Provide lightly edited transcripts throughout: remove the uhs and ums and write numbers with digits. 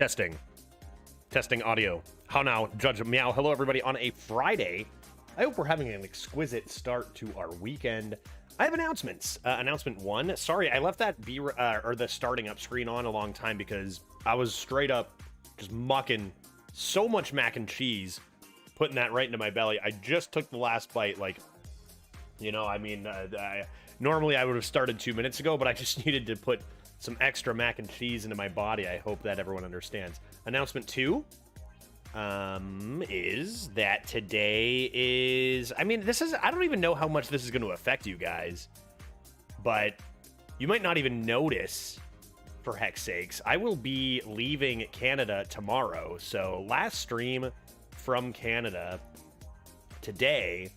Testing. Testing audio. How now, Judge Meow. Hello, everybody, on a Friday. I hope we're having an exquisite start to our weekend. I have announcements. Announcement one. Sorry, I left that the starting up screen on a long time because I was straight up just mucking so much mac and cheese, putting that right into my belly. I just took the last bite, like, you know, I mean, normally I would have started 2 minutes ago, but I just needed to put some extra mac and cheese into my body. I hope that everyone understands. Announcement two is that today is, I mean, this is, I don't even know how much this is going to affect you guys, but you might not even notice, for heck's sakes. I will be leaving Canada tomorrow, so last stream from Canada today,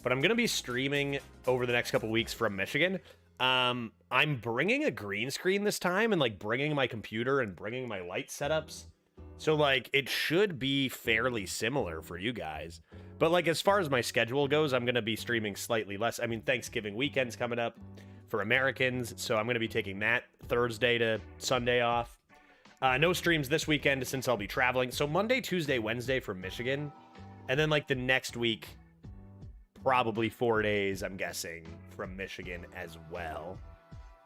but I'm going to be streaming over the next couple weeks from Michigan. I'm bringing a green screen this time and like bringing my computer and bringing my light setups. So like it should be fairly similar for you guys. But like as far as my schedule goes, I'm going to be streaming slightly less. I mean, Thanksgiving weekend's coming up for Americans, so I'm going to be taking that Thursday to Sunday off. No streams this weekend since I'll be traveling. So Monday, Tuesday, Wednesday from Michigan. And then like the next week, probably 4 days, I'm guessing, from Michigan as well.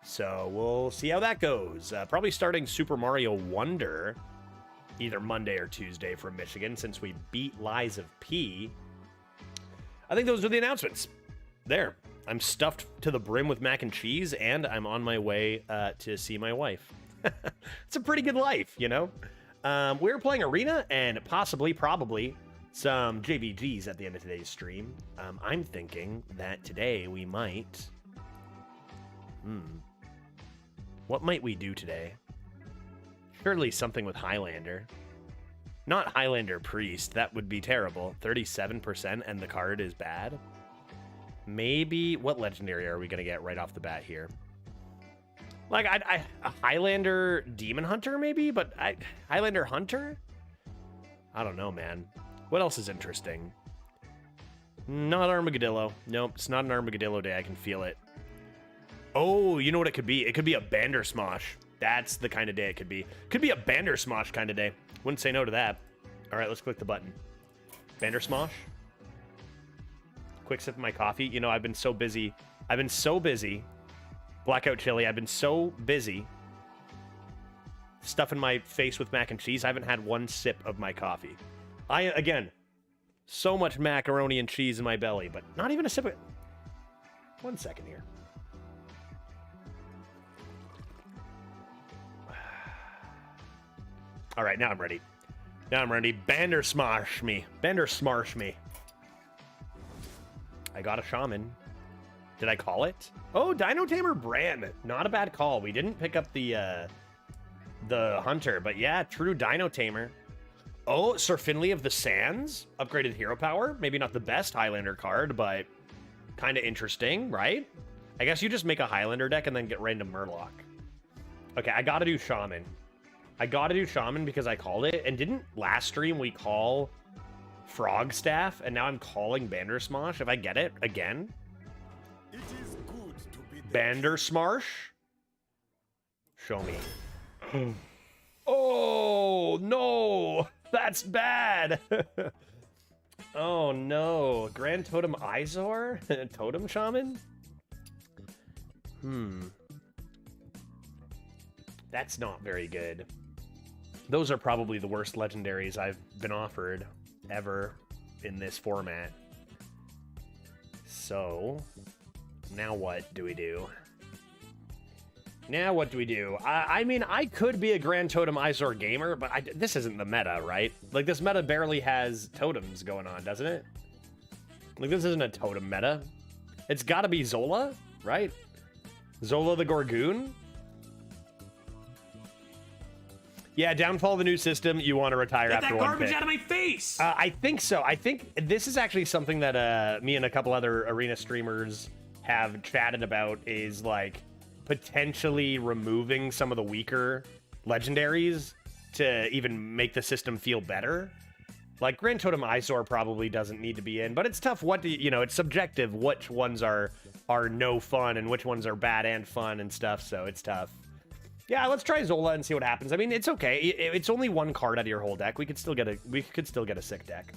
So we'll see how that goes. Probably starting Super Mario Wonder either Monday or Tuesday from Michigan since we beat Lies of P. I think those are the announcements. There. I'm stuffed to the brim with mac and cheese, and I'm on my way to see my wife. It's a pretty good life, you know? We're playing Arena and probably, some JBGS at the end of today's stream. I'm thinking that today we might... What might we do today? Surely something with Highlander. Not Highlander Priest. That would be terrible. 37% and the card is bad. Maybe... What legendary are we going to get right off the bat here? Like, a Highlander Demon Hunter, maybe? But Highlander Hunter? I don't know, man. What else is interesting? Not Armadillo. Nope, it's not an Armadillo day. I can feel it. Oh, you know what it could be? It could be a Bandersmosh. That's the kind of day it could be. Could be a Bandersmosh kind of day. Wouldn't say no to that. All right, let's click the button. Bandersmosh. Quick sip of my coffee. You know, I've been so busy. Blackout Chili. I've been so busy stuffing my face with mac and cheese. I haven't had one sip of my coffee. Again, so much macaroni and cheese in my belly, but not even a sip of it. 1 second here. All right, now I'm ready. Bandersmarsh me. I got a shaman. Did I call it? Oh, Dino Tamer Bran. Not a bad call. We didn't pick up the hunter, but yeah, true Dino Tamer. Oh, Sir Finley of the Sands. Upgraded hero power. Maybe not the best Highlander card, but kind of interesting, right? I guess you just make a Highlander deck and then get random Murloc. Okay, I gotta do Shaman. Because I called it. And didn't last stream we call Frog Staff? And now I'm calling Bandersmosh. If I get it again. It is good to be Bandersmarsh? Show me. Oh, no. That's bad. Oh, no. Grand Totem Izor? Totem Shaman? That's not very good. Those are probably the worst legendaries I've been offered ever in this format. So, now what do we do? I mean, I could be a Grand Totem Izor gamer, but this isn't the meta, right? Like, this meta barely has totems going on, doesn't it? Like, this isn't a totem meta. It's gotta be Zola, right? Zola the Gorgoon? Yeah, downfall of the new system, you want to retire after one pick. Get that garbage out of my face! I think so. I think this is actually something that me and a couple other Arena streamers have chatted about, is like potentially removing some of the weaker legendaries to even make the system feel better. Like Grand Totem Izor probably doesn't need to be in, but it's tough. What do you know? It's subjective. Which ones are no fun and which ones are bad and fun and stuff. So it's tough. Yeah, let's try Zola and see what happens. I mean, it's okay. It's only one card out of your whole deck. We could still get a sick deck.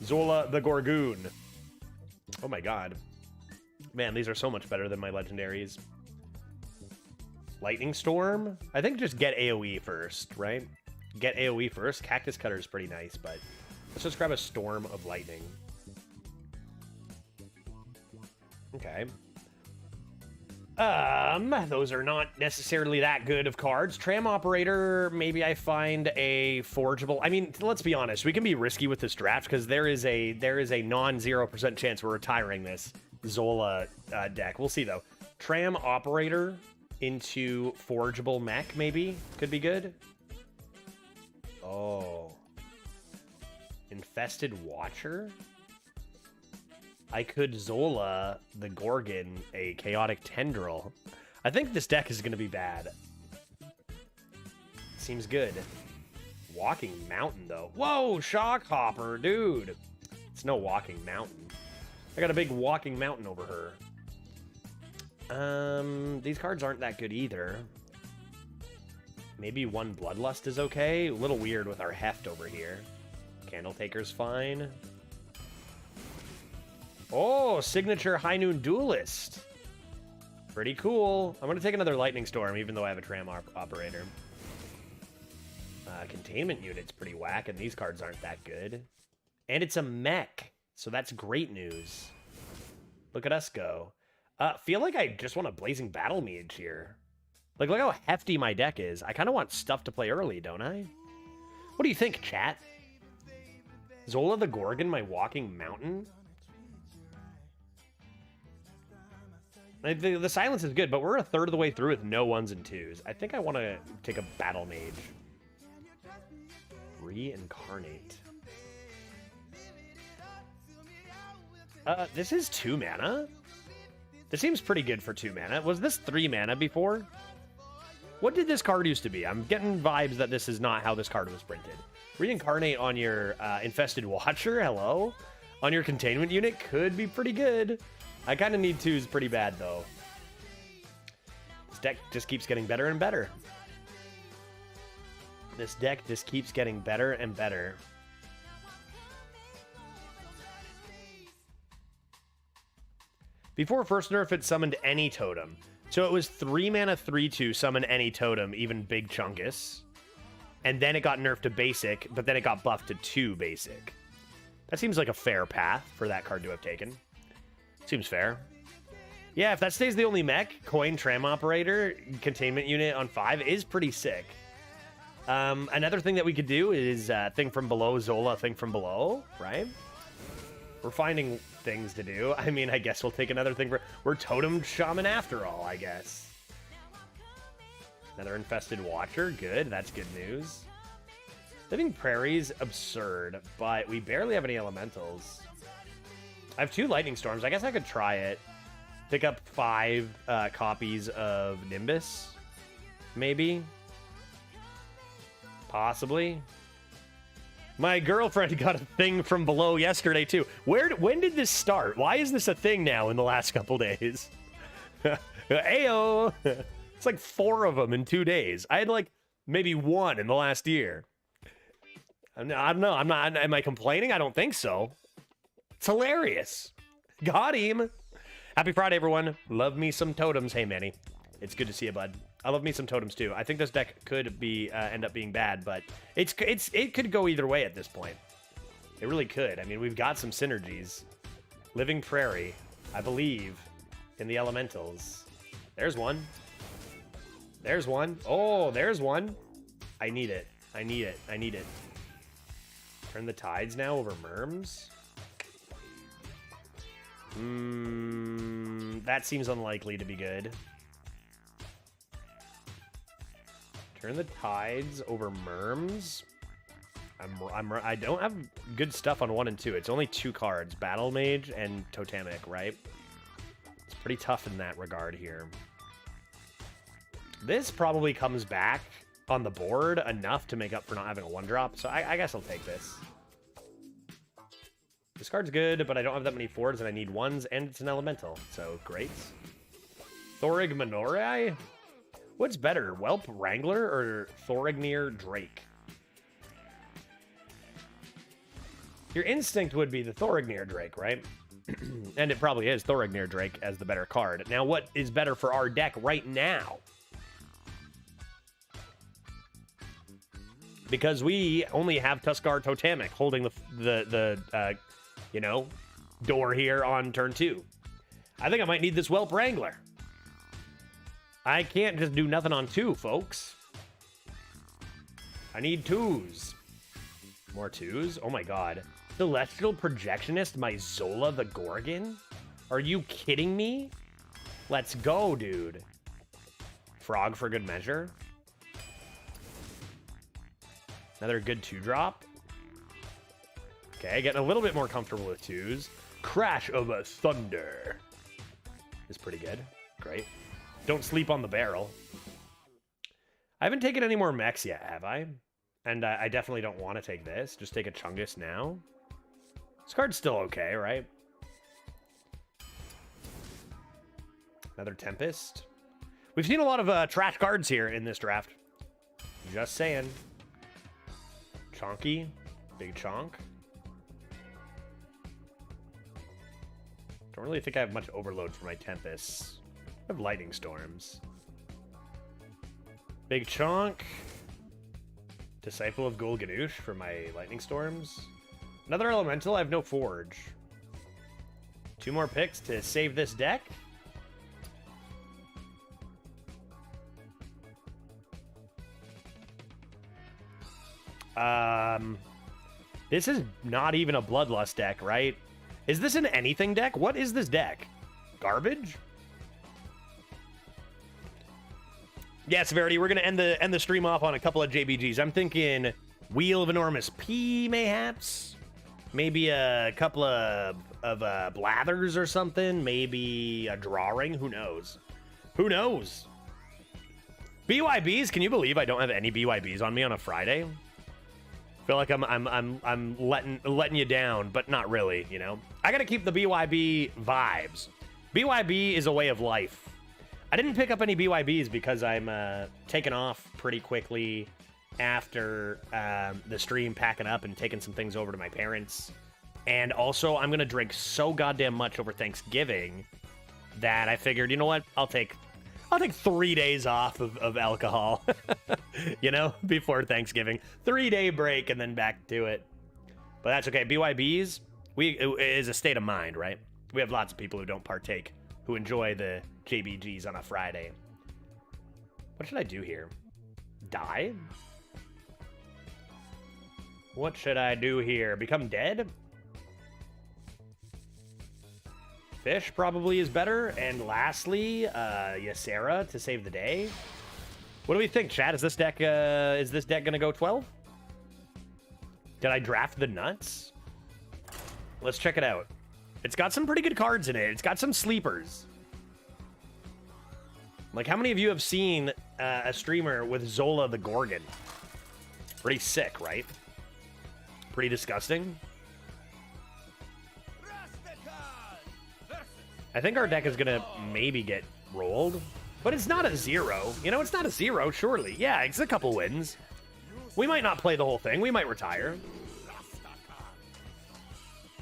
Zola the Gorgoon. Oh my god. Man, these are so much better than my legendaries. Lightning Storm? I think just get AoE first, right? Get AoE first. Cactus Cutter is pretty nice, but let's just grab a Storm of Lightning. Okay. Those are not necessarily that good of cards. Tram Operator, maybe I find a forgeable. I mean, let's be honest. We can be risky with this draft because there is a non-0% chance we're retiring this Zola deck. We'll see, though. Tram Operator into forgeable mech, maybe? Could be good. Oh. Infested Watcher? I could Zola the Gorgon a Chaotic Tendril. I think this deck is going to be bad. Seems good. Walking Mountain, though. Whoa, Shockhopper, dude. It's no Walking Mountain. I got a big Walking Mountain over her. These cards aren't that good either. Maybe one Bloodlust is okay. A little weird with our Heft over here. Candle Taker's fine. Oh, Signature High Noon Duelist. Pretty cool. I'm going to take another Lightning Storm, even though I have a Tram Operator. Containment Unit's pretty whack, and these cards aren't that good. And it's a mech, so that's great news. Look at us go. Feel like I just want a Blazing Battle Mage here. Like, look how hefty my deck is. I kind of want stuff to play early, don't I? What do you think, chat? Zola the Gorgon, my Walking Mountain? The silence is good, but we're a third of the way through with no 1s and 2s. I think I want to take a Battle Mage. Reincarnate. This is 2 mana? This seems pretty good for 2 mana. Was this 3 mana before? What did this card used to be? I'm getting vibes that this is not how this card was printed. Reincarnate on your Infested Watcher, hello? On your Containment Unit could be pretty good. I kind of need 2s pretty bad, though. This deck just keeps getting better and better. This deck just keeps getting better and better. Before first nerf, it summoned any totem. So it was 3 mana 3/2 summon any totem, even Big Chunkus. And then it got nerfed to basic, but then it got buffed to 2 basic. That seems like a fair path for that card to have taken. Seems fair. Yeah, if that stays the only mech, Coin Tram Operator, Containment Unit on 5 is pretty sick. Another thing that we could do is Thing from Below, Zola, Thing from Below, right? We're finding things to do. I mean, I guess we'll take another thing for... We're Totem Shaman after all, I guess. Another Infested Watcher. Good. That's good news. Living Prairie's absurd, but we barely have any elementals. I have 2 Lightning Storms. I guess I could try it. Pick up 5 copies of Nimbus. Maybe. Possibly. My girlfriend got a Thing from Below yesterday, too. When did this start? Why is this a thing now in the last couple days? Ayo! It's like 4 of them in 2 days. I had like maybe 1 in the last year. I don't know. I'm not. Am I complaining? I don't think so. It's hilarious. Got him. Happy Friday, everyone. Love me some totems. Hey, Manny. It's good to see you, bud. I love me some totems, too. I think this deck could be end up being bad, but it could go either way at this point. It really could. I mean, we've got some synergies. Living Prairie. I believe in the elementals. There's one. There's one. Oh, there's one. I need it. I need it. I need it. Turn the Tides now over Merms. That seems unlikely to be good. Turn the Tides over Merms. I don't have good stuff on 1 and 2. It's only 2 cards, Battle Mage and Totemic, right? It's pretty tough in that regard here. This probably comes back on the board enough to make up for not having a 1-drop, so I guess I'll take this. This card's good, but I don't have that many 4s, and I need 1s, and it's an elemental, so great. Thorig Minorai? What's better, Whelp Wrangler or Thorignir Drake? Your instinct would be the Thorignir Drake, right? And it probably is Thorignir Drake as the better card. Now, what is better for our deck right now? Because we only have Tuskar Totemic holding the you know, door here on turn 2. I think I might need this Whelp Wrangler. I can't just do nothing on 2, folks. I need 2s. More 2s? Oh my god. Celestial Projectionist, my Zola the Gorgon? Are you kidding me? Let's go, dude. Frog for good measure. Another good 2-drop. Okay, getting a little bit more comfortable with 2s. Crash of a Thunder is pretty good. Great. Don't sleep on the barrel. I haven't taken any more mechs yet, have I? And I definitely don't want to take this. Just take a Chungus now. This card's still okay, right? Another Tempest. We've seen a lot of trash cards here in this draft. Just saying. Chonky. Big Chonk. Don't really think I have much overload for my Tempests. I have Lightning Storms. Big Chonk. Disciple of Gul Ganoush for my Lightning Storms. Another Elemental. I have no Forge. 2 more picks to save this deck. This is not even a Bloodlust deck, right? Is this an anything deck? What is this deck? Garbage? Yeah, Severity, we're gonna end the stream off on a couple of JBGs. I'm thinking Wheel of Enormous P, mayhaps. Maybe a couple of Blathers or something. Maybe a Drawing. Who knows? Who knows? BYBs. Can you believe I don't have any BYBs on me on a Friday? Feel like I'm letting you down, but not really. You know, I gotta keep the BYB vibes. BYB is a way of life. I didn't pick up any BYBs because I'm taking off pretty quickly after the stream, packing up and taking some things over to my parents. And also, I'm going to drink so goddamn much over Thanksgiving that I figured, you know what? I'll take 3 days off of alcohol, you know, before Thanksgiving. 3-day break and then back to it. But that's okay. BYBs, it is a state of mind, right? We have lots of people who don't partake, who enjoy the JBGs on a Friday. What should I do here? Die? What should I do here? Become dead? Fish probably is better. And lastly, Ysera to save the day. What do we think, chat? Is this deck gonna go 12? Did I draft the nuts? Let's check it out. It's got some pretty good cards in it. It's got some sleepers. Like, how many of you have seen a streamer with Zola the Gorgon? Pretty sick, right? Pretty disgusting. I think our deck is gonna maybe get rolled, but it's not a 0. You know, it's not a 0, surely. Yeah, it's a couple wins. We might not play the whole thing. We might retire.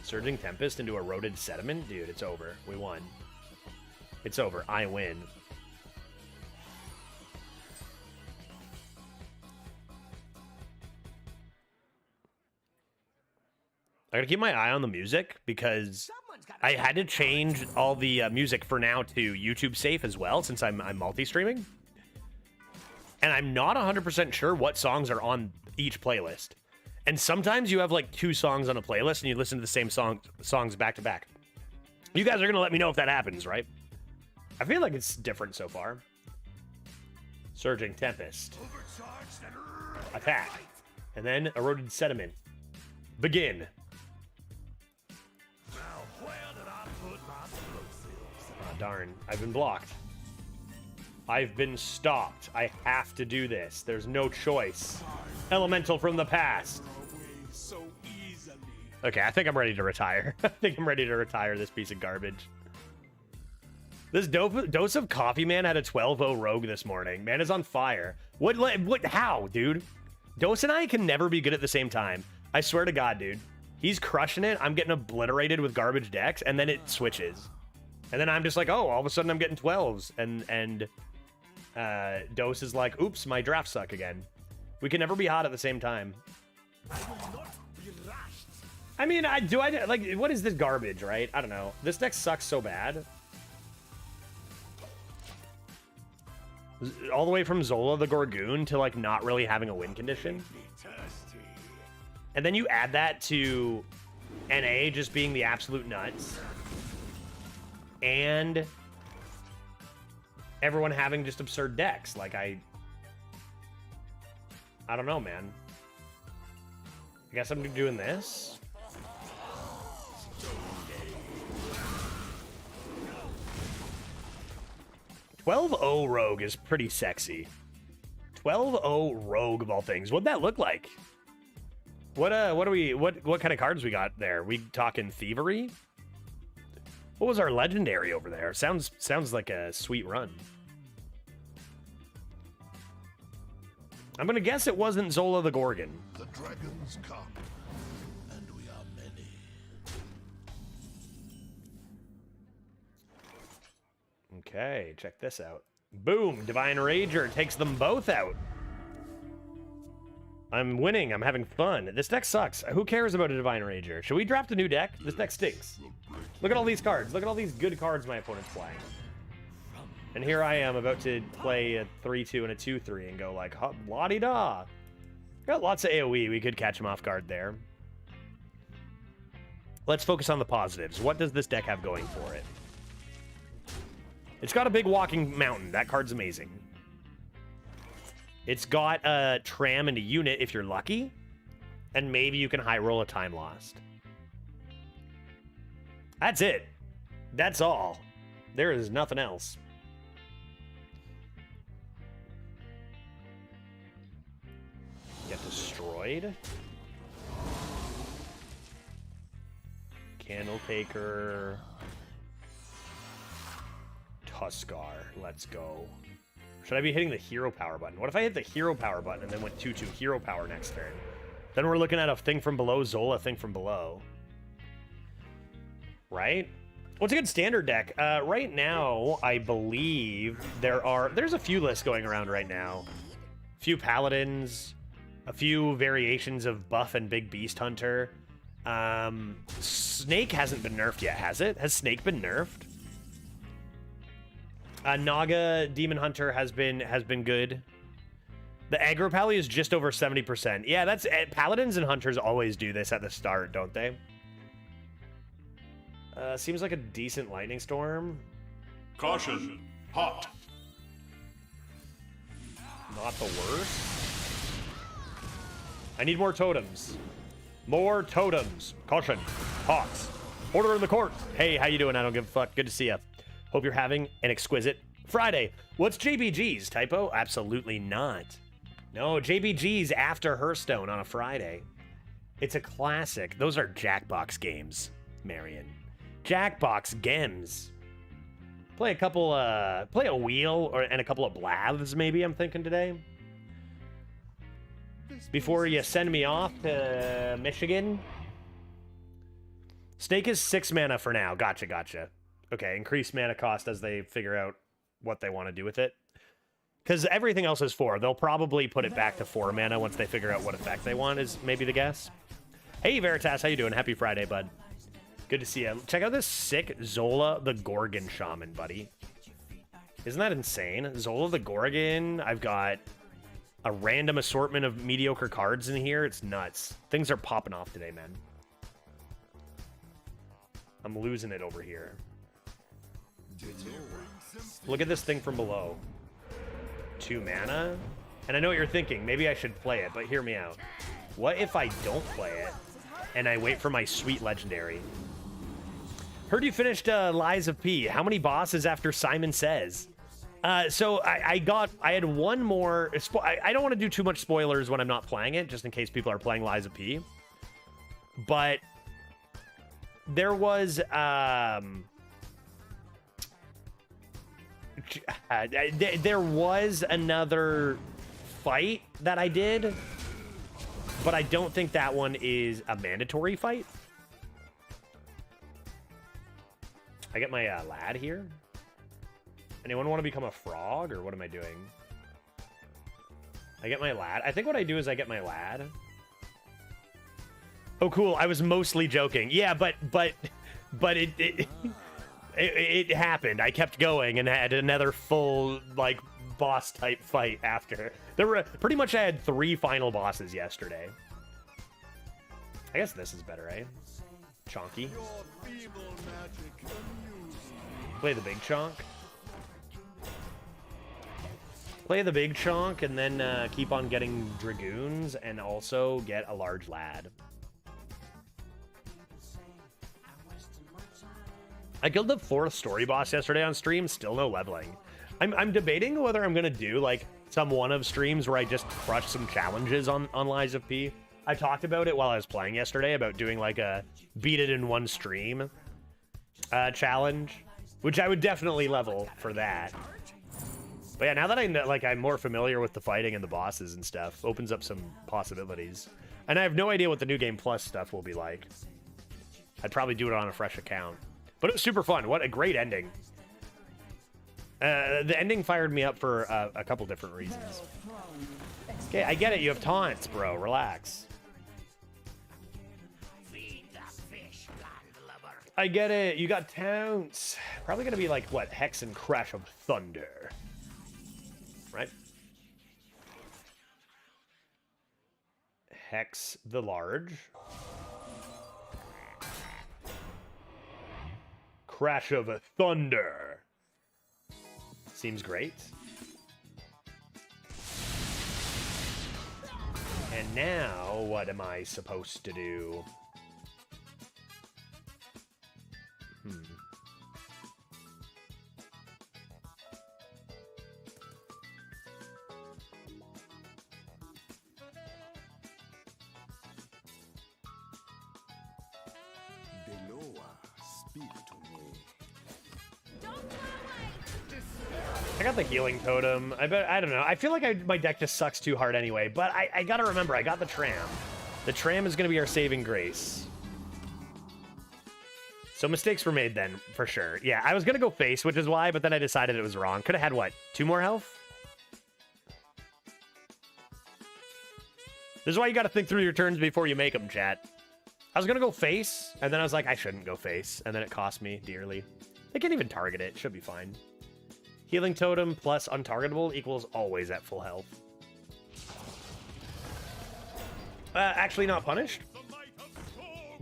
Surging Tempest into Eroded Sediment? Dude, it's over. We won. It's over. I win. I gotta keep my eye on the music because I had to change all the music for now to YouTube safe as well since I'm multi-streaming. And I'm not 100% sure what songs are on each playlist. And sometimes you have like 2 songs on a playlist and you listen to the same songs back to back. You guys are gonna let me know if that happens, right? I feel like it's different so far. Surging Tempest. Attack. And then Eroded Sediment. Begin. Darn, I've been blocked. I've been stopped. I have to do this. There's no choice. Elemental from the past. Okay, I think I'm ready to retire. I think I'm ready to retire this piece of garbage. This dose of coffee man had a 12-0 rogue this morning. Man is on fire. What, how, dude? Dose and I can never be good at the same time. I swear to God, dude. He's crushing it. I'm getting obliterated with garbage decks, and then it switches. And then I'm just like, oh, all of a sudden I'm getting 12s. And Dose is like, oops, my drafts suck again. We can never be hot at the same time. I mean, like, what is this garbage, right? I don't know. This deck sucks so bad. All the way from Zola the Gorgoon to, like, not really having a win condition. And then you add that to NA just being the absolute nuts. And everyone having just absurd decks. Like, I don't know, man. I guess I'm doing this. "12-0 Rogue is pretty sexy. 12-0 Rogue of all things. What'd that look like? What kind of cards we got there? We talking thievery? What was our legendary over there? Sounds like a sweet run. I'm gonna guess it wasn't Zola the Gorgon. The dragons come, and we are many. Okay, check this out. Boom! Divine Rager takes them both out. I'm winning. I'm having fun. This deck sucks. Who cares about a Divine Rager? Should we draft a new deck? This deck stinks. Look at all these cards. Look at all these good cards my opponent's playing. And here I am about to play a 3-2 and a 2-3 and go like, la-di-da. Got lots of AoE. We could catch him off guard there. Let's focus on the positives. What does this deck have going for it? It's got a big walking mountain. That card's amazing. It's got a tram and a unit if you're lucky. And maybe you can high roll a time lost. That's it. That's all. There is nothing else. Get destroyed. Candle Taker. Tuskar. Let's go. Should I be hitting the hero power button? What if I hit the hero power button and then went 2-2 hero power next turn? Then we're looking at a thing from below, Zola, thing from below. Right? What's a good standard deck? Right now, I believe there's a few lists going around right now. A few paladins, a few variations of buff and big beast hunter. Snake hasn't been nerfed yet, has it? Has Snake been nerfed? Naga Demon Hunter has been good. The aggro pally is just over 70%. Yeah, that's paladins and hunters always do this at the start, don't they? Seems like a decent lightning storm. Caution, hot. Not the worst. I need more totems. More totems. Caution, hot. Order in the court. Hey, how you doing? I don't give a fuck. Good to see you. Hope you're having an exquisite Friday. What's JBG's? Typo? Absolutely not. No, JBG's after Hearthstone on a Friday. It's a classic. Those are Jackbox games, Marion. Jackbox games. Play a wheel and a couple of blabs, maybe, I'm thinking today. Before you send me off to Michigan. Snake is 6 mana for now. Gotcha. Okay, increase mana cost as they figure out what they want to do with it. Because everything else is 4. They'll probably put it back to 4 mana once they figure out what effect they want, is maybe the guess. Hey, Veritas, how you doing? Happy Friday, bud. Good to see you. Check out this sick Zola the Gorgon Shaman, buddy. Isn't that insane? Zola the Gorgon. I've got a random assortment of mediocre cards in here. It's nuts. Things are popping off today, man. I'm losing it over here. Look at this thing from below. 2 mana? And I know what you're thinking. Maybe I should play it, but hear me out. What if I don't play it and I wait for my sweet legendary? Heard you finished Lies of P. How many bosses after Simon Says? So I had one more. I don't want to do too much spoilers when I'm not playing it, just in case people are playing Lies of P. But there was there was another fight that I did, but I don't think that one is a mandatory fight. I get my lad here. Anyone want to become a frog, or what am I doing? I get my lad. I think what I do is I get my lad. Oh, cool. I was mostly joking. Yeah, but it happened. I kept going and had another full, like, boss type fight after. There were pretty much, I had 3 final bosses yesterday. I guess this is better, eh? Chonky. Play the big chonk. Play the big chonk and then keep on getting dragoons and also get a large lad. I killed the 4th story boss yesterday on stream, still no leveling. I'm debating whether I'm gonna do like some one of streams where I just crush some challenges on Lies of P. I talked about it while I was playing yesterday about doing like a beat it in one stream challenge, which I would definitely level for that. But yeah, now that I know, like, I'm more familiar with the fighting and the bosses and stuff, opens up some possibilities. And I have no idea what the New Game Plus stuff will be like. I'd probably do it on a fresh account. But it was super fun. What a great ending. The ending fired me up for a couple different reasons. Okay, I get it. You have taunts, bro. Relax. I get it. You got taunts. Probably going to be like, what, Hex and Crash of Thunder. Right? Hex the Large. Crash of Thunder. Seems great. And now, what am I supposed to do? I got the healing totem. I don't know. I feel like my deck just sucks too hard anyway, but I gotta remember, I got the tram. The tram is gonna be our saving grace. So mistakes were made then, for sure. Yeah, I was gonna go face, which is why, but then I decided it was wrong. Could have had, what, 2 more health? This is why you gotta think through your turns before you make them, chat. I was gonna go face, and then I was like, I shouldn't go face, and then it cost me dearly. They can't even target it. Should be fine. Healing totem plus untargetable equals always at full health. Actually not punished.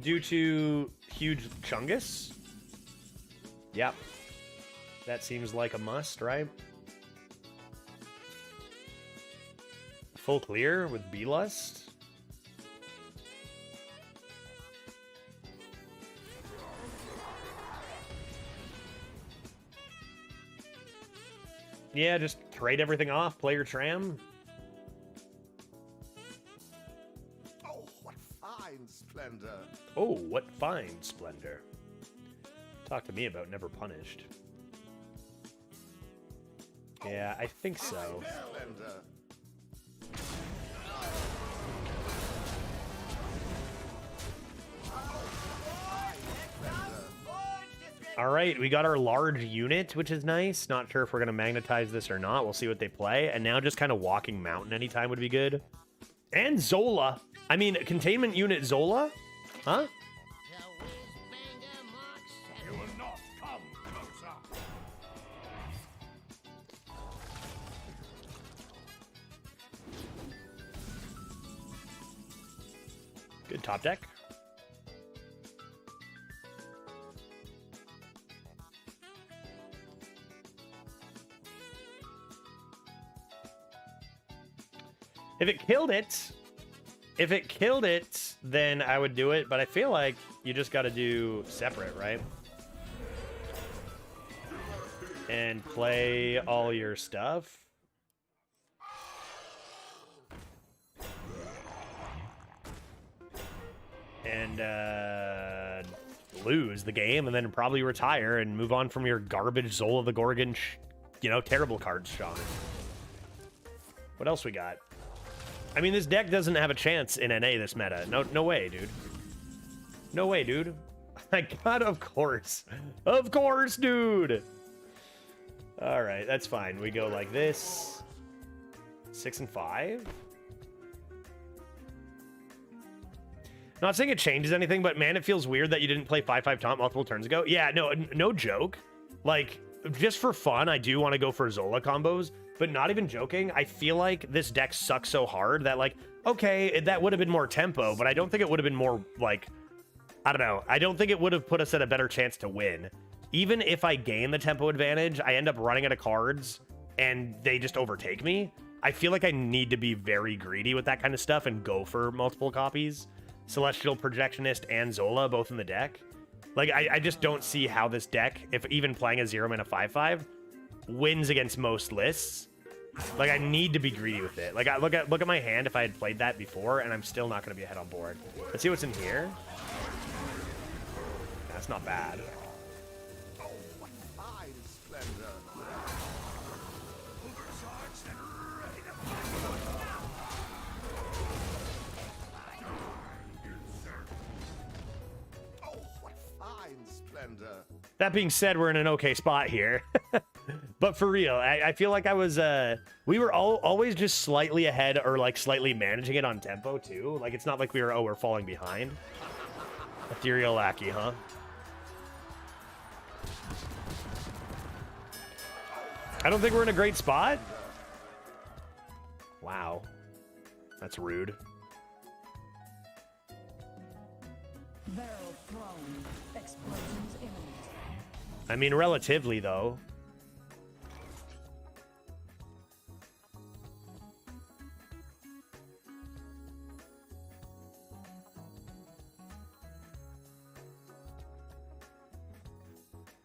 Due to huge chungus. Yep. That seems like a must, right? Full clear with B-Lust. Yeah, just trade everything off, play your tram. Oh, what fine splendor. Oh, what fine splendor. Talk to me about never punished. Yeah, I think so. Splendor. All right, we got our large unit, which is nice. Not sure if we're going to magnetize this or not. We'll see what they play. And now just kind of walking mountain anytime would be good. And Zola. I mean, containment unit Zola? Huh? You will not come closer. Good top deck. If it killed it, then I would do it, but I feel like you just got to do separate, right? And play all your stuff. And lose the game, and then probably retire and move on from your garbage Zola the Gorgon you know, terrible cards, Sean. What else we got? I mean, this deck doesn't have a chance in NA this meta. No way, dude. No way, dude. My God, of course. Of course, dude. All right, that's fine. We go like this. 6 and 5. Not saying it changes anything, but man, it feels weird that you didn't play 5/5 taunt multiple turns ago. Yeah, no joke. Like, just for fun, I do want to go for Zola combos, but not even joking. I feel like this deck sucks so hard that, like, okay, that would have been more tempo, but I don't think it would have been more, like, I don't know. I don't think it would have put us at a better chance to win. Even if I gain the tempo advantage, I end up running out of cards, and they just overtake me. I feel like I need to be very greedy with that kind of stuff and go for multiple copies. Celestial, Projectionist, and Zola both in the deck. Like, I just don't see how this deck, if even playing a 0-mana 5/5, wins against most lists. Like, I need to be greedy with it. Like, look at my hand if I had played that before, and I'm still not going to be ahead on board. Let's see what's in here. That's not bad. Oh, what fine splendor. Oh, what fine splendor. That being said, we're in an okay spot here. But for real, I feel like I was, we were always just slightly ahead or like slightly managing it on tempo too. Like, it's not like we were, oh, we're falling behind. Ethereal Lackey, huh? I don't think we're in a great spot. Wow. That's rude. Barrel thrown. Explosions imminent. I mean, relatively, though.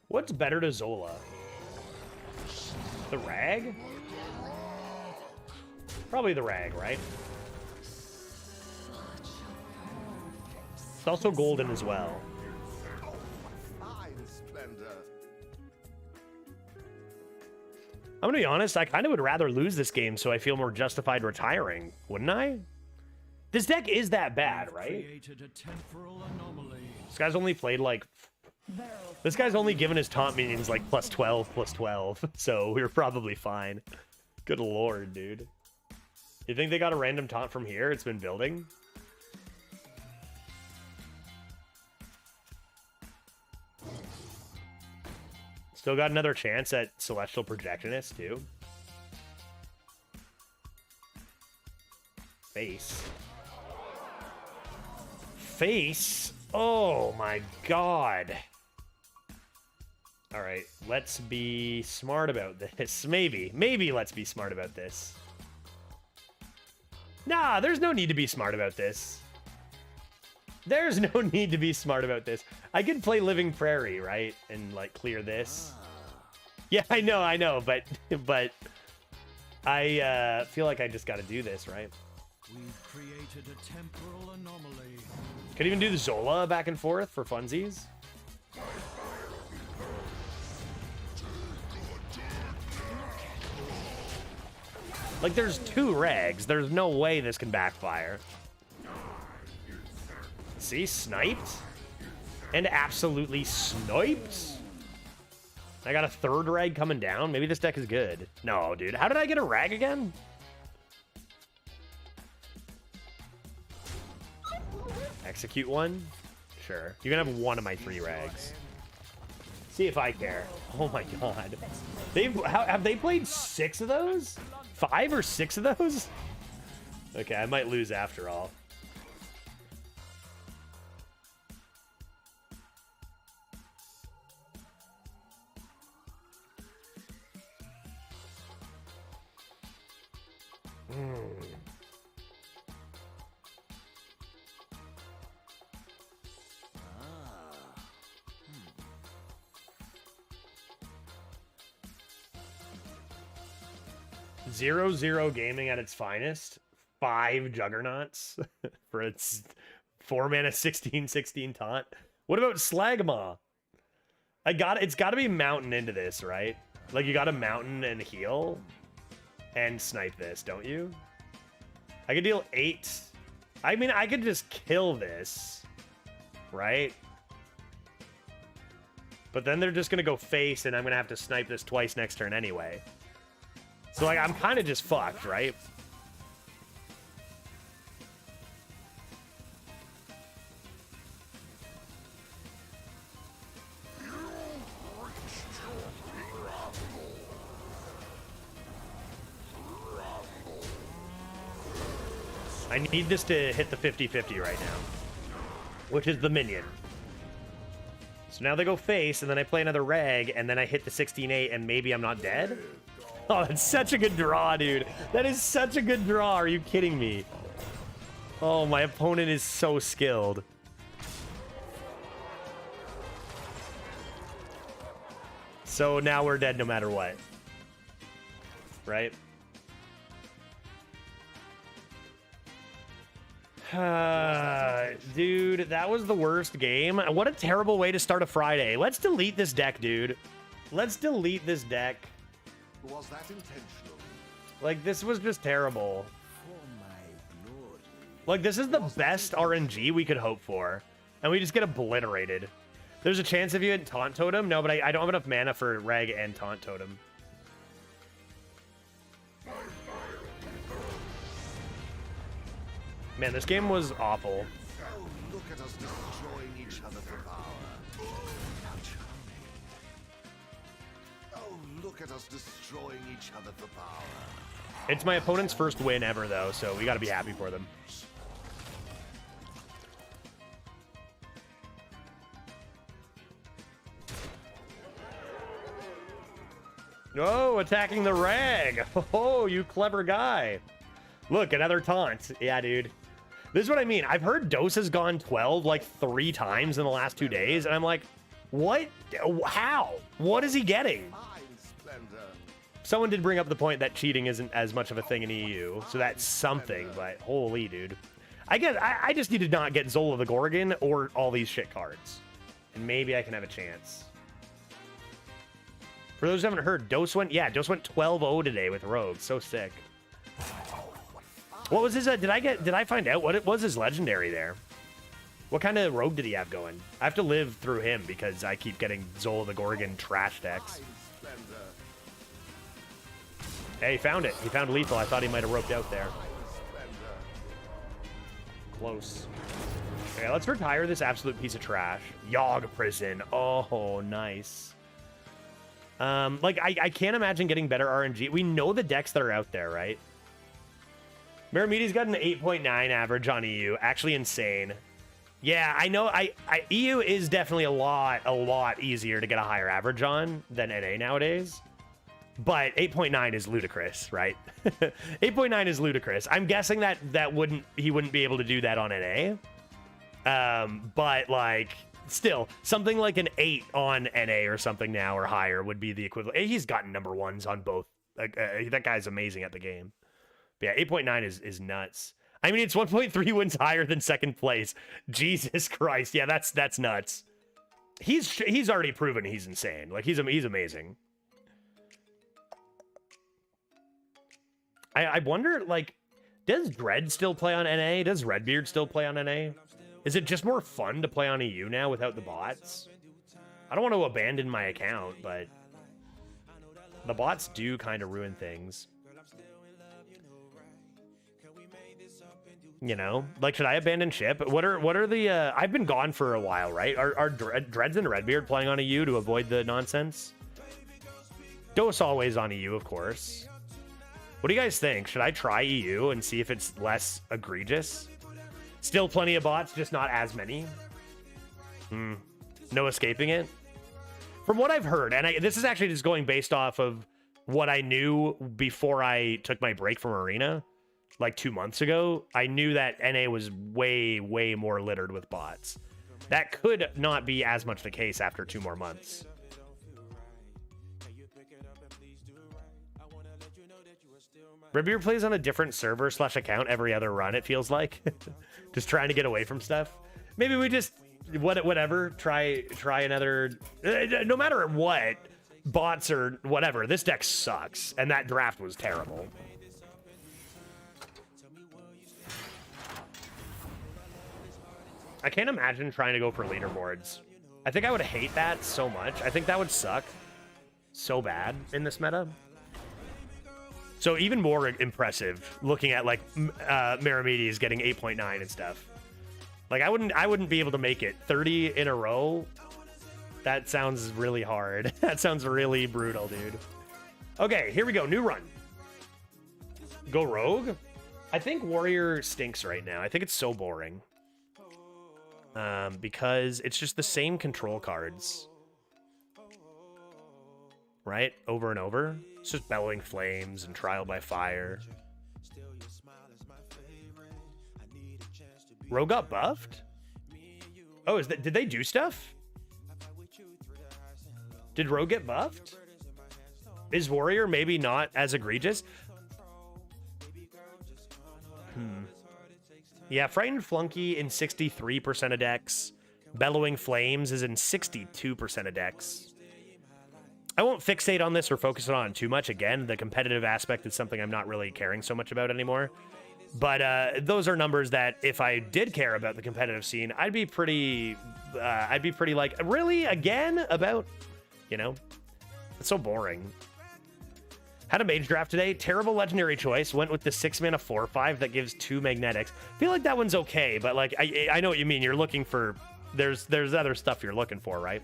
What's better to Zola? The Rag? Probably the Rag, right? It's also golden as well. Oh, what fine splendor. I'm gonna be honest, I kind of would rather lose this game so I feel more justified retiring, wouldn't I? This deck is that bad, right? Created a temporal anomaly. This guy's only played like... This guy's only given his taunt minions like +12/+12, so we're probably fine. Good lord, dude. You think they got a random taunt from here? It's been building? Still got another chance at Celestial Projectionist, too. Face. Face? Oh my god. Alright, let's be smart about this. Maybe let's be smart about this. Nah, there's no need to be smart about this. There's no need to be smart about this. I could play Living Prairie, right? And, like, clear this. Yeah, I know, but I feel like I just gotta do this, right? We've created a temporal anomaly. Could even do the Zola back and forth for funsies. Like, there's 2 Rags. There's no way this can backfire. See? Sniped. And absolutely sniped. I got a 3rd Rag coming down. Maybe this deck is good. No, dude. How did I get a Rag again? Execute one? Sure. You can have one of my 3 Rags. See if I care. Oh my god. Have they played 6 of those? 5 or 6 of those? Okay, I might lose after all. Hmm. 0-0 gaming at its finest. 5 Juggernauts for its 4-mana 16/16 taunt. What about Slagmaw? It's got to be Mountain into this, right? Like, you got to mountain and heal and snipe this, don't you? I could deal 8. I mean, I could just kill this, right? But then they're just going to go face, and I'm going to have to snipe this twice next turn anyway. So, like, I'm kind of just fucked, right? I need this to hit the 50-50 right now, which is the minion. So now they go face, and then I play another reg, and then I hit the 16-8, and maybe I'm not dead? Oh, that's such a good draw, dude. That is such a good draw. Are you kidding me? Oh, my opponent is so skilled. So now we're dead no matter what. Right? Dude, that was the worst game. What a terrible way to start a Friday. Let's delete this deck, dude. Let's delete this deck. Was that intentional? Like, this was just terrible. Like, this is the best RNG we could hope for. And we just get obliterated. There's a chance if you hit Taunt Totem. No, but I don't have enough mana for Reg and Taunt Totem. Man, this game was awful. Oh, look at us destroying each other for power. How charming. Oh, look at us destroying each other for power. It's my opponent's first win ever, though, so we got to be happy for them. Oh, attacking the rag. Oh, you clever guy. Look, another taunt. Yeah, dude. This is what I mean. I've heard Dose has gone 12 like 3 times in the last 2 days, and I'm like, what? How? What is he getting? Fine splendor. Someone did bring up the point that cheating isn't as much of a thing in EU, so that's something, but holy, dude. I guess I just need to not get Zola the Gorgon or all these shit cards, and maybe I can have a chance. For those who haven't heard, Dose went 12-0 today with Rogue. So sick. What was his, did I find out what it was his legendary there? What kind of Rogue did he have going? I have to live through him because I keep getting Zola the Gorgon trash decks. Fine splendor. Hey, he found it. He found lethal. I thought he might have roped out there. Fine splendor. Close. Okay, let's retire this absolute piece of trash. Yogg Prison. Oh, nice. Like, I can't imagine getting better RNG. We know the decks that are out there, right? Meramidi's got an 8.9 average on EU. Actually insane. Yeah, I know. EU is definitely a lot easier to get a higher average on than NA nowadays. But 8.9 is ludicrous, right? 8.9 is ludicrous. I'm guessing that he wouldn't be able to do that on NA. But like, still, something like an 8 on NA or something now or higher would be the equivalent. He's gotten number 1s on both. That guy's amazing at the game. But yeah, 8.9 is nuts. I mean, it's 1.3 wins higher than second place. Jesus Christ. Yeah, that's nuts. He's already proven he's insane. Like, he's amazing. I wonder, like, does Dread still play on NA? Does Redbeard still play on NA? Is it just more fun to play on EU now without the bots? I don't want to abandon my account, but the bots do kind of ruin things. You know, like, should I abandon ship? What are the, I've been gone for a while, right? Are Dreads and Redbeard playing on EU to avoid the nonsense? Dose always on EU, of course. What do you guys think? Should I try EU and see if it's less egregious? Still plenty of bots, just not as many. No escaping it. From what I've heard, and this is actually just going based off of what I knew before I took my break from Arena, like 2 months ago, I knew that NA was way more littered with bots. That could not be as much the case after 2 more months. Redbeard plays on a different server / account every other run, it feels like. Just trying to get away from stuff. Maybe we just, whatever, try another, no matter what, bots or whatever. This deck sucks, and that draft was terrible. I can't imagine trying to go for leaderboards. I think I would hate that so much. I think that would suck so bad in this meta. So even more impressive looking at like Meramides getting 8.9 and stuff. Like I wouldn't be able to make it 30 in a row. That sounds really hard. That sounds really brutal, dude. Okay, here we go. New run. Go Rogue? I think Warrior stinks right now. I think it's so boring. Because it's just the same control cards. Right? Over and over. It's just Bellowing Flames and Trial by Fire. Rogue got buffed? Oh, did they do stuff? Did Rogue get buffed? Is Warrior maybe not as egregious? Yeah, Frightened Flunky in 63% of decks. Bellowing Flames is in 62% of decks. I won't fixate on this or focus on it too much. Again, the competitive aspect is something I'm not really caring so much about anymore. But those are numbers that if I did care about the competitive scene, I'd be pretty like, really? Again? About, you know? It's so boring. Had a mage draft today. Terrible legendary choice. Went with the 6-mana 4/5 that gives 2 magnetics. Feel like that one's okay, but like I know what you mean. You're looking for there's other stuff you're looking for, right?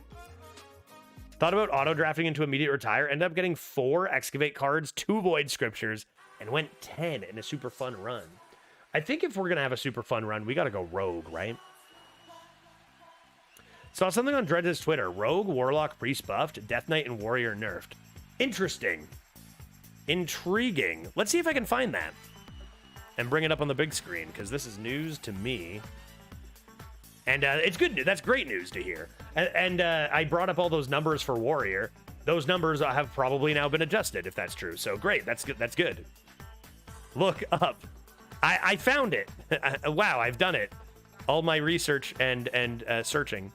Thought about auto drafting into immediate retire. Ended up getting 4 excavate cards, 2 void scriptures, and went 10 in a super fun run. I think if we're gonna have a super fun run, we gotta go Rogue, right? Saw something on Dredge's Twitter. Rogue, Warlock, Priest buffed, Death Knight, and Warrior nerfed. Interesting. Intriguing. Let's see if I can find that and bring it up on the big screen, because this is news to me. And it's good news. That's great news to hear. And I brought up all those numbers for Warrior. Those numbers have probably now been adjusted, if that's true. So great. That's good. That's good. Look up. I found it. Wow, I've done it. All my research and searching.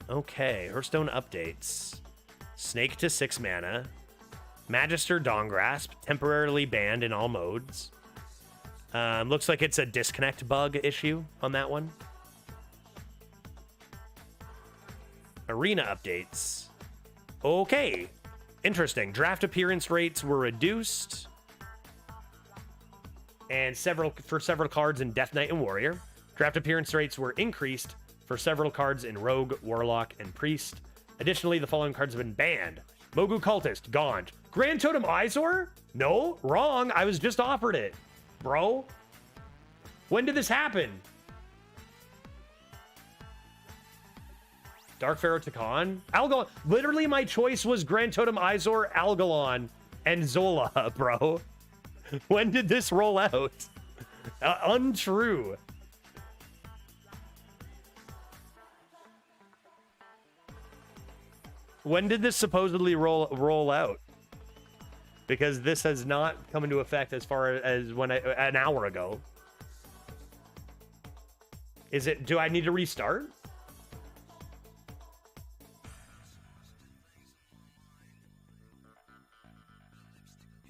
Okay, Hearthstone updates. Snake to 6 mana. Magister Dawngrasp, temporarily banned in all modes. Looks like it's a disconnect bug issue on that one. Arena updates. Okay, interesting. Draft appearance rates were reduced. And for several cards in Death Knight and Warrior. Draft appearance rates were increased for several cards in Rogue, Warlock, and Priest. Additionally, the following cards have been banned. Mogu Cultist, Gaunt. Grand Totem Izor? No, wrong. I was just offered it, bro. When did this happen? Dark Pharaoh Takan? Algalon. Literally, my choice was Grand Totem Izor, Algalon, and Zola, bro. When did this roll out? Untrue. When did this supposedly roll out? Because this has not come into effect as far as when an hour ago. Is it? Do I need to restart?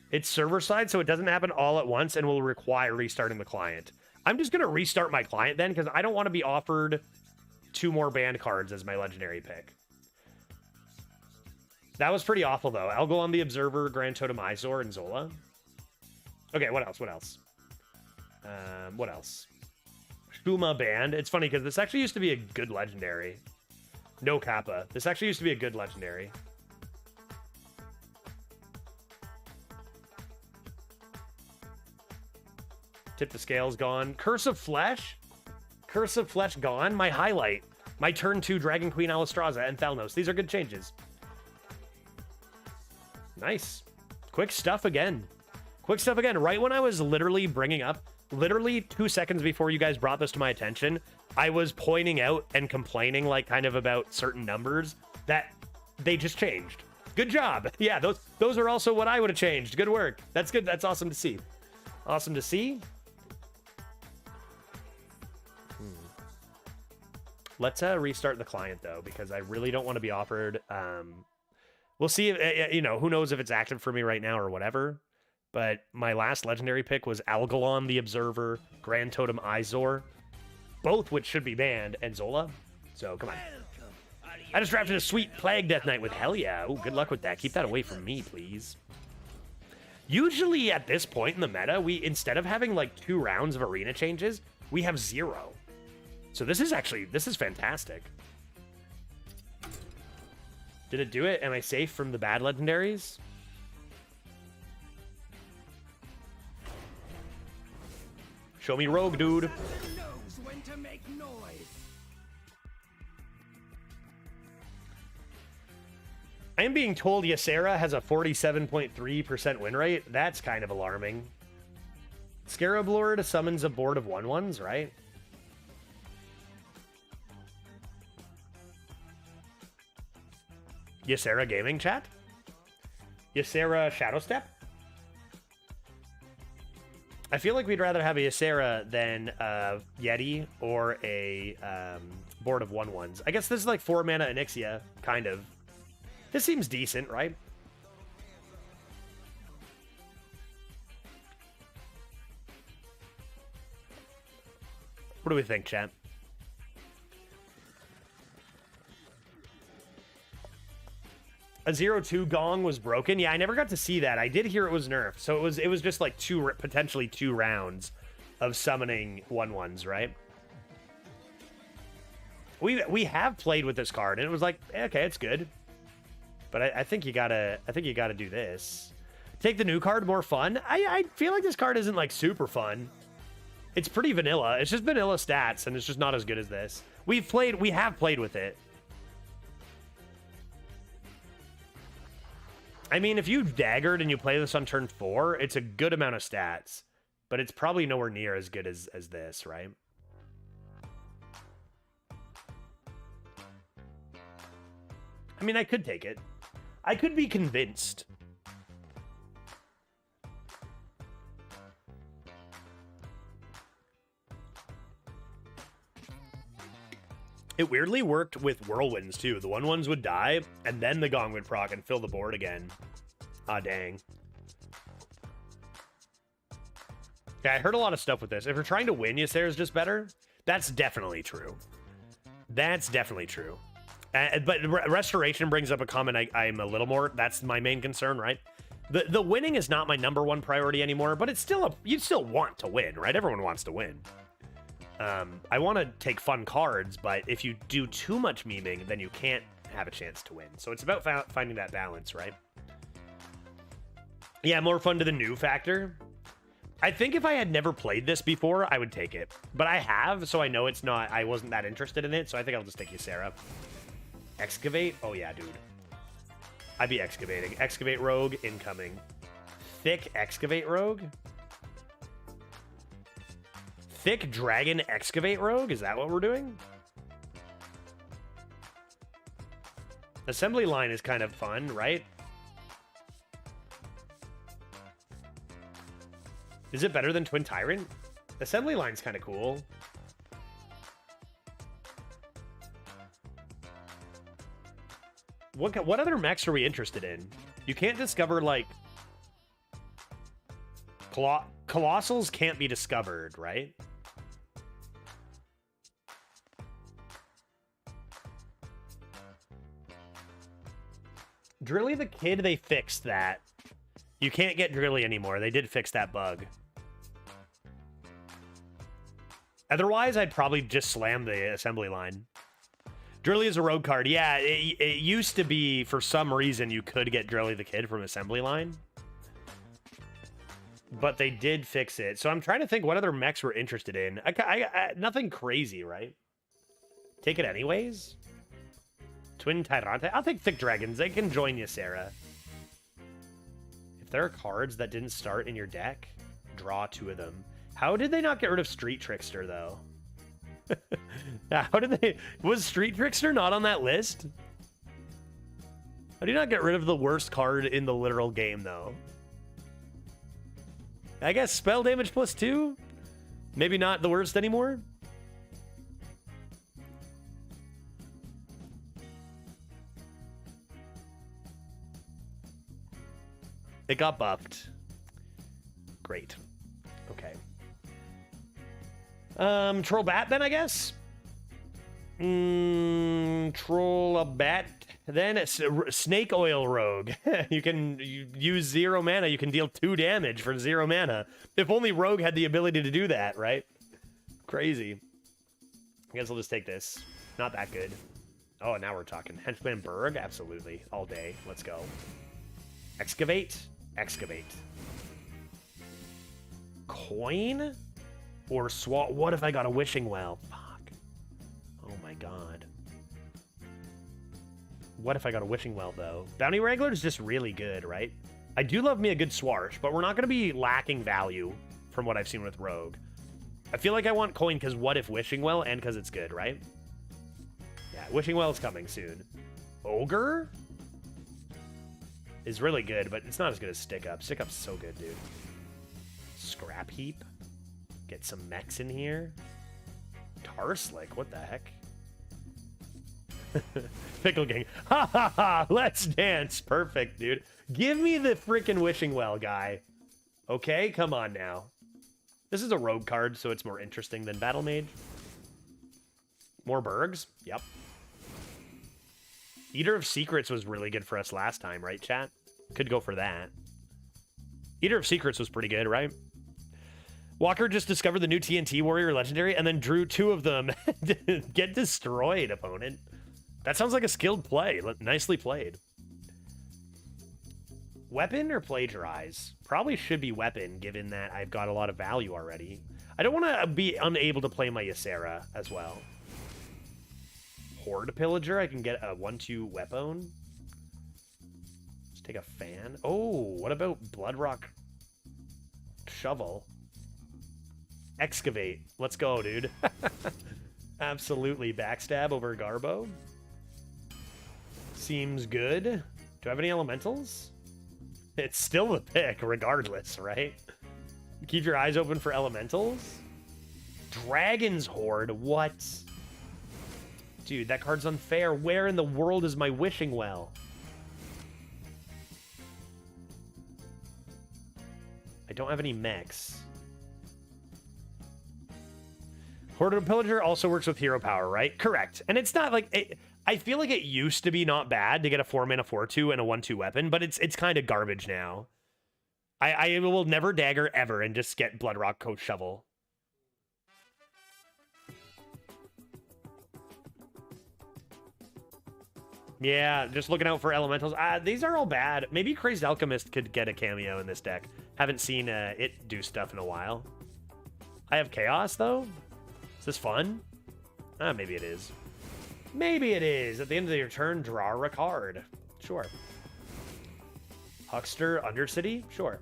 It's server side, so it doesn't happen all at once and will require restarting the client. I'm just going to restart my client then, because I don't want to be offered 2 more banned cards as my legendary pick. That was pretty awful, though. Algalon the Observer, Grand Totem Izor, and Zola. Okay, what else? What else? What else? Shuma banned. It's funny, because this actually used to be a good legendary. No Kappa. This actually used to be a good legendary. Tip the Scales gone. Curse of Flesh? Curse of Flesh gone. My highlight. My turn 2 Dragon Queen Alistraza and Thalnos. These are good changes. Nice. Quick stuff again. Quick stuff again. Right when I was literally bringing up, literally 2 seconds before you guys brought this to my attention, I was pointing out and complaining like kind of about certain numbers that they just changed. Good job. Yeah, those are also what I would have changed. Good work. That's good. That's awesome to see. Awesome to see. Let's restart the client, though, because I really don't want to be offered... we'll see, if, you know, who knows if it's active for me right now or whatever. But my last legendary pick was Algalon the Observer, Grand Totem Izor, both which should be banned, and Zola. So, come on. I just drafted a sweet Plague Death Knight with hell yeah. Ooh, good luck with that. Keep that away from me, please. Usually at this point in the meta, we, instead of having like 2 rounds of arena changes, we have 0. So this is fantastic. Did it do it? Am I safe from the bad legendaries? Show me Rogue, dude. I am being told Ysera has a 47.3% win rate. That's kind of alarming. Scarab Lord summons a board of 1/1s, right? Ysera Gaming chat? Ysera Shadow Step? I feel like we'd rather have a Ysera than a Yeti or a board of 1/1s. I guess this is like 4 mana Onyxia, kind of. This seems decent, right? What do we think, chat? A 0-2 gong was broken. Yeah, I never got to see that. I did hear it was nerfed. So it was just like potentially 2 rounds of summoning 1/1s, right? We have played with this card, and it was like, okay, it's good. But I think you gotta do this. Take the new card, more fun. I feel like this card isn't like super fun. It's pretty vanilla. It's just vanilla stats, and it's just not as good as this. We have played with it. I mean, if you daggered and you play this on turn 4, it's a good amount of stats. But it's probably nowhere near as good as this, right? I mean, I could take it. I could be convinced. It weirdly worked with Whirlwinds, too. The 1/1s would die, and then the Gong would proc and fill the board again. Ah, dang. Yeah, I heard a lot of stuff with this. If you're trying to win, Ysera's just better. That's definitely true. That's definitely true. But Restoration brings up a comment I'm a little more... That's my main concern, right? The winning is not my #1 priority anymore, but it's still you still want to win, right? Everyone wants to win. I want to take fun cards, but if you do too much memeing, then you can't have a chance to win. So it's about finding that balance, right? Yeah, more fun to the new factor. I think if I had never played this before, I would take it. But I have, so I know it's not... I wasn't that interested in it, so I think I'll just take Ysera. Excavate? Oh, yeah, dude. I'd be excavating. Excavate Rogue, incoming. Thick Excavate Rogue? Thick Dragon Excavate Rogue? Is that what we're doing? Assembly Line is kind of fun, right? Is it better than Twin Tyrant? Assembly Line's kind of cool. What other mechs are we interested in? You can't discover, like... Colossals can't be discovered, right? Drilly the Kid, they fixed that. You can't get Drilly anymore. They did fix that bug. Otherwise, I'd probably just slam the assembly line. Drilly is a rogue card. Yeah, it used to be, for some reason, you could get Drilly the Kid from assembly line. But they did fix it. So I'm trying to think what other mechs we're interested in. Nothing crazy, right? Take it anyways? Twin Tyrante? I'll take Thick Dragons. They can join Ysera. If there are cards that didn't start in your deck, draw 2 of them. How did they not get rid of Street Trickster, though? How did they... Was Street Trickster not on that list? How do you not get rid of the worst card in the literal game, though? I guess spell damage +2? Maybe not the worst anymore? It got buffed. Great. Okay. Troll bat then, I guess? Troll a bat. Then it's Snake Oil Rogue. You use 0 mana. You can deal 2 damage for 0 mana. If only Rogue had the ability to do that, right? Crazy. I guess I'll just take this. Not that good. Oh, now we're talking. Henchman Berg? Absolutely. All day. Let's go. Excavate? Excavate. Coin? Or swap? What if I got a Wishing Well? Fuck. Oh my god. What if I got a Wishing Well, though? Bounty Wrangler is just really good, right? I do love me a good Swarsh, but we're not going to be lacking value from what I've seen with Rogue. I feel like I want coin because what if Wishing Well and because it's good, right? Yeah, Wishing Well is coming soon. Ogre is really good, but it's not as good as Stick Up. Stick Up's so good, dude. Scrap Heap. Get some mechs in here. Tarslick, what the heck? Pickle Gang. Ha ha ha! Let's dance. Perfect, dude. Give me the freaking Wishing Well, guy. Okay, come on now. This is a rogue card, so it's more interesting than Battle Mage. More Bergs? Yep. Eater of Secrets was really good for us last time, right, chat? Could go for that. Eater of Secrets was pretty good, right? Walker just discovered the new TNT Warrior Legendary and then drew 2 of them. Get destroyed, opponent. That sounds like a skilled play. Nicely played. Weapon or Plagiarize? Probably should be Weapon, given that I've got a lot of value already. I don't want to be unable to play my Ysera as well. Horde Pillager, I can get a 1/2 weapon. Let's take a fan. Oh, what about Bloodrock Shovel? Excavate. Let's go, dude. Absolutely. Backstab over Garbo. Seems good. Do I have any elementals? It's still the pick, regardless, right? Keep your eyes open for elementals. Dragon's Horde. What? Dude, that card's unfair. Where in the world is my Wishing Well? I don't have any mechs. Horde of Pillager also works with hero power, right? Correct. And it's not like... I feel like it used to be not bad to get a 4-mana 4/2 and a 1/2 weapon, but it's kind of garbage now. I will never dagger ever and just get Bloodrock Coach Shovel. Yeah, just looking out for elementals. These are all bad. Maybe Crazed Alchemist could get a cameo in this deck. Haven't seen it do stuff in a while. I have Chaos, though. Is this fun? Maybe it is. Maybe it is. At the end of your turn, draw a card. Sure. Huckster, Undercity? Sure.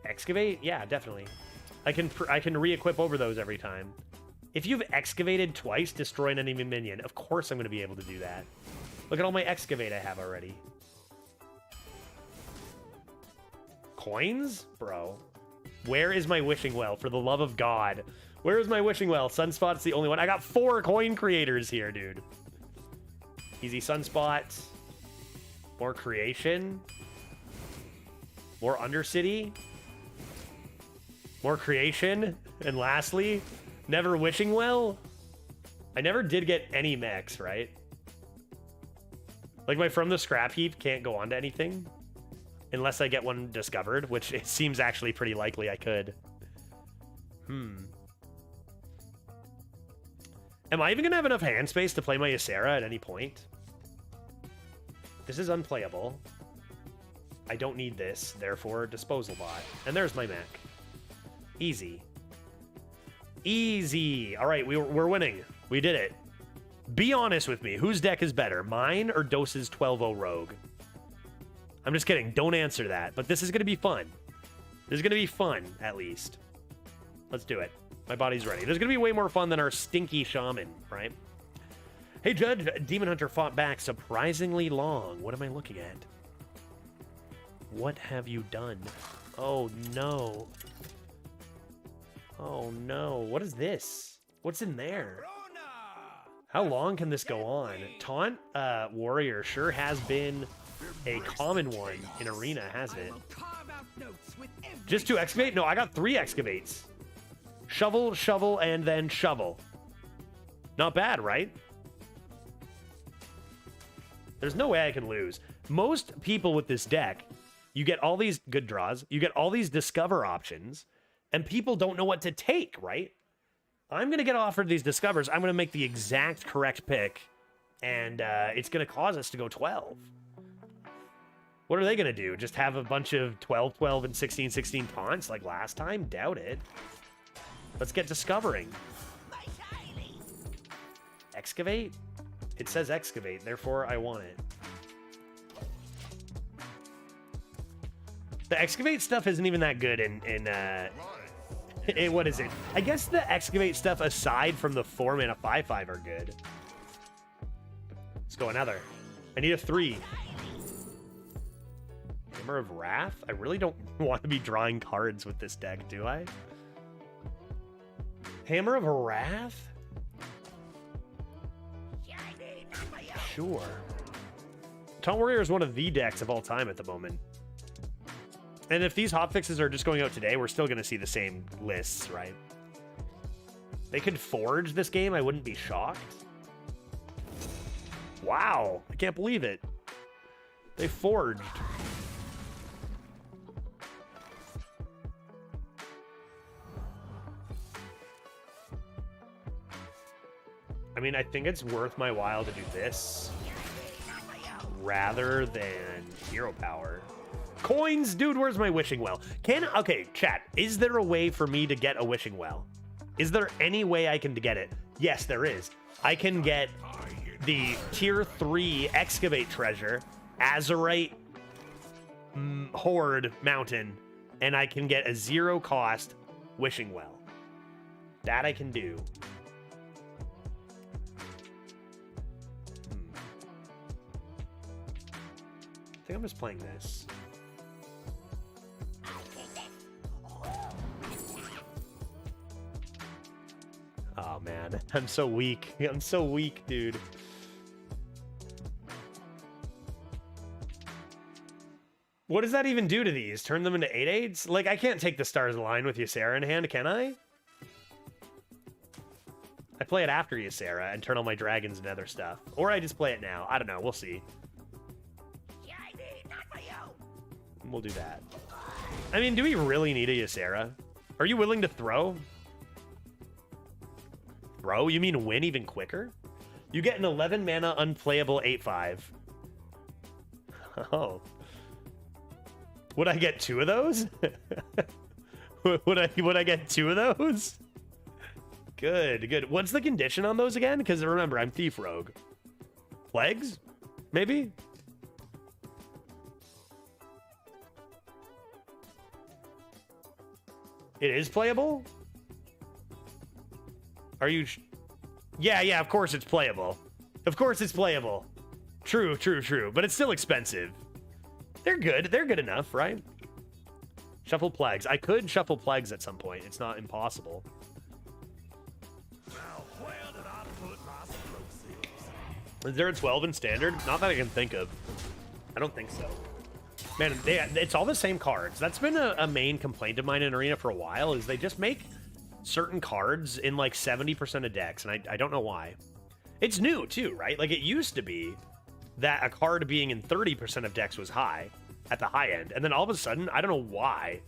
Excavate? Yeah, definitely. I can re-equip over those every time. If you've excavated twice, destroy an enemy minion. Of course I'm going to be able to do that. Look at all my excavate I have already. Coins? Bro. Where is my Wishing Well? For the love of God. Where is my Wishing Well? Sunspot's the only one. I got 4 coin creators here, dude. Easy Sunspot. More creation. More Undercity. More creation. And lastly, never Wishing Well. I never did get any mechs, right? Like my From the Scrap Heap can't go on to anything. Unless I get one discovered, which it seems actually pretty likely I could. Am I even going to have enough hand space to play my Ysera at any point? This is unplayable. I don't need this, therefore Disposal Bot. And there's my mech. Easy. Easy. All right, we're winning. We did it. Be honest with me. Whose deck is better, mine or Dose's 12-0 Rogue? I'm just kidding. Don't answer that. But this is going to be fun. This is going to be fun, at least. Let's do it. My body's ready. There's going to be way more fun than our stinky shaman, right? Hey, Judge. Demon Hunter fought back surprisingly long. What am I looking at? What have you done? Oh, no. Oh, no. What is this? What's in there? How long can this go on? Taunt Warrior sure has been a common one in Arena, hasn't it? Carve out notes with every Just 2 excavate? No, I got 3 excavates. Shovel, shovel, and then shovel. Not bad, right? There's no way I can lose. Most people with this deck, you get all these good draws, you get all these discover options, and people don't know what to take, right? I'm going to get offered these discovers. I'm going to make the exact correct pick, and it's going to cause us to go 12. What are they going to do? Just have a bunch of 12, 12, and 16, 16 taunts like last time? Doubt it. Let's get discovering. Excavate? It says excavate, therefore I want it. The excavate stuff isn't even that good in what is it? I guess the excavate stuff aside from the 4 mana 5/5 are good. Let's go another. I need a 3. Hammer of Wrath? I really don't want to be drawing cards with this deck, do I? Hammer of Wrath? Sure. Taunt Warrior is one of the decks of all time at the moment. And if these hotfixes are just going out today, we're still going to see the same lists, right? They could forge this game. I wouldn't be shocked. Wow. I can't believe it. They forged. I mean, I think it's worth my while to do this rather than hero power. Coins, dude, where's my wishing well? Okay, chat, is there a way for me to get a wishing well? Is there any way I can get it? Yes, there is. I can get the tier 3 excavate treasure, Azurite Horde Mountain, and I can get a 0 cost wishing well. That I can do. I think I'm just playing this. Oh man, I'm so weak. I'm so weak, dude. What does that even do to these? Turn them into 8/8s? Like, I can't take the Stars Align with Ysera in hand, can I? I play it after Ysera and turn all my dragons and other stuff. Or I just play it now. I don't know. We'll see. We'll do that. I mean, do we really need a Ysera? Are you willing to throw? Throw? You mean win even quicker? You get an 11 mana unplayable 8/5. Oh. Would I get 2 of those? would I get 2 of those? Good, good. What's the condition on those again? Because remember, I'm Thief Rogue. Plagues? Maybe? It is playable? Are you... Yeah, of course it's playable. Of course it's playable. True. But it's still expensive. They're good. They're good enough, right? Shuffle Plagues. I could shuffle Plagues at some point. It's not impossible. Now, where did I put my explosives? Is there a 12 in Standard? Not that I can think of. I don't think so. Man, it's all the same cards. That's been a main complaint of mine in Arena for a while, is they just make certain cards in like 70% of decks, and I don't know why. It's new, too, right? Like, it used to be that a card being in 30% of decks was high, at the high end, and then all of a sudden, I don't know why,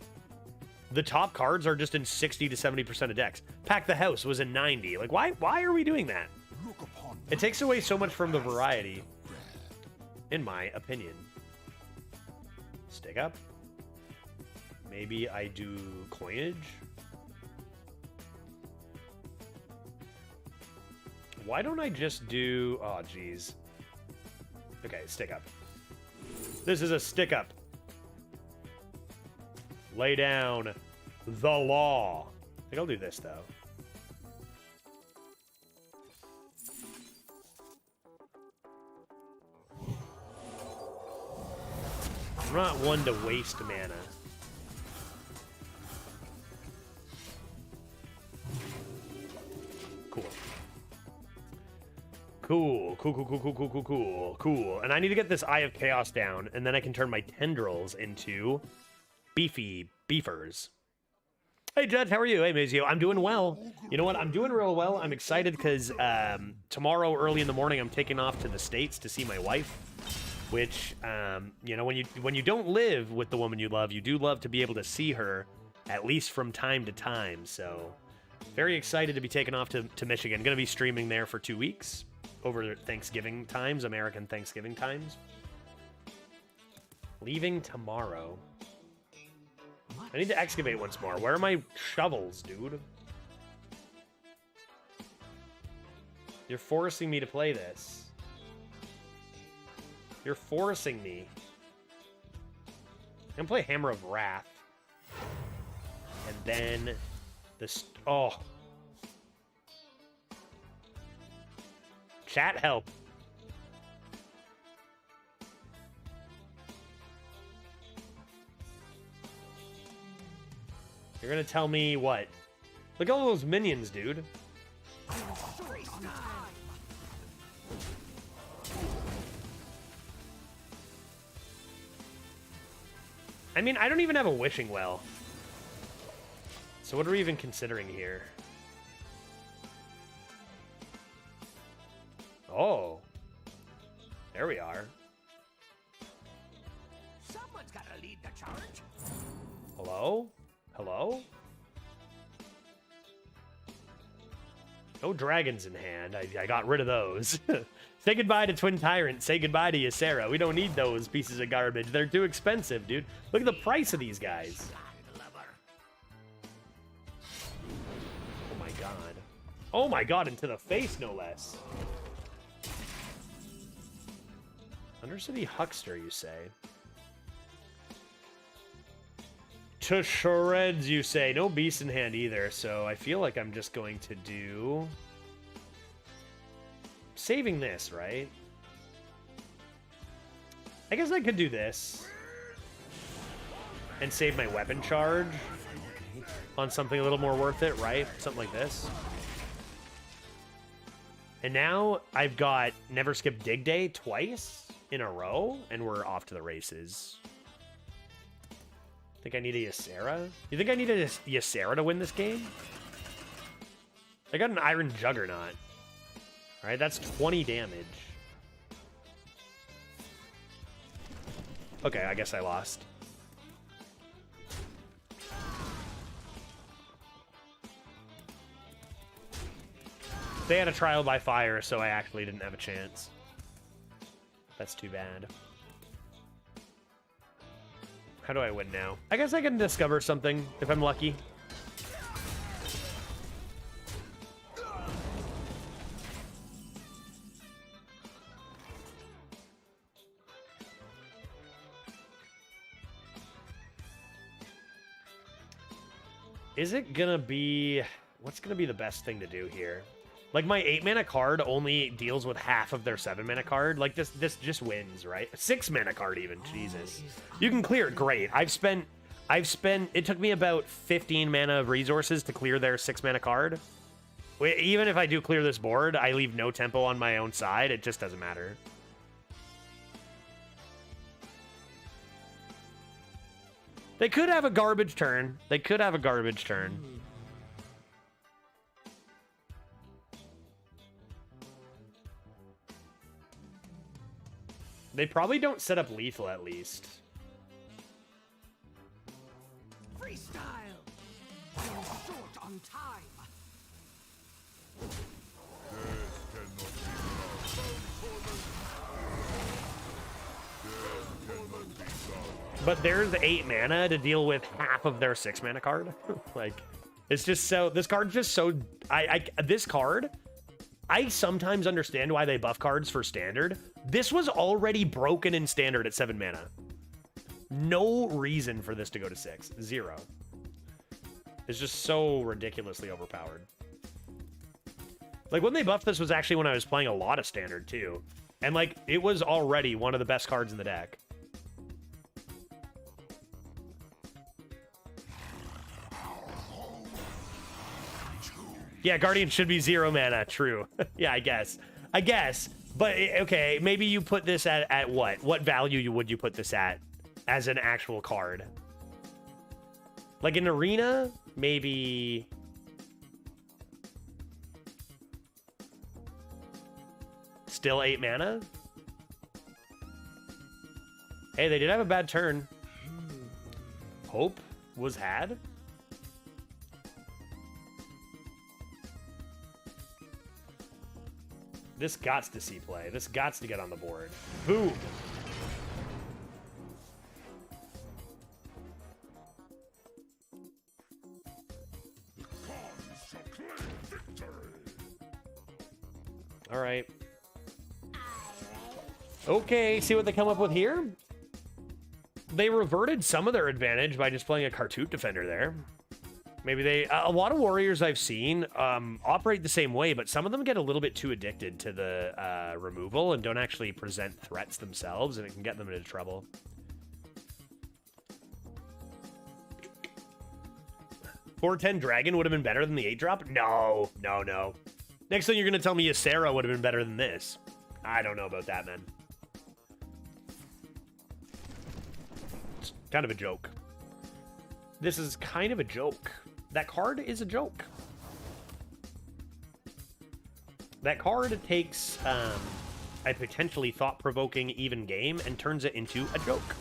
the top cards are just in 60 to 70% of decks. Pack the House was in 90. Like, why are we doing that? It takes away so much from the variety, in my opinion. Stick up. Maybe I do coinage. Why don't I just do... Oh, geez. Okay, stick up. This is a stick up. Lay down the law. I think I'll do this, though. I'm not one to waste mana. Cool. Cool, cool, cool, cool, cool, cool, cool, cool, cool. And I need to get this Eye of Chaos down, and then I can turn my tendrils into beefy beefers. Hey, Judge, how are you? Hey, Mazio, I'm doing well. You know what? I'm doing real well. I'm excited because tomorrow, early in the morning, I'm taking off to the States to see my wife, which, you know, when you don't live with the woman you love, you do love to be able to see her, at least from time to time, so very excited to be taking off to Michigan. Going to be streaming there for 2 weeks over Thanksgiving times, American Thanksgiving times. Leaving tomorrow. I need to excavate once more. Where are my shovels, dude? You're forcing me to play this. You're forcing me. I'm gonna play Hammer of Wrath. And then this. Oh. Chat help. You're gonna tell me what? Look at all those minions, dude. I mean, I don't even have a wishing well. So what are we even considering here? Oh. There we are. Someone's gotta lead the charge. Hello? Hello? No dragons in hand. I got rid of those. Say goodbye to Twin Tyrant. Say goodbye to Ysera. We don't need those pieces of garbage. They're too expensive, dude. Look at the price of these guys. Oh my god. Oh my god, into the face, no less. Undercity Huckster, you say? To shreds, you say. No beast in hand either, so I feel like I'm just going to do... Saving this, right? I guess I could do this. And save my weapon charge on something a little more worth it, right? Something like this. And now I've got Never Skip Dig Day twice in a row, and we're off to the races. Think I need a Ysera? You think I need a Ysera to win this game? I got an Iron Juggernaut. Alright, that's 20 damage. Okay, I guess I lost. They had a trial by fire, so I actually didn't have a chance. That's too bad. How do I win now? I guess I can discover something if I'm lucky. Is it gonna be... What's gonna be the best thing to do here? Like, my 8-mana card only deals with half of their 7-mana card. Like, this just wins, right? 6-mana card even, Jesus. You can clear it, great. I've spent... It took me about 15 mana of resources to clear their 6-mana card. Even if I do clear this board, I leave no tempo on my own side. It just doesn't matter. They could have a garbage turn. They could have a garbage turn. They probably don't set up lethal, at least. Freestyle. You're short on time. But there's 8 mana to deal with half of their 6-mana card. Like, it's just so... This card's just so... This card... I sometimes understand why they buff cards for Standard. This was already broken in Standard at 7 mana. No reason for this to go to 6. 0. It's just so ridiculously overpowered. Like, when they buffed this was actually when I was playing a lot of Standard, too. And, like, it was already one of the best cards in the deck. Yeah, Guardian should be 0 mana. True. Yeah, I guess. I guess. But, okay, maybe you put this at what? What value would you put this at as an actual card? Like in Arena, maybe... Still 8 mana? Hey, they did have a bad turn. Hope was had. This gots to see play. This gots to get on the board. Boom. All right. Okay, see what they come up with here? They reverted some of their advantage by just playing a Kartut defender there. Maybe they... a lot of warriors I've seen operate the same way, but some of them get a little bit too addicted to the removal and don't actually present threats themselves, and it can get them into trouble. $4-10 Dragon would have been better than the 8-drop? No, no, no. Next thing you're going to tell me Ysera would have been better than this. I don't know about that, man. It's kind of a joke. This is kind of a joke. That card is a joke. That card takes a potentially thought-provoking even game and turns it into a joke.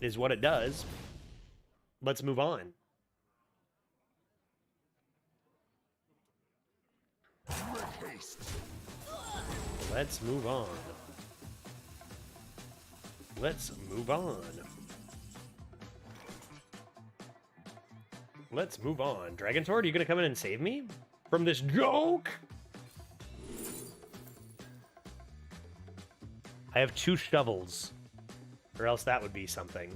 Is what it does. Let's move on. Let's move on. Let's move on. Let's move on. Dragon Sword, are you gonna come in and save me from this joke? I have 2 shovels. Or else that would be something.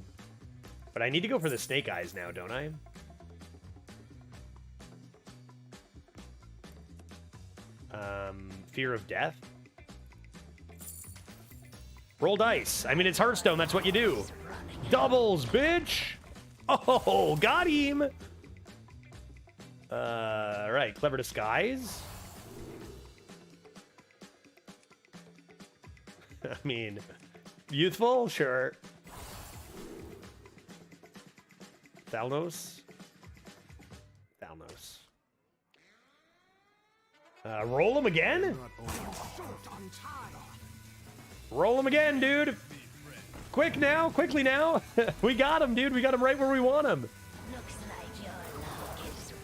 But I need to go for the snake eyes now, don't I? Fear of death. Roll dice. I mean, it's Hearthstone. That's what you do. Doubles, bitch. Oh, got him. Right. Clever disguise. I mean, youthful? Sure. Thalnos. Thalnos. Roll him again? Roll him again, dude. Quick now, quickly now. We got him, dude. We got him right where we want him.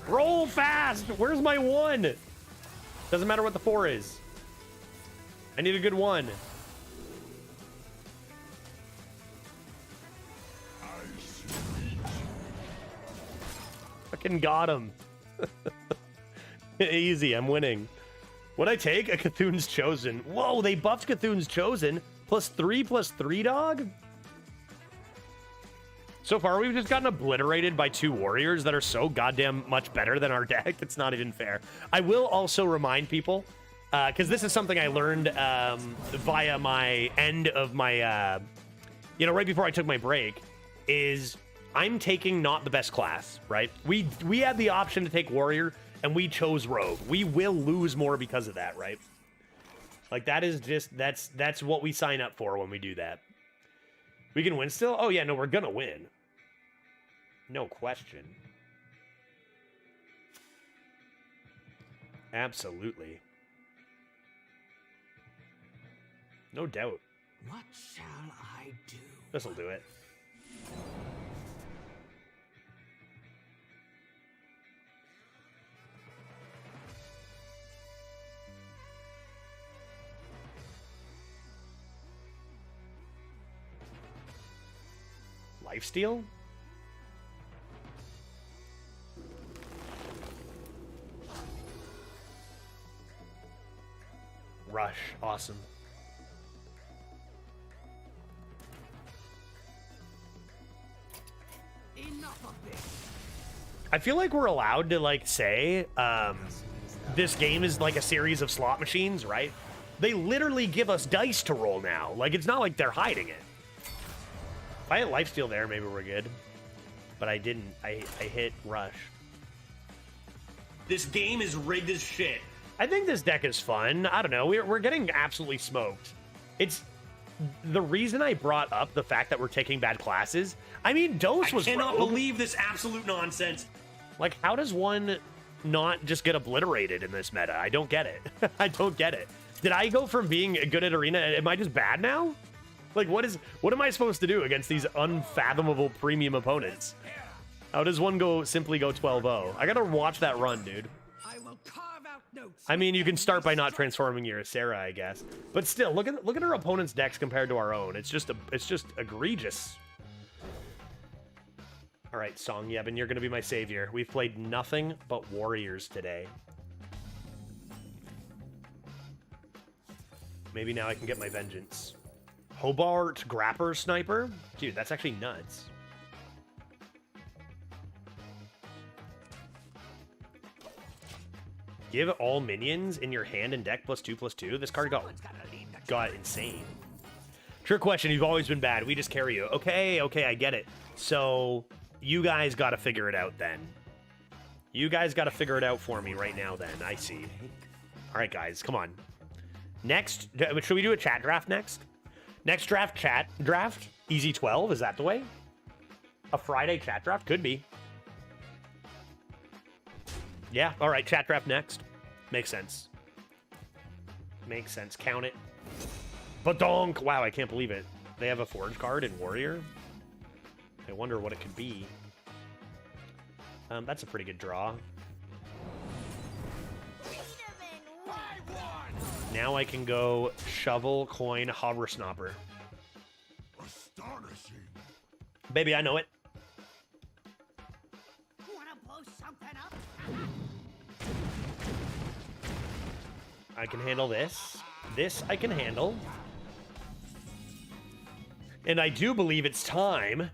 Roll fast. Where's my 1? Doesn't matter what the 4 is. I need a good 1. Fucking got him. Easy, I'm winning. What'd I take? A Cthulhu's Chosen. Whoa, they buffed Cthulhu's Chosen. +3/+3, dog? So far, we've just gotten obliterated by 2 warriors that are so goddamn much better than our deck. It's not even fair. I will also remind people, because this is something I learned via my end of my, you know, right before I took my break, is I'm taking not the best class, right? We had the option to take warrior, and we chose rogue. We will lose more because of that, right? Like, that is just, that's what we sign up for when we do that. We can win still? Oh, yeah, no, we're gonna win. No question. Absolutely. No doubt. What shall I do? This'll do it. Lifesteal? Rush. Awesome. Enough of this. I feel like we're allowed to, like, say, this game is like a series of slot machines, right? They literally give us dice to roll now. Like, it's not like they're hiding it. If I hit lifesteal there, maybe we're good. But I didn't. I hit rush. This game is rigged as shit. I think this deck is fun. I don't know. We're getting absolutely smoked. It's the reason I brought up the fact that we're taking bad classes. I mean, Dose was. I cannot believe this absolute nonsense. Like, how does one not just get obliterated in this meta? I don't get it. I don't get it. Did I go from being good at Arena? Am I just bad now? Like, what am I supposed to do against these unfathomable premium opponents? How does one simply go 12-0? I gotta watch that run, dude. I will carve out notes. I mean, you can start by not transforming your Sarah, I guess. But still, look at our opponent's decks compared to our own. It's just egregious. All right, Song Yebin, you're gonna be my savior. We've played nothing but warriors today. Maybe now I can get my vengeance. Hobart Grapper Sniper? Dude, that's actually nuts. Give all minions in your hand and deck +2/+2. This card got insane. Trick question, you've always been bad. We just carry you. Okay, I get it. So, you guys got to figure it out then. You guys got to figure it out for me right now then. I see. All right, guys, come on. Next, should we do a chat draft next? Next draft, chat draft? Easy 12, is that the way? A Friday chat draft? Could be. Yeah, all right, chat draft next. Makes sense. Makes sense. Count it. Badonk! Wow, I can't believe it. They have a Forge card in Warrior? I wonder what it could be. That's a pretty good draw. Now I can go Shovel, Coin, Hobber Snopper. Astonishing. Baby, I know it. Wanna blow something up? I can handle this. This I can handle. And I do believe it's time.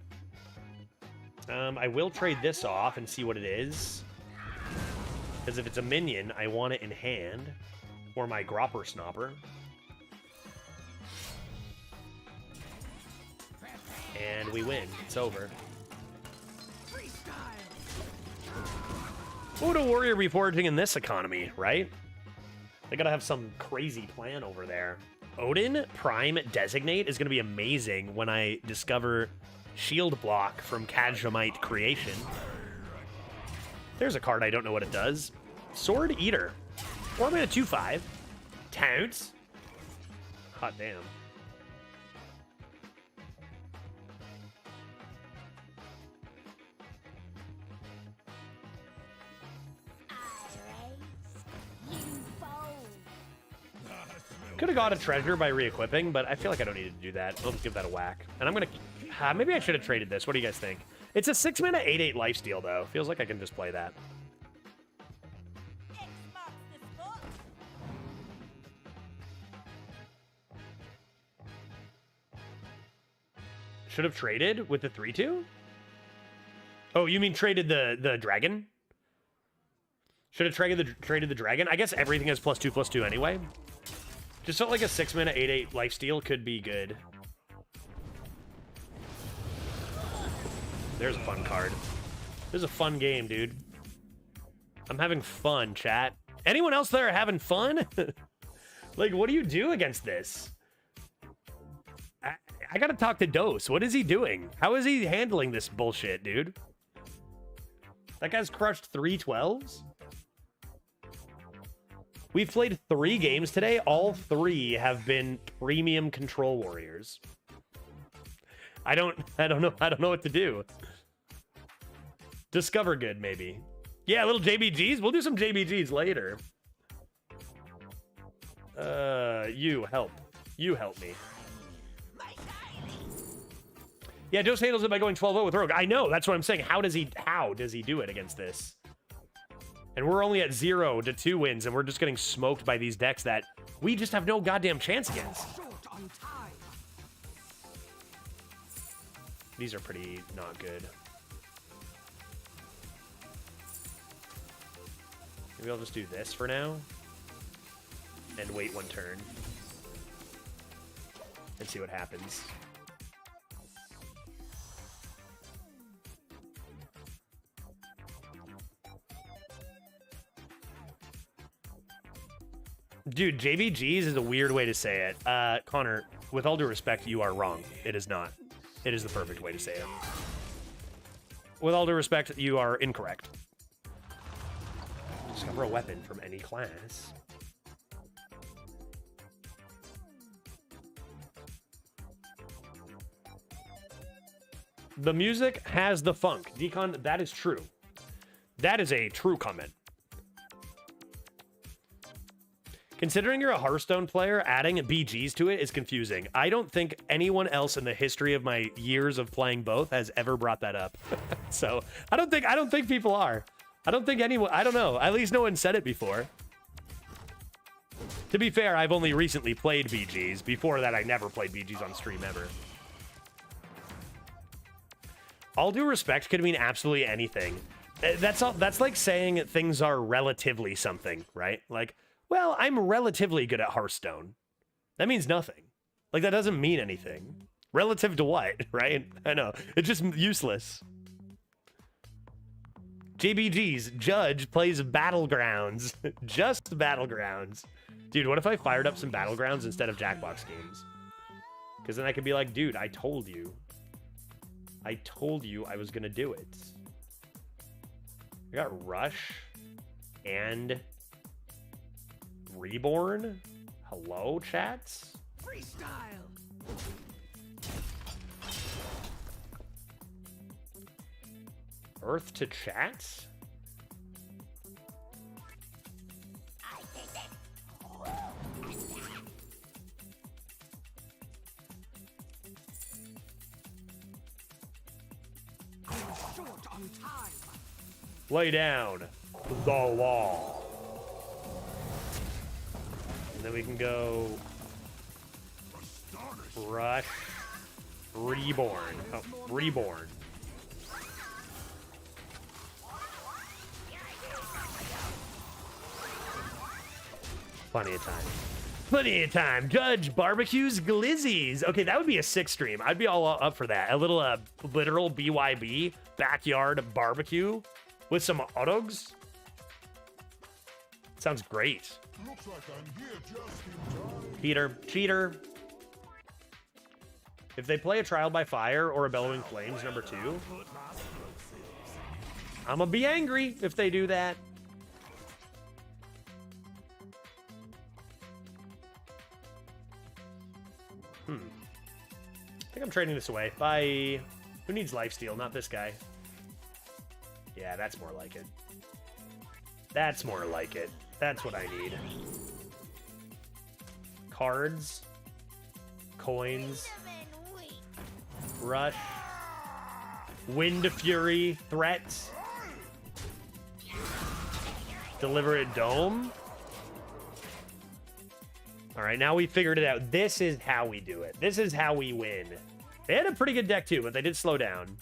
I will trade this off and see what it is. Because if it's a minion, I want it in hand. Or my Gropper Snopper. And we win. It's over. What would a warrior be foraging in this economy, right? They gotta have some crazy plan over there. Odin Prime Designate is gonna be amazing when I discover Shield Block from Kajamite Creation. There's a card I don't know what it does. Sword Eater. 4-mana 2/5. Tounce. Hot damn. Could have got a treasure by re-equipping, but I feel like I don't need to do that. I'll just give that a whack. And I'm going to... maybe I should have traded this. What do you guys think? It's a 6-mana 8/8 lifesteal, though. Feels like I can just play that. Should have traded with the 3/2? Oh, you mean traded the dragon? Should have traded the dragon? I guess everything has +2/+2 anyway. Just felt like a 6-mana 8/8 lifesteal could be good. There's a fun card. This is a fun game, dude. I'm having fun, chat. Anyone else there having fun? Like, what do you do against this? I gotta talk to Dose. What is he doing? How is he handling this bullshit, dude? That guy's crushed 3 12s? We've played 3 games today. All 3 have been premium control warriors. I don't know what to do. Discover good, maybe. Yeah, little JBGs. We'll do some JBGs later. You help. You help me. Yeah, Dose handles it by going 12-0 with Rogue. I know, that's what I'm saying. How does he do it against this? And we're only at 0 to 2 wins, and we're just getting smoked by these decks that we just have no goddamn chance against. These are pretty not good. Maybe I'll just do this for now. And wait 1 turn. And see what happens. Dude, JBGs is a weird way to say it. Connor, with all due respect, you are wrong. It is not. It is the perfect way to say it. With all due respect, you are incorrect. Discover a weapon from any class. The music has the funk. Decon, that is true. That is a true comment. Considering you're a Hearthstone player, adding BGs to it is confusing. I don't think anyone else in the history of my years of playing both has ever brought that up. So I don't think people are. I don't think anyone, I don't know. At least no one said it before. To be fair, I've only recently played BGs. Before that, I never played BGs on stream ever. All due respect could mean absolutely anything. That's like saying things are relatively something, right? Like, well, I'm relatively good at Hearthstone. That means nothing. Like, that doesn't mean anything. Relative to what, right? I know. It's just useless. JBG's Judge plays Battlegrounds. Just Battlegrounds. Dude, what if I fired up some Battlegrounds instead of Jackbox games? Because then I could be like, dude, I told you. I told you I was going to do it. I got Rush and Reborn. Hello, chats? Freestyle. Earth to chats? Short on time. Lay down the law. And then we can go Rush, Reborn. Oh, Reborn. Plenty of time. Plenty of time. Judge barbecues glizzies. Okay, that would be a sick stream. I'd be all up for that. A little literal BYB backyard barbecue with some autogs. Sounds great. Looks like I'm here just in time. Cheater. If they play a Trial by Fire or a Bellowing Flames #2, I'm gonna be angry if they do that. I think I'm trading this away. Bye. Who needs lifesteal? Not this guy. Yeah, that's more like it. That's more like it. That's what I need. Cards. Coins. Rush. Wind Fury. Threat. Deliberate Dome. All right, now we figured it out. This is how we do it. This is how we win. They had a pretty good deck, too, but they did slow down.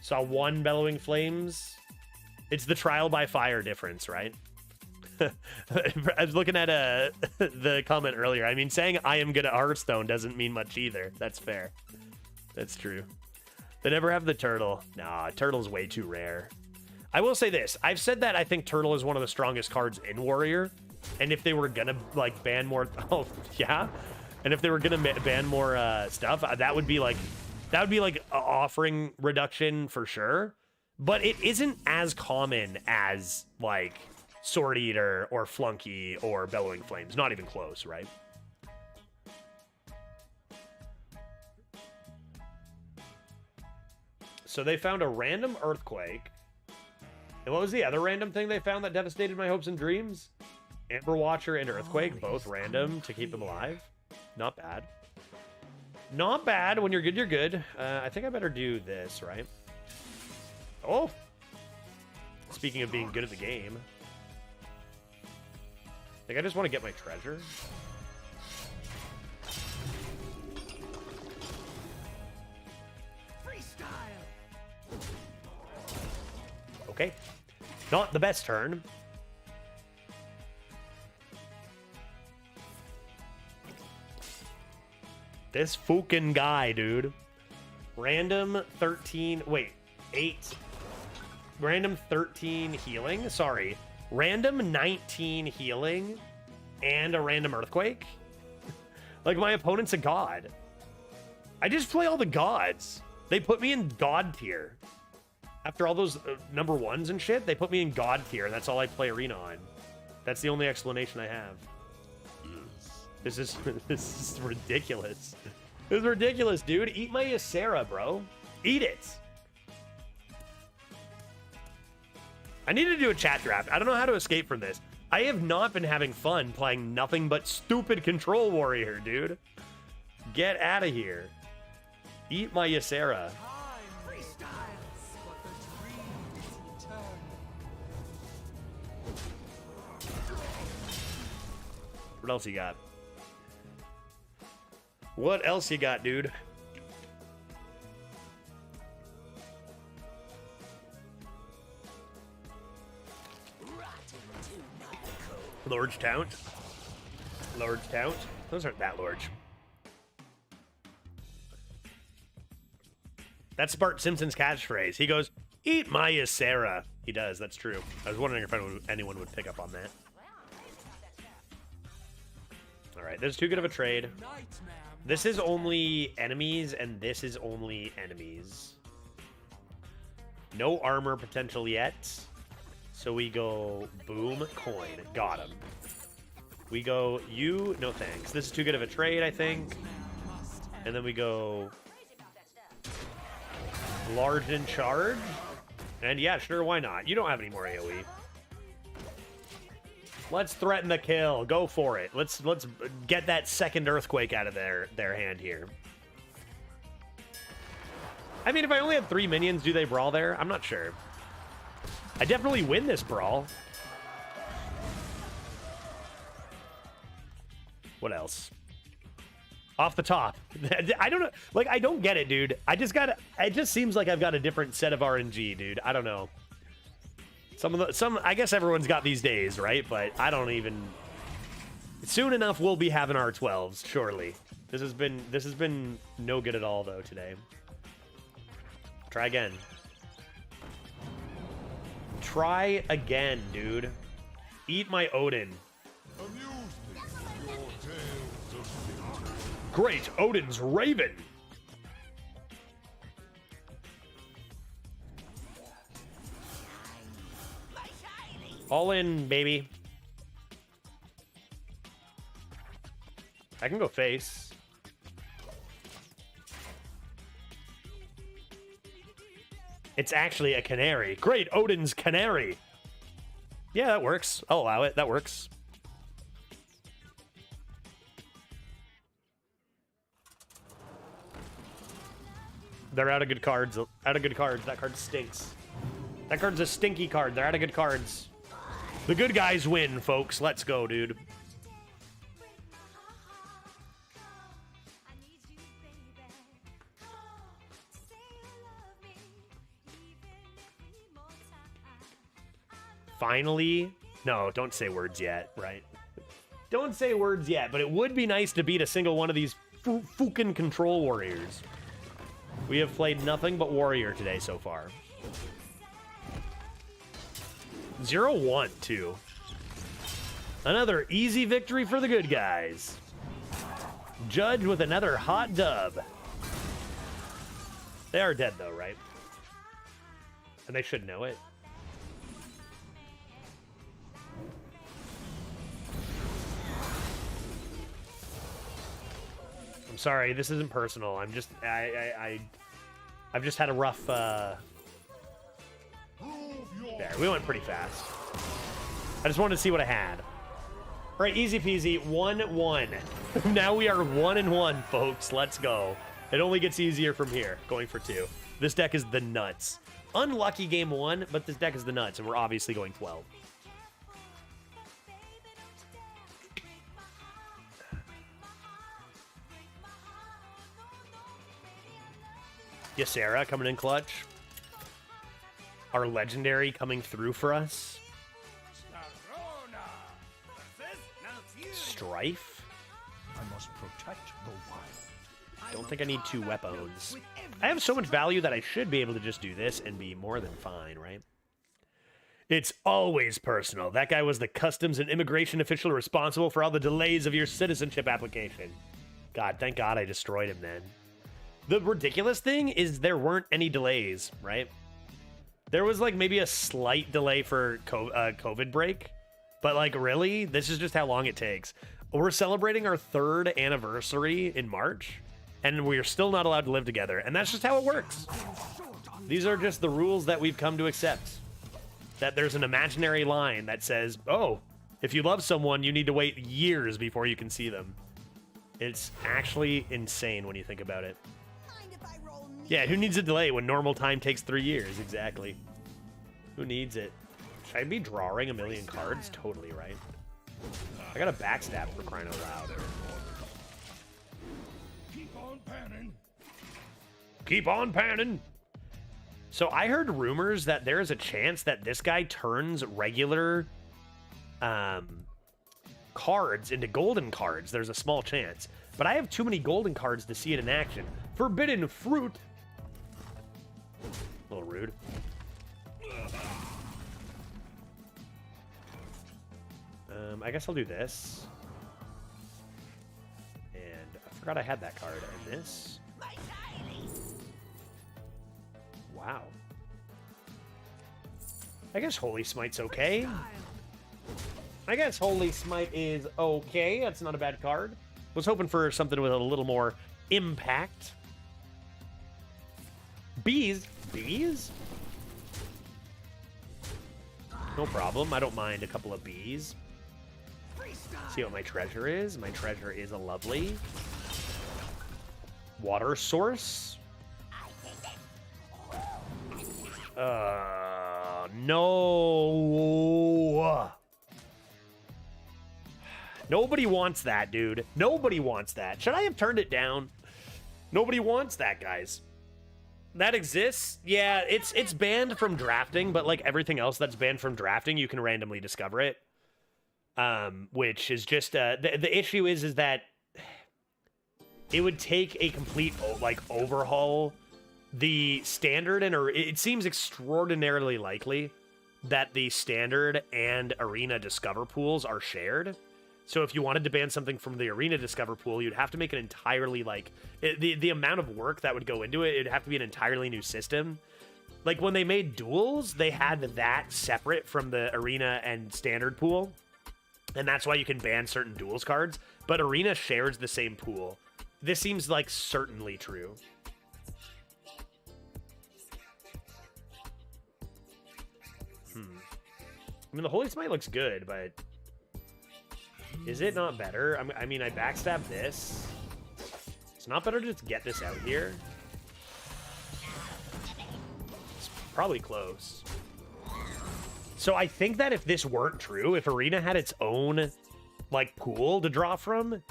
Saw one Bellowing Flames. It's the Trial by Fire difference, right? I was looking at the comment earlier. I mean, saying I am good at Hearthstone doesn't mean much either. That's fair. That's true. They never have the Turtle. Nah, Turtle's way too rare. I will say this. I've said that I think Turtle is one of the strongest cards in Warrior. And if they were gonna like ban more, oh yeah, and if they were gonna ban more stuff, that would be like a offering reduction for sure. But it isn't as common as like Sword Eater or Flunky or Bellowing Flames. Not even close, right? So they found a random earthquake. And what was the other random thing they found that devastated my hopes and dreams? Amber Watcher and Earthquake, both random to keep them alive. Not bad. Not bad. When you're good, you're good. I think I better do this, right? Oh! Speaking of being good at the game. I think I just want to get my treasure. Freestyle. Okay. Not the best turn. This fucking guy, dude. Random 13... Wait. 8. Random 13 healing? Sorry. Random 19 healing and a random earthquake? Like, my opponent's a god. I just play all the gods. They put me in god tier. After all those number ones and shit, they put me in god tier. That's all I play arena on. That's the only explanation I have. This is ridiculous. This is ridiculous, dude. Eat my Ysera, bro. Eat it. I need to do a chat draft. I don't know how to escape from this. I have not been having fun playing nothing but stupid control warrior, dude. Get out of here. Eat my Ysera. What else you got? What else you got, dude? Large Taunt. Large Taunt. Those aren't that large. That's Bart Simpson's catchphrase. He goes, "Eat my Ysera." He does. That's true. I was wondering if anyone would pick up on that. All right, this is too good of a trade. This is only enemies, and this is only enemies. No armor potential yet. So we go boom, coin. Got him. We go you, no thanks. This is too good of a trade, I think. And then we go large in charge. And yeah, sure, why not? You don't have any more AoE. Let's threaten the kill. Go for it. Let's get that second earthquake out of their hand here. I mean, if I only had 3 minions, do they brawl there? I'm not sure. I definitely win this brawl. What else? Off the top. I don't know. Like, I don't get it, dude. It just seems like I've got a different set of RNG, dude. I don't know. I guess everyone's got these days, right? But I don't even. Soon enough, we'll be having R12s, surely. This has been no good at all, though, today. Try again. Try again, dude. Eat my Odin. Great, Odin's Raven. All in, baby. I can go face. It's actually a canary. Great, Odin's canary. Yeah, that works. I'll allow it. That works. They're out of good cards. Out of good cards. That card stinks. That card's a stinky card. They're out of good cards. The good guys win, folks. Let's go, dude. Finally. No, don't say words yet, right? Don't say words yet, but it would be nice to beat a single one of these fucking control warriors. We have played nothing but warrior today so far. 0-1, too. Another easy victory for the good guys. Judge with another hot dub. They are dead, though, right? And they should know it. I'm sorry, this isn't personal. I'm just I've just had a rough there, we went pretty fast. I just wanted to see what I had. All right, easy peasy, 1-1. Now we are 1-1, folks. Let's go. It only gets easier from here, going for 2. This deck is the nuts. Unlucky game 1, but this deck is the nuts, and we're obviously going 12. Ysera coming in clutch. Our legendary coming through for us. Strife. I must protect the wild. Don't think I need 2 weapons. I have so much value that I should be able to just do this and be more than fine, right? It's always personal. That guy was the customs and immigration official responsible for all the delays of your citizenship application. God, thank God I destroyed him then. The ridiculous thing is there weren't any delays, right? There was like maybe a slight delay for COVID break, but like really, this is just how long it takes. We're celebrating our 3rd anniversary in March, and we're still not allowed to live together, and that's just how it works. These are just the rules that we've come to accept. That there's an imaginary line that says, oh, if you love someone, you need to wait years before you can see them. It's actually insane when you think about it. Yeah, who needs a delay when normal time takes 3 years? Exactly. Who needs it? Should I be drawing a million cards? Totally right. I got a backstab for crying out loud. Keep on panning. Keep on panning. So I heard rumors that there is a chance that this guy turns regular cards into golden cards. There's a small chance. But I have too many golden cards to see it in action. Forbidden fruit. A little rude. I guess I'll do this. And I forgot I had that card. And this. Wow. I guess Holy Smite's okay. I guess Holy Smite is okay. That's not a bad card. Was hoping for something with a little more impact. Bees? Bees? No problem. I don't mind a couple of bees. See what my treasure is. My treasure is a lovely water source. No. Nobody wants that, dude. Nobody wants that. Should I have turned it down? Nobody wants that, guys. That exists? Yeah, it's banned from drafting, but like everything else that's banned from drafting, you can randomly discover it. Which is just the issue is that it would take a complete like overhaul the standard, and it seems extraordinarily likely that the standard and arena discover pools are shared. So if you wanted to ban something from the arena discover pool, you'd have to make an entirely like the amount of work that would go into it. It'd have to be an entirely new system. Like when they made duels, they had that separate from the arena and standard pool. And that's why you can ban certain duels cards. But arena shares the same pool. This seems like certainly true. I mean, the Holy Smite looks good, but is it not better? I mean, I backstabbed this. It's not better to just get this out here. It's probably close. So I think that if this weren't true, if Arena had its own, like, pool to draw from,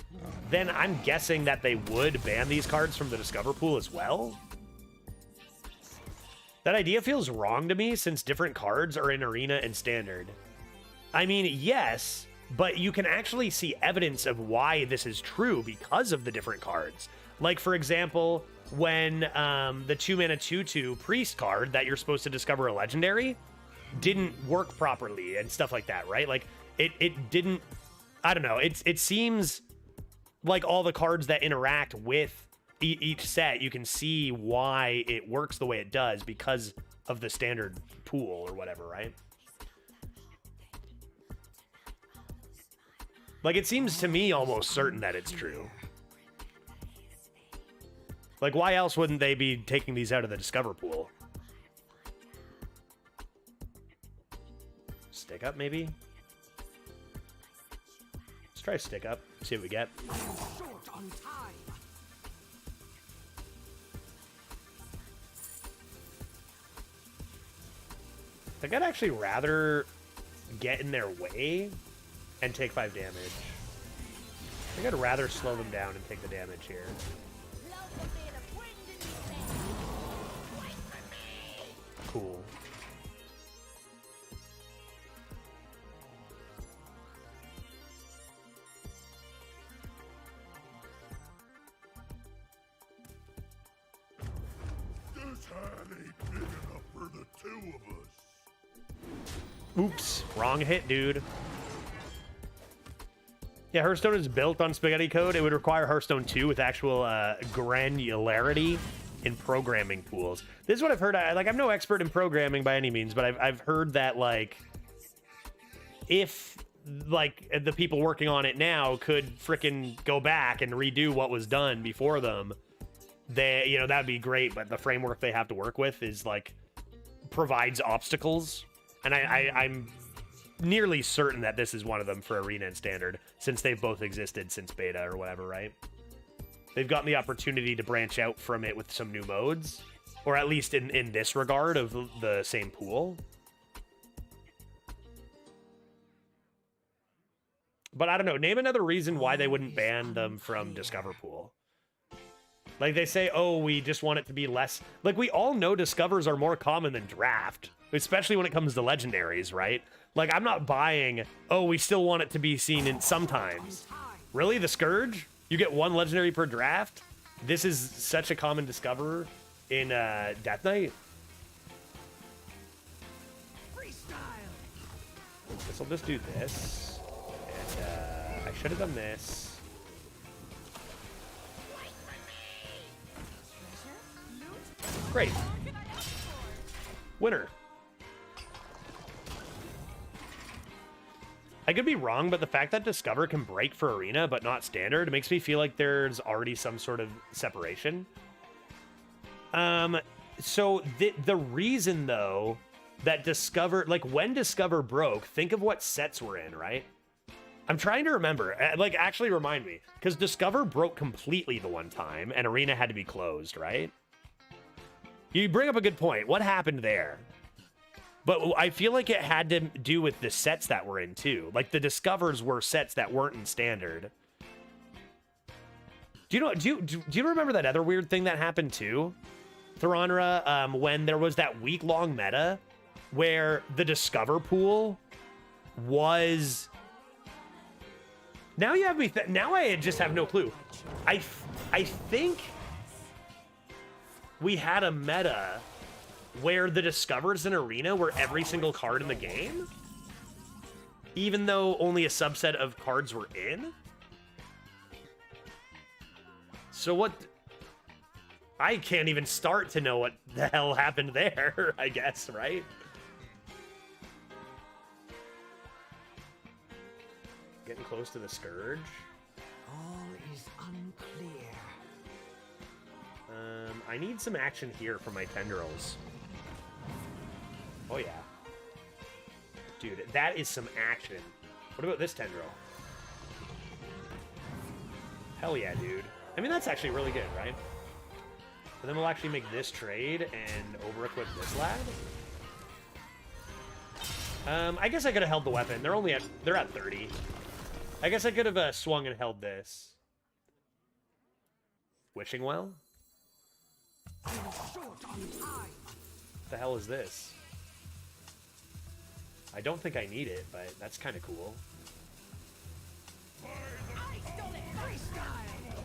then I'm guessing that they would ban these cards from the Discover pool as well. That idea feels wrong to me since different cards are in Arena and Standard. I mean, yes, but you can actually see evidence of why this is true because of the different cards. Like, for example, when the 2-mana 2/2 Priest card that you're supposed to discover a legendary didn't work properly and stuff like that, right? Like, it didn't... I don't know. It seems like all the cards that interact with each set, you can see why it works the way it does because of the standard pool or whatever, right? Like, it seems to me almost certain that it's true. Like, why else wouldn't they be taking these out of the Discover pool? Stick up, maybe? Let's try stick up, see what we get. Short on time. I think I'd actually rather get in their way and take 5 damage. I think I'd rather slow them down and take the damage here. Cool. This hand ain't big enough for the two of us. Oops, wrong hit, dude. Yeah, Hearthstone is built on spaghetti code. It would require Hearthstone 2 with actual granularity in programming pools. This is what I've heard. I'm no expert in programming by any means, but I've heard that, like, if, like, the people working on it now could frickin' go back and redo what was done before them, they, you know, that'd be great, but the framework they have to work with is, like, provides obstacles. And I'm nearly certain that this is one of them for Arena and Standard, since they've both existed since beta or whatever, right? They've gotten the opportunity to branch out from it with some new modes, or at least in this regard of the same pool. But I don't know. Name another reason why they wouldn't ban them from Discover Pool. Like, they say, oh, we just want it to be less... Like, we all know Discovers are more common than Draft, especially when it comes to Legendaries, right? Like, I'm not buying, oh, we still want it to be seen in sometimes. Really? The Scourge? You get one Legendary per draft? This is such a common Discoverer in Death Knight? Guess I'll just do this. And I should have done this. Great. Winner. I could be wrong, but the fact that Discover can break for Arena but not Standard makes me feel like there's already some sort of separation. So the reason, though, that Discover... Like, when Discover broke, think of what sets we're in, right? I'm trying to remember. Like, actually remind me. Because Discover broke completely the one time, and Arena had to be closed, right? You bring up a good point. What happened there? But I feel like it had to do with the sets that we're in, too. Like, the Discovers were sets that weren't in Standard. Do you remember that other weird thing that happened, too, Theronra, when there was that week-long meta where the Discover pool was... Now you have me... Now I just have no clue. I think... we had a meta where the Discovers in Arena were every single card in the game, even though only a subset of cards were in. So what... I can't even start to know what the hell happened there, I guess, right? Getting close to the Scourge. All is unclear. I need some action here for my Tendrils. Oh, yeah. Dude, that is some action. What about this Tendril? Hell yeah, dude. I mean, that's actually really good, right? But then we'll actually make this trade and over-equip this lad. I guess I could have held the weapon. They're at 30. I guess I could have swung and held this. Wishing Well? Short on time. What the hell is this? I don't think I need it, but that's kind of cool.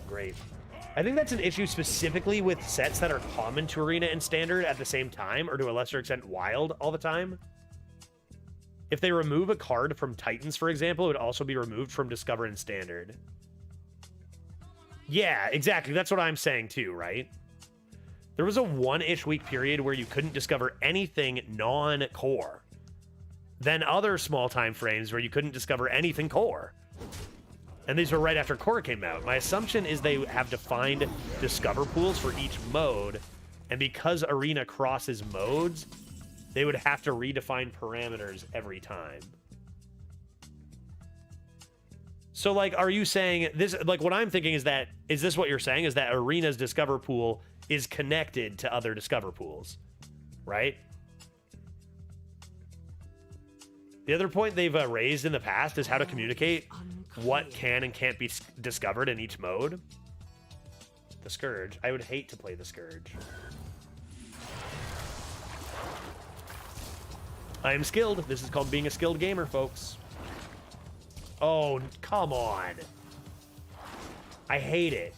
Great. I think that's an issue specifically with sets that are common to Arena and Standard at the same time, or to a lesser extent Wild all the time. If they remove a card from Titans, for example, it would also be removed from Discover and Standard. Yeah, exactly. That's what I'm saying too, right? There was a one-ish week period where you couldn't discover anything non-core. Then other small time frames where you couldn't discover anything core. And these were right after core came out. My assumption is they have defined discover pools for each mode, and because Arena crosses modes, they would have to redefine parameters every time. So, like, are you saying this? Like, what I'm thinking is that, is this what you're saying? Is that Arena's Discover pool is connected to other Discover pools, right? The other point they've raised in the past is how to communicate what can and can't be discovered in each mode. The Scourge. I would hate to play the Scourge. I am skilled. This is called being a skilled gamer, folks. Oh, come on. I hate it.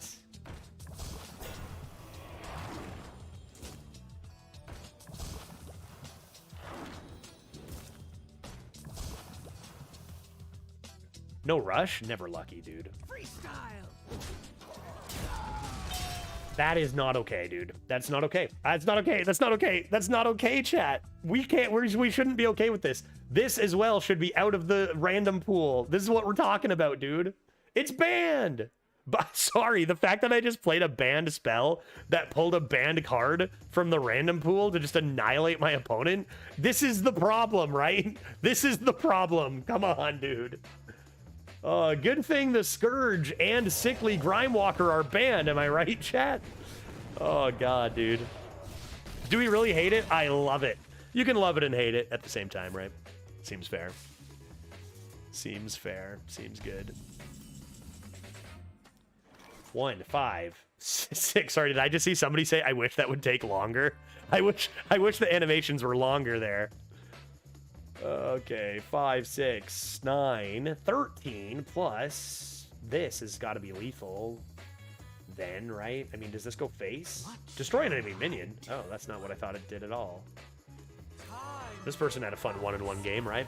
No rush? Never lucky, dude. Freestyle. That is not okay, dude. That's not okay. That's not okay. That's not okay. That's not okay, chat. We can't, we shouldn't be okay with this. This as well should be out of the random pool. This is what we're talking about, dude. It's banned. But sorry, the fact that I just played a banned spell that pulled a banned card from the random pool to just annihilate my opponent, this is the problem, right? This is the problem. Come on, dude. Good thing the Scourge and Sickly Grimewalker are banned, am I right, chat? Oh, God, dude. Do we really hate it? I love it. You can love it and hate it at the same time, right? Seems fair. Seems fair. Seems good. 1, 5, 6. Sorry, did I just see somebody say, I wish that would take longer? I wish the animations were longer there. Okay, 5, 6, 9, 13 plus this has got to be lethal then, right? I mean, does this go face? Destroy an enemy minion. Oh, that's not what I thought it did at all. This person had a fun one-on-one game, right?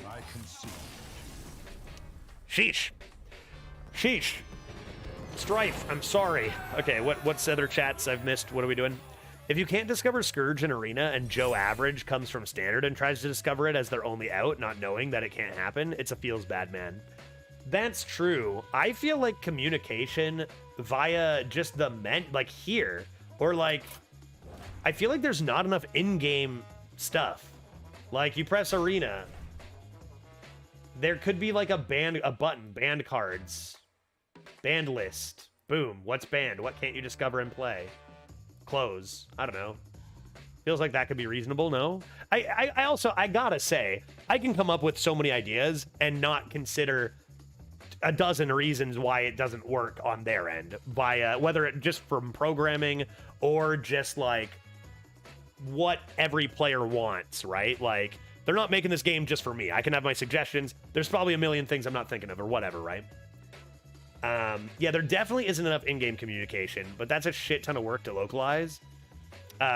I can see. Sheesh. Sheesh. Strife, I'm sorry. Okay, what's other chats I've missed? What are we doing? If you can't discover Scourge in Arena and Joe Average comes from Standard and tries to discover it as their only out, not knowing that it can't happen, it's a feels bad man. That's true. I feel like communication via just the like here, or like, I feel like there's not enough in-game stuff. Like you press Arena, there could be like a button, banned cards. Banned list. Boom. What's banned? What can't you discover and play? Close. I don't know. Feels like that could be reasonable, no? I also, I gotta say, I can come up with so many ideas and not consider a dozen reasons why it doesn't work on their end. By whether it just from programming or just like what every player wants, right? Like, they're not making this game just for me. I can have my suggestions. There's probably a million things I'm not thinking of or whatever, right? Yeah, there definitely isn't enough in-game communication, but that's a shit ton of work to localize.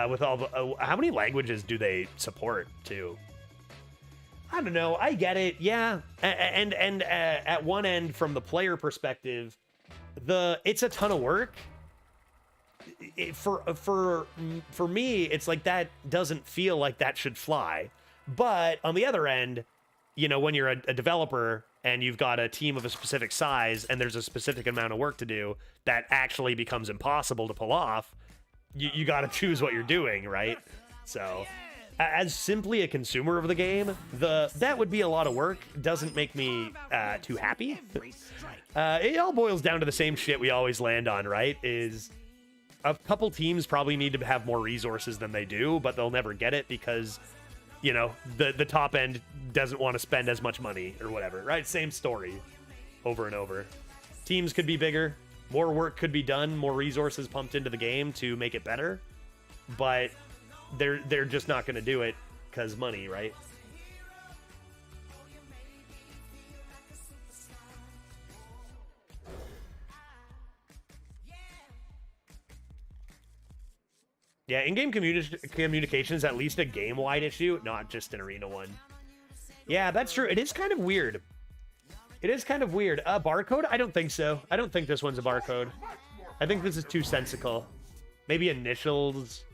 With all the, how many languages do they support too? I don't know. I get it. Yeah, and at one end, from the player perspective, it's a ton of work. For me, it's like that doesn't feel like that should fly. But on the other end, you know, when you're a developer and you've got a team of a specific size and there's a specific amount of work to do that actually becomes impossible to pull off, you got to choose what you're doing, right? So as simply a consumer of the game, that would be a lot of work. Doesn't make me too happy. It all boils down to the same shit we always land on, right? Is a couple teams probably need to have more resources than they do, but they'll never get it because, you know, the top end doesn't want to spend as much money or whatever, right? Same story over and over. Teams could be bigger, more work could be done, more resources pumped into the game to make it better, but they're just not going to do it because money, right? Yeah, in-game communication is at least a game-wide issue, not just an arena one. Yeah, that's true. It is kind of weird. It is kind of weird. Barcode? I don't think so. I don't think this one's a barcode. I think this is too sensical. Maybe initials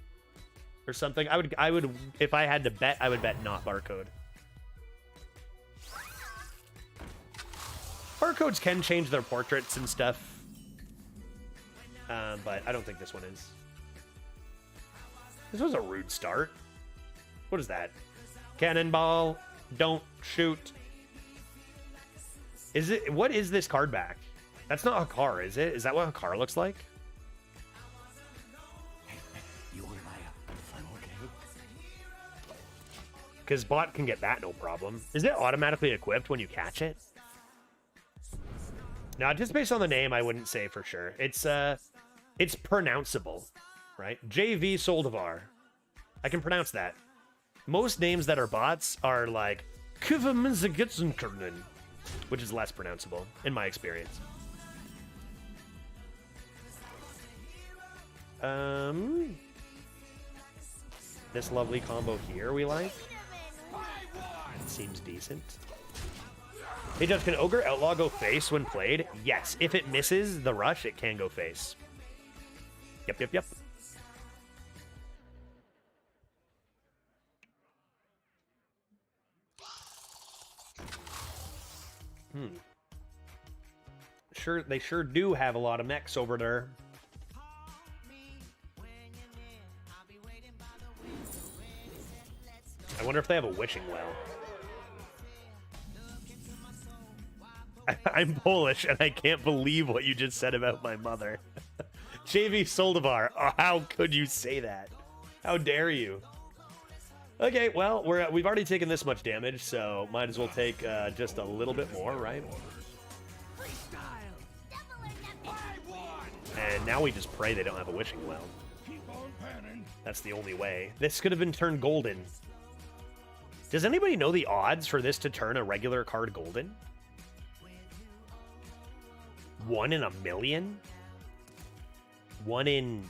or something. I would, if I had to bet, I would bet not barcode. Barcodes can change their portraits and stuff. But I don't think this one is. This was a rude start. What is that? Cannonball. Don't shoot. Is it? What is this card back? That's not a car, is it? Is that what a car looks like? You want to buy a funnel cake? Because bot can get that no problem. Is it automatically equipped when you catch it? No, just based on the name, I wouldn't say for sure. It's pronounceable, right? JV Soldivar. I can pronounce that. Most names that are bots are like which is less pronounceable in my experience. This lovely combo here we like. Seems decent. Hey, Judge, can Ogre Outlaw go face when played? Yes. If it misses the rush, it can go face. Yep, yep, yep. Sure, they sure do have a lot of mechs over there. I wonder if they have a wishing well. I'm Polish, and I can't believe what you just said about my mother. JV Soldivar, oh, how could you say that? How dare you? Okay, well, we've already taken this much damage, so might as well take just a little bit more, right? And now we just pray they don't have a wishing well. That's the only way. This could have been turned golden. Does anybody know the odds for this to turn a regular card golden? 1 in a million? 1 in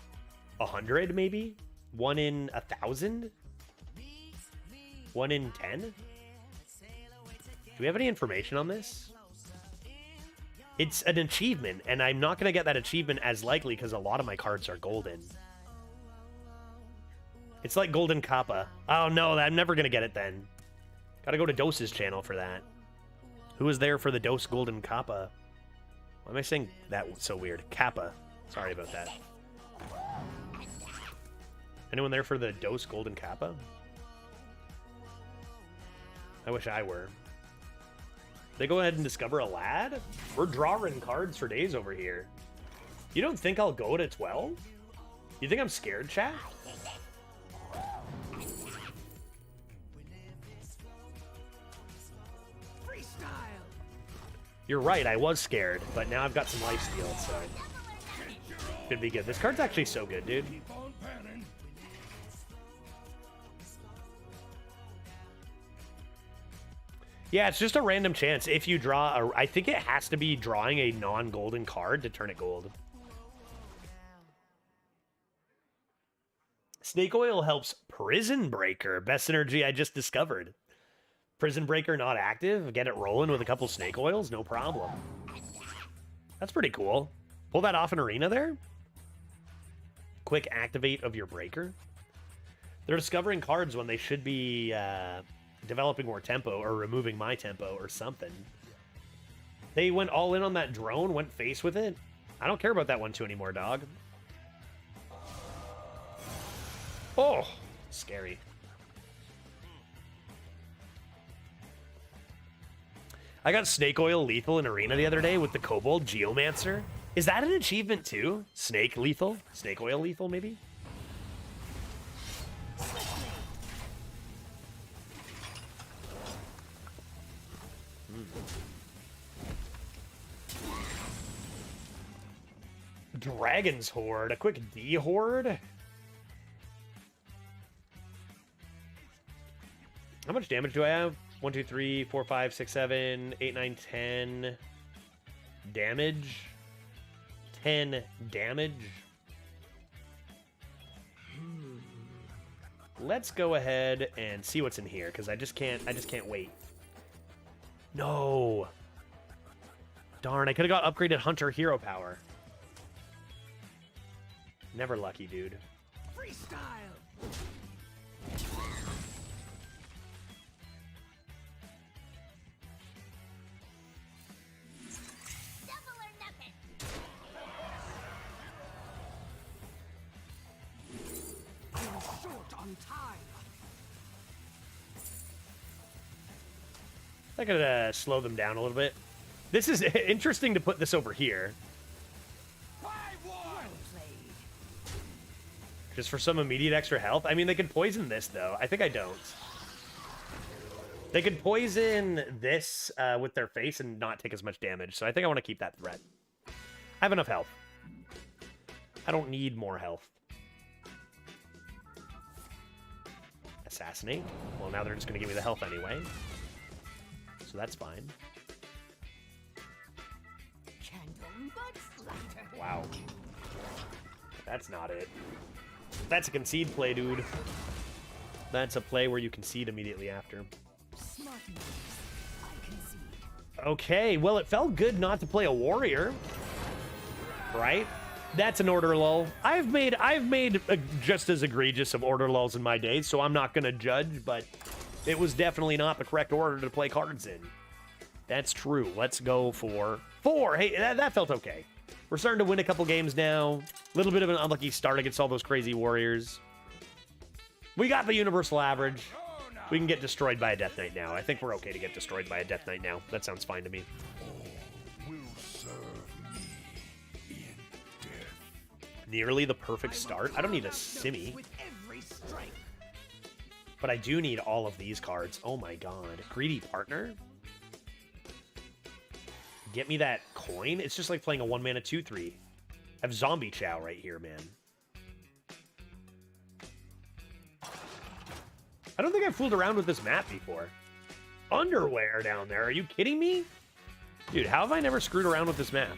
100, maybe? 1 in 1,000? 1 in 10? Do we have any information on this? It's an achievement, and I'm not going to get that achievement as likely because a lot of my cards are golden. It's like Golden Kappa. Oh no, I'm never going to get it then. Gotta go to Dose's channel for that. Who was there for the Dose Golden Kappa? Why am I saying that so weird? Kappa. Sorry about that. Anyone there for the Dose Golden Kappa? I wish I were. They go ahead and discover a lad? We're drawing cards for days over here. You don't think I'll go to 12? You think I'm scared, chat? You're right, I was scared, but now I've got some lifesteal, so could be good. This card's actually so good, dude. Yeah, it's just a random chance. If you draw a... I think it has to be drawing a non-golden card to turn it gold. Snake Oil helps Prison Breaker. Best synergy I just discovered. Prison Breaker not active. Get it rolling with a couple Snake Oils. No problem. That's pretty cool. Pull that off in Arena there. Quick activate of your Breaker. They're discovering cards when they should be... developing more tempo or removing my tempo or something. They went all in on that drone, went face with it. I don't care about that 1/2 anymore, dog. Oh, scary. I got Snake Oil lethal in Arena the other day with the Kobold Geomancer. Is that an achievement too? Snake lethal? Snake Oil lethal, maybe? Dragon's Horde. A quick D Horde. How much damage do I have? 1, 2, 3, 4, 5, 6, 7, 8, 9, 10 damage. 10 damage. Let's go ahead and see what's in here because I just can't wait. No. Darn, I could have got upgraded Hunter hero power. Never lucky, dude. Freestyle. Double or nothing. I'm short on time. That could slow them down a little bit. This is interesting to put this over here. Just for some immediate extra health. I mean, they could poison this, though. I think I don't. They could poison this with their face and not take as much damage. So I think I want to keep that threat. I have enough health. I don't need more health. Assassinate. Well, now they're just going to give me the health anyway. So that's fine. Wow. That's not it. That's a concede play, dude. That's a play where you concede immediately after. Smart moves. I concede. Okay, well, it felt good not to play a warrior. Right? That's an order lull. I've made just as egregious of order lulls in my day, so I'm not going to judge, but it was definitely not the correct order to play cards in. That's true. Let's go for 4. Hey, that felt okay. We're starting to win a couple games now. A little bit of an unlucky start against all those crazy warriors. We got the universal average. We can get destroyed by a Death Knight now. I think we're okay to get destroyed by a Death Knight now. That sounds fine to me. Will serve me in death. Nearly the perfect start. I don't need a Simi, With every strike. but I do need all of these cards. Oh my god. Greedy Partner? Get me that coin? It's just like playing a 1-mana 2/3. I have Zombie Chow right here, man. I don't think I've fooled around with this map before. Underwear down there. Are you kidding me? Dude, how have I never screwed around with this map?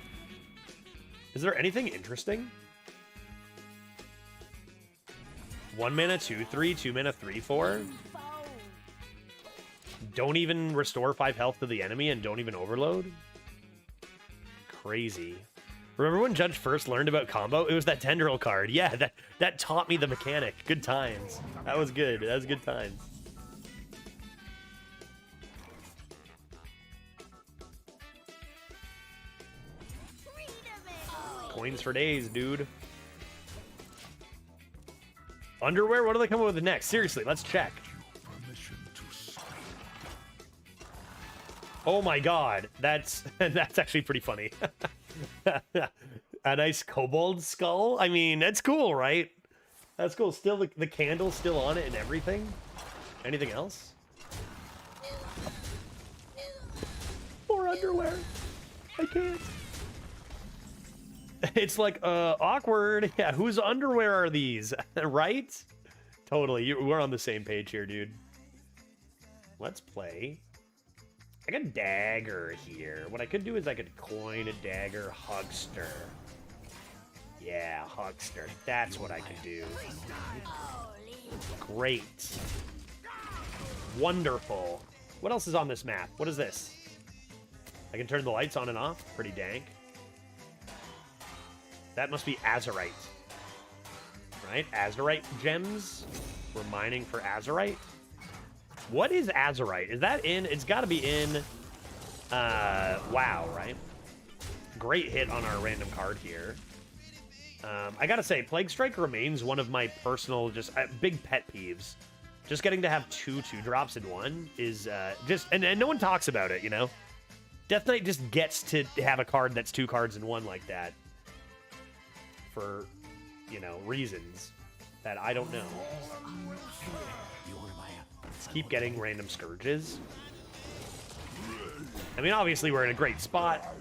Is there anything interesting? 1-mana 2/3, 2-mana 3/4. Don't even restore 5 health to the enemy and don't even overload? Crazy. Remember when Judge first learned about combo? It was that Tendril card. Yeah, that taught me the mechanic. Good times. That was good. That was good times. Coins for days, dude. Underwear? What do they come up with next? Seriously, let's check. Permission to sleep. Oh my god, that's actually pretty funny. A nice kobold skull? I mean, that's cool, right? That's cool. Still, the candle's still on it and everything. Anything else? More underwear. I can't. It's like, awkward. Yeah, whose underwear are these? Right? Totally. We're on the same page here, dude. Let's play. I got a dagger here. What I could do is I could coin a dagger huckster. Yeah, huckster. That's what I could do. Great. Wonderful. What else is on this map? What is this? I can turn the lights on and off. Pretty dank. That must be Azurite. Right? Azurite gems. We're mining for Azurite. What is Azurite? Is that in? It's got to be in WoW, right? Great hit on our random card here. I gotta say, Plague Strike remains one of my personal, just big pet peeves. Just getting to have 2 2-drops in one is just, and no one talks about it, you know? Death Knight just gets to have a card that's 2 cards in one like that. For, you know, reasons that I don't know. Let's keep getting random Scourges. I mean, obviously we're in a great spot.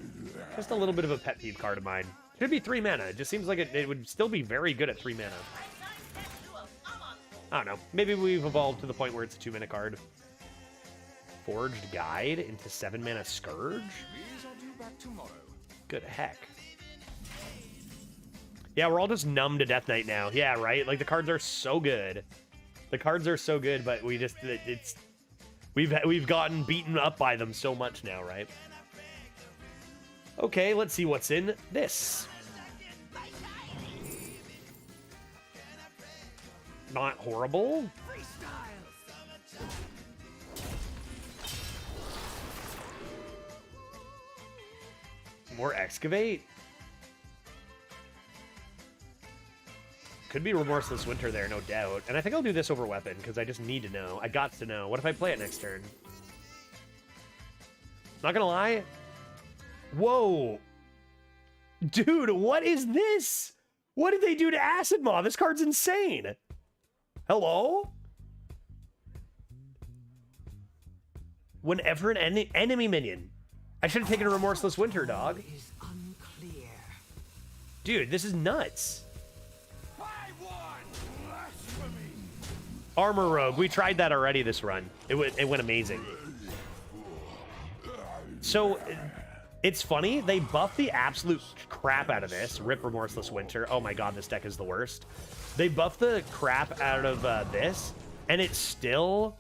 Just a little bit of a pet peeve card of mine. Should be 3 mana. It just seems like it would still be very good at 3 mana. I don't know. Maybe we've evolved to the point where it's a 2-mana card. Forged Guide into 7 mana Scourge? Good heck. Yeah, we're all just numb to Death Knight now. Yeah, right? Like, the cards are so good. The cards are so good, but we just... We've gotten beaten up by them so much now, right? Okay, let's see what's in this. Not horrible. More Excavate? Could be Remorseless Winter there, no doubt. And I think I'll do this over Weapon, because I just need to know. I got to know. What if I play it next turn? Not gonna lie. Whoa. Dude, what is this? What did they do to Acid Maw? This card's insane. Hello? Whenever an enemy minion. I should have taken a Remorseless Winter, dog. Is unclear. Dude, this is nuts. Armor Rogue. We tried that already this run. It went amazing. So, It's funny, they buffed the absolute crap out of this. Rip Remorseless Winter. Oh my god, this deck is the worst. They buffed the crap out of this, and it's still...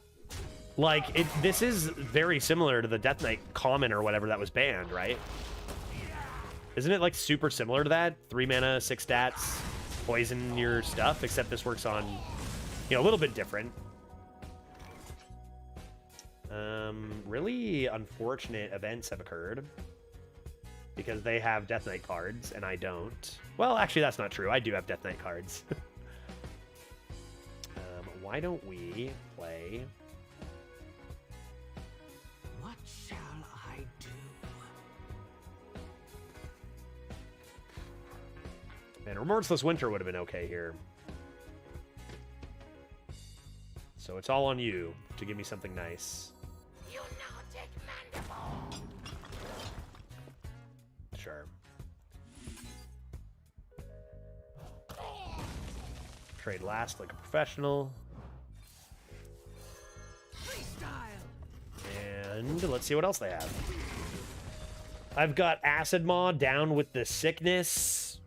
Like, this is very similar to the Death Knight common or whatever that was banned, right? Isn't it, like, super similar to that? 3 mana, 6 stats, poison your stuff, except this works on, you know, a little bit different. Really unfortunate events have occurred. Because they have Death Knight cards, and I don't. Well, actually, that's not true. I do have Death Knight cards. Why don't we play... What shall I do? Man, Remorseless Winter would have been okay here. So it's all on you to give me something nice. You now take Mandible. Sure. Trade last like a professional. And let's see what else they have. I've got Acid Maw down with the sickness.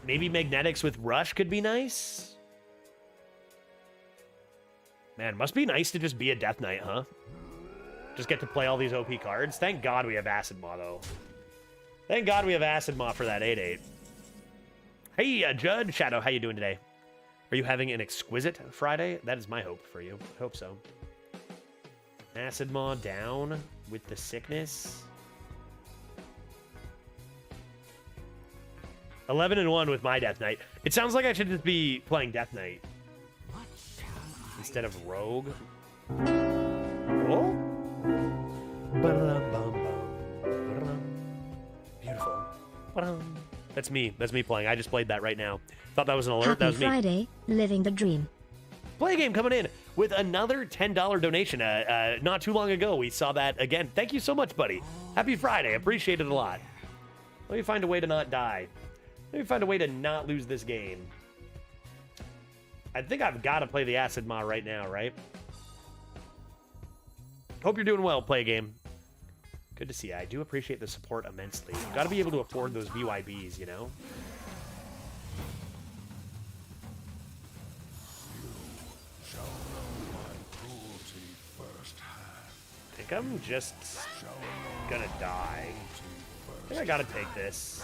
Maybe Magnetics with Rush could be nice. Man, must be nice to just be a Death Knight, huh? Just get to play all these OP cards. Thank God we have Acid Maw, though. Thank God we have Acid Maw for that 8/8. Hey, Judd Shadow, how you doing today? Are you having an exquisite Friday? That is my hope for you. I hope so. Acid Maw down with the sickness. 11-1 with my Death Knight. It sounds like I should just be playing Death Knight instead of Rogue. Oh. Beautiful. That's me. That's me playing. I just played that right now. Thought that was an alert. Happy That was me. Friday, living the dream. Play a game coming in with another $10 donation. Not too long ago, we saw that again. Thank you so much, buddy. Happy Friday. Appreciate it a lot. Let me find a way to not die. Let me find a way to not lose this game. I think I've got to play the Acid Maw right now, right? Hope you're doing well, Play a Game. Good to see you. I do appreciate the support immensely. You've got to be able to afford those VYBs, you know? I think I'm just gonna die. I think I gotta take this.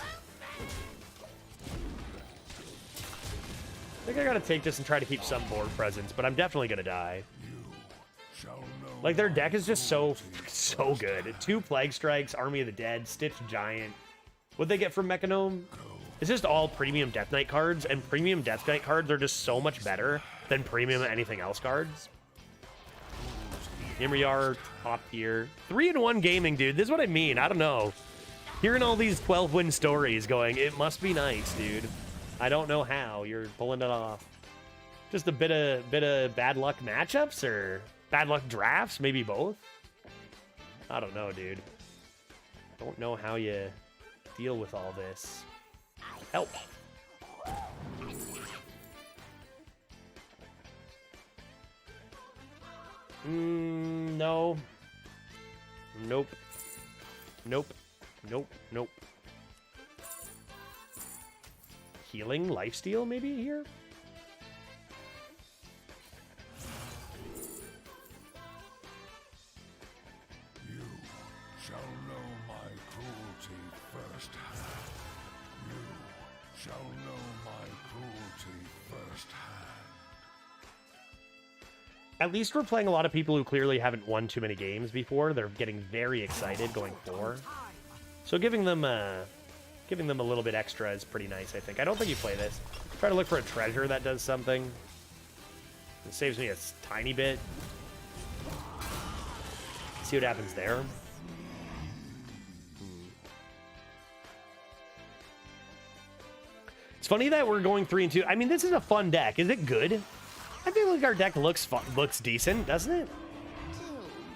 I think I gotta take this and try to keep some board presence, but I'm definitely gonna die. Like, their deck is just so good. 2 Plague Strikes, Army of the Dead, Stitched Giant. What'd they get from Mechanome? It's just all premium Death Knight cards, and premium Death Knight cards are just so much better than premium anything else cards. Here we are, top tier. 3-1 gaming, dude. This is what I mean. I don't know. Hearing all these 12-win stories going, it must be nice, dude. I don't know how you're pulling it off. Just a bit of bad luck matchups or bad luck drafts, maybe both. I don't know, dude. Don't know how you deal with all this. Help. No. Nope. Nope. Nope. Nope. Healing lifesteal maybe here? You shall know my cruelty firsthand. You shall know my cruelty firsthand. At least we're playing a lot of people who clearly haven't won too many games before. They're getting very excited going 4. So giving them a little bit extra is pretty nice, I think. I don't think you play this. Try to look for a treasure that does something. It saves me a tiny bit. See what happens there. It's funny that we're going 3-2. I mean, this is a fun deck. Is it good? I feel like our deck looks decent, doesn't it?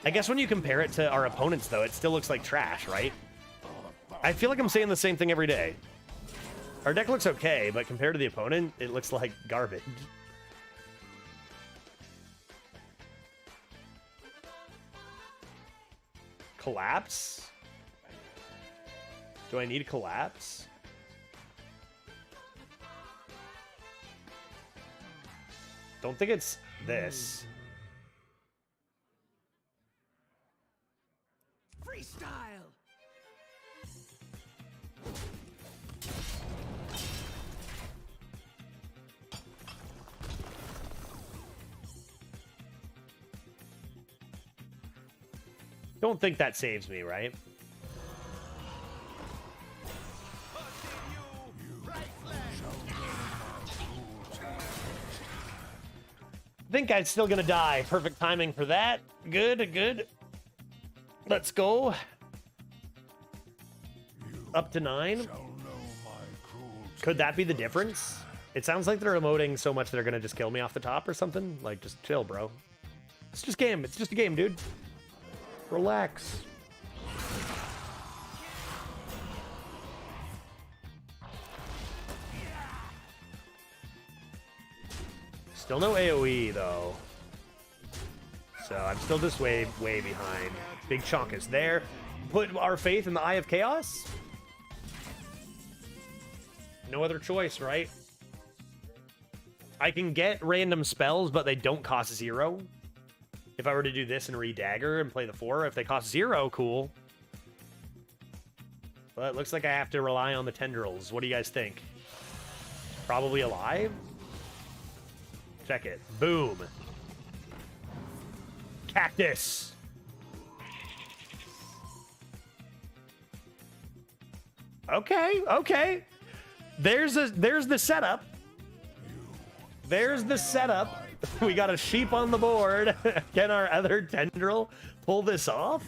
I guess when you compare it to our opponents, though, it still looks like trash, right? I feel like I'm saying the same thing every day. Our deck looks okay, but compared to the opponent, it looks like garbage. Collapse? Do I need collapse? Don't think it's this. Freestyle. Don't think that saves me, right? I think I'm still gonna die. Perfect timing for that. Good, good. Let's go. Up to 9. Could that be the difference? It sounds like they're emoting so much they're gonna just kill me off the top or something. Like, just chill, bro. It's just game. It's just a game, dude. Relax. Still no AoE, though. So I'm still just way behind. Big chunk is there. Put our faith in the Eye of Chaos? No other choice, right? I can get random spells, but they don't cost 0. If I were to do this and re-dagger and play the 4, if they cost 0, cool. But it looks like I have to rely on the tendrils. What do you guys think? Probably alive? Check it. Boom. Cactus. Okay, okay. There's the setup. There's the setup. We got a sheep on the board. Can our other tendril pull this off?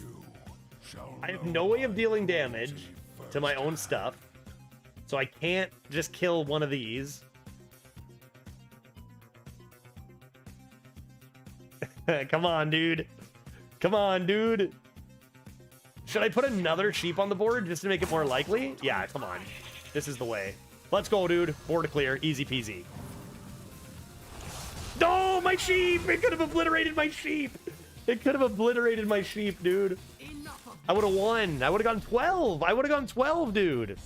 I have no way of dealing damage to my own stuff, so I can't just kill one of these. Come on, dude. Come on, dude. Should I put another sheep on the board just to make it more likely? Yeah, come on. This is the way. Let's go, dude. Board clear. Easy peasy. No, my sheep! It could have obliterated my sheep. It could have obliterated my sheep, dude. I would have won. I would have gone 12. I would have gone 12, dude.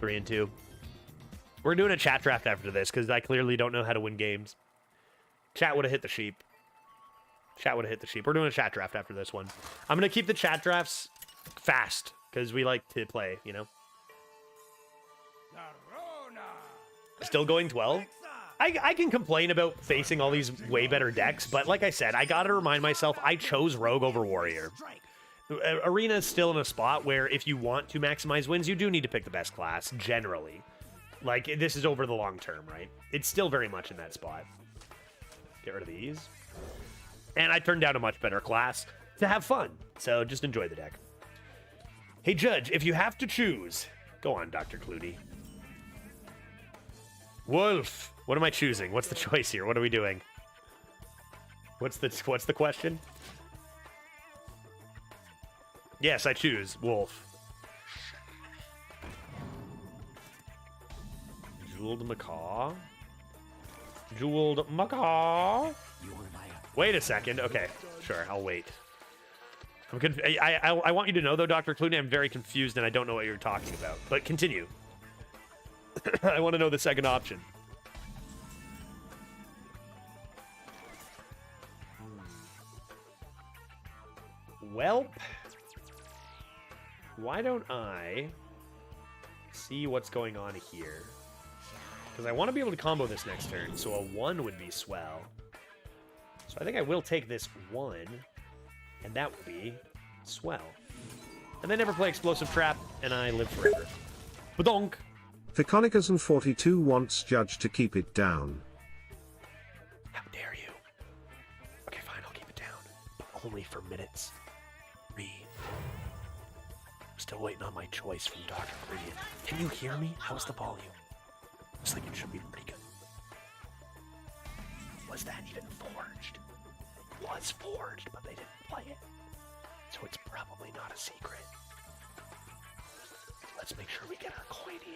Three and 2. We're doing a chat draft after this because I clearly don't know how to win games. Chat would have hit the sheep. Chat would have hit the sheep. We're doing a chat draft after this one. I'm going to keep the chat drafts fast because we like to play, you know? Still going 12? I can complain about facing all these way better decks, but like I said, I gotta remind myself I chose Rogue over Warrior. Arena is still in a spot where if you want to maximize wins, you do need to pick the best class, generally. Like, this is over the long term, right? It's still very much in that spot. Get rid of these. And I turned down a much better class to have fun, so just enjoy the deck. Hey, Judge, if you have to choose... Go on, Dr. Clutie. Wolf! What am I choosing? What's the choice here? What are we doing? What's the question? Yes, I choose Wolf. Jeweled Macaw? Jeweled Macaw? Wait a second. Okay, sure, I'll wait. I want you to know, though, Dr. Clutie, I'm very confused and I don't know what you're talking about. But continue. I want to know the second option. Welp. Why don't I see what's going on here? Because I want to be able to combo this next turn, so a 1 would be swell. So I think I will take this 1, and that would be swell. And then never play Explosive Trap, and I live forever. Badonk! Ficonicus42 wants Judge to keep it down. How dare you? Okay, fine, I'll keep it down. But only for minutes. 3. I'm still waiting on my choice from Dr. Gradient. Can you hear me? How's the volume? Looks like it should be pretty good. Was that even forged? It was forged, but they didn't play it. So it's probably not a secret. Let's make sure we get our coin here.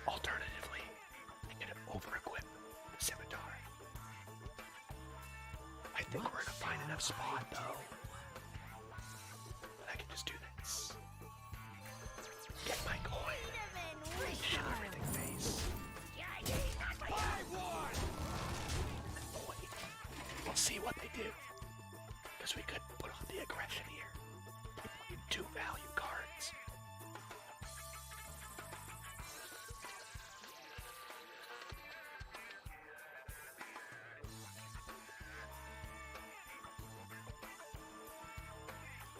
Alternatively, I get an over-equip think we're in a fine enough spot, though. But I can just do this. Get my coin. Shoot everything face. And then wait. We'll see what they do. Because we could put on the aggression here. We need 2 value cards.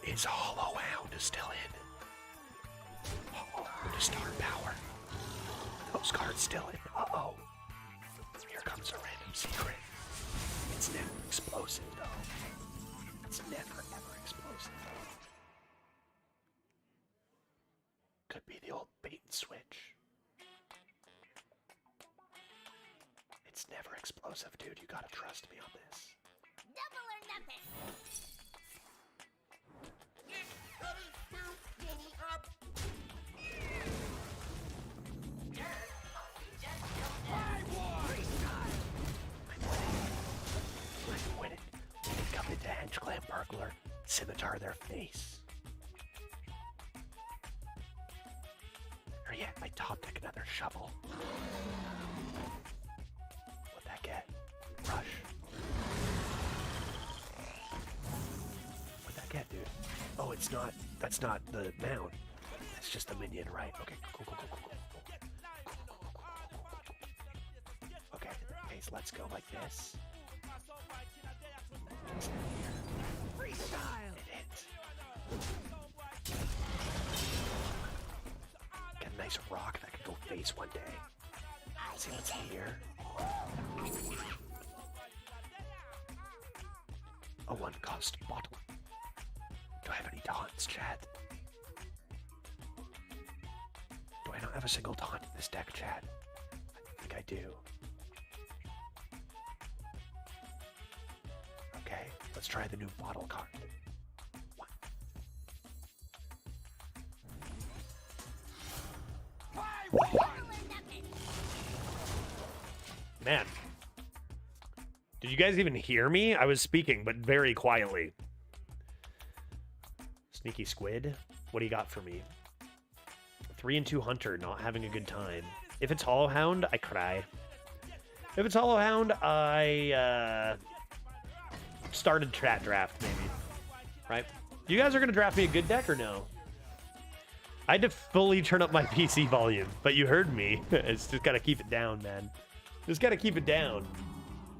Is Hollow Hound still in? Oh, to star power. Those cards still in. Uh-oh. Here comes a random secret. It's never explosive, though. It's never, ever explosive. Could be the old bait and switch. It's never explosive, dude. You gotta trust me on this. Double or nothing. I'm winning. Come into Henge Clan Burglar, scimitar their face. Or yeah, I top deck another shovel. What'd that get? Rush. What'd that get, dude? Oh, it's not. That's not the mound. It's just the minion, right? Okay, cool. Okay, Ace, let's go like this. Freestyle. It hits. Get a nice rock that can go face one day. Let's see what's here. A 1-cost bottle. Do I have any taunts, chat? Do I not have a single taunt in this deck, chat? I think I do. Okay, let's try the new bottle card. One. Man. Did you guys even hear me? I was speaking, but very quietly. Sneaky Squid, what do you got for me? 3 and 2 Hunter, not having a good time. If it's Hollow Hound, I cry. If it's Hollow Hound, I started chat draft, maybe. Right? You guys are going to draft me a good deck or no? I had to fully turn up my PC volume, but you heard me. It's just got to keep it down, man. Just got to keep it down.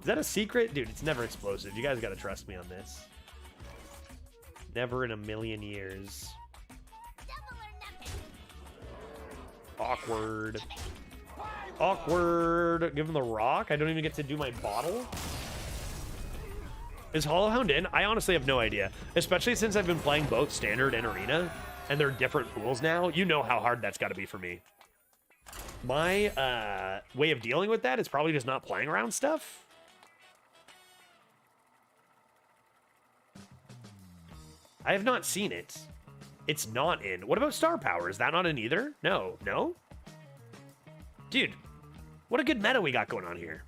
Is that a secret? Dude, it's never explosive. You guys got to trust me on this. Never in a million years. Awkward. Awkward. Give him the rock. I don't even get to do my bottle. Is Hollow Hound in? I honestly have no idea. Especially since I've been playing both Standard and Arena. And they're different pools now. You know how hard that's got to be for me. My way of dealing with that is probably just not playing around stuff. I have not seen it. It's not in. What about Star Power? Is that not in either? No. No? Dude, what a good meta we got going on here.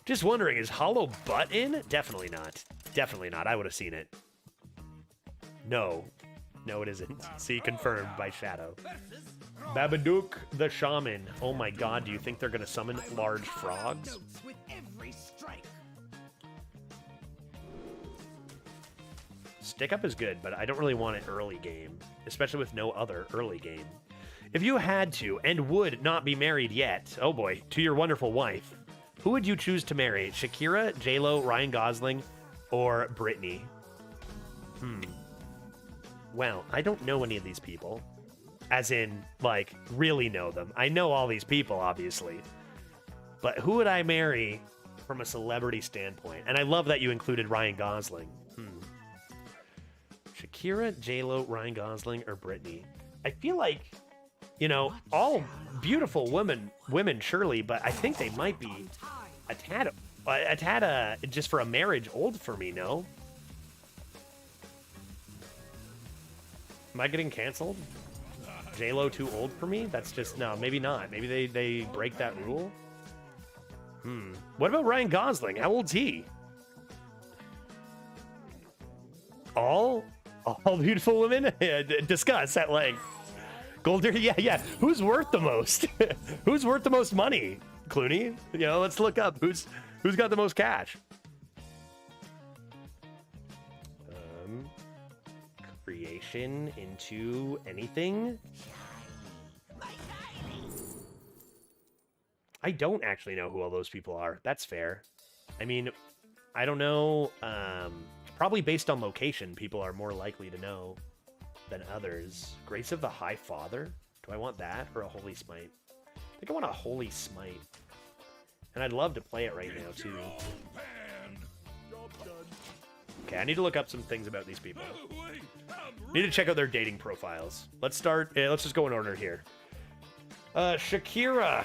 Just wondering, is Hollow Butt in? Definitely not. Definitely not. I would have seen it. No. No, it isn't. See, confirmed by Shadow. Babadook the Shaman. Oh my god, do you think they're going to summon large frogs? With every strike. Stick Up is good, but I don't really want it early game, especially with no other early game. If you had to, and would not be married yet, oh boy, to your wonderful wife, who would you choose to marry? Shakira, J-Lo, Ryan Gosling, or Britney? Well, I don't know any of these people. As in, like, really know them. I know all these people, obviously. But who would I marry from a celebrity standpoint? And I love that you included Ryan Gosling. Shakira, J-Lo, Ryan Gosling, or Britney? I feel like, you know, all beautiful women surely, but I think they might be a tad just for a marriage old for me, no? Am I getting canceled? J-Lo too old for me? That's just, no, maybe not. Maybe they break that rule? What about Ryan Gosling? How old's he? All beautiful women? Yeah, discuss at length. Gold, yeah. Who's worth the most? Who's worth the most money? Clooney? You know, let's look up who's got the most cash. Creation into anything? I don't actually know who all those people are. That's fair. I mean, I don't know. Probably based on location, people are more likely to know than others. Grace of the High Father? Do I want that or a Holy Smite? I think I want a Holy Smite. And I'd love to play it right now, too. Okay, I need to look up some things about these people. Need to check out their dating profiles. Let's start. Let's just go in order here. Shakira.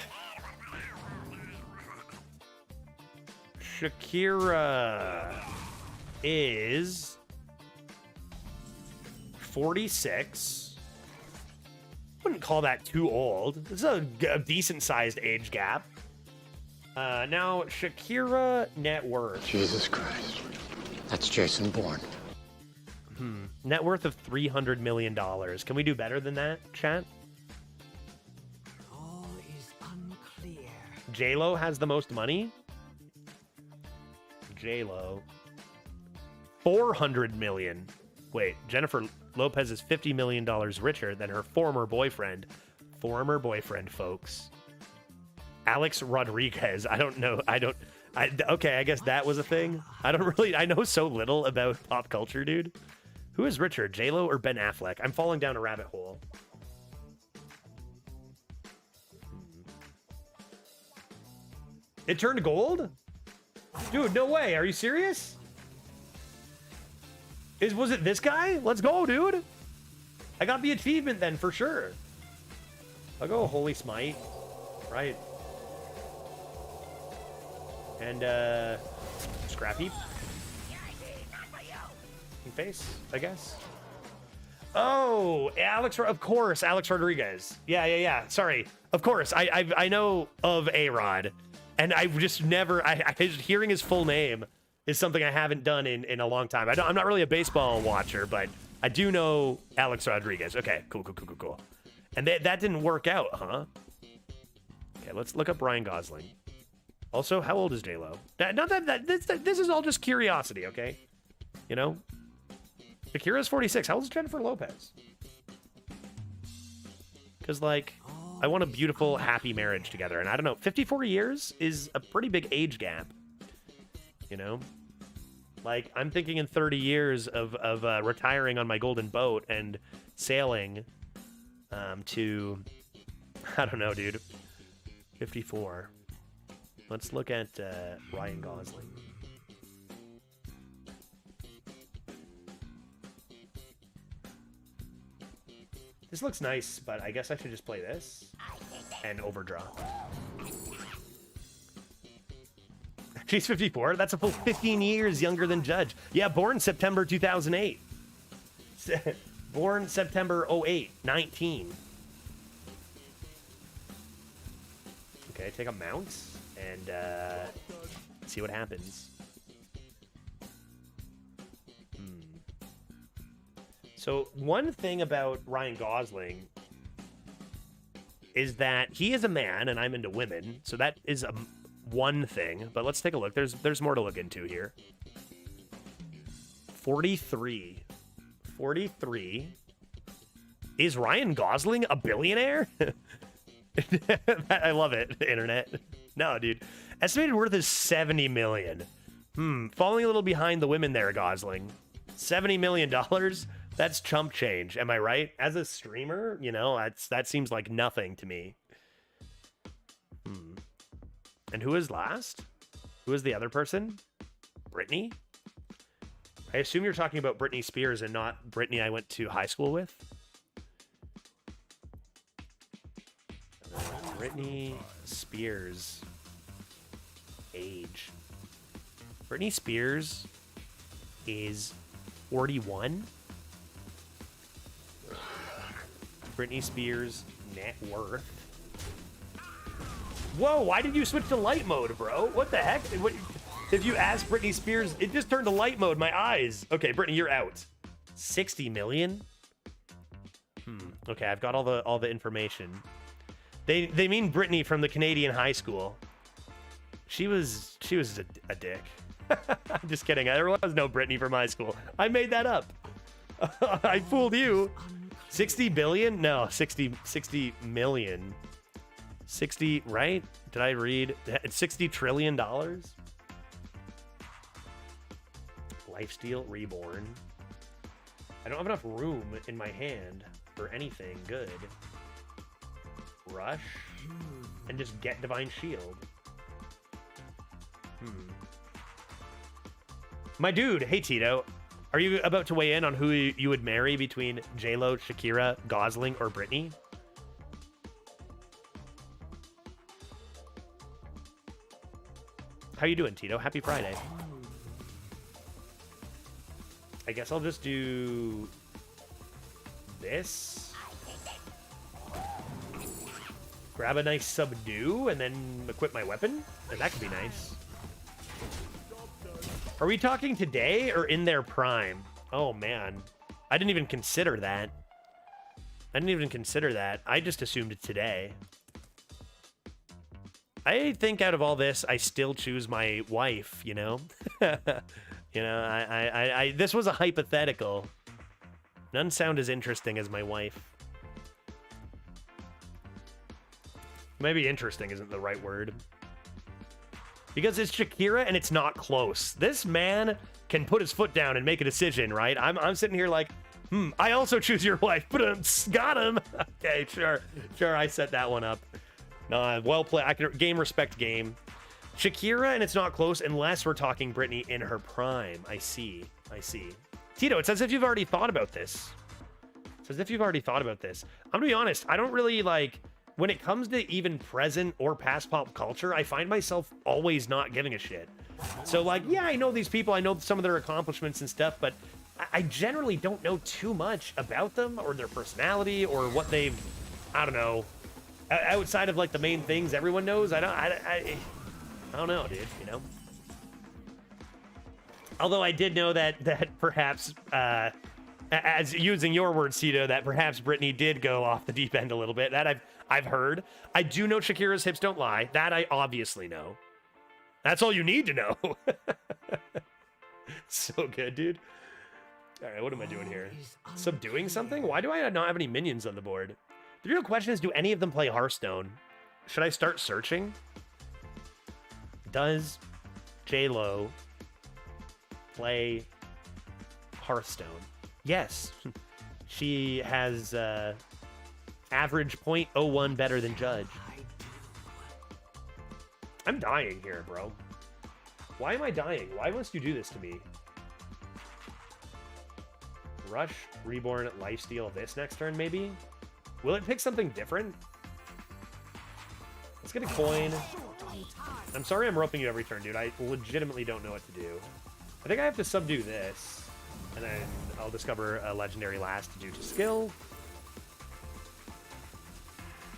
Shakira is 46. Wouldn't call that too old. This is a decent-sized age gap. Now, Shakira net worth. Jesus Christ. That's Jason Bourne. Net worth of $300 million. Can we do better than that, chat? All is unclear. J-Lo has the most money? J-Lo. 400 million. Wait, Jennifer Lopez is $50 million richer than her former boyfriend. Former boyfriend, folks. Alex Rodriguez. I don't know. Okay, I guess that was a thing. I know so little about pop culture, dude. Who is richer, J-Lo or Ben Affleck? I'm falling down a rabbit hole. It turned gold? Dude, no way. Are you serious? Was it this guy? Let's go, dude. I got the achievement then, for sure. I'll go Holy Smite. Right. And, Scrap Heap. Face, I guess. Oh, of course, Alex Rodriguez. Yeah. Sorry. Of course, I know of A-Rod. And I just never, hearing his full name is something I haven't done in a long time. I'm not really a baseball watcher, but I do know Alex Rodriguez. Okay, cool. And that didn't work out, huh? Okay, let's look up Ryan Gosling. Also, how old is J-Lo? This is all just curiosity, okay? You know? Shakira's 46. How old is Jennifer Lopez? Because, like, I want a beautiful, happy marriage together. And I don't know, 54 years is a pretty big age gap. You know? Like, I'm thinking in 30 years of retiring on my golden boat and sailing to, I don't know, dude. 54. Let's look at Ryan Gosling. This looks nice, but I guess I should just play this and overdraw. She's 54. That's a full 15 years younger than Judge. Yeah, born September 2008. Born September 08, 19. Okay, take a mount and see what happens. So one thing about Ryan Gosling is that he is a man and I'm into women. So that is one thing, but let's take a look. There's more to look into here. 43. Is Ryan Gosling a billionaire? I love it, internet. No, dude. Estimated worth is 70 million. Falling a little behind the women there, Gosling. $70 million? That's chump change. Am I right? As a streamer, you know, that seems like nothing to me. And who is last? Who is the other person? Britney? I assume you're talking about Britney Spears and not Britney I went to high school with. Britney Spears. Age. Britney Spears is 41. Britney Spears net worth. Whoa, why did you switch to light mode, bro? What the heck? If you ask Britney Spears, it just turned to light mode, my eyes. Okay, Britney, you're out. 60 million? Okay, I've got all the information. They mean Brittany from the Canadian high school. She was a dick. I'm just kidding. There was no Brittany from high school. I made that up. I fooled you. 60 billion? No, 60 million. 60, right? Did I read? It's $60 trillion? Lifesteal Reborn. I don't have enough room in my hand for anything good. Rush. And just get Divine Shield. My dude, hey Tito. Are you about to weigh in on who you would marry between J-Lo, Shakira, Gosling, or Britney? How you doing, Tito? Happy Friday. I guess I'll just do this. Grab a nice subdue and then equip my weapon. That could be nice. Are we talking today or in their prime? Oh, man. I didn't even consider that. I just assumed it's today. I think out of all this, I still choose my wife, you know? You know, I this was a hypothetical. None sound as interesting as my wife. Maybe interesting isn't the right word. Because it's Shakira and it's not close. This man can put his foot down and make a decision, right? I'm sitting here like, I also choose your wife, but got him. Okay, sure, I set that one up. No, well played. I can game respect game. Shakira and it's not close unless we're talking Britney in her prime. I see. Tito, it's as if you've already thought about this. I'm gonna be honest, I don't really like, when it comes to even present or past pop culture, I find myself always not giving a shit. So like, yeah, I know these people, I know some of their accomplishments and stuff, but I generally don't know too much about them or their personality or what they've, I don't know, outside of like the main things everyone knows. I don't know, dude, you know? Although I did know that perhaps, as using your words, Tito, that perhaps Britney did go off the deep end a little bit. That I've heard. I do know Shakira's hips don't lie. That I obviously know. That's all you need to know. So good, dude. All right, what am I doing here? Subduing something? Why do I not have any minions on the board? The real question is, do any of them play Hearthstone? Should I start searching? Does J-Lo play Hearthstone? Yes. She has average 0.01 better than Judge. I'm dying here, bro. Why am I dying? Why must you do this to me? Rush, Reborn, Lifesteal this next turn, maybe? Will it pick something different? Let's get a coin. I'm sorry I'm roping you every turn, dude. I legitimately don't know what to do. I think I have to subdue this. And then I'll discover a legendary last due to skill.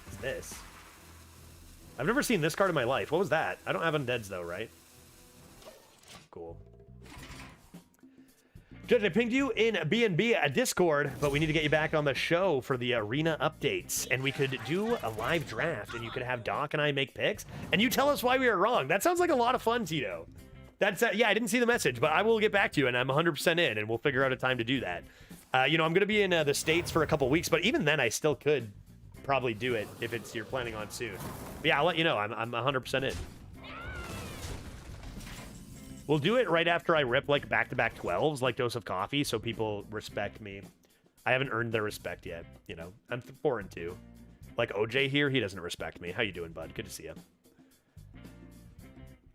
What's this? I've never seen this card in my life. What was that? I don't have undeads though, right? Cool. Judge, I pinged you in B&B at Discord, but we need to get you back on the show for the arena updates. And we could do a live draft, and you could have Doc and I make picks, and you tell us why we were wrong. That sounds like a lot of fun, Tito. That's yeah, I didn't see the message, but I will get back to you, and I'm 100% in, and we'll figure out a time to do that. You know, I'm going to be in the States for a couple weeks, but even then, I still could probably do it if you're planning on soon. But yeah, I'll let you know. I'm 100% in. We'll do it right after I rip like back-to-back 12s, like Dose of Coffee, so people respect me. I haven't earned their respect yet. You know, I'm 4-2. Like OJ here, he doesn't respect me. How you doing, bud? Good to see you.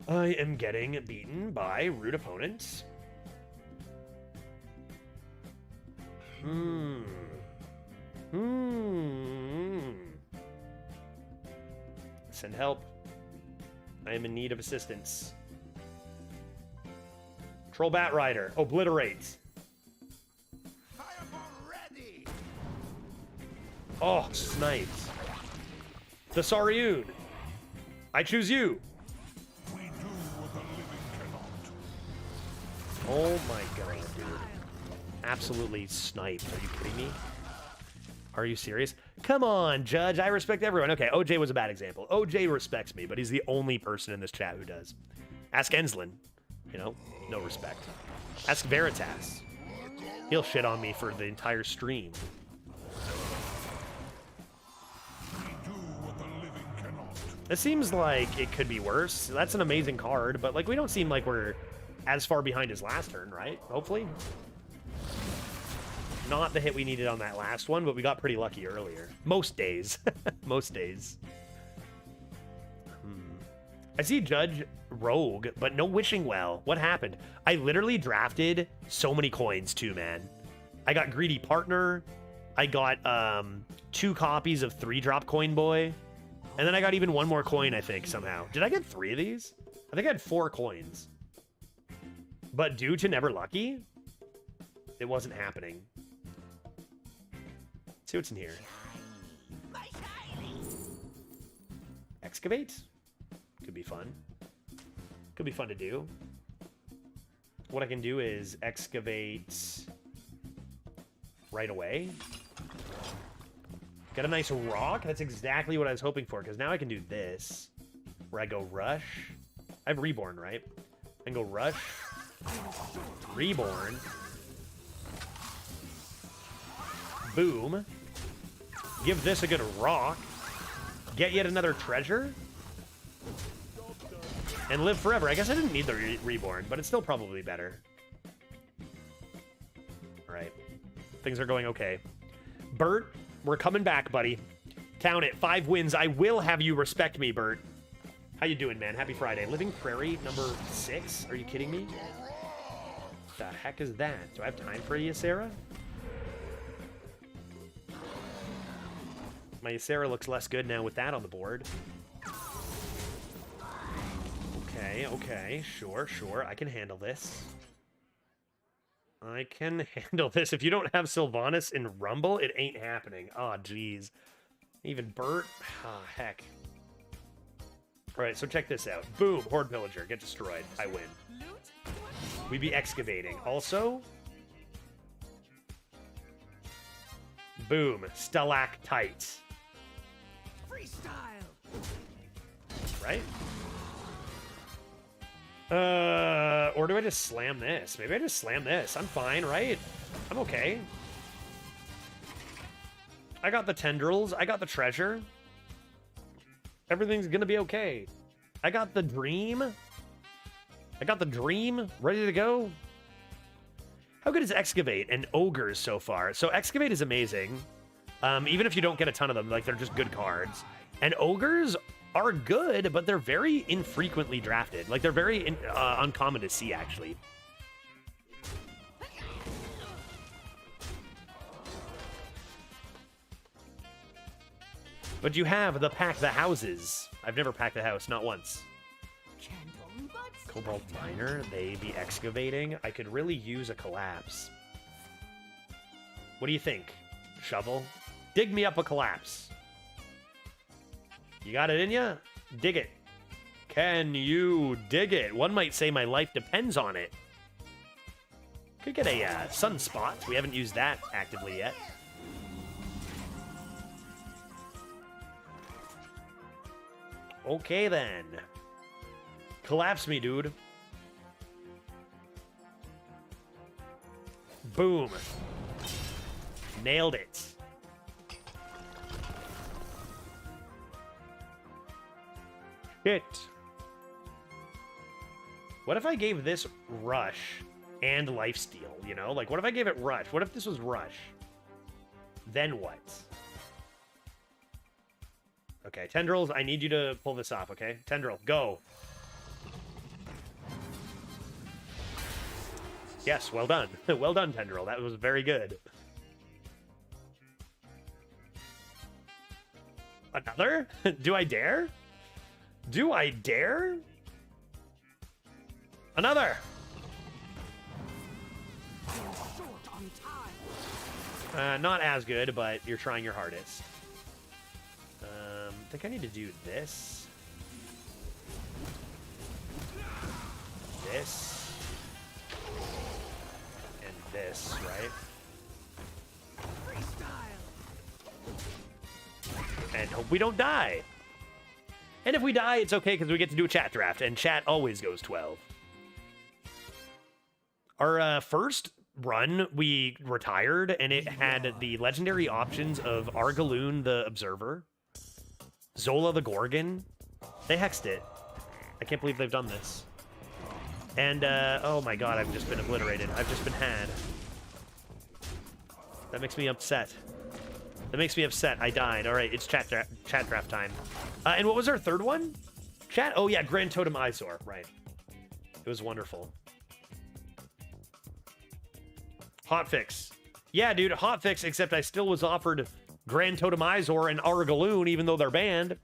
I am getting beaten by rude opponents. Send help. I am in need of assistance. Troll Bat Rider. Obliterate. Fireball ready. Oh, sniped. The Saryun. I choose you. We do what the living cannot. Oh my god, dude. Absolutely sniped. Are you kidding me? Are you serious? Come on, Judge. I respect everyone. Okay, OJ was a bad example. OJ respects me, but he's the only person in this chat who does. Ask Enslin. You know, no respect. Ask Veritas. He'll shit on me for the entire stream. It seems like it could be worse. That's an amazing card, but like we don't seem like we're as far behind as last turn, right? Hopefully. Not the hit we needed on that last one, but we got pretty lucky earlier. Most days. Most days. I see Judge Rogue, but no Wishing Well. What happened? I literally drafted so many coins too, man. I got Greedy Partner. I got 2 copies of 3-drop Coin Boy. And then I got even 1 more coin, I think, somehow. Did I get 3 of these? I think I had 4 coins. But due to Never Lucky, it wasn't happening. Let's see what's in here. Excavate? Could be fun. Could be fun to do. What I can do is excavate right away. Got a nice rock. That's exactly what I was hoping for, because now I can do this, where I go rush. I have Reborn, right? I can go rush, Reborn, boom, give this a good rock, get yet another treasure, and live forever. I guess I didn't need the Reborn, but it's still probably better. All right. Things are going okay. Bert, we're coming back, buddy. Count it. 5 wins. I will have you respect me, Bert. How you doing, man? Happy Friday. Living Prairie, number 6? Are you kidding me? What the heck is that? Do I have time for you, Sarah? My Sarah looks less good now with that on the board. Okay, okay. Sure, sure. I can handle this. I can handle this. If you don't have Sylvanas in Rumble, it ain't happening. Oh, jeez. Even Bert? Ah, heck. All right, so check this out. Boom, Horde Pillager. Get destroyed. I win. We be excavating. Also, boom, Stalactites. Freestyle. Right? Or do I just slam this? Maybe I just slam this. I'm fine, right? I'm okay. I got the tendrils. I got the treasure. Everything's gonna be okay. I got the dream. I got the dream ready to go. How good is Excavate and Ogres so far? So Excavate is amazing. Even if you don't get a ton of them, like they're just good cards. And Ogres are good, but they're very infrequently drafted. Like, they're very uncommon to see, actually. But you have the Pack the Houses. I've never packed a house, not once. Cobalt Miner, they be excavating. I could really use a collapse. What do you think? Shovel? Dig me up a collapse. You got it in ya? Dig it. Can you dig it? One might say my life depends on it. Could get a sunspot. We haven't used that actively yet. Okay, then. Collapse me, dude. Boom. Nailed it. Shit. What if I gave this Rush and Lifesteal, you know? Like, what if I gave it Rush? What if this was Rush? Then what? Okay, Tendrils, I need you to pull this off, okay? Tendril, go. Yes, well done. Well done, Tendril. That was very good. Another? Do I dare? Do I dare? Another! Not as good, but you're trying your hardest. I think I need to do this. This. And this. this, right? And hope we don't die. And if we die, it's okay because we get to do a chat draft, and chat always goes 12. Our first run, we retired, and it had the legendary options of Argaloon the Observer, Zola the Gorgon. They hexed it. I can't believe they've done this. And, oh my god, I've just been obliterated. I've just been had. That makes me upset. That makes me upset. I died. All right, it's chat draft time. And what was our third one? Chat? Oh, yeah, Grand Totem Eyesore. Right. It was wonderful. Hotfix. Yeah, dude, hotfix, except I still was offered Grand Totem Eyesore and Argaloon, even though they're banned.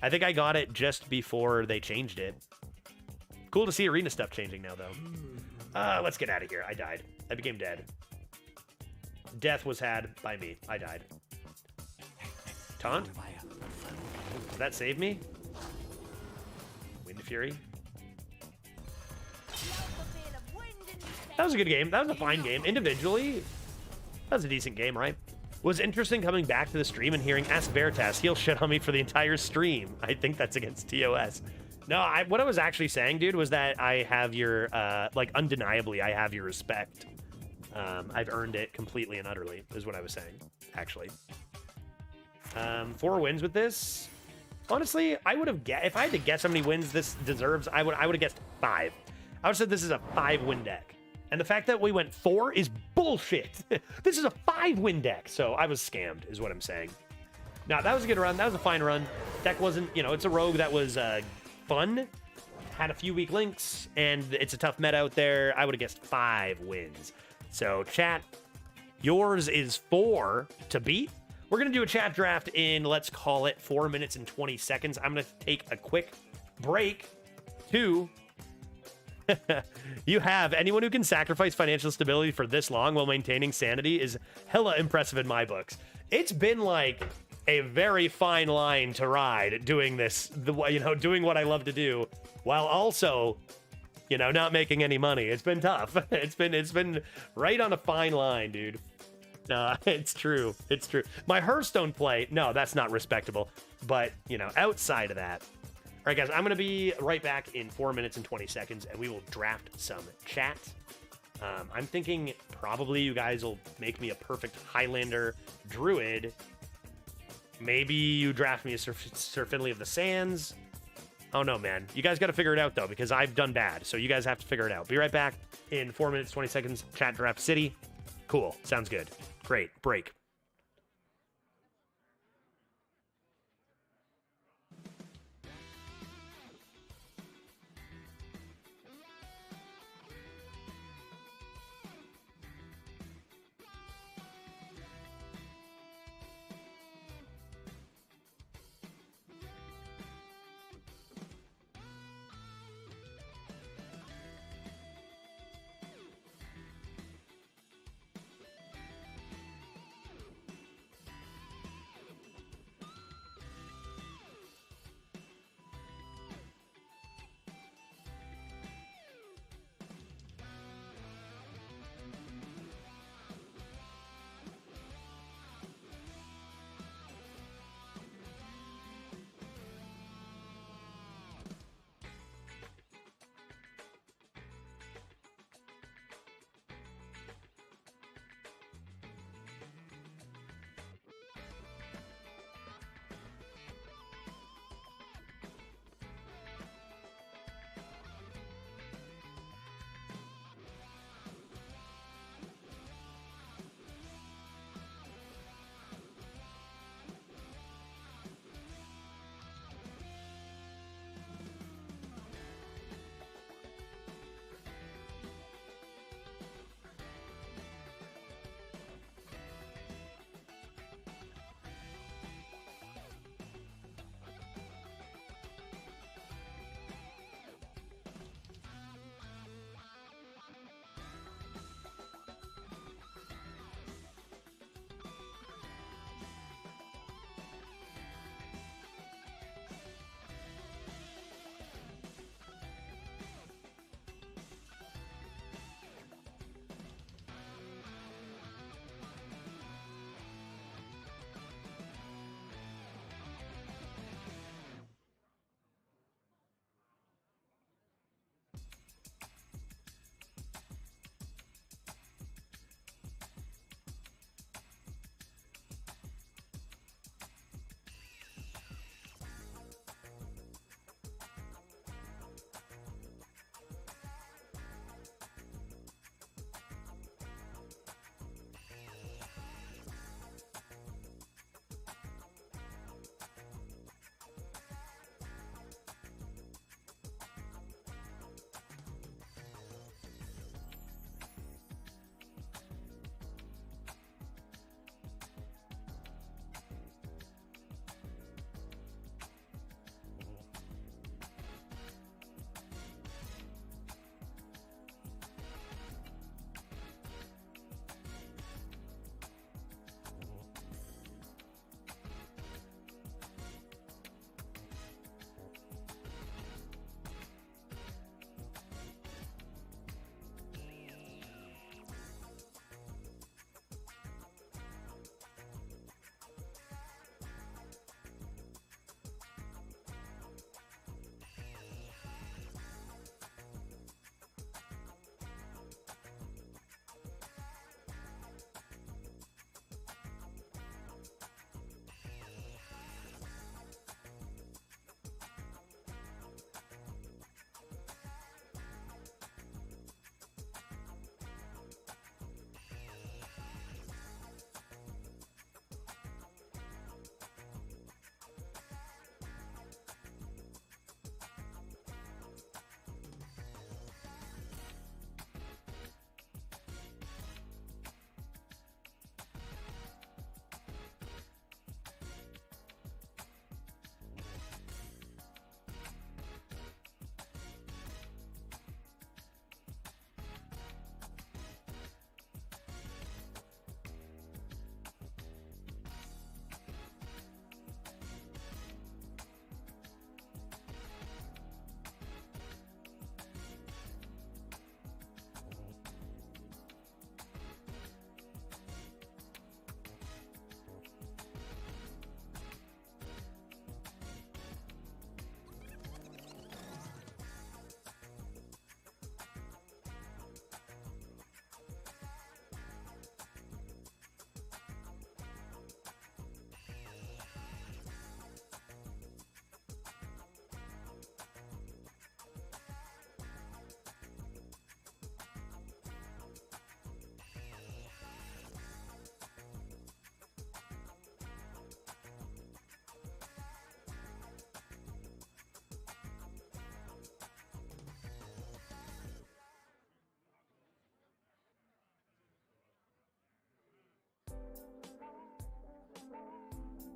I think I got it just before they changed it. Cool to see arena stuff changing now, though. Let's get out of here. I died. I became dead. Death was had by me. I died. Taunt? Does that save me? Wind Fury? That was a good game. That was a fine game. Individually, that was a decent game, right? Was interesting coming back to the stream and hearing Ask Veritas. He'll shit on me for the entire stream. I think that's against TOS. No, what I was actually saying, dude, was that I have your, like, undeniably, I have your respect. I've earned it completely and utterly, is what I was saying, actually. 4 wins with this. Honestly, I would have if I had to guess how many wins this deserves, I would have guessed 5. I would have said this is a 5-win deck. And the fact that we went 4 is bullshit. This is a 5-win deck. So I was scammed, is what I'm saying. Now, that was a good run. That was a fine run. Deck wasn't, you know, it's a rogue that was fun. Had a few weak links, and it's a tough meta out there. I would have guessed 5 wins. So, chat, yours is 4 to beat. We're going to do a chat draft in, let's call it 4 minutes and 20 seconds. I'm going to take a quick break to... You have anyone who can sacrifice financial stability for this long while maintaining sanity is hella impressive in my books. It's been like a very fine line to ride doing this, doing what I love to do while also, not making any money. It's been tough. It's been right on a fine line, dude. It's true. It's true. My Hearthstone play, no, that's not respectable. But, outside of that. All right, guys, I'm going to be right back in 4 minutes and 20 seconds, and we will draft some chat. I'm thinking probably you guys will make me a perfect Highlander Druid. Maybe you draft me a Sir Finley of the Sands. Oh, no, man. You guys got to figure it out, though, because I've done bad. So you guys have to figure it out. Be right back in 4 minutes, 20 seconds. Chat draft city. Cool. Sounds good. Great. Break.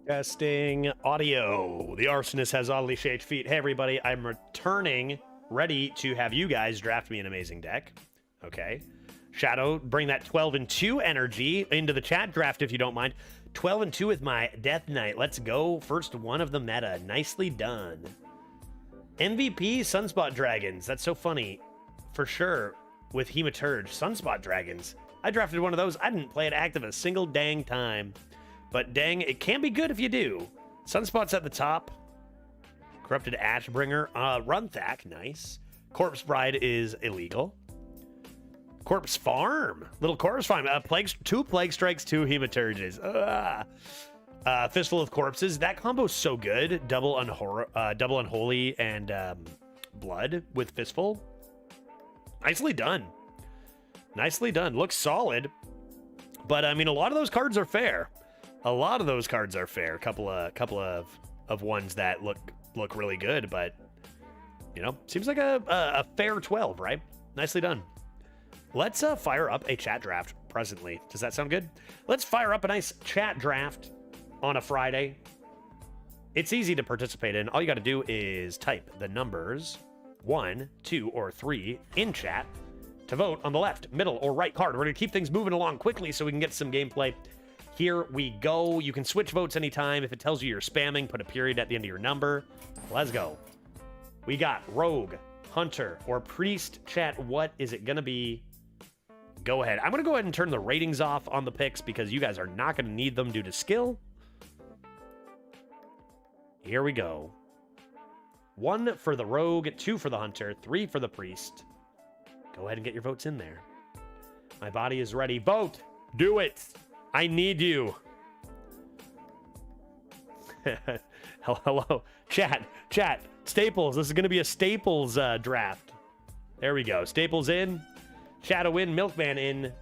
Testing audio. The arsonist has oddly shaped feet. Hey, everybody. I'm returning, ready to have you guys draft me an amazing deck. Okay. Shadow, bring that 12 and 2 energy into the chat draft if you don't mind. 12 and 2 with my Death Knight. Let's go. First one of the meta. Nicely done. MVP Sunspot Dragons. That's so funny. For sure. With Hematurge. Sunspot Dragons. I drafted one of those. I didn't play it active a single dang time. But dang, it can be good if you do. Sunspot's at the top. Corrupted Ashbringer. Runthak. Nice. Corpse Bride is illegal. Corpse Farm. Little Corpse Farm. Two Plague Strikes, 2 Hematurges. Fistful of Corpses. That combo's so good. Double Unholy and Blood with Fistful. Nicely done. Nicely done. Looks solid. But, I mean, a lot of those cards are fair. A lot of those cards are fair. A couple of ones that look really good, but, you know, seems like a fair 12, right? Nicely done. Let's fire up a chat draft presently. Does that sound good? Let's fire up a nice chat draft on a Friday. It's easy to participate in. All you got to do is type the numbers 1, 2, or 3 in chat to vote on the left, middle, or right card. We're going to keep things moving along quickly so we can get some gameplay. Here we go. You can switch votes anytime. If it tells you you're spamming, put a period at the end of your number. Let's go. We got Rogue, Hunter, or Priest. Chat, what is it going to be? Go ahead. I'm going to go ahead and turn the ratings off on the picks because you guys are not going to need them due to skill. Here we go. 1 for the Rogue, 2 for the Hunter, 3 for the Priest. Go ahead and get your votes in there. My body is ready. Vote. Do it. I need you. Hello. Chat. Staples. This is going to be a Staples draft. There we go. Staples in. Shadow in. Milkman in.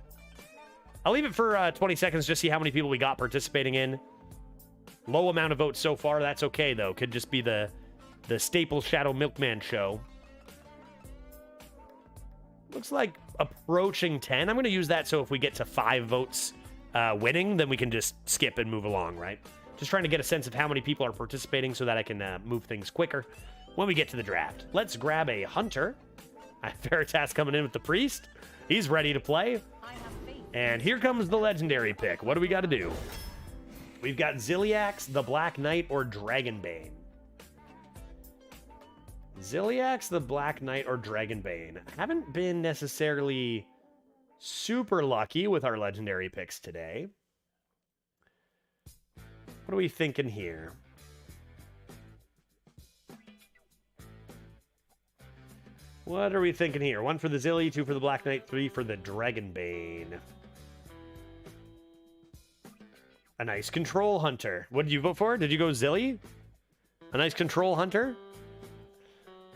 I'll leave it for 20 seconds just see how many people we got participating in. Low amount of votes so far. That's okay, though. Could just be the Staples Shadow Milkman show. Looks like approaching 10. I'm going to use that so if we get to 5 votes winning, then we can just skip and move along, right? Just trying to get a sense of how many people are participating so that I can move things quicker when we get to the draft. Let's grab a Hunter. Veritas coming in with the Priest. He's ready to play. And here comes the legendary pick. What do we got to do? We've got Ziliax, the Black Knight, or Dragonbane. Ziliax, the Black Knight, or Dragonbane. Haven't been necessarily super lucky with our legendary picks today. What are we thinking here? What are we thinking here? 1 for the Zilly, 2 for the Black Knight, 3 for the Dragonbane. A nice Control Hunter. What did you vote for? Did you go Zilly? A nice Control Hunter?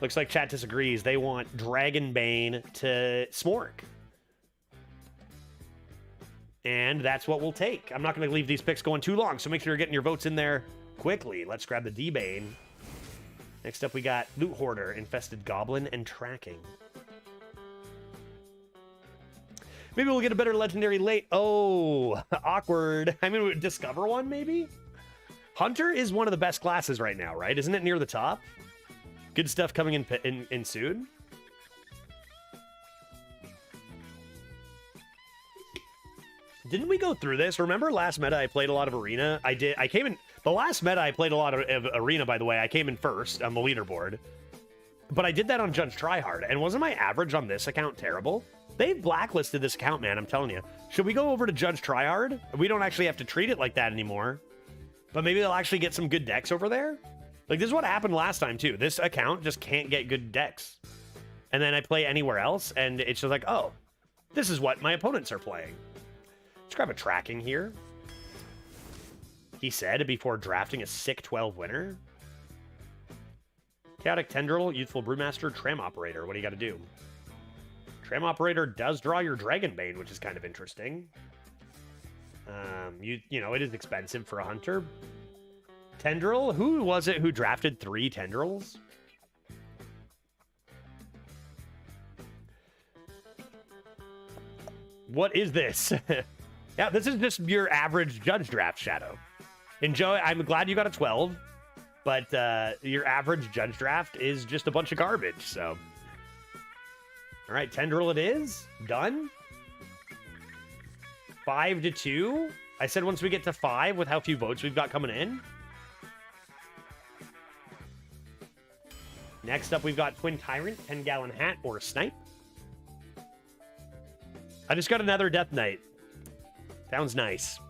Looks like chat disagrees. They want Dragonbane to Smork. And that's what we'll take. I'm not going to leave these picks going too long, so make sure you're getting your votes in there quickly. Let's grab the D-Bane. Next up, we got Loot Hoarder, Infested Goblin, and Tracking. Maybe we'll get a better legendary late. Oh, awkward. I mean, discover one, maybe? Hunter is one of the best classes right now, right? Isn't it near the top? Good stuff coming in soon. Didn't we go through this? Remember last meta I played a lot of Arena? I came in... The last meta I played a lot of Arena, by the way. I came in first on the leaderboard. But I did that on Judge Tryhard. And wasn't my average on this account terrible? They've blacklisted this account, man. I'm telling you. Should we go over to Judge Tryhard? We don't actually have to treat it like that anymore. But maybe they'll actually get some good decks over there? Like, this is what happened last time, too. This account just can't get good decks. And then I play anywhere else, and it's just like, oh, this is what my opponents are playing. Let's grab a Tracking here. He said before drafting a sick 12 winner. Chaotic Tendril, Youthful Brewmaster, Tram Operator. What do you got to do? Tram Operator does draw your Dragonbane, which is kind of interesting. You know, it is expensive for a Hunter. Tendril? Who was it who drafted 3 Tendrils? What is this? Yeah, this is just your average Judge draft, Shadow. Enjoy. I'm glad you got a 12, but your average judge draft is just a bunch of garbage. So, all right, Tendril it is. Done. 5-2. I said once we get to 5 with how few votes we've got coming in. Next up, we've got Twin Tyrant, 10-gallon hat, or Snipe. I just got another Death Knight. Sounds nice.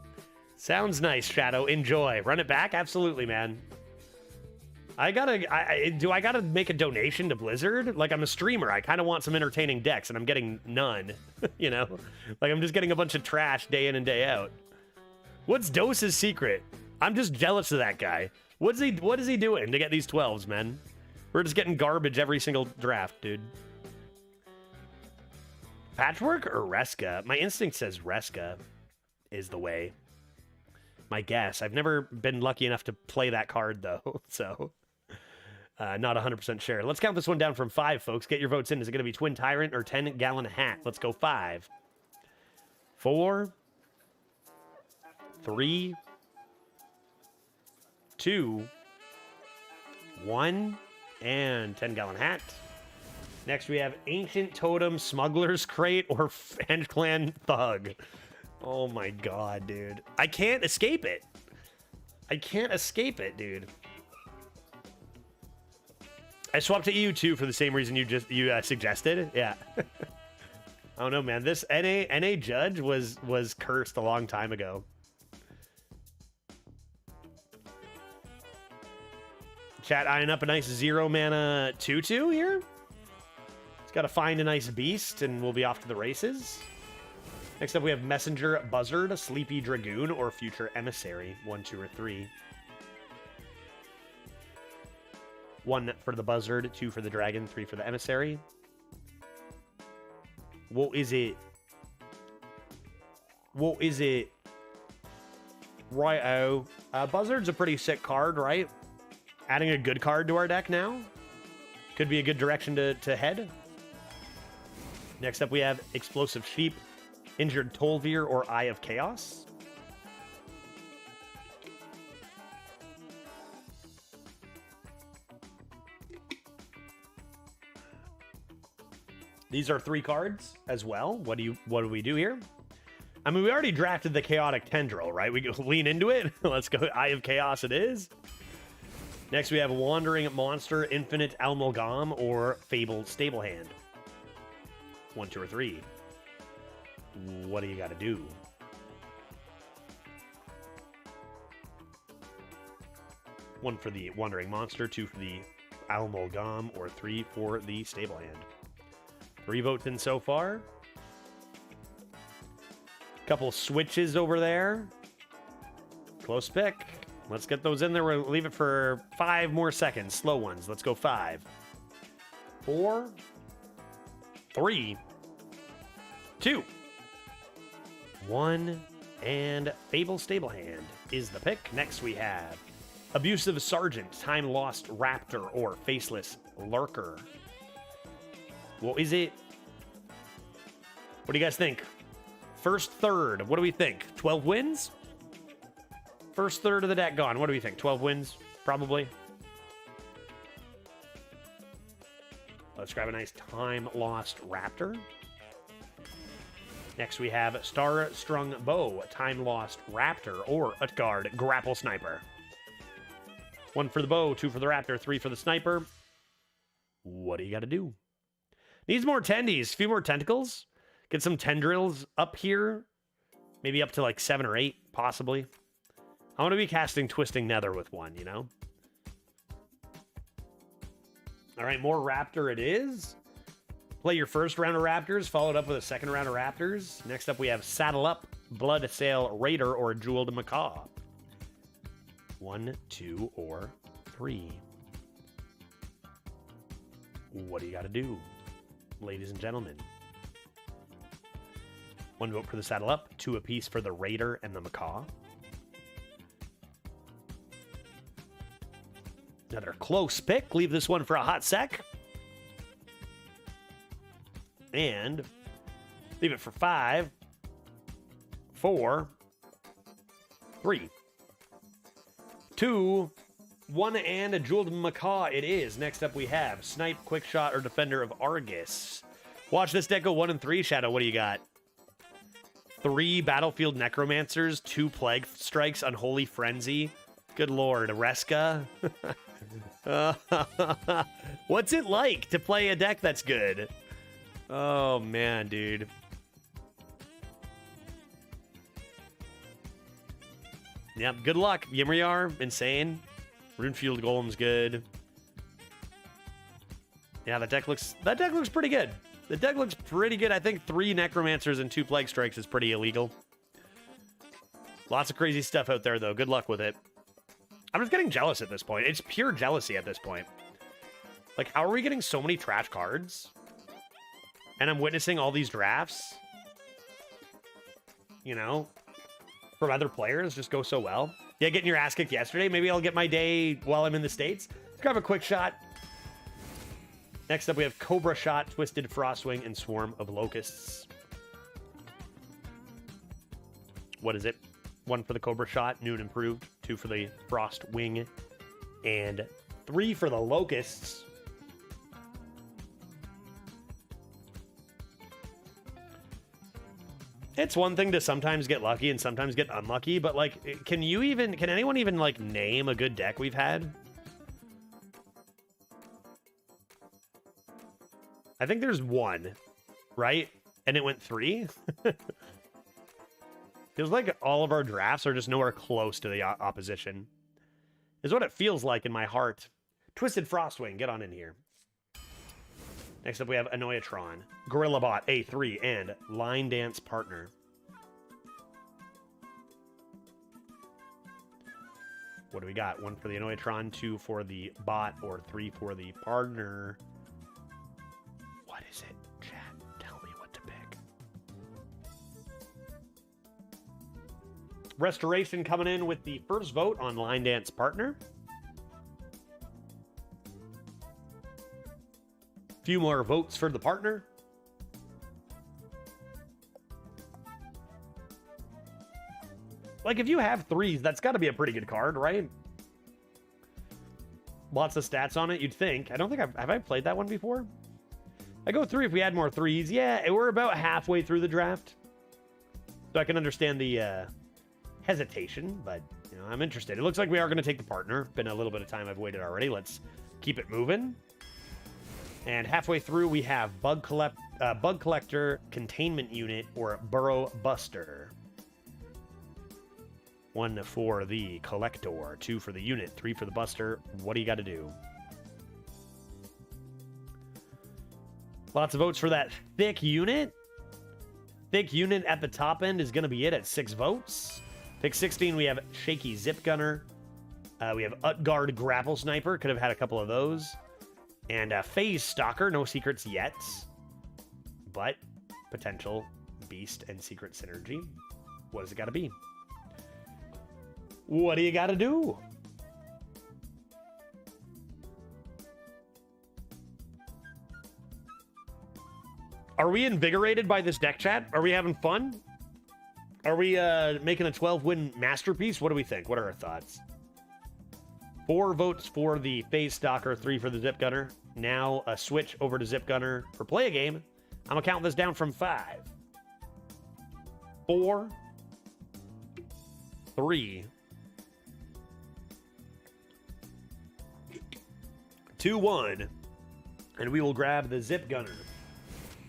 Sounds nice, Shadow. Enjoy. Run it back? Absolutely, man. I gotta make a donation to Blizzard? Like, I'm a streamer. I kind of want some entertaining decks, and I'm getting none. You know? Like, I'm just getting a bunch of trash day in and day out. What's Dose's secret? I'm just jealous of that guy. What is he doing to get these 12s, man? We're just getting garbage every single draft, dude. Patchwork or Reska? My instinct says Reska is the way. My guess. I've never been lucky enough to play that card, though, so not 100% sure. Let's count this one down from 5, folks. Get your votes in. Is it going to be Twin Tyrant or 10-gallon hat? Let's go 5, 4, 3, 2, 1, and 10-gallon hat. Next, we have Ancient Totem, Smuggler's Crate, or Fang Clan Thug. Oh my god, dude. I can't escape it. I can't escape it, dude. I swapped to EU2 for the same reason you suggested. Yeah. I don't know, man. This NA Judge was cursed a long time ago. Chat eyeing up a nice 0-mana 2/2 here. It's got to find a nice beast, and we'll be off to the races. Next up, we have Messenger Buzzard, Sleepy Dragoon, or Future Emissary. 1, 2, or 3. 1 for the Buzzard, 2 for the Dragon, 3 for the Emissary. What is it? What is it? Righto. Buzzard's a pretty sick card, right? Adding a good card to our deck now. Could be a good direction to head. Next up, we have Explosive Sheep, Injured Tolvir, or Eye of Chaos. These are 3 cards as well. What do we do here? I mean, we already drafted the Chaotic Tendril, right? We go lean into it. Let's go Eye of Chaos it is. Next, we have Wandering Monster, Infinite Amalgam, or Fabled Stablehand. 1, 2, or 3. What do you got to do? One for the Wandering Monster, 2 for the Amalgam, or 3 for the Stablehand. 3 votes in so far. Couple switches over there. Close pick. Let's get those in there. We'll leave it for 5 more seconds. Slow ones. Let's go 5, 4, 3, 2, 1, and Fable Stablehand is the pick. Next we have Abusive Sergeant, Time Lost Raptor, or Faceless Lurker. What is it? What do you guys think? First third, what do we think? 12 wins? First third of the deck gone. What do we think? 12 wins? Probably. Let's grab a nice Time Lost Raptor. Next we have Star Strung Bow, Time Lost Raptor, or Utgard Grapple Sniper. 1 for the bow, 2 for the raptor, 3 for the sniper. What do you got to do? Needs more tendies, a few more tentacles. Get some tendrils up here. Maybe up to like 7 or 8, possibly. I want to be casting Twisting Nether with 1, you know? All right, more Raptor it is. Play your first round of Raptors, followed up with a second round of Raptors. Next up, we have Saddle Up, Blood Sail Raider, or Jeweled Macaw. 1, 2, or 3. What do you got to do, ladies and gentlemen? 1 vote for the Saddle Up, 2 apiece for the Raider and the Macaw. Another close pick. Leave this one for a hot sec. And leave it for 5, 4, 3, 2, 1, and a Jeweled Macaw it is. Next up we have Snipe, Quick Shot, or Defender of Argus. Watch this deck go 1 and 3. Shadow, what do you got? 3 Battlefield Necromancers, 2 Plague Strikes, Unholy Frenzy. Good lord, Reska. What's it like to play a deck that's good? Oh, man, dude. Yep, good luck. Ymriar, insane. Runefield Golem's good. Yeah, that deck looks pretty good. The deck looks pretty good. I think 3 Necromancers and 2 Plague Strikes is pretty illegal. Lots of crazy stuff out there, though. Good luck with it. I'm just getting jealous at this point. It's pure jealousy at this point. Like, how are we getting so many trash cards? And I'm witnessing all these drafts, you know, from other players just go so well. Yeah, getting your ass kicked yesterday. Maybe I'll get my day while I'm in the States. Let's grab a quick shot. Next up, we have Cobra Shot, Twisted Frostwing, and Swarm of Locusts. What is it? 1 for the Cobra Shot, new and improved. 2 for the Frost Wing. And 3 for the Locusts. It's one thing to sometimes get lucky and sometimes get unlucky, but, like, can anyone even, like, name a good deck we've had? I think there's 1, right? And it went 3? Feels like all of our drafts are just nowhere close to the opposition. Is what it feels like in my heart. Twisted Frostwing, get on in here. Next up, we have Annoyatron, Gorillabot, A3, and Line Dance Partner. What do we got? 1 for the Annoyatron, 2 for the bot, or 3 for the partner. What is it? Chat, tell me what to pick. Restoration coming in with the first vote on Line Dance Partner. Few more votes for the partner. Like, if you have 3s, that's got to be a pretty good card, right? Lots of stats on it, you'd think. I don't think have I played that one before? I go 3 if we had more 3s. Yeah, we're about halfway through the draft. So I can understand the hesitation, but, you know, I'm interested. It looks like we are going to take the partner. Been a little bit of time I've waited already. Let's keep it moving. And halfway through, we have Bug Collector, Containment Unit, or Burrow Buster. 1 for the Collector, 2 for the Unit, 3 for the Buster. What do you got to do? Lots of votes for that Thick Unit. Thick Unit at the top end is going to be it at 6 votes. Pick 16, we have Shaky Zip Gunner. We have Utgard Grapple Sniper. Could have had a couple of those. And Phase Stalker, no secrets yet, but potential Beast and Secret Synergy. What does it got to be? What do you got to do? Are we invigorated by this deck, chat? Are we having fun? Are we making a 12-win masterpiece? What do we think? What are our thoughts? 4 votes for the Phase Stalker, 3 for the Zip Gunner. Now a switch over to Zip Gunner for Play a Game. I'm going to count this down from 5. 4. 3. 2, 1. And we will grab the Zip Gunner.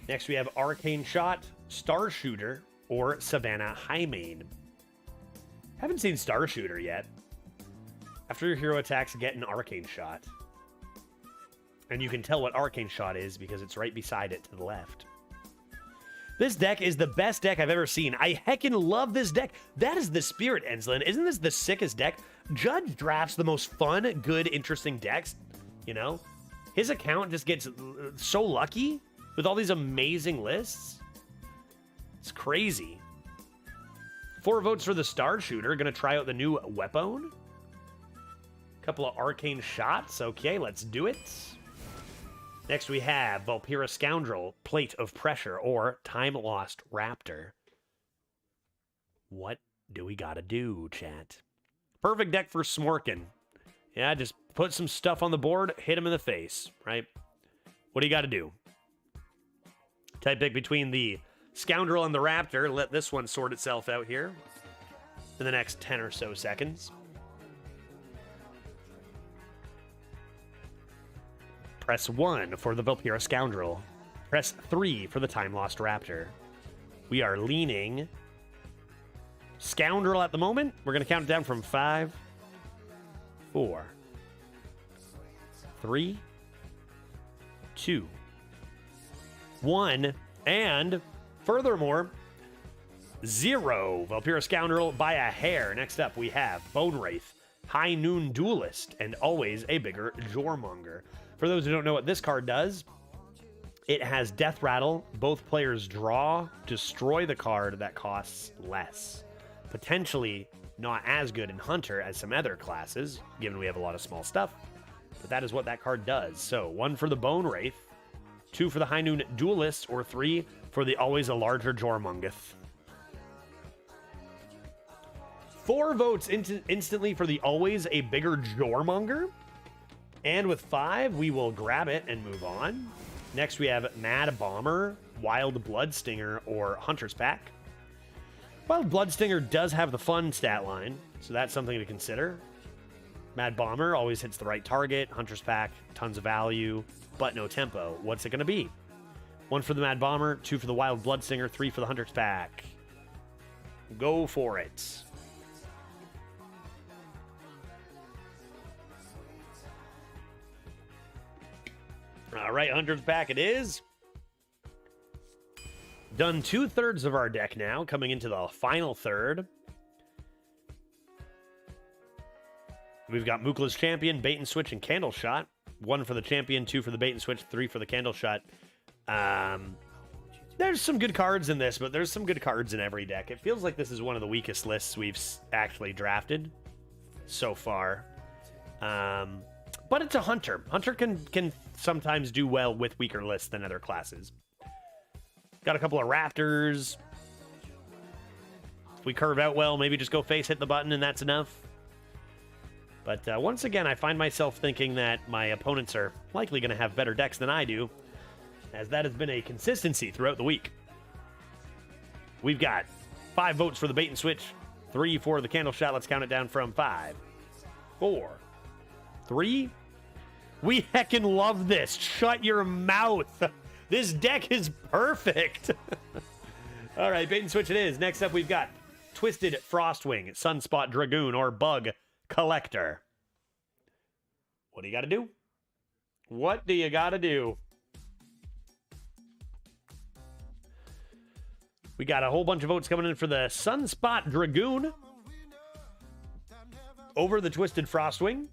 Next we have Arcane Shot, Star Shooter, or Savannah Highmane. Haven't seen Star Shooter yet. After your hero attacks, get an Arcane Shot. And you can tell what Arcane Shot is because it's right beside it to the left. This deck is the best deck I've ever seen. I heckin' love this deck. That is the Spirit, Enslin. Isn't this the sickest deck? Judge drafts the most fun, good, interesting decks. You know? His account just gets so lucky with all these amazing lists. It's crazy. 4 votes for the Star Shooter. Gonna try out the new weapon. Couple of Arcane Shots. Okay, let's do it. Next we have Valpyra Scoundrel, Plate of Pressure, or Time Lost Raptor. What do we gotta do, chat? Perfect deck for smorking. Yeah, just put some stuff on the board, hit him in the face, right? What do you got to do? Type pick between the Scoundrel and the Raptor. Let this one sort itself out here in the next 10 or so seconds. Press 1 for the Valpyra Scoundrel. Press 3 for the Time Lost Raptor. We are leaning Scoundrel at the moment. We're going to count it down from 5, 4, 3, 2, 1, and furthermore, 0. Valpyra Scoundrel by a hair. Next up, we have Bone Wraith, High Noon Duelist, and always a bigger Jormonger. For those who don't know what this card does, it has Death Rattle. Both players draw, destroy the card that costs less. Potentially not as good in Hunter as some other classes, given we have a lot of small stuff. But that is what that card does. So 1 for the Bone Wraith, 2 for the High Noon Duelist, or 3 for the always a larger Jormungeth. 4 votes instantly for the always a bigger Jormonger. And with 5, we will grab it and move on. Next, we have Mad Bomber, Wild Bloodstinger, or Hunter's Pack. Wild Bloodstinger does have the fun stat line, so that's something to consider. Mad Bomber always hits the right target. Hunter's Pack, tons of value, but no tempo. What's it going to be? 1 for the Mad Bomber, 2 for the Wild Bloodstinger, 3 for the Hunter's Pack. Go for it. All right, Hunter's Pack it is. Done 2/3 of our deck now, coming into the final third. We've got Mookla's Champion, Bait and Switch, and Candle Shot. 1 for the Champion, 2 for the Bait and Switch, 3 for the Candle Shot. There's some good cards in this, but there's some good cards in every deck. It feels like this is one of the weakest lists we've actually drafted so far. But it's a Hunter. Hunter can sometimes do well with weaker lists than other classes. Got a couple of Raptors. If we curve out well, maybe just go face, hit the button, and that's enough. But once again, I find myself thinking that my opponents are likely going to have better decks than I do, as that has been a consistency throughout the week. We've got 5 votes for the Bait and Switch, 3 for the Candle Shot. Let's count it down from 5, 4, 3. We heckin' love this. Shut your mouth. This deck is perfect. All right, Bait and Switch it is. Next up, we've got Twisted Frostwing, Sunspot Dragoon, or Bug Collector. What do you got to do? What do you got to do? We got a whole bunch of votes coming in for the Sunspot Dragoon over the Twisted Frostwing,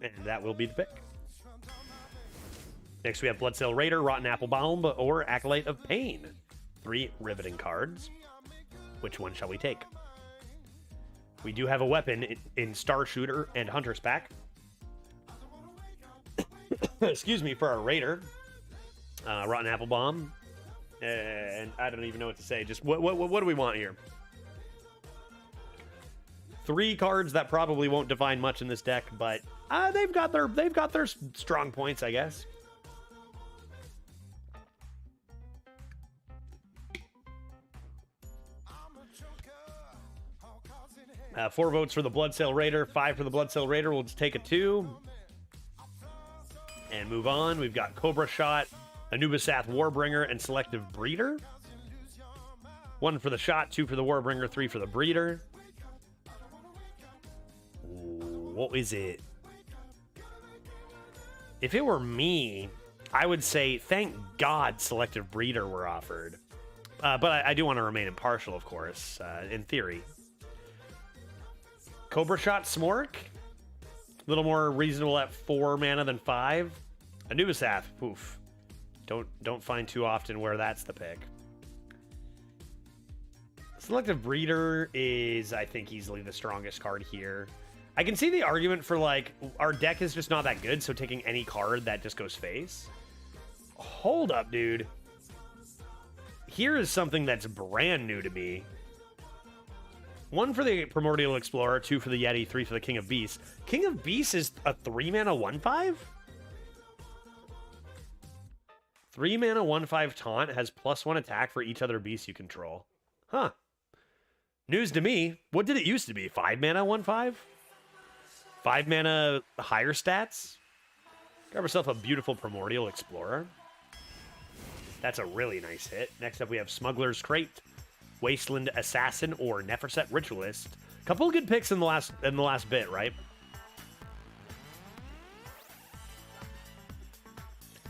and that will be the pick. Next, we have Bloodsail Raider, Rotten Apple Bomb, or Acolyte of Pain. 3 riveting cards. Which one shall we take? We do have a weapon in Star Shooter and Hunter's Pack. Excuse me, for our Raider. Rotten Apple Bomb. And I don't even know what to say. Just what do we want here? 3 cards that probably won't define much in this deck, but they've got their strong points, I guess. 4 votes for the Bloodsail Raider, 5 for the Bloodsail Raider. We'll just take a 2 and move on. We've got Cobra Shot, Anubisath Warbringer, and Selective Breeder. 1 for the Shot, 2 for the Warbringer, 3 for the Breeder. What is it? If it were me, I would say, thank God Selective Breeder were offered. But I do want to remain impartial, of course, in theory. Cobra Shot Smork. A little more reasonable at 4 mana than 5. Anubisath. Oof. Don't find too often where that's the pick. Selective Breeder is, I think, easily the strongest card here. I can see the argument for, like, our deck is just not that good, so taking any card that just goes face. Hold up, dude. Here is something that's brand new to me. 1 for the Primordial Explorer, 2 for the Yeti, 3 for the King of Beasts. King of Beasts is a 3-mana 1/5? 3-mana 1/5 taunt has +1 attack for each other beast you control. Huh. News to me. What did it used to be? 5-mana 1/5? 5-mana higher stats? Grab yourself a beautiful Primordial Explorer. That's a really nice hit. Next up we have Smuggler's Crate, Wasteland Assassin, or Neferset Ritualist. Couple good picks in the last bit, right?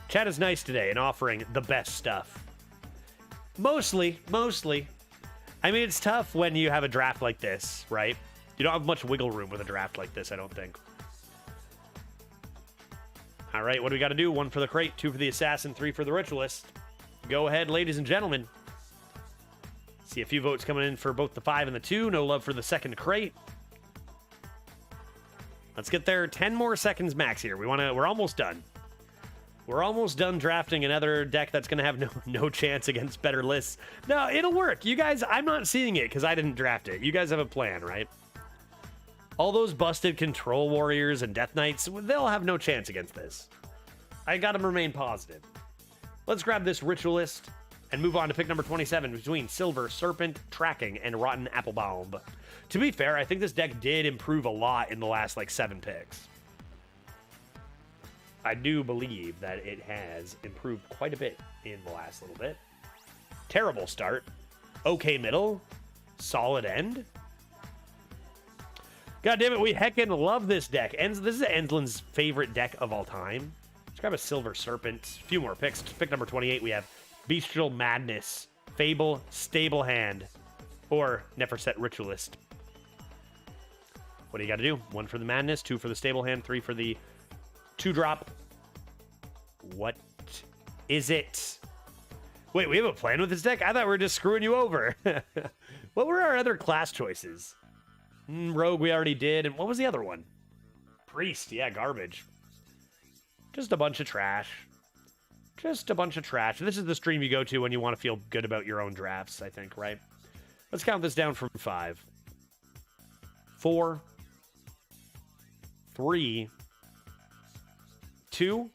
Chat is nice today and offering the best stuff. Mostly. I mean, it's tough when you have a draft like this, right? You don't have much wiggle room with a draft like this, I don't think. All right, what do we got to do? 1 for the Crate, 2 for the Assassin, 3 for the Ritualist. Go ahead, ladies and gentlemen. See a few votes coming in for both the 5 and the 2. No love for the second Crate. Let's get there. 10 more seconds max here. We're almost done. We're almost done drafting another deck that's going to have no chance against better lists. No, it'll work. You guys, I'm not seeing it because I didn't draft it. You guys have a plan, right? All those busted Control Warriors and Death Knights, they'll have no chance against this. I got to remain positive. Let's grab this Ritualist and move on to pick number 27 between Silver Serpent, Tracking, and Rotten Applebaum. To be fair, I think this deck did improve a lot in the last, 7 picks. I do believe that it has improved quite a bit in the last little bit. Terrible start. Okay middle. Solid end. God damn it, we heckin' love this deck. This is Enslin's favorite deck of all time. Let's grab a Silver Serpent. A few more picks. Pick number 28, we have Bestial Madness, Fable, Stable Hand, or Neferset Ritualist. What do you got to do? 1 for the Madness, 2 for the Stable Hand, 3 for the 2-drop. What is it? Wait, we have a plan with this deck? I thought we were just screwing you over. What were our other class choices? Rogue we already did, and what was the other one? Priest, yeah, garbage. Just a bunch of trash. Just a bunch of trash. This is the stream you go to when you want to feel good about your own drafts, I think, right? Let's count this down from 5. 4. 3. 2.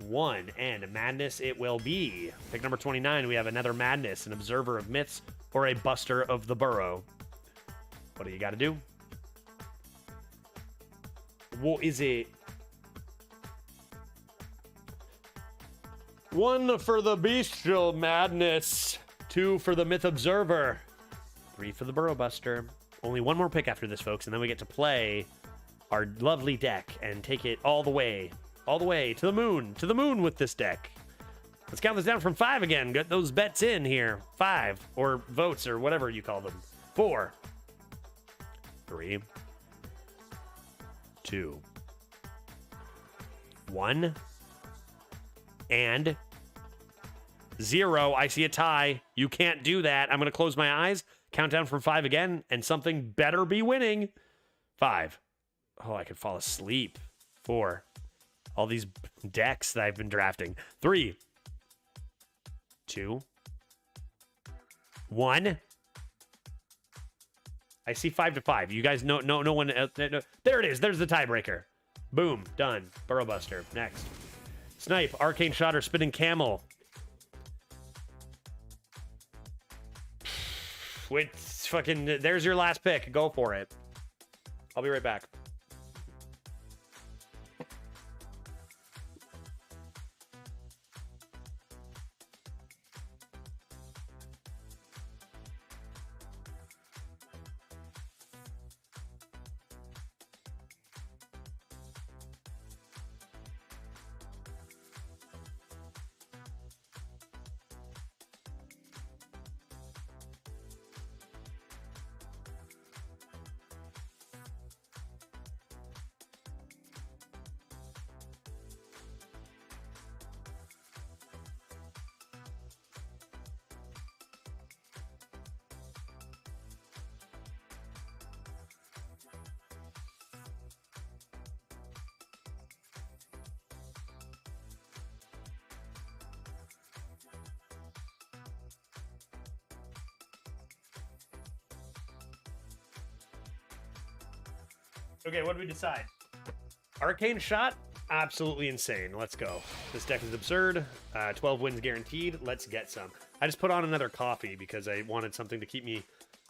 1. And Madness it will be. Pick number 29, we have another Madness, an Observer of Myths, or a Buster of the Burrow. What do you got to do? What is it? 1 for the Bestial Madness, 2 for the Myth Observer, 3 for the Burrow Buster. Only 1 more pick after this, folks, and then we get to play our lovely deck and take it all the way to the moon with this deck. Let's count this down from 5 again. Get those bets in here. 5, or votes, or whatever you call them. 4, 3, 2, 1, and 0. I see a tie. You can't do that. I'm going to close my eyes, count down from 5 again, and something better be winning. 5. Oh, I could fall asleep. 4. All these decks that I've been drafting. 3, 2, 1. I see 5 to 5. You guys know no one else. No. There it is. There's the tiebreaker. Boom. Done. Burrow Buster. Next. Snipe. Arcane Shot or Spinning Camel. It's fucking. There's your last pick. Go for it. I'll be right back. Okay, what do we decide? Arcane Shot? Absolutely insane. Let's go. This deck is absurd. 12 wins guaranteed. Let's get some. I just put on another coffee because I wanted something to keep me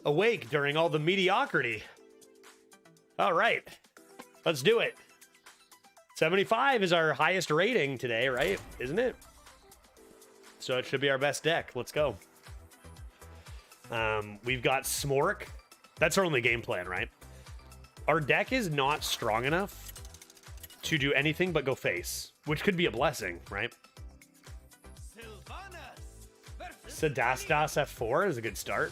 awake during all the mediocrity. All right. Let's do it. 75 is our highest rating today, right? Isn't it? So it should be our best deck. Let's go. We've got Smork. That's our only game plan, right? Our deck is not strong enough to do anything but go face, which could be a blessing, right? Sadastas F4 is a good start.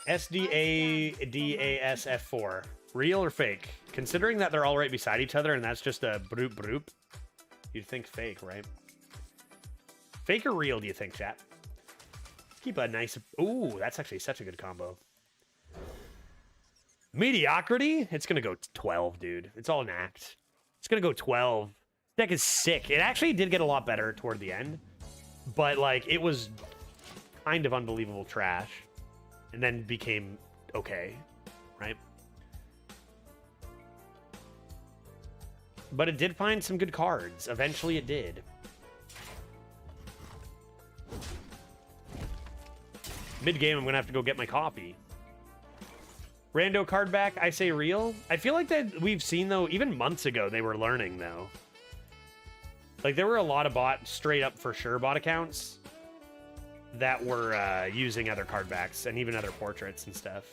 SDADAS F4. Real or fake? Considering that they're all right beside each other and that's just a broop broop, you'd think fake, right? Fake or real, do you think, chat? Keep a nice... Ooh, that's actually such a good combo. Mediocrity? It's going to go 12, dude. It's all an act. It's going to go 12. This deck is sick. It actually did get a lot better toward the end. But, like, it was kind of unbelievable trash. And then became okay, right? But it did find some good cards. Eventually it did. Mid-game, I'm going to have to go get my coffee. Rando card back, I say real. I feel like that we've seen, though, even months ago, they were learning, though. Like, there were a lot of straight up for sure bot accounts that were using other card backs and even other portraits and stuff.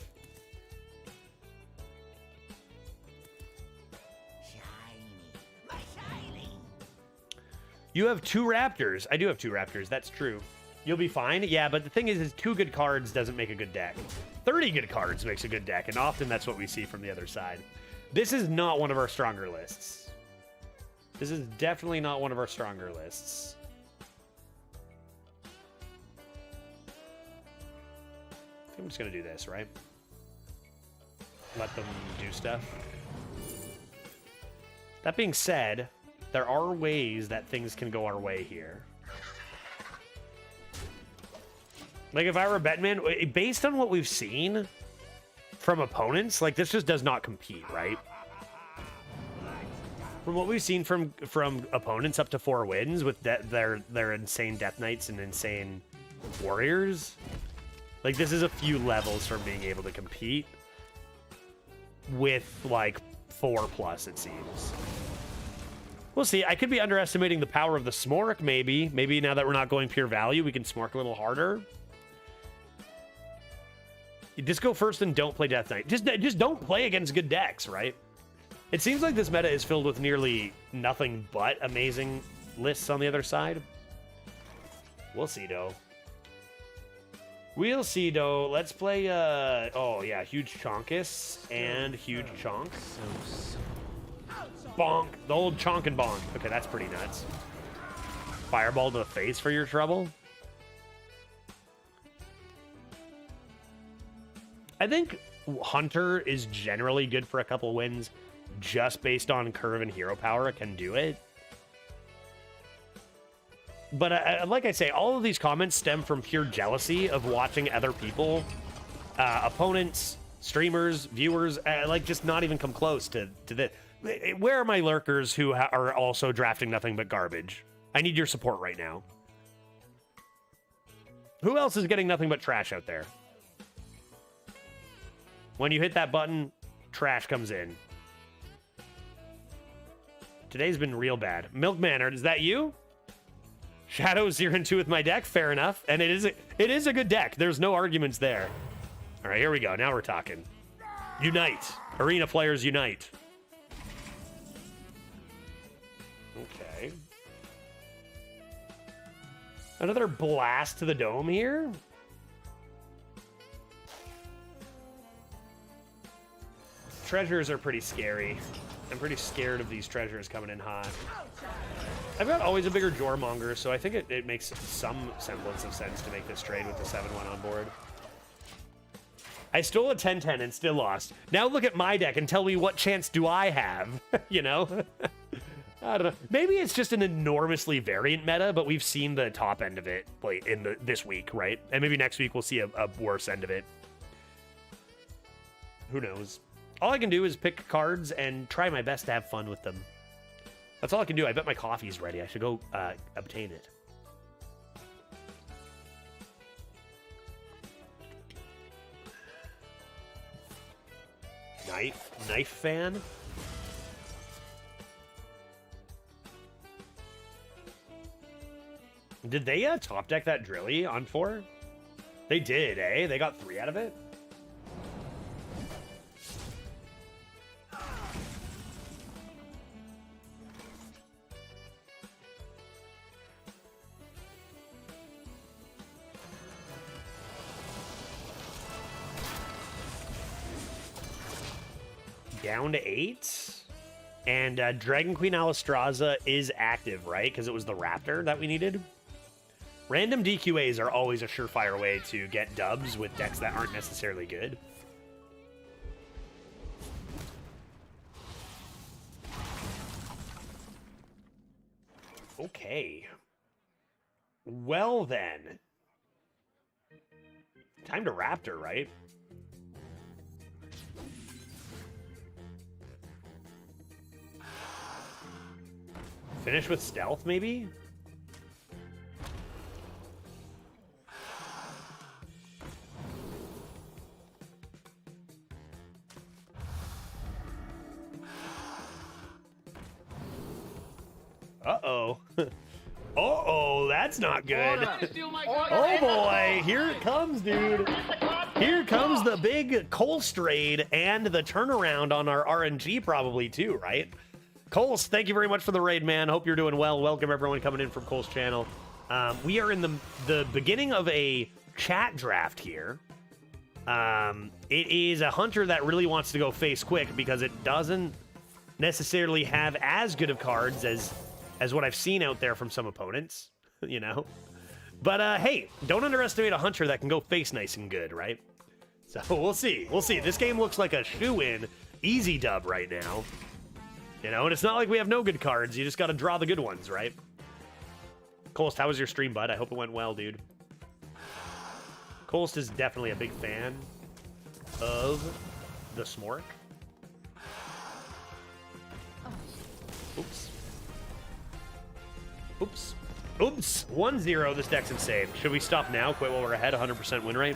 You have 2 Raptors. I do have 2 Raptors. That's true. You'll be fine. Yeah, but the thing is 2 good cards doesn't make a good deck. 30 good cards makes a good deck, and often that's what we see from the other side. This is not one of our stronger lists. This is definitely not one of our stronger lists. I think I'm just going to do this, right? Let them do stuff. That being said, there are ways that things can go our way here. Like, if I were a Betman, based on what we've seen from opponents, like, this just does not compete, right? From what we've seen from opponents up to 4 wins with their insane Death Knights and insane Warriors, like, this is a few levels from being able to compete with, like, 4+, it seems. We'll see. I could be underestimating the power of the Smork, maybe. Maybe now that we're not going pure value, we can Smork a little harder. You just go first and don't play Death Knight. Just don't play against good decks, right? It seems like this meta is filled with nearly nothing but amazing lists on the other side. We'll see, though. We'll see, though. Let's play, oh, yeah, Huge Chonkus and Huge Chonk. Bonk. The old Chonk and Bonk. Okay, that's pretty nuts. Fireball to the face for your trouble. I think Hunter is generally good for a couple wins just based on curve and hero power. It can do it. But like I say, all of these comments stem from pure jealousy of watching other people, opponents, streamers, viewers, like just not even come close to this. Where are my lurkers who are also drafting nothing but garbage? I need your support right now. Who else is getting nothing but trash out there? When you hit that button, trash comes in. Today's been real bad. Milkman, is that you? Shadow 0-2 with my deck, fair enough. And it is a good deck. There's no arguments there. All right, here we go. Now we're talking. Unite. Arena players unite. Okay. Another blast to the dome here. Treasures are pretty scary. I'm pretty scared of these treasures coming in hot. I've got always a bigger Jormonger, so I think it makes some semblance of sense to make this trade with the 7-1 on board. I stole a 10-10 and still lost. Now look at my deck and tell me what chance do I have, you know? I don't know. Maybe it's just an enormously variant meta, but we've seen the top end of it play in this week, right? And maybe next week we'll see a worse end of it. Who knows? all I can do is pick cards and try my best to have fun with them. That's all I can do. I bet my coffee's ready. I should go obtain it. Knife fan? Did they top deck that Drilly on 4? They did, eh? They got 3 out of it? Down to 8? And Dragon Queen Alistraza is active, right? Because it was the Raptor that we needed. Random DQAs are always a surefire way to get dubs with decks that aren't necessarily good. Okay. Well then. Time to Raptor, right? Finish with stealth, maybe? Uh-oh. Uh-oh, that's not good. Oh boy, here it comes, dude. Here comes the big Colstrade and the turnaround on our RNG probably too, right? Coles, thank you very much for the raid, man. Hope you're doing well. Welcome everyone coming in from Cole's channel. We are in the beginning of a chat draft here. It is a hunter that really wants to go face quick because it doesn't necessarily have as good of cards as what I've seen out there from some opponents, you know. But hey, don't underestimate a hunter that can go face nice and good, right? So we'll see. We'll see. This game looks like a shoe-in easy dub right now. You know, and it's not like we have no good cards. You just got to draw the good ones, right? Colst, how was your stream, bud? I hope it went well, dude. Colst is definitely a big fan of the Smork. Oops. Oops. Oops. 1-0. This deck's insane. Should we stop now? Quit while we're ahead. 100% win rate.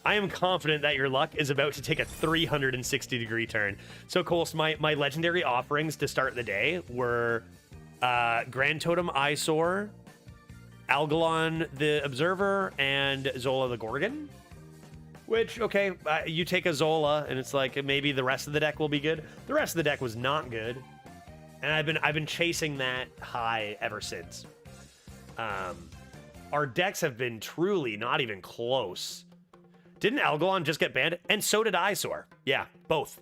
I am confident that your luck is about to take a 360-degree turn. So, Coles, my legendary offerings to start the day were Grand Totem Eyesore, Algalon the Observer, and Zola the Gorgon. Which, okay, you take a Zola, and it's like maybe the rest of the deck will be good. The rest of the deck was not good, and I've been chasing that high ever since. Our decks have been truly not even close. Didn't Algalon just get banned? And so did Eyesore. Yeah, both.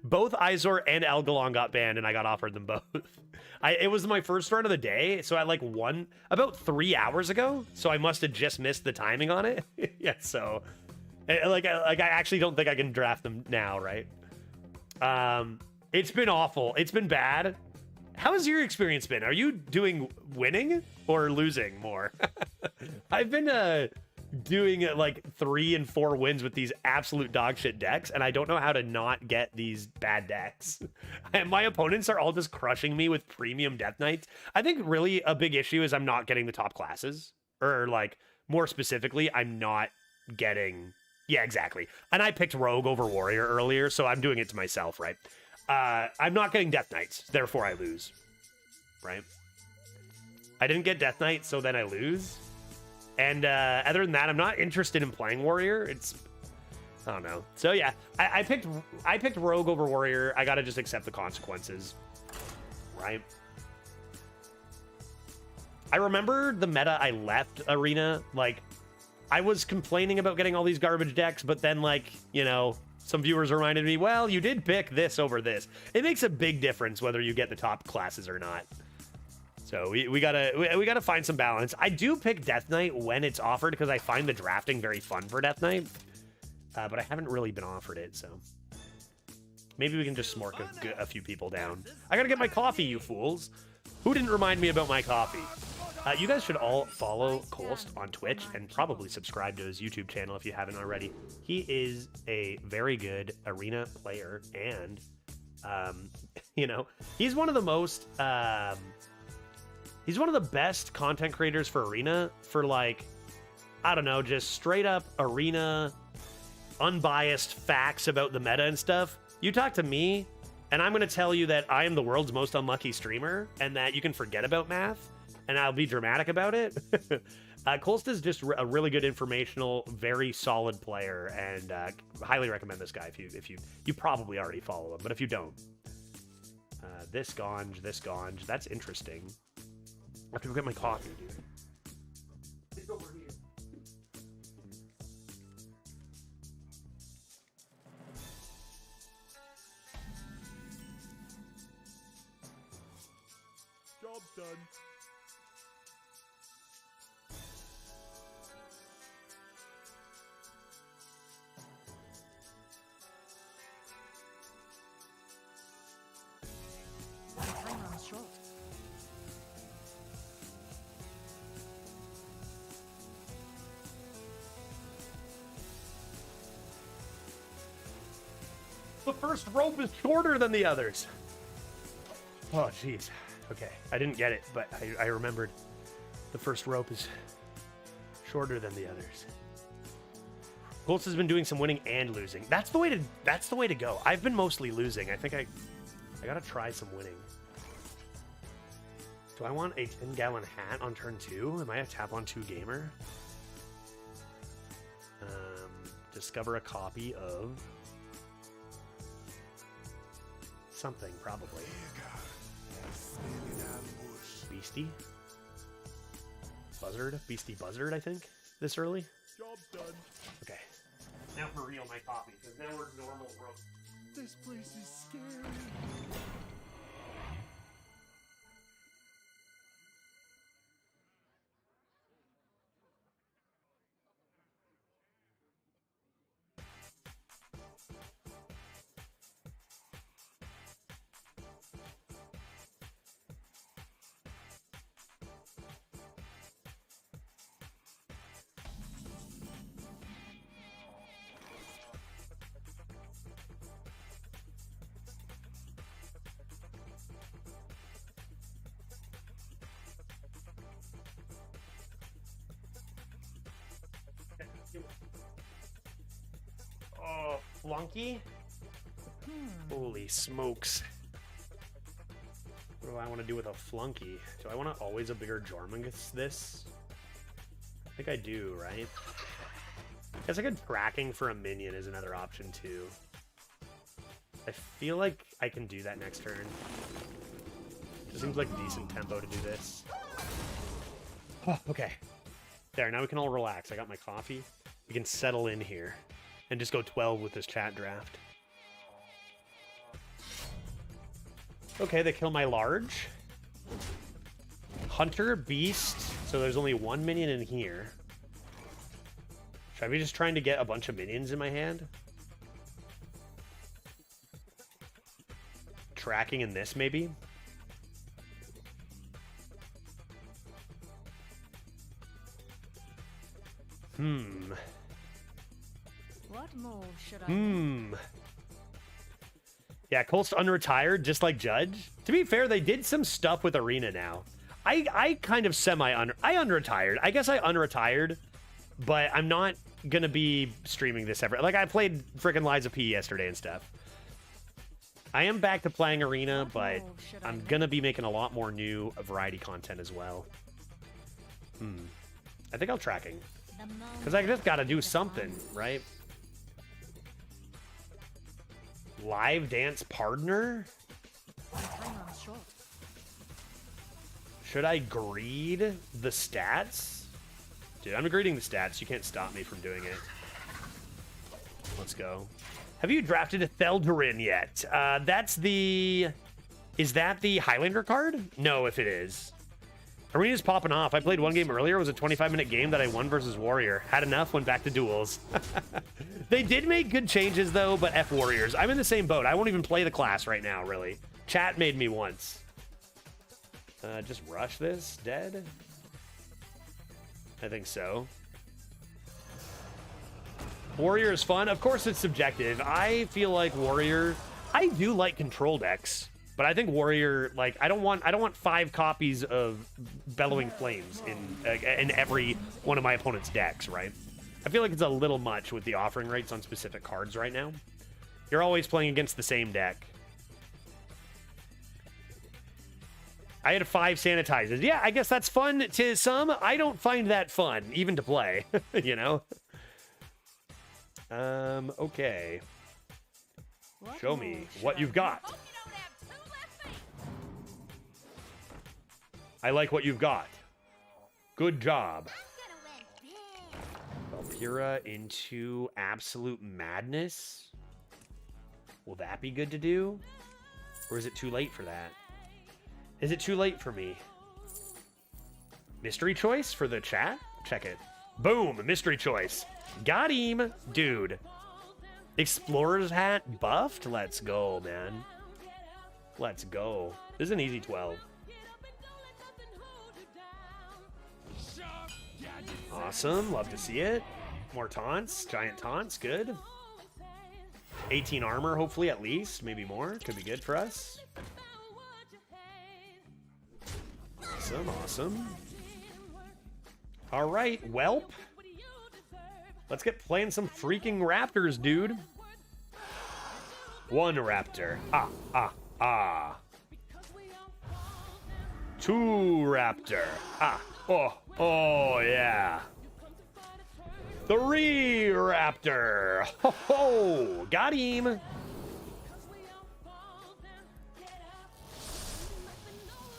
Both Eyesore and Algalon got banned, and I got offered them both. It was my first run of the day, so I like won about 3 hours ago, so I must have just missed the timing on it. Yeah, so like I actually don't think I can draft them now, right? It's been awful. It's been bad. How has your experience been? Are you doing winning or losing more? I've been doing like 3 and 4 wins with these absolute dog shit decks, and I don't know how to not get these bad decks. And my opponents are all just crushing me with premium Death Knights. I think really a big issue is I'm not getting the top classes, or like more specifically, I'm not getting. Yeah, exactly. And I picked Rogue over Warrior earlier, so I'm doing it to myself, right? I'm not getting Death Knights, therefore I lose, right? I didn't get Death Knight, so then I lose. And other than that, I'm not interested in playing Warrior. I don't know. So yeah, I picked Rogue over Warrior. I gotta just accept the consequences, right? I remember the meta I left Arena, like, I was complaining about getting all these garbage decks, but then, like, you know, some viewers reminded me, well, you did pick this over this. It makes a big difference whether you get the top classes or not. So we gotta find some balance. I do pick Death Knight when it's offered because I find the drafting very fun for Death Knight, but I haven't really been offered it, so maybe we can just smork a few people down. I gotta get my coffee, you fools. Who didn't remind me about my coffee? You guys should all follow Kolst on Twitch and probably subscribe to his YouTube channel if you haven't already. He is a very good arena player, and you know, he's one of the most he's one of the best content creators for arena, for like, I don't know, just straight up arena, unbiased facts about the meta and stuff. You talk to me, and I'm going to tell you that I am the world's most unlucky streamer, and that you can forget about math, and I'll be dramatic about it. Kolst is just a really good, informational, very solid player, and highly recommend this guy if you probably already follow him, but if you don't. This Ganj, that's interesting. I have to go get my coffee, dude. It's over here. Job done. Time runs short. The first rope is shorter than the others. Oh, jeez. Okay, I didn't get it, but I remembered. The first rope is shorter than the others. Colts has been doing some winning and losing. That's the way to go. I've been mostly losing. I think I gotta try some winning. Do I want a 10-gallon hat on turn 2? Am I a tap on 2 gamer? Discover a copy of something, probably. Beastie? Buzzard? Beastie Buzzard, I think? This early? Job done. Okay. Now for real, my coffee, because now we're normal rope. This place is scary. Oh, flunky? Holy smokes. What do I want to do with a flunky? Do I want to always a bigger Jormungus this? I think I do, right? I guess I could tracking for a minion is another option too. I feel like I can do that next turn. It seems like decent tempo to do this. Oh, okay. There, now we can all relax. I got my coffee. We can settle in here and just go 12 with this chat draft. Okay, they kill my large. Hunter, beast. So there's only one minion in here. Should I be just trying to get a bunch of minions in my hand? Tracking in this, maybe? What move should I Yeah, Colt's unretired, just like Judge. To be fair, they did some stuff with Arena now. I kind of I unretired. I guess I unretired, but I'm not gonna be streaming this ever. Like, I played freaking Lies of P yesterday and stuff. I am back to playing Arena, but I'm gonna be making a lot more new variety content as well. I think I'll tracking. Because I just gotta do something, right? Live dance partner? Should I greed the stats? Dude, I'm greeding the stats. You can't stop me from doing it. Let's go. Have you drafted a Theldurin yet? That's the... Is that the Highlander card? No, if it is. Arena's popping off. I played one game earlier. It was a 25-minute game that I won versus Warrior. Had enough, went back to duels. They did make good changes, though, but F Warriors. I'm in the same boat. I won't even play the class right now, really. Chat made me once. Just rush this. Dead. I think so. Warrior is fun. Of course, it's subjective. I feel like Warrior. I do like control decks, but I think Warrior. Like, I don't want 5 copies of Bellowing Flames in every one of my opponent's decks, right? I feel like it's a little much with the offering rates on specific cards right now. You're always playing against the same deck. I had 5 sanitizers. Yeah, I guess that's fun to some. I don't find that fun, even to play, you know? Okay. Show me what you've got. I like what you've got. Good job. Valkyra into Absolute Madness. Will that be good to do? Or is it too late for that? Is it too late for me? Mystery choice for the chat? Check it. Boom, mystery choice. Got him, dude. Explorer's hat buffed? Let's go, man. Let's go. This is an easy 12. Awesome, love to see it. More taunts, giant taunts, good. 18 armor, hopefully, at least. Maybe more, could be good for us. Awesome, awesome. All right, welp. Let's get playing some freaking raptors, dude. 1 raptor. Ah. 2 raptor. Oh, yeah. 3 raptor. Ho, got him.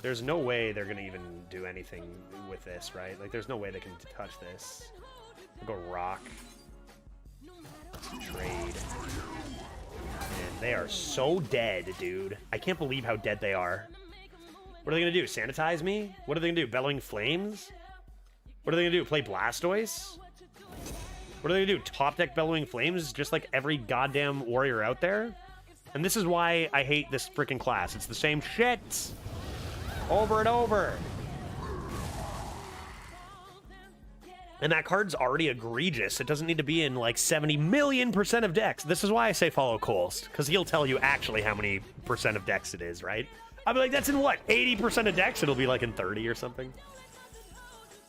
There's no way they're gonna even do anything with this, right? Like, there's no way they can touch this. We'll go rock. Trade. And they are so dead, dude. I can't believe how dead they are. What are they gonna do? Sanitize me? What are they gonna do? Bellowing Flames? What are they gonna do? Play Blastoise? What are they gonna do? Top deck Bellowing Flames just like every goddamn warrior out there? And this is why I hate this freaking class. It's the same shit. Over and over. And that card's already egregious. It doesn't need to be in like 70 million% of decks. This is why I say follow Coles, because he'll tell you actually how many % of decks it is, right? I'll be like, that's in what? 80% of decks? It'll be like in 30 or something.